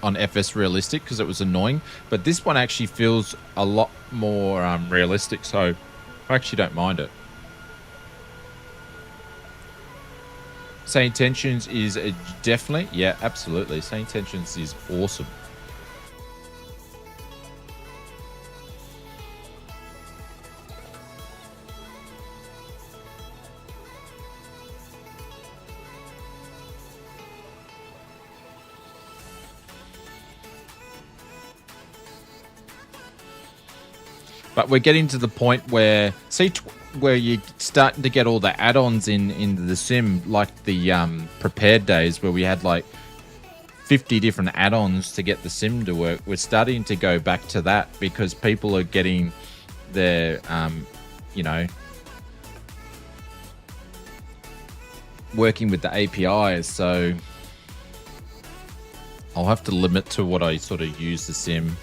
FS Realistic because it was annoying. But this one actually feels a lot more realistic, so I actually don't mind it. SayIntentions is definitely, yeah, absolutely. SayIntentions is awesome. But we're getting to the point where, see, where you're starting to get all the add-ons into the sim, like the prepared days where we had like 50 different add-ons to get the sim to work. We're starting to go back to that because people are getting their, you know, working with the APIs. So I'll have to limit to what I sort of use the sim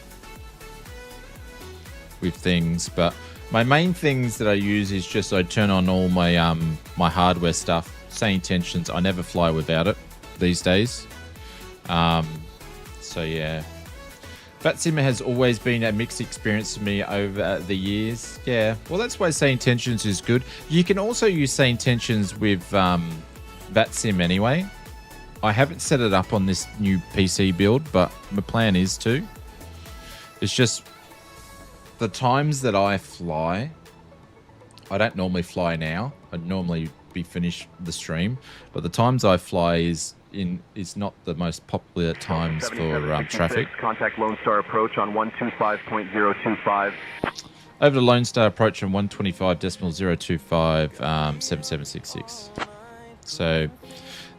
with things, but my main things that I use is just I turn on all my my hardware stuff. SayIntentions, I never fly without it these days. So yeah, VATSIM has always been a mixed experience for me over the years. Yeah, well, that's why SayIntentions is good. You can also use SayIntentions with VATSIM anyway. I haven't set it up on this new PC build, but my plan is to. It's just the times that I fly, I don't normally fly now. I'd normally be finished the stream, but the times I fly is not the most popular times for traffic. Contact Lone Star approach on 125.025. Over to Lone Star approach on 125.025 7766. So,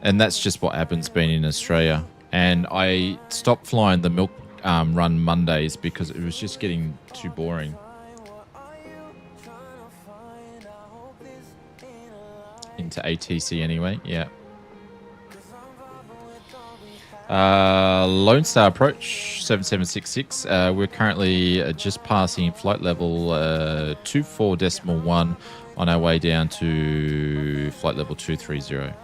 and that's just what happens being in Australia. And I stopped flying the milk run Mondays because it was just getting too boring. Into ATC anyway, yeah. Lone Star approach 7766. We're currently just passing flight level 24.1 on our way down to flight level 230.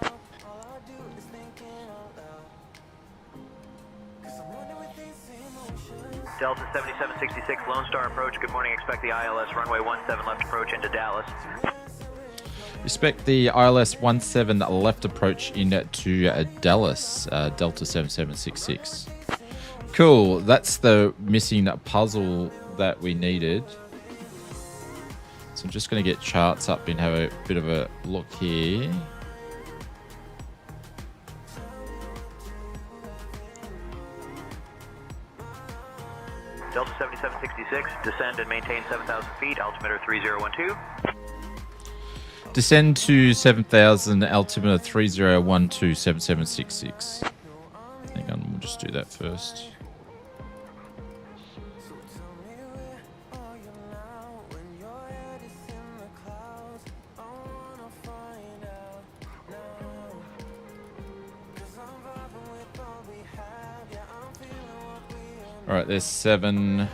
Delta 7766, Lone Star approach. Good morning. Expect the ILS runway 17 left approach into Dallas. Expect the ILS 17 left approach into Dallas, Delta 7766. Cool. That's the missing puzzle that we needed. So I'm just going to get charts up and have a bit of a look here. Delta 7766, descend and maintain 7,000 feet, altimeter 3012. Descend to 7,000, altimeter 3012, 7766. Hang on, we'll just do that first. All right, there's 7.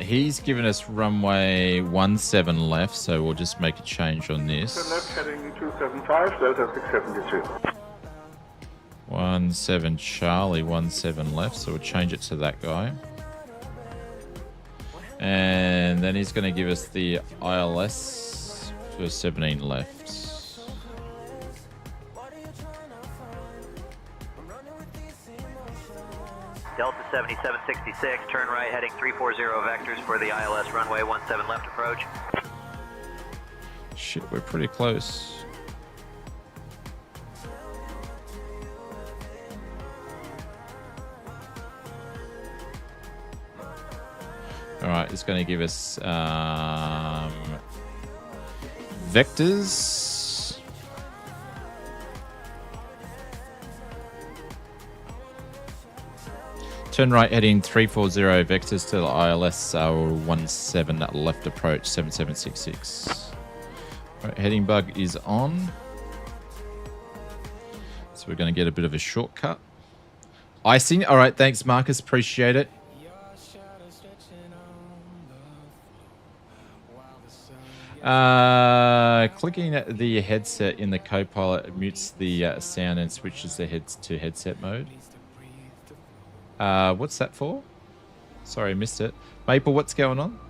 He's given us runway 17 left, so we'll just make a change on this. Left heading 275, Delta 672. 17 Charlie, 17 left, so we'll change it to that guy. And then he's going to give us the ILS for 17 left. Delta 7766, turn right heading 340 vectors for the ILS runway 17 left approach. Shit, we're pretty close. Alright, it's going to give us vectors. Turn right heading 340 vectors to the ILS 17 left approach 7766. Right, heading bug is on. So we're going to get a bit of a shortcut. Icing. All right, thanks Marcus, appreciate it. Clicking the headset in the Copilot mutes the sound and switches the heads to headset mode. What's that for? Sorry, I missed it. Maple, what's going on?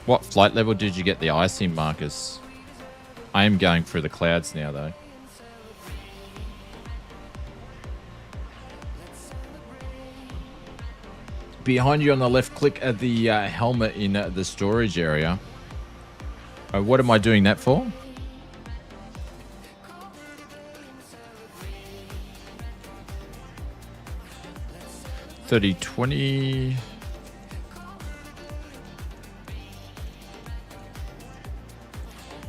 What flight level did you get the icing, Marcus? I am going through the clouds now, though. Behind you on the left, click at the helmet in the storage area. What am I doing that for? $30.20.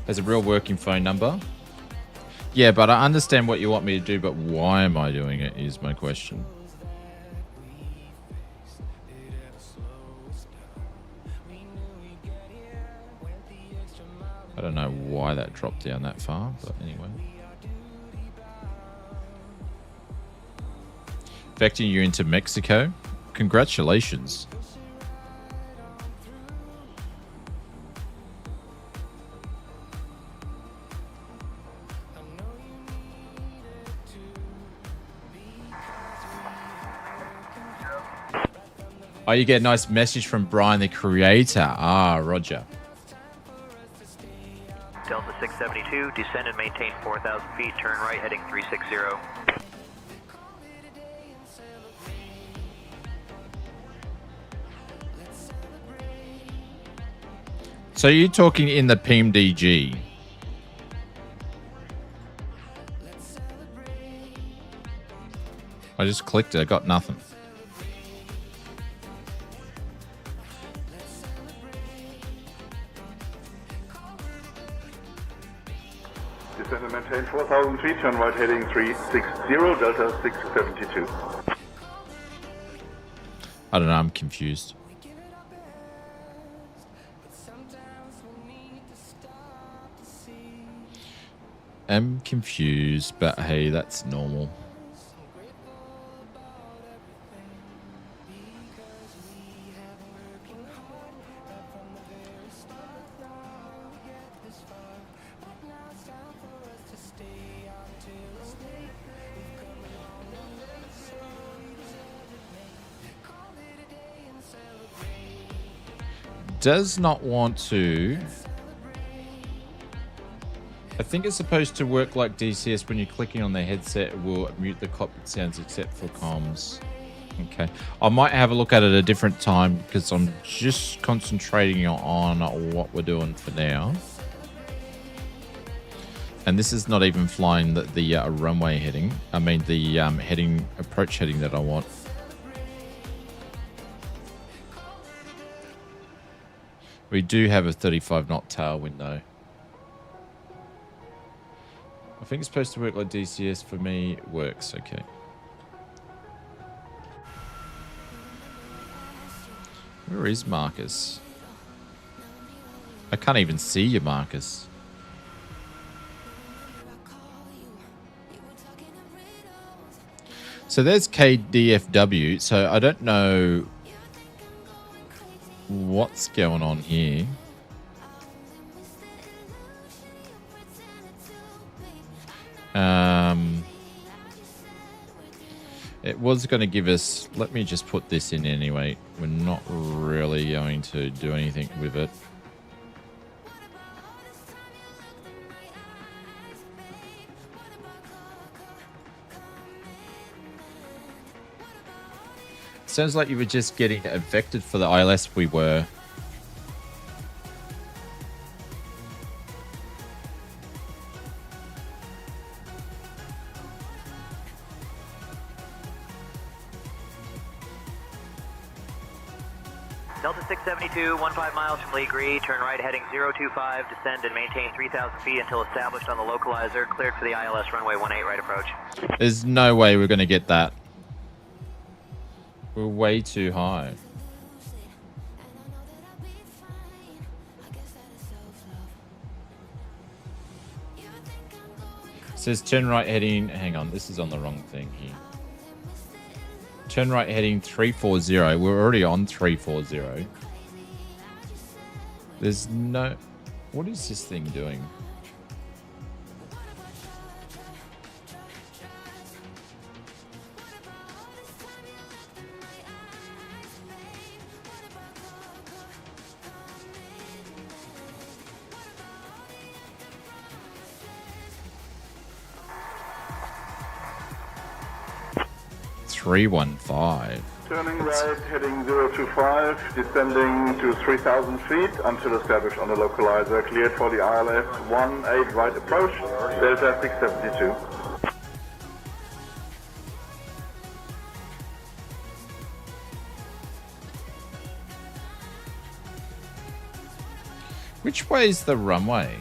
There's a real working phone number. Yeah, but I understand what you want me to do, but why am I doing it is my question. I don't know why that dropped down that far, but anyway. Vectoring you into Mexico. Congratulations. Oh, you get a nice message from Brian, the creator. Ah, Roger. Delta 672, descend and maintain 4,000 feet, turn right heading 360. So you're talking in the PMDG. I just clicked it, I got nothing. Descend and maintain 4,000 feet, turn right heading 360, Delta 672. I don't know, I'm confused. I'm confused, but hey, that's normal. Does not want to I think it's supposed to work like DCS. When you're clicking on the headset, it will mute the cockpit sounds except for comms. Okay. I might have a look at it at a different time because I'm just concentrating on what we're doing for now. And this is not even flying the runway heading. I mean the approach heading that I want. We do have a 35 knot tailwind though. I think it's supposed to work like DCS. For me, it works. Okay. Where is Marcus? I can't even see you, Marcus. So there's KDFW. So I don't know what's going on here. It was going to give us... Let me just put this in anyway. We're not really going to do anything with it. Sounds like you were just getting affected for the ILS. We were. Delta 672, 15 miles from Lee Gree, turn right heading 025, descend and maintain 3,000 feet until established on the localizer, cleared for the ILS runway 18 right approach. There's no way we're going to get that. We're way too high. It says turn right heading... Hang on, this is on the wrong thing here. Turn right heading 340. We're already on 340. There's no... What is this thing doing? .315. Turning right, heading 025, descending to 3,000 feet until established on the localizer, cleared for the ILS 18 right approach, Delta 672. Which way is the runway?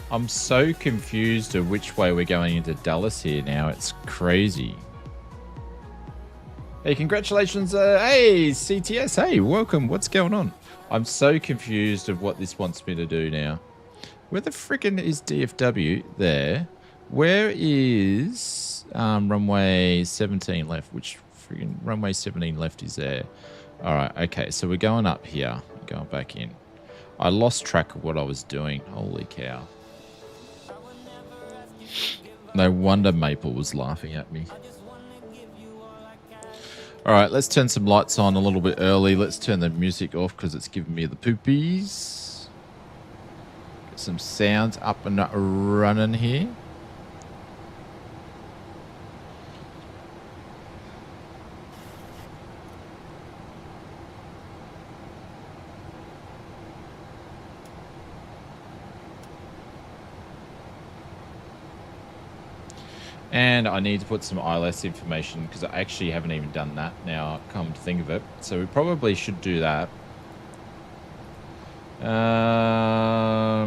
I'm so confused of which way we're going into Dallas here now. It's crazy. Hey, congratulations. Hey, CTS. Hey, welcome. What's going on? I'm so confused of what this wants me to do now. Where the frickin' is DFW? There. Where is runway 17 left? Which friggin' runway 17 left is there? All right. Okay. So we're going up here. Going back in. I lost track of what I was doing. Holy cow. No wonder Maple was laughing at me. All right, let's turn some lights on a little bit early. Let's turn the music off because it's giving me the poopies. Get some sounds up and running here. And I need to put some ILS information because I actually haven't even done that now, come to think of it. So we probably should do that. Or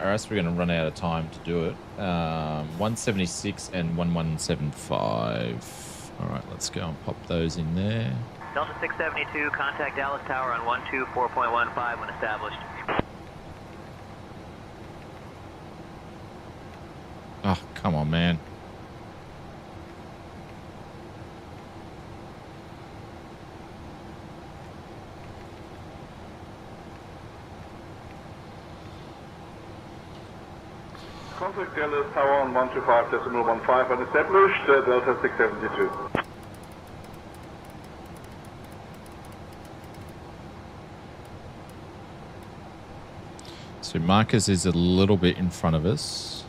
else we're going to run out of time to do it. 176 and 1175. All right, let's go and pop those in there. Delta 672, contact Dallas Tower on 124.15 when established. Oh, come on, man. Contact Dallas Tower on 125.15 when established, Delta 672. So Marcus is a little bit in front of us.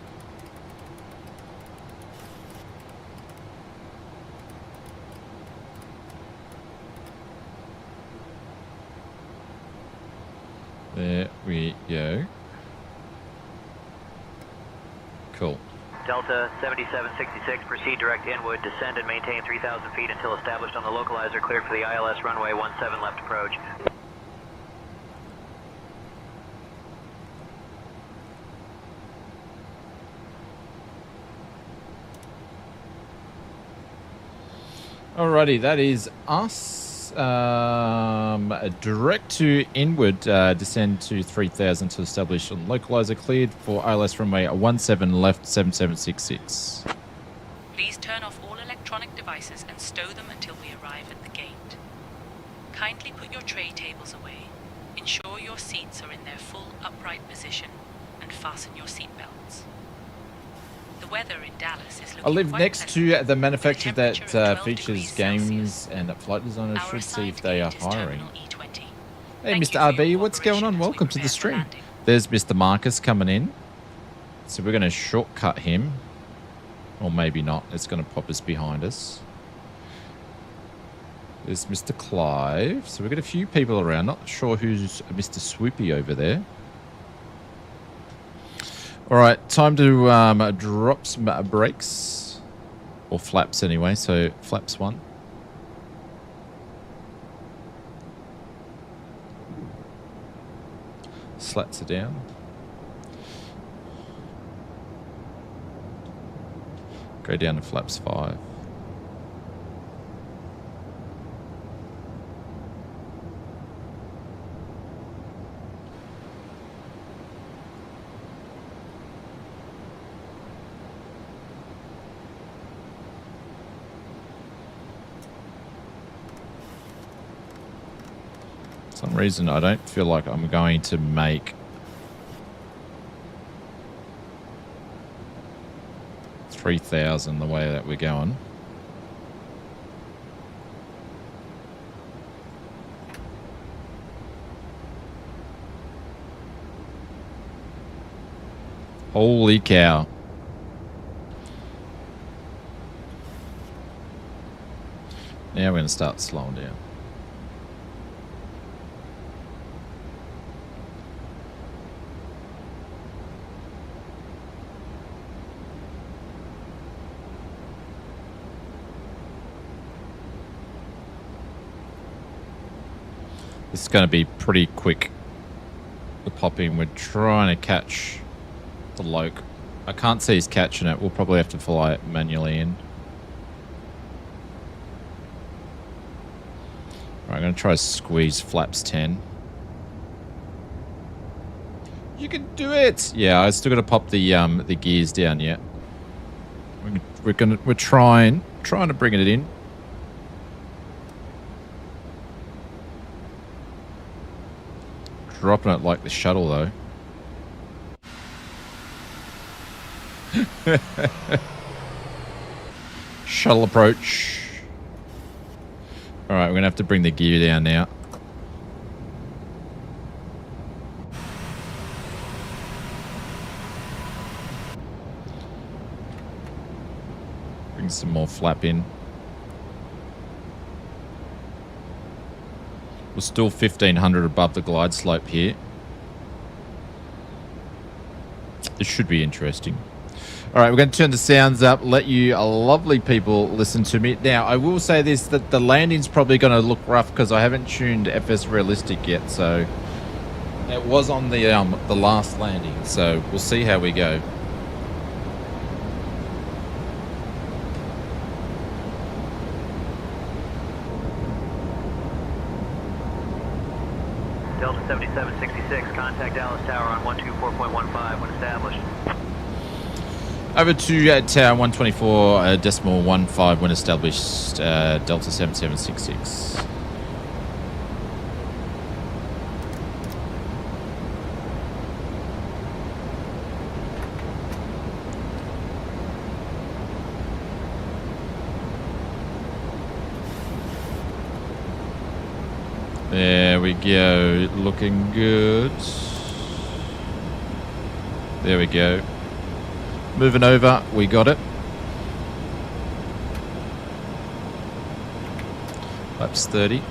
There we go. Cool. Delta 7766, proceed direct inward, descend and maintain 3,000 feet until established on the localizer, cleared for the ILS runway 17 left approach. Alrighty, that is us. Direct to inward, descend to 3,000 to establish on localizer, cleared for ILS runway 17 left 7766. Please turn off all electronic devices and stow them until we arrive at the gate. Kindly put your tray tables away. Ensure your seats are in their full upright position and fasten your seatbelts. The weather in Dallas is looking I live quite next pleasant. to the manufacturer With a temperature that of 12 features degrees games Celsius. and flight designers Our should see if assigned they are gate is hiring. Terminal E20. Hey, Thank Mr. you for RB, your what's going on? cooperation as we Welcome to the prepare for stream. landing. There's Mr. Marcus coming in. So we're going to shortcut him. Or maybe not. It's going to pop us behind us. There's Mr. Clive. So we've got a few people around. Not sure who's Mr. Swoopy over there. All right, time to drop some brakes. Or flaps anyway. So flaps 1. Slats are down. Go down to flaps 5. For some reason, I don't feel like I'm going to make 3,000 the way that we're going. Holy cow. Now we're going to start slowing down. This is going to be pretty quick. The pop in. We're trying to catch the loc. I can't see he's catching it. We'll probably have to fly it manually in. Alright, I'm going to try to squeeze flaps 10. You can do it! Yeah, I still got to pop the gears down yet. We're trying to bring it in. Dropping it like the shuttle, though. Shuttle approach. Alright, we're going to have to bring the gear down now. Bring some more flap in. We're still 1,500 above the glide slope here. This should be interesting. All right, we're going to turn the sounds up, let you lovely people listen to me. Now, I will say this, that the landing's probably going to look rough because I haven't tuned FS Realistic yet, so it was on the last landing, so we'll see how we go. Delta 7766, contact Dallas Tower on 124.15 when established. Over to Tower 124.15 when established, Delta 7766. There we go, looking good. There we go. Moving over, we got it. Laps 30.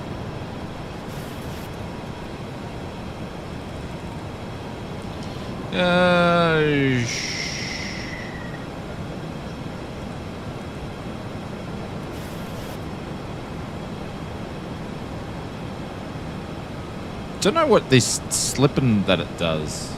Don't know what this slipping that it does.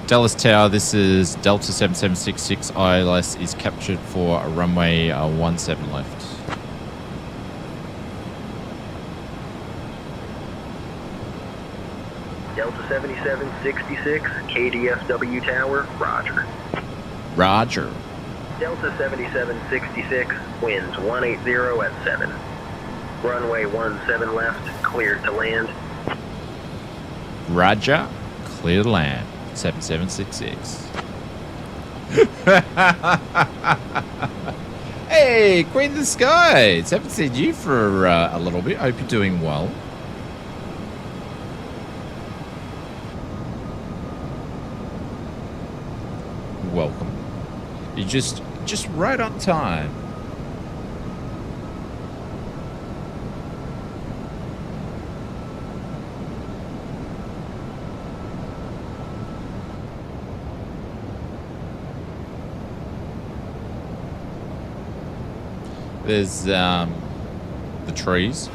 Dallas Tower, this is Delta 7766 ILS is captured for a runway 17 left. Delta 7766, KDFW Tower, roger. Roger. Delta 7766, winds 180 at 7. Runway 17 left, cleared to land. Roger, clear to land. 7766. Hey, Queen of the Skies! Haven't seen you for a little bit. Hope you're doing well. Welcome. You're just right on time. There's the trees.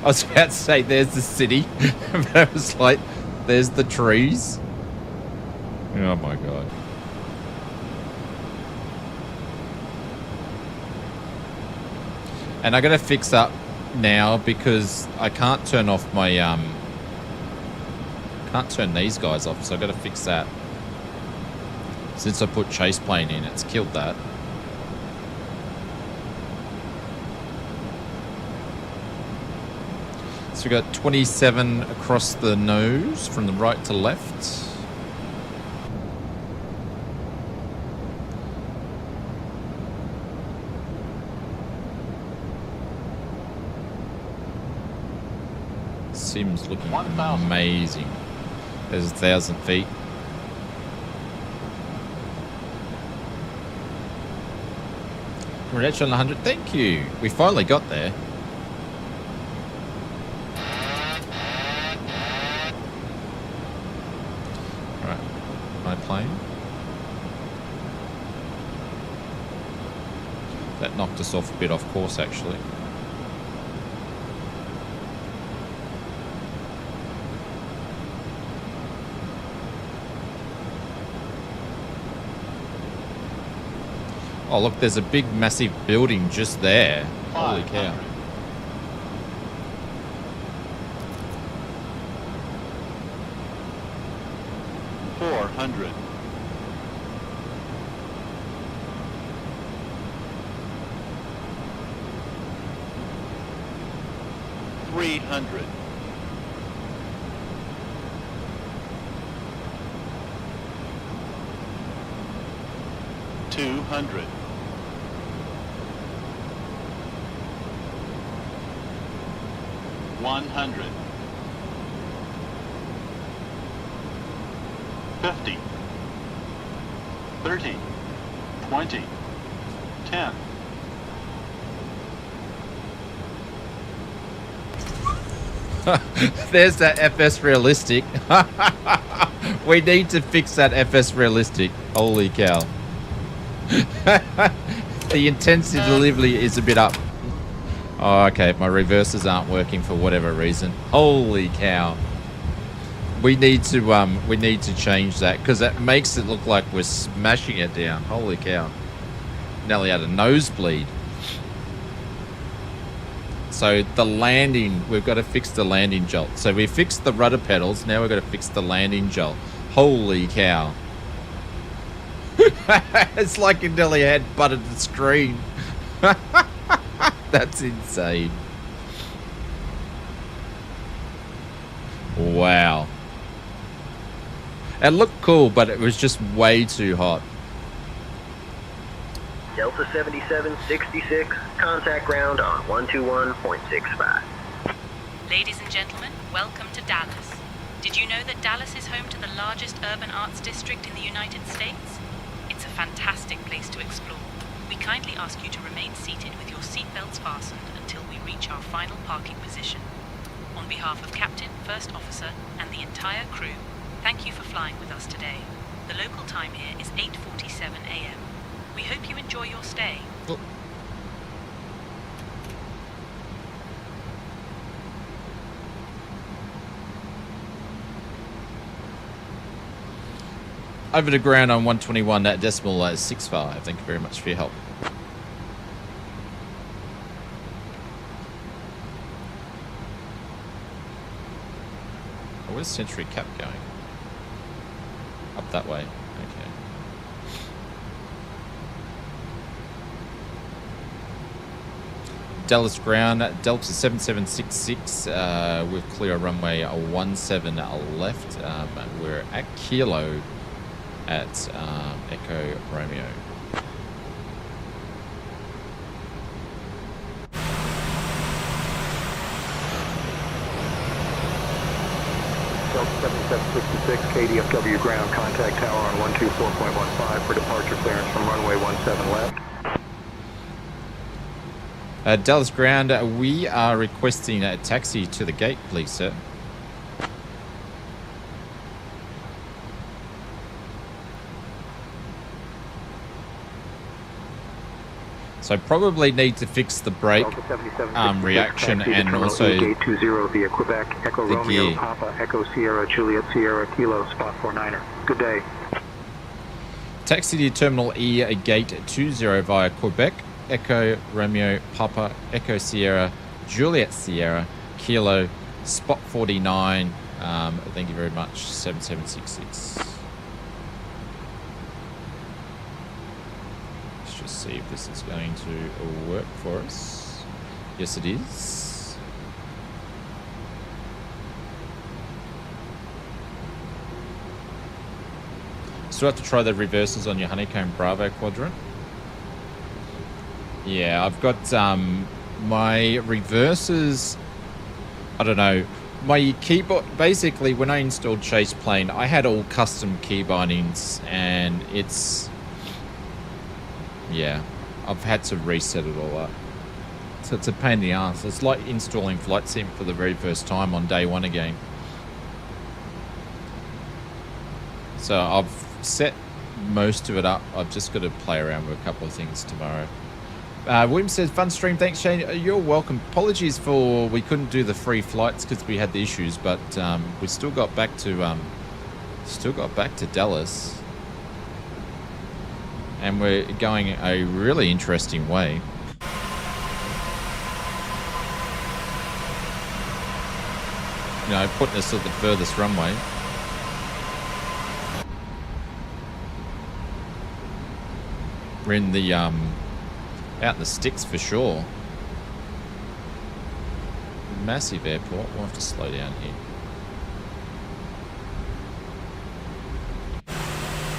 I was about to say there's the city, but I was like, there's the trees. Oh my god. And I gotta fix up now because I can't turn off my can't turn these guys off, so I gotta fix that. Since I put chase plane in, it's killed that. So we got 27 across the nose from the right to left. Seems looking amazing. There's 1,000 feet. Congratulations on 100. Thank you. We finally got there. Plane. That knocked us off a bit off course actually. Oh look, there's a big massive building just there. Holy cow. There's that FS realistic. We need to fix that FS realistic. Holy cow. The intensity delivery is a bit up. Oh, okay. My reversers aren't working for whatever reason. Holy cow. We need to change that because that makes it look like we're smashing it down. Holy cow. Nearly had a nosebleed. So the landing, we've got to fix the landing jolt. So we fixed the rudder pedals. Now we've got to fix the landing jolt. Holy cow. It's like it nearly had buttered the screen. That's insane. Wow. It looked cool, but it was just way too hot. Delta 7766, contact ground on 121.65. Ladies and gentlemen, welcome to Dallas. Did you know that Dallas is home to the largest urban arts district in the United States? It's a fantastic place to explore. We kindly ask you to remain seated with your seatbelts fastened until we reach our final parking position. On behalf of Captain, First Officer, and the entire crew, thank you for flying with us today. The local time here is 8:47 a.m. We hope you enjoy your stay. Oh. Over to ground on 121.65. Thank you very much for your help. Oh, where's Century Cap going? Up that way. Okay. Dallas ground, Delta 7766 with clear runway 17 left. We're at Kilo at Echo Romeo. Delta 7766, KDFW ground, contact tower on 124.15 for departure clearance from runway 17 left. Dallas ground, we are requesting a taxi to the gate, please, sir. So probably need to fix the brake reaction and also Gate 20 via Quebec, Echo the Romeo, gear. Papa, Echo Sierra, Juliet Sierra, Kilo, spot 49er. Good day. Taxi to Terminal E, Gate 20 via Quebec, Echo Romeo, Papa, Echo Sierra, Juliet Sierra, Kilo, spot 49. Thank you very much, 7766. Let's just see if this is going to work for us. Yes, it is. Still have to try the reverses on your Honeycomb Bravo quadrant. Yeah, I've got my reverses. I don't know. My keyboard, basically, when I installed Chase Plane, I had all custom key bindings, and it's, yeah, I've had to reset it all up. So it's a pain in the ass. It's like installing Flight Sim for the very first time on day one again. So I've set most of it up. I've just got to play around with a couple of things tomorrow. William says, fun stream. Thanks, Shane. You're welcome. Apologies for we couldn't do the free flights because we had the issues, but we still got back to Dallas, and we're going a really interesting way. You know, putting us at the furthest runway. We're in the out in the sticks for sure. Massive airport. We'll have to slow down here.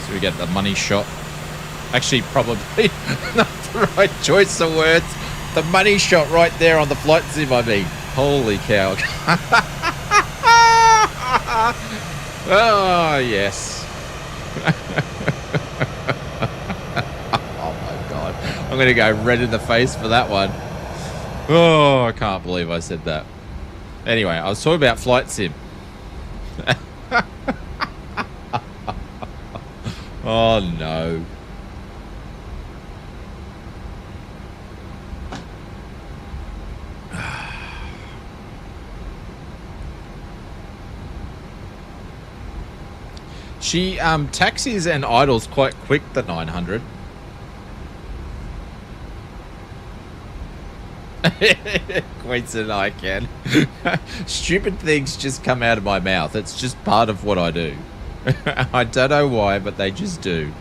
So we get the money shot. Actually, probably not the right choice of words. The money shot right there on the flight sim, I mean. Holy cow. Oh, yes. I'm going to go red in the face for that one. Oh, I can't believe I said that. Anyway, I was talking about Flight Sim. Oh, no. She taxis and idles quite quick, the 900. Queen said I can. Stupid things just come out of my mouth. It's just part of what I do. I don't know why, but they just do.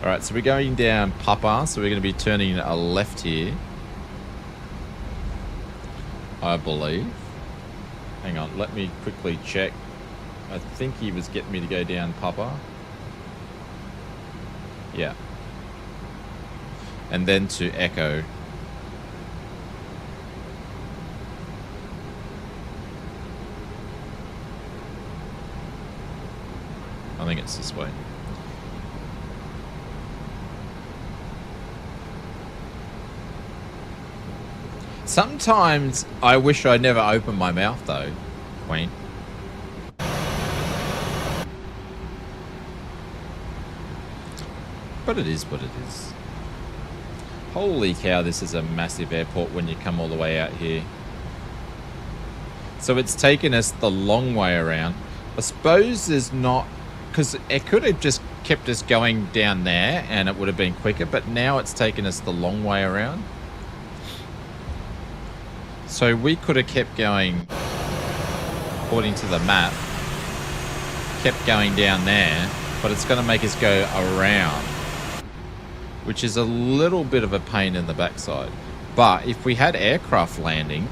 Alright, so we're going down Papa, so we're going to be turning a left here, I believe. Hang on, let me quickly check. I think he was getting me to go down Papa. Yeah. and then to Echo. I think it's this way. Sometimes I wish I never opened my mouth though, Queen. But it is what it is. Holy cow, this is a massive airport when you come all the way out here. So it's taken us the long way around. I suppose there's not, because it could have just kept us going down there and it would have been quicker, but now it's taken us the long way around. So we could have kept going, according to the map, kept going down there, but it's going to make us go around, which is a little bit of a pain in the backside. But if we had aircraft landing,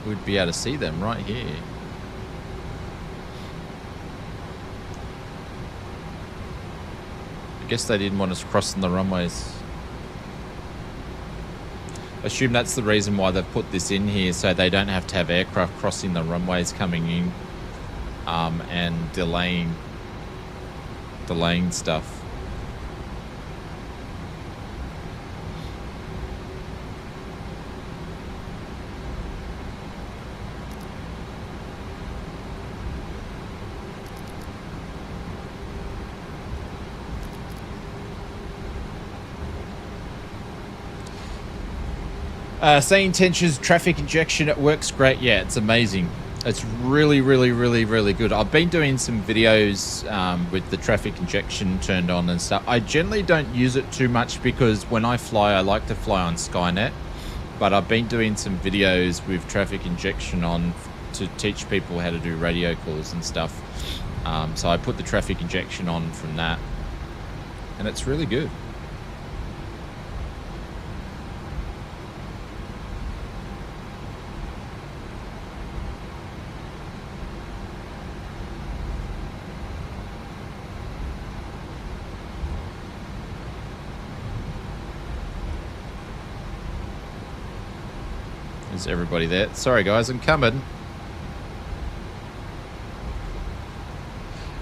we'd be able to see them right here. I guess they didn't want us crossing the runways. I assume that's the reason why they've put this in here, so they don't have to have aircraft crossing the runways coming in and delaying stuff. SayIntentions traffic injection, it works great. Yeah, it's amazing. It's really, really, really, really good. I've been doing some videos with the traffic injection turned on and stuff. I generally don't use it too much because when I fly, I like to fly on Skynet. But I've been doing some videos with traffic injection on to teach people how to do radio calls and stuff. So I put the traffic injection on from that. And it's really good. Is everybody there? Sorry guys, I'm coming.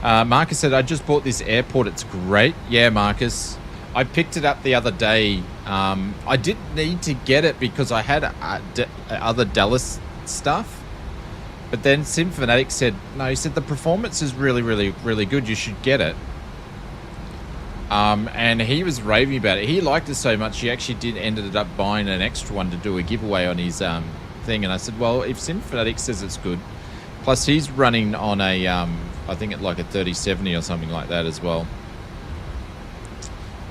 Marcus said, I just bought this airport, it's great. Yeah, Marcus. I picked it up the other day. I didn't need to get it because I had other Dallas stuff. But then Symphonic said, no, he said the performance is really, really, really good. You should get it. And he was raving about it. He liked it so much, he actually ended up buying an extra one to do a giveaway on his thing. And I said, well, if Symphonic says it's good, plus he's running on a, I think it's like a 3070 or something like that as well.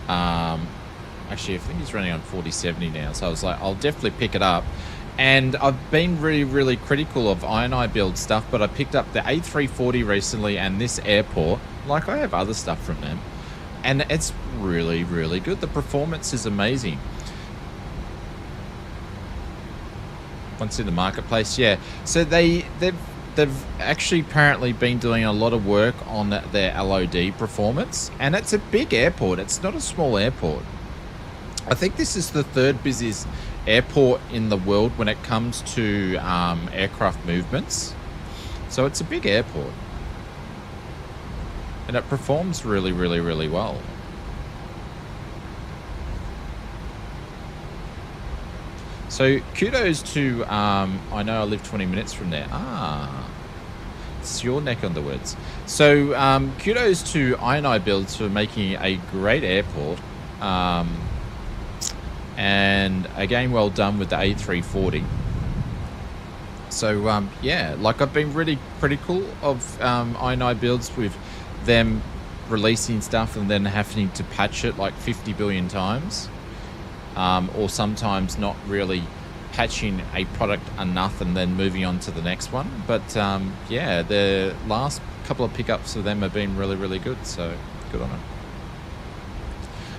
Actually, I think he's running on 4070 now. So I was like, I'll definitely pick it up. And I've been really, really critical of Inibuild stuff, but I picked up the A340 recently and this airport. Like, I have other stuff from them. And it's really, really good. The performance is amazing. Once in the marketplace, yeah. So they've actually apparently been doing a lot of work on their LOD performance, and it's a big airport. It's not a small airport. I think this is the third busiest airport in the world when it comes to aircraft movements. So it's a big airport. And it performs really, really, really well. So kudos to, I know I live 20 minutes from there. It's your neck on the woods. So kudos to Inibuilds for making a great airport. And again, well done with the A340. So yeah, like I've been really critical of Inibuilds with them releasing stuff and then having to patch it like 50 billion times, or sometimes not really patching a product enough and then moving on to the next one. But yeah, the last couple of pickups of them have been really, really good, so good on them.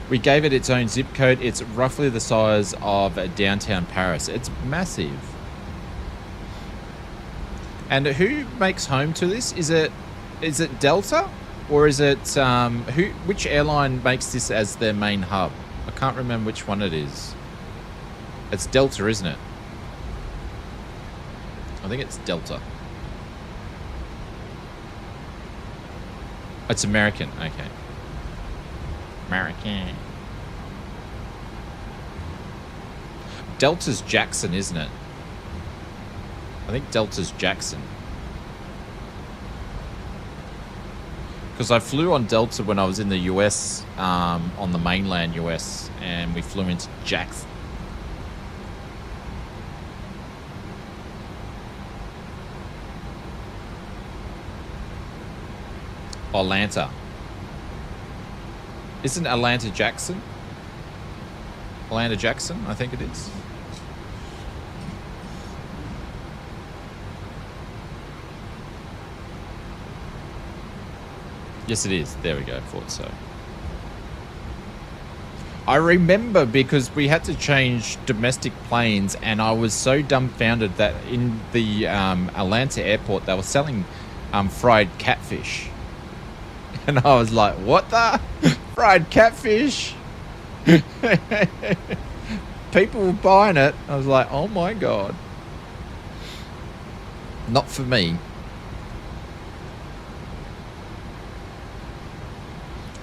We gave it its own zip code. It's roughly the size of downtown Paris. It's massive. And who makes home to this? Is it Delta? Or is it which airline makes this as their main hub? I can't remember which one it is. It's Delta, isn't it? I think it's Delta. It's American. Okay. American. Delta's Jackson, isn't it? I think Delta's Jackson. Because I flew on Delta when I was in the US, on the mainland US, and we flew into Jackson. Atlanta. Isn't Atlanta Jackson? Atlanta Jackson, I think it is. Yes, it is. There we go. Thought so. I remember because we had to change domestic planes, and I was so dumbfounded that in the Atlanta airport they were selling fried catfish. And I was like, what the? Fried catfish? People were buying it. I was like, oh my God. Not for me.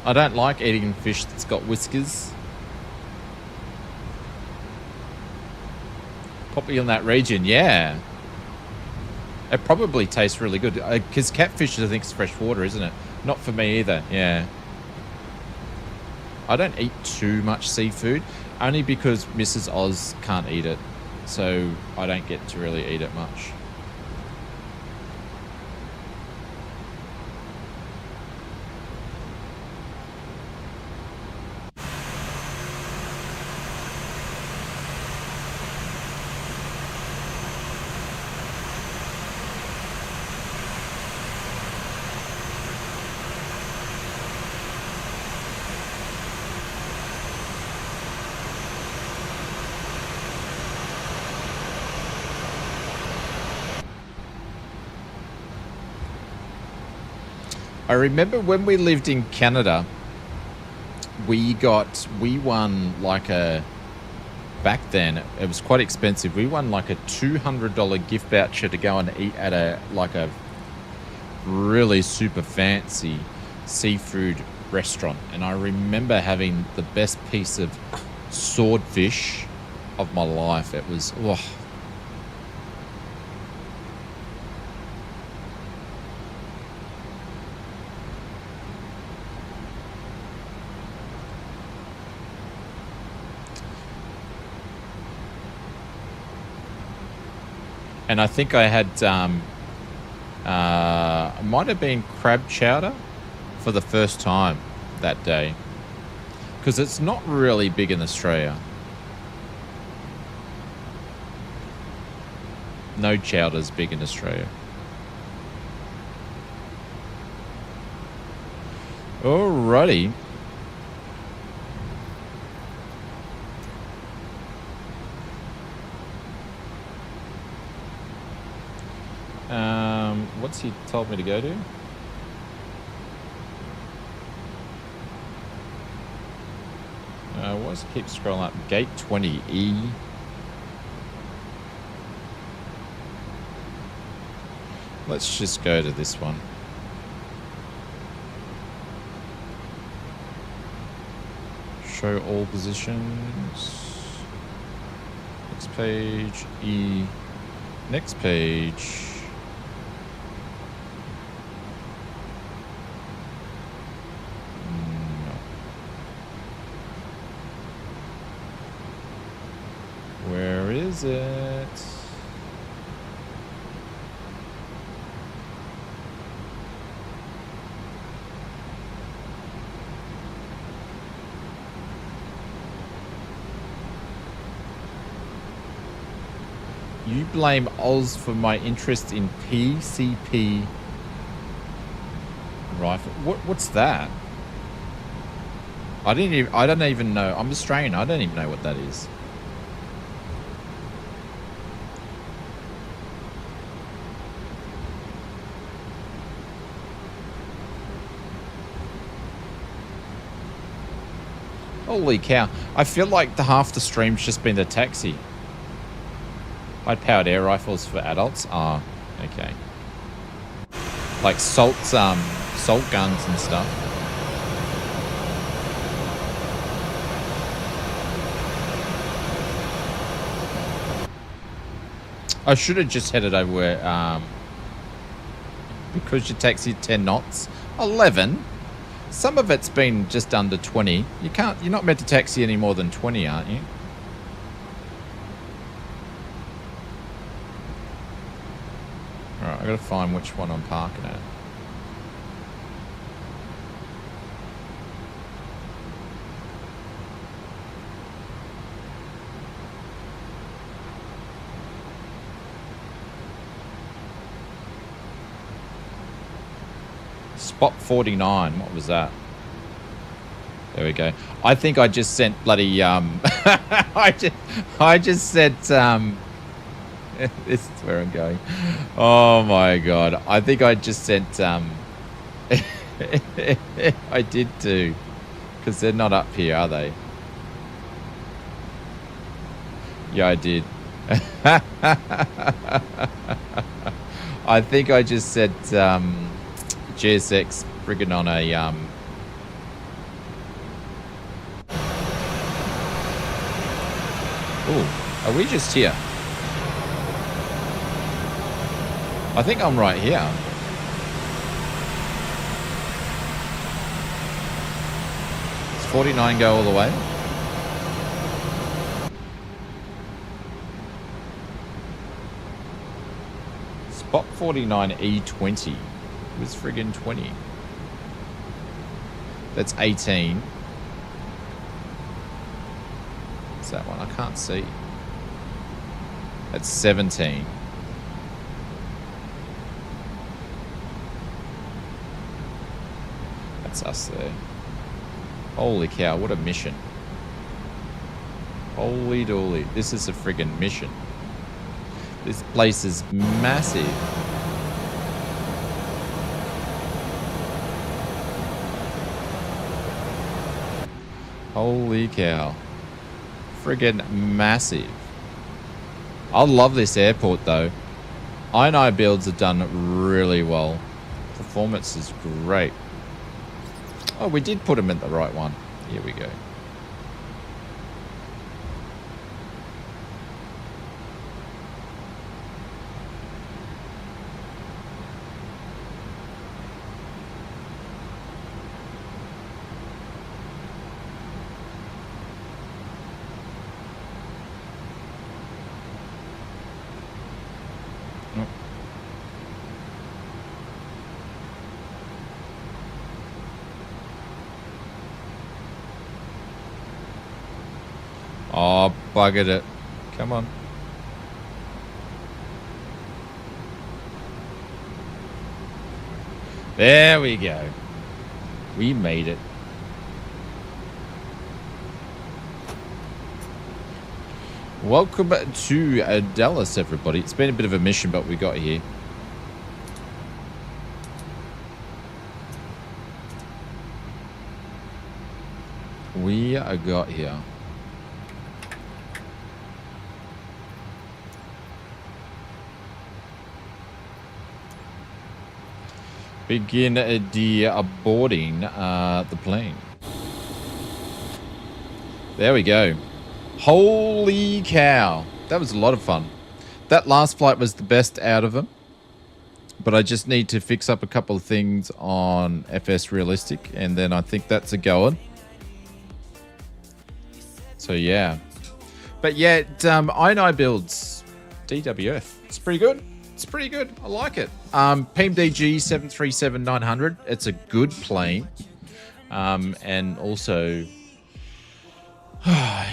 I don't like eating fish that's got whiskers. Probably in that region, yeah. It probably tastes really good. Because catfish, I think, is fresh water, isn't it? Not for me either, yeah. I don't eat too much seafood, only because Mrs. Oz can't eat it. So I don't get to really eat it much. I remember when we lived in Canada, we won like a, back then, it was quite expensive. We won like a $200 gift voucher to go and eat at a really super fancy seafood restaurant. And I remember having the best piece of swordfish of my life. It was, oh. And I think I had, might have been crab chowder for the first time that day. Because it's not really big in Australia. No chowder's big in Australia. Alrighty. What's he told me to go to? Why does it keep scrolling up? Gate 20E. Let's just go to this one. Show all positions. Next page. E. Next page. Where is it? You blame Oz for my interest in PCP rifle. What's that? I don't even know. I'm Australian. I don't even know what that is. Holy cow. I feel like half the stream's just been the taxi. High-powered air rifles for adults? Ah, okay. Like salt guns and stuff. I should have just headed over where, because your taxi 10 knots. 11? Some of it's been just under 20. You're not meant to taxi any more than 20, aren't you? Alright, I gotta find which one I'm parking at. Spot 49. What was that? There we go. I think I just sent bloody I just sent this is where I'm going. Oh my god. I think I just sent I did too. Because they're not up here, are they? Yeah, I did. I think I just said GSX friggin' on a oh, are we just here? I think I'm right here. Does 49 go all the way? Spot 49 E20 was friggin' 20. That's 18. What's that one? I can't see. That's 17. That's us there. Holy cow, what a mission. Holy dooly. This is a friggin' mission. This place is massive. Holy cow. Friggin' massive. I love this airport though. Inibuilds have done really well. Performance is great. Oh, we did put them in the right one. Here we go. Oh, buggered it. Come on. There we go. We made it. Welcome to Dallas, everybody. It's been a bit of a mission, but we got here. We got here. Begin boarding the plane. There we go. Holy cow. That was a lot of fun. That last flight was the best out of them. But I just need to fix up a couple of things on FS Realistic. And then I think that's a goer. So yeah. But yeah, Inibuilds DWF. It's pretty good. It's pretty good. I like it. PMDG 737-900. It's a good plane. And also,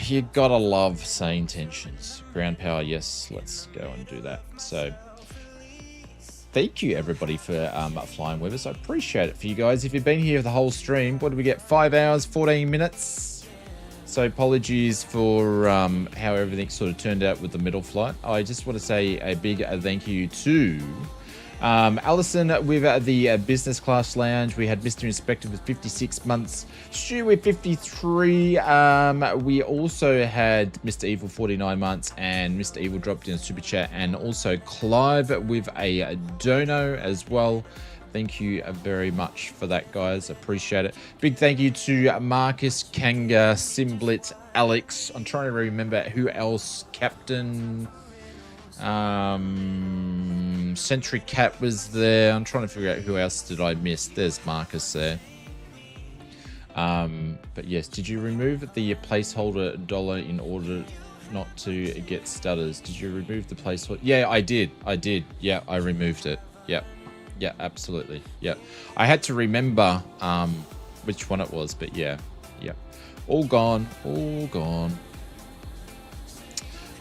you gotta love SayIntentions. Ground power, yes. Let's go and do that. So, thank you everybody for flying with us. I appreciate it for you guys. If you've been here the whole stream, what did we get? 5 hours, 14 minutes. So apologies for how everything sort of turned out with the middle flight. I just want to say a big thank you to Allison with the business class lounge. We had Mr. Inspector with 56 months. Stu with 53. We also had Mr. Evil 49 months, and Mr. Evil dropped in a super chat, and also Clive with a dono as well. Thank you very much for that, guys. Appreciate it. Big thank you to Marcus, Kanga, Simblitz, Alex. I'm trying to remember who else. Captain Sentry Cat was there. I'm trying to figure out who else did I miss. There's Marcus there. But yes, did you remove the placeholder dollar in order not to get stutters? Did you remove the placeholder? Yeah, I did. Yeah, I removed it. Yep. Yeah, absolutely. Yeah, I had to remember which one it was, but yeah, all gone.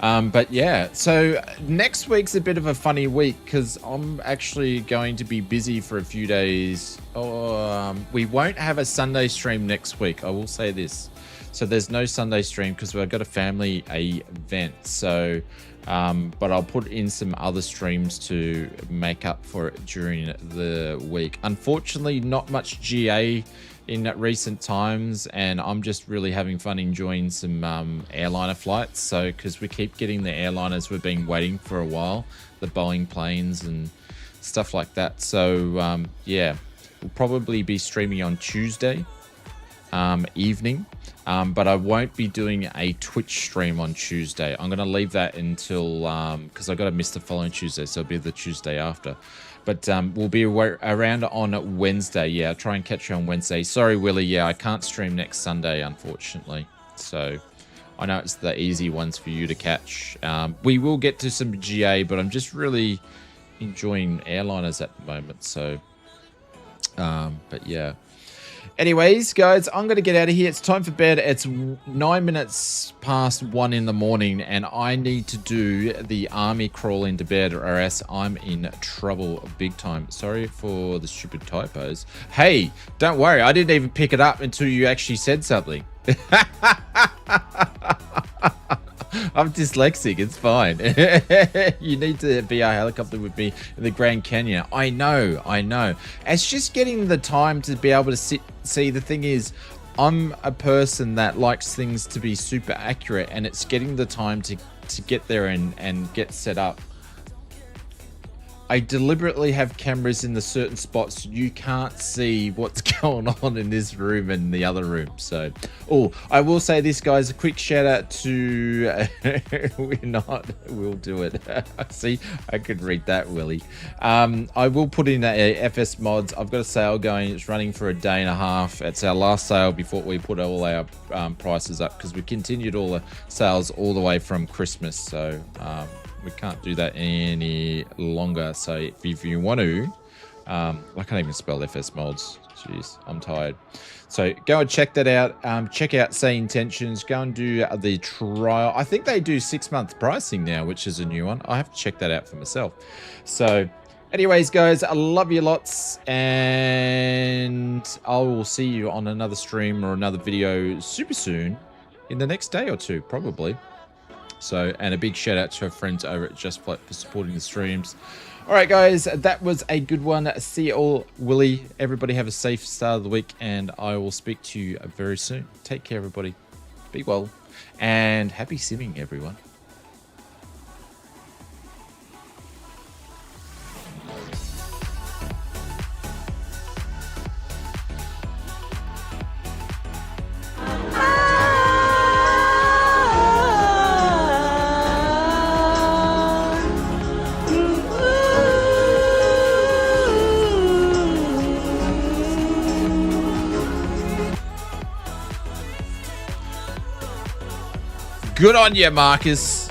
But yeah, so next week's a bit of a funny week because I'm actually going to be busy for a few days. We won't have a Sunday stream next week, I will say this. So there's no Sunday stream because we've got a family event. So but I'll put in some other streams to make up for it during the week. Unfortunately, not much GA in recent times, and I'm just really having fun enjoying some airliner flights. So because we keep getting the airliners we've been waiting for a while, the Boeing planes and stuff like that. So yeah, we'll probably be streaming on Tuesday evening. But I won't be doing a Twitch stream on Tuesday. I'm going to leave that until, because I got to miss the following Tuesday, so it'll be the Tuesday after. But we'll be around on Wednesday. Yeah, I'll try and catch you on Wednesday. Sorry, Willie. Yeah, I can't stream next Sunday, unfortunately. So I know it's the easy ones for you to catch. We will get to some GA, but I'm just really enjoying airliners at the moment. So, but yeah. Anyways, guys, I'm going to get out of here. It's time for bed. It's 9 minutes past 1 in the morning, and I need to do the army crawl into bed, or else I'm in trouble big time. Sorry for the stupid typos. Hey, don't worry. I didn't even pick it up until you actually said something. I'm dyslexic. It's fine. You need to be a helicopter with me in the Grand Canyon. I know. It's just getting the time to be able to sit. See, the thing is, I'm a person that likes things to be super accurate, and it's getting the time to get there and get set up. I deliberately have cameras in the certain spots you can't see what's going on in this room and the other room. So, I will say this, guys, a quick shout out to we'll do it. See, I could read that, Willie. I will put in a FS mods. I've got a sale going. It's running for a day and a half. It's our last sale before we put all our prices up, because we continued all the sales all the way from Christmas. So we can't do that any longer. So if you want to, I can't even spell FS mods. Jeez, I'm tired. So go and check that out. Check out Say Intentions. Go and do the trial. I think they do 6-month pricing now, which is a new one. I have to check that out for myself. So anyways, guys, I love you lots, and I will see you on another stream or another video super soon, in the next day or two, probably. So, and a big shout out to our friends over at Just Flight for supporting the streams. All right, guys, that was a good one. See you all, Willie. Everybody have a safe start of the week, and I will speak to you very soon. Take care, everybody. Be well, and happy simming, everyone. Good on you, Marcus.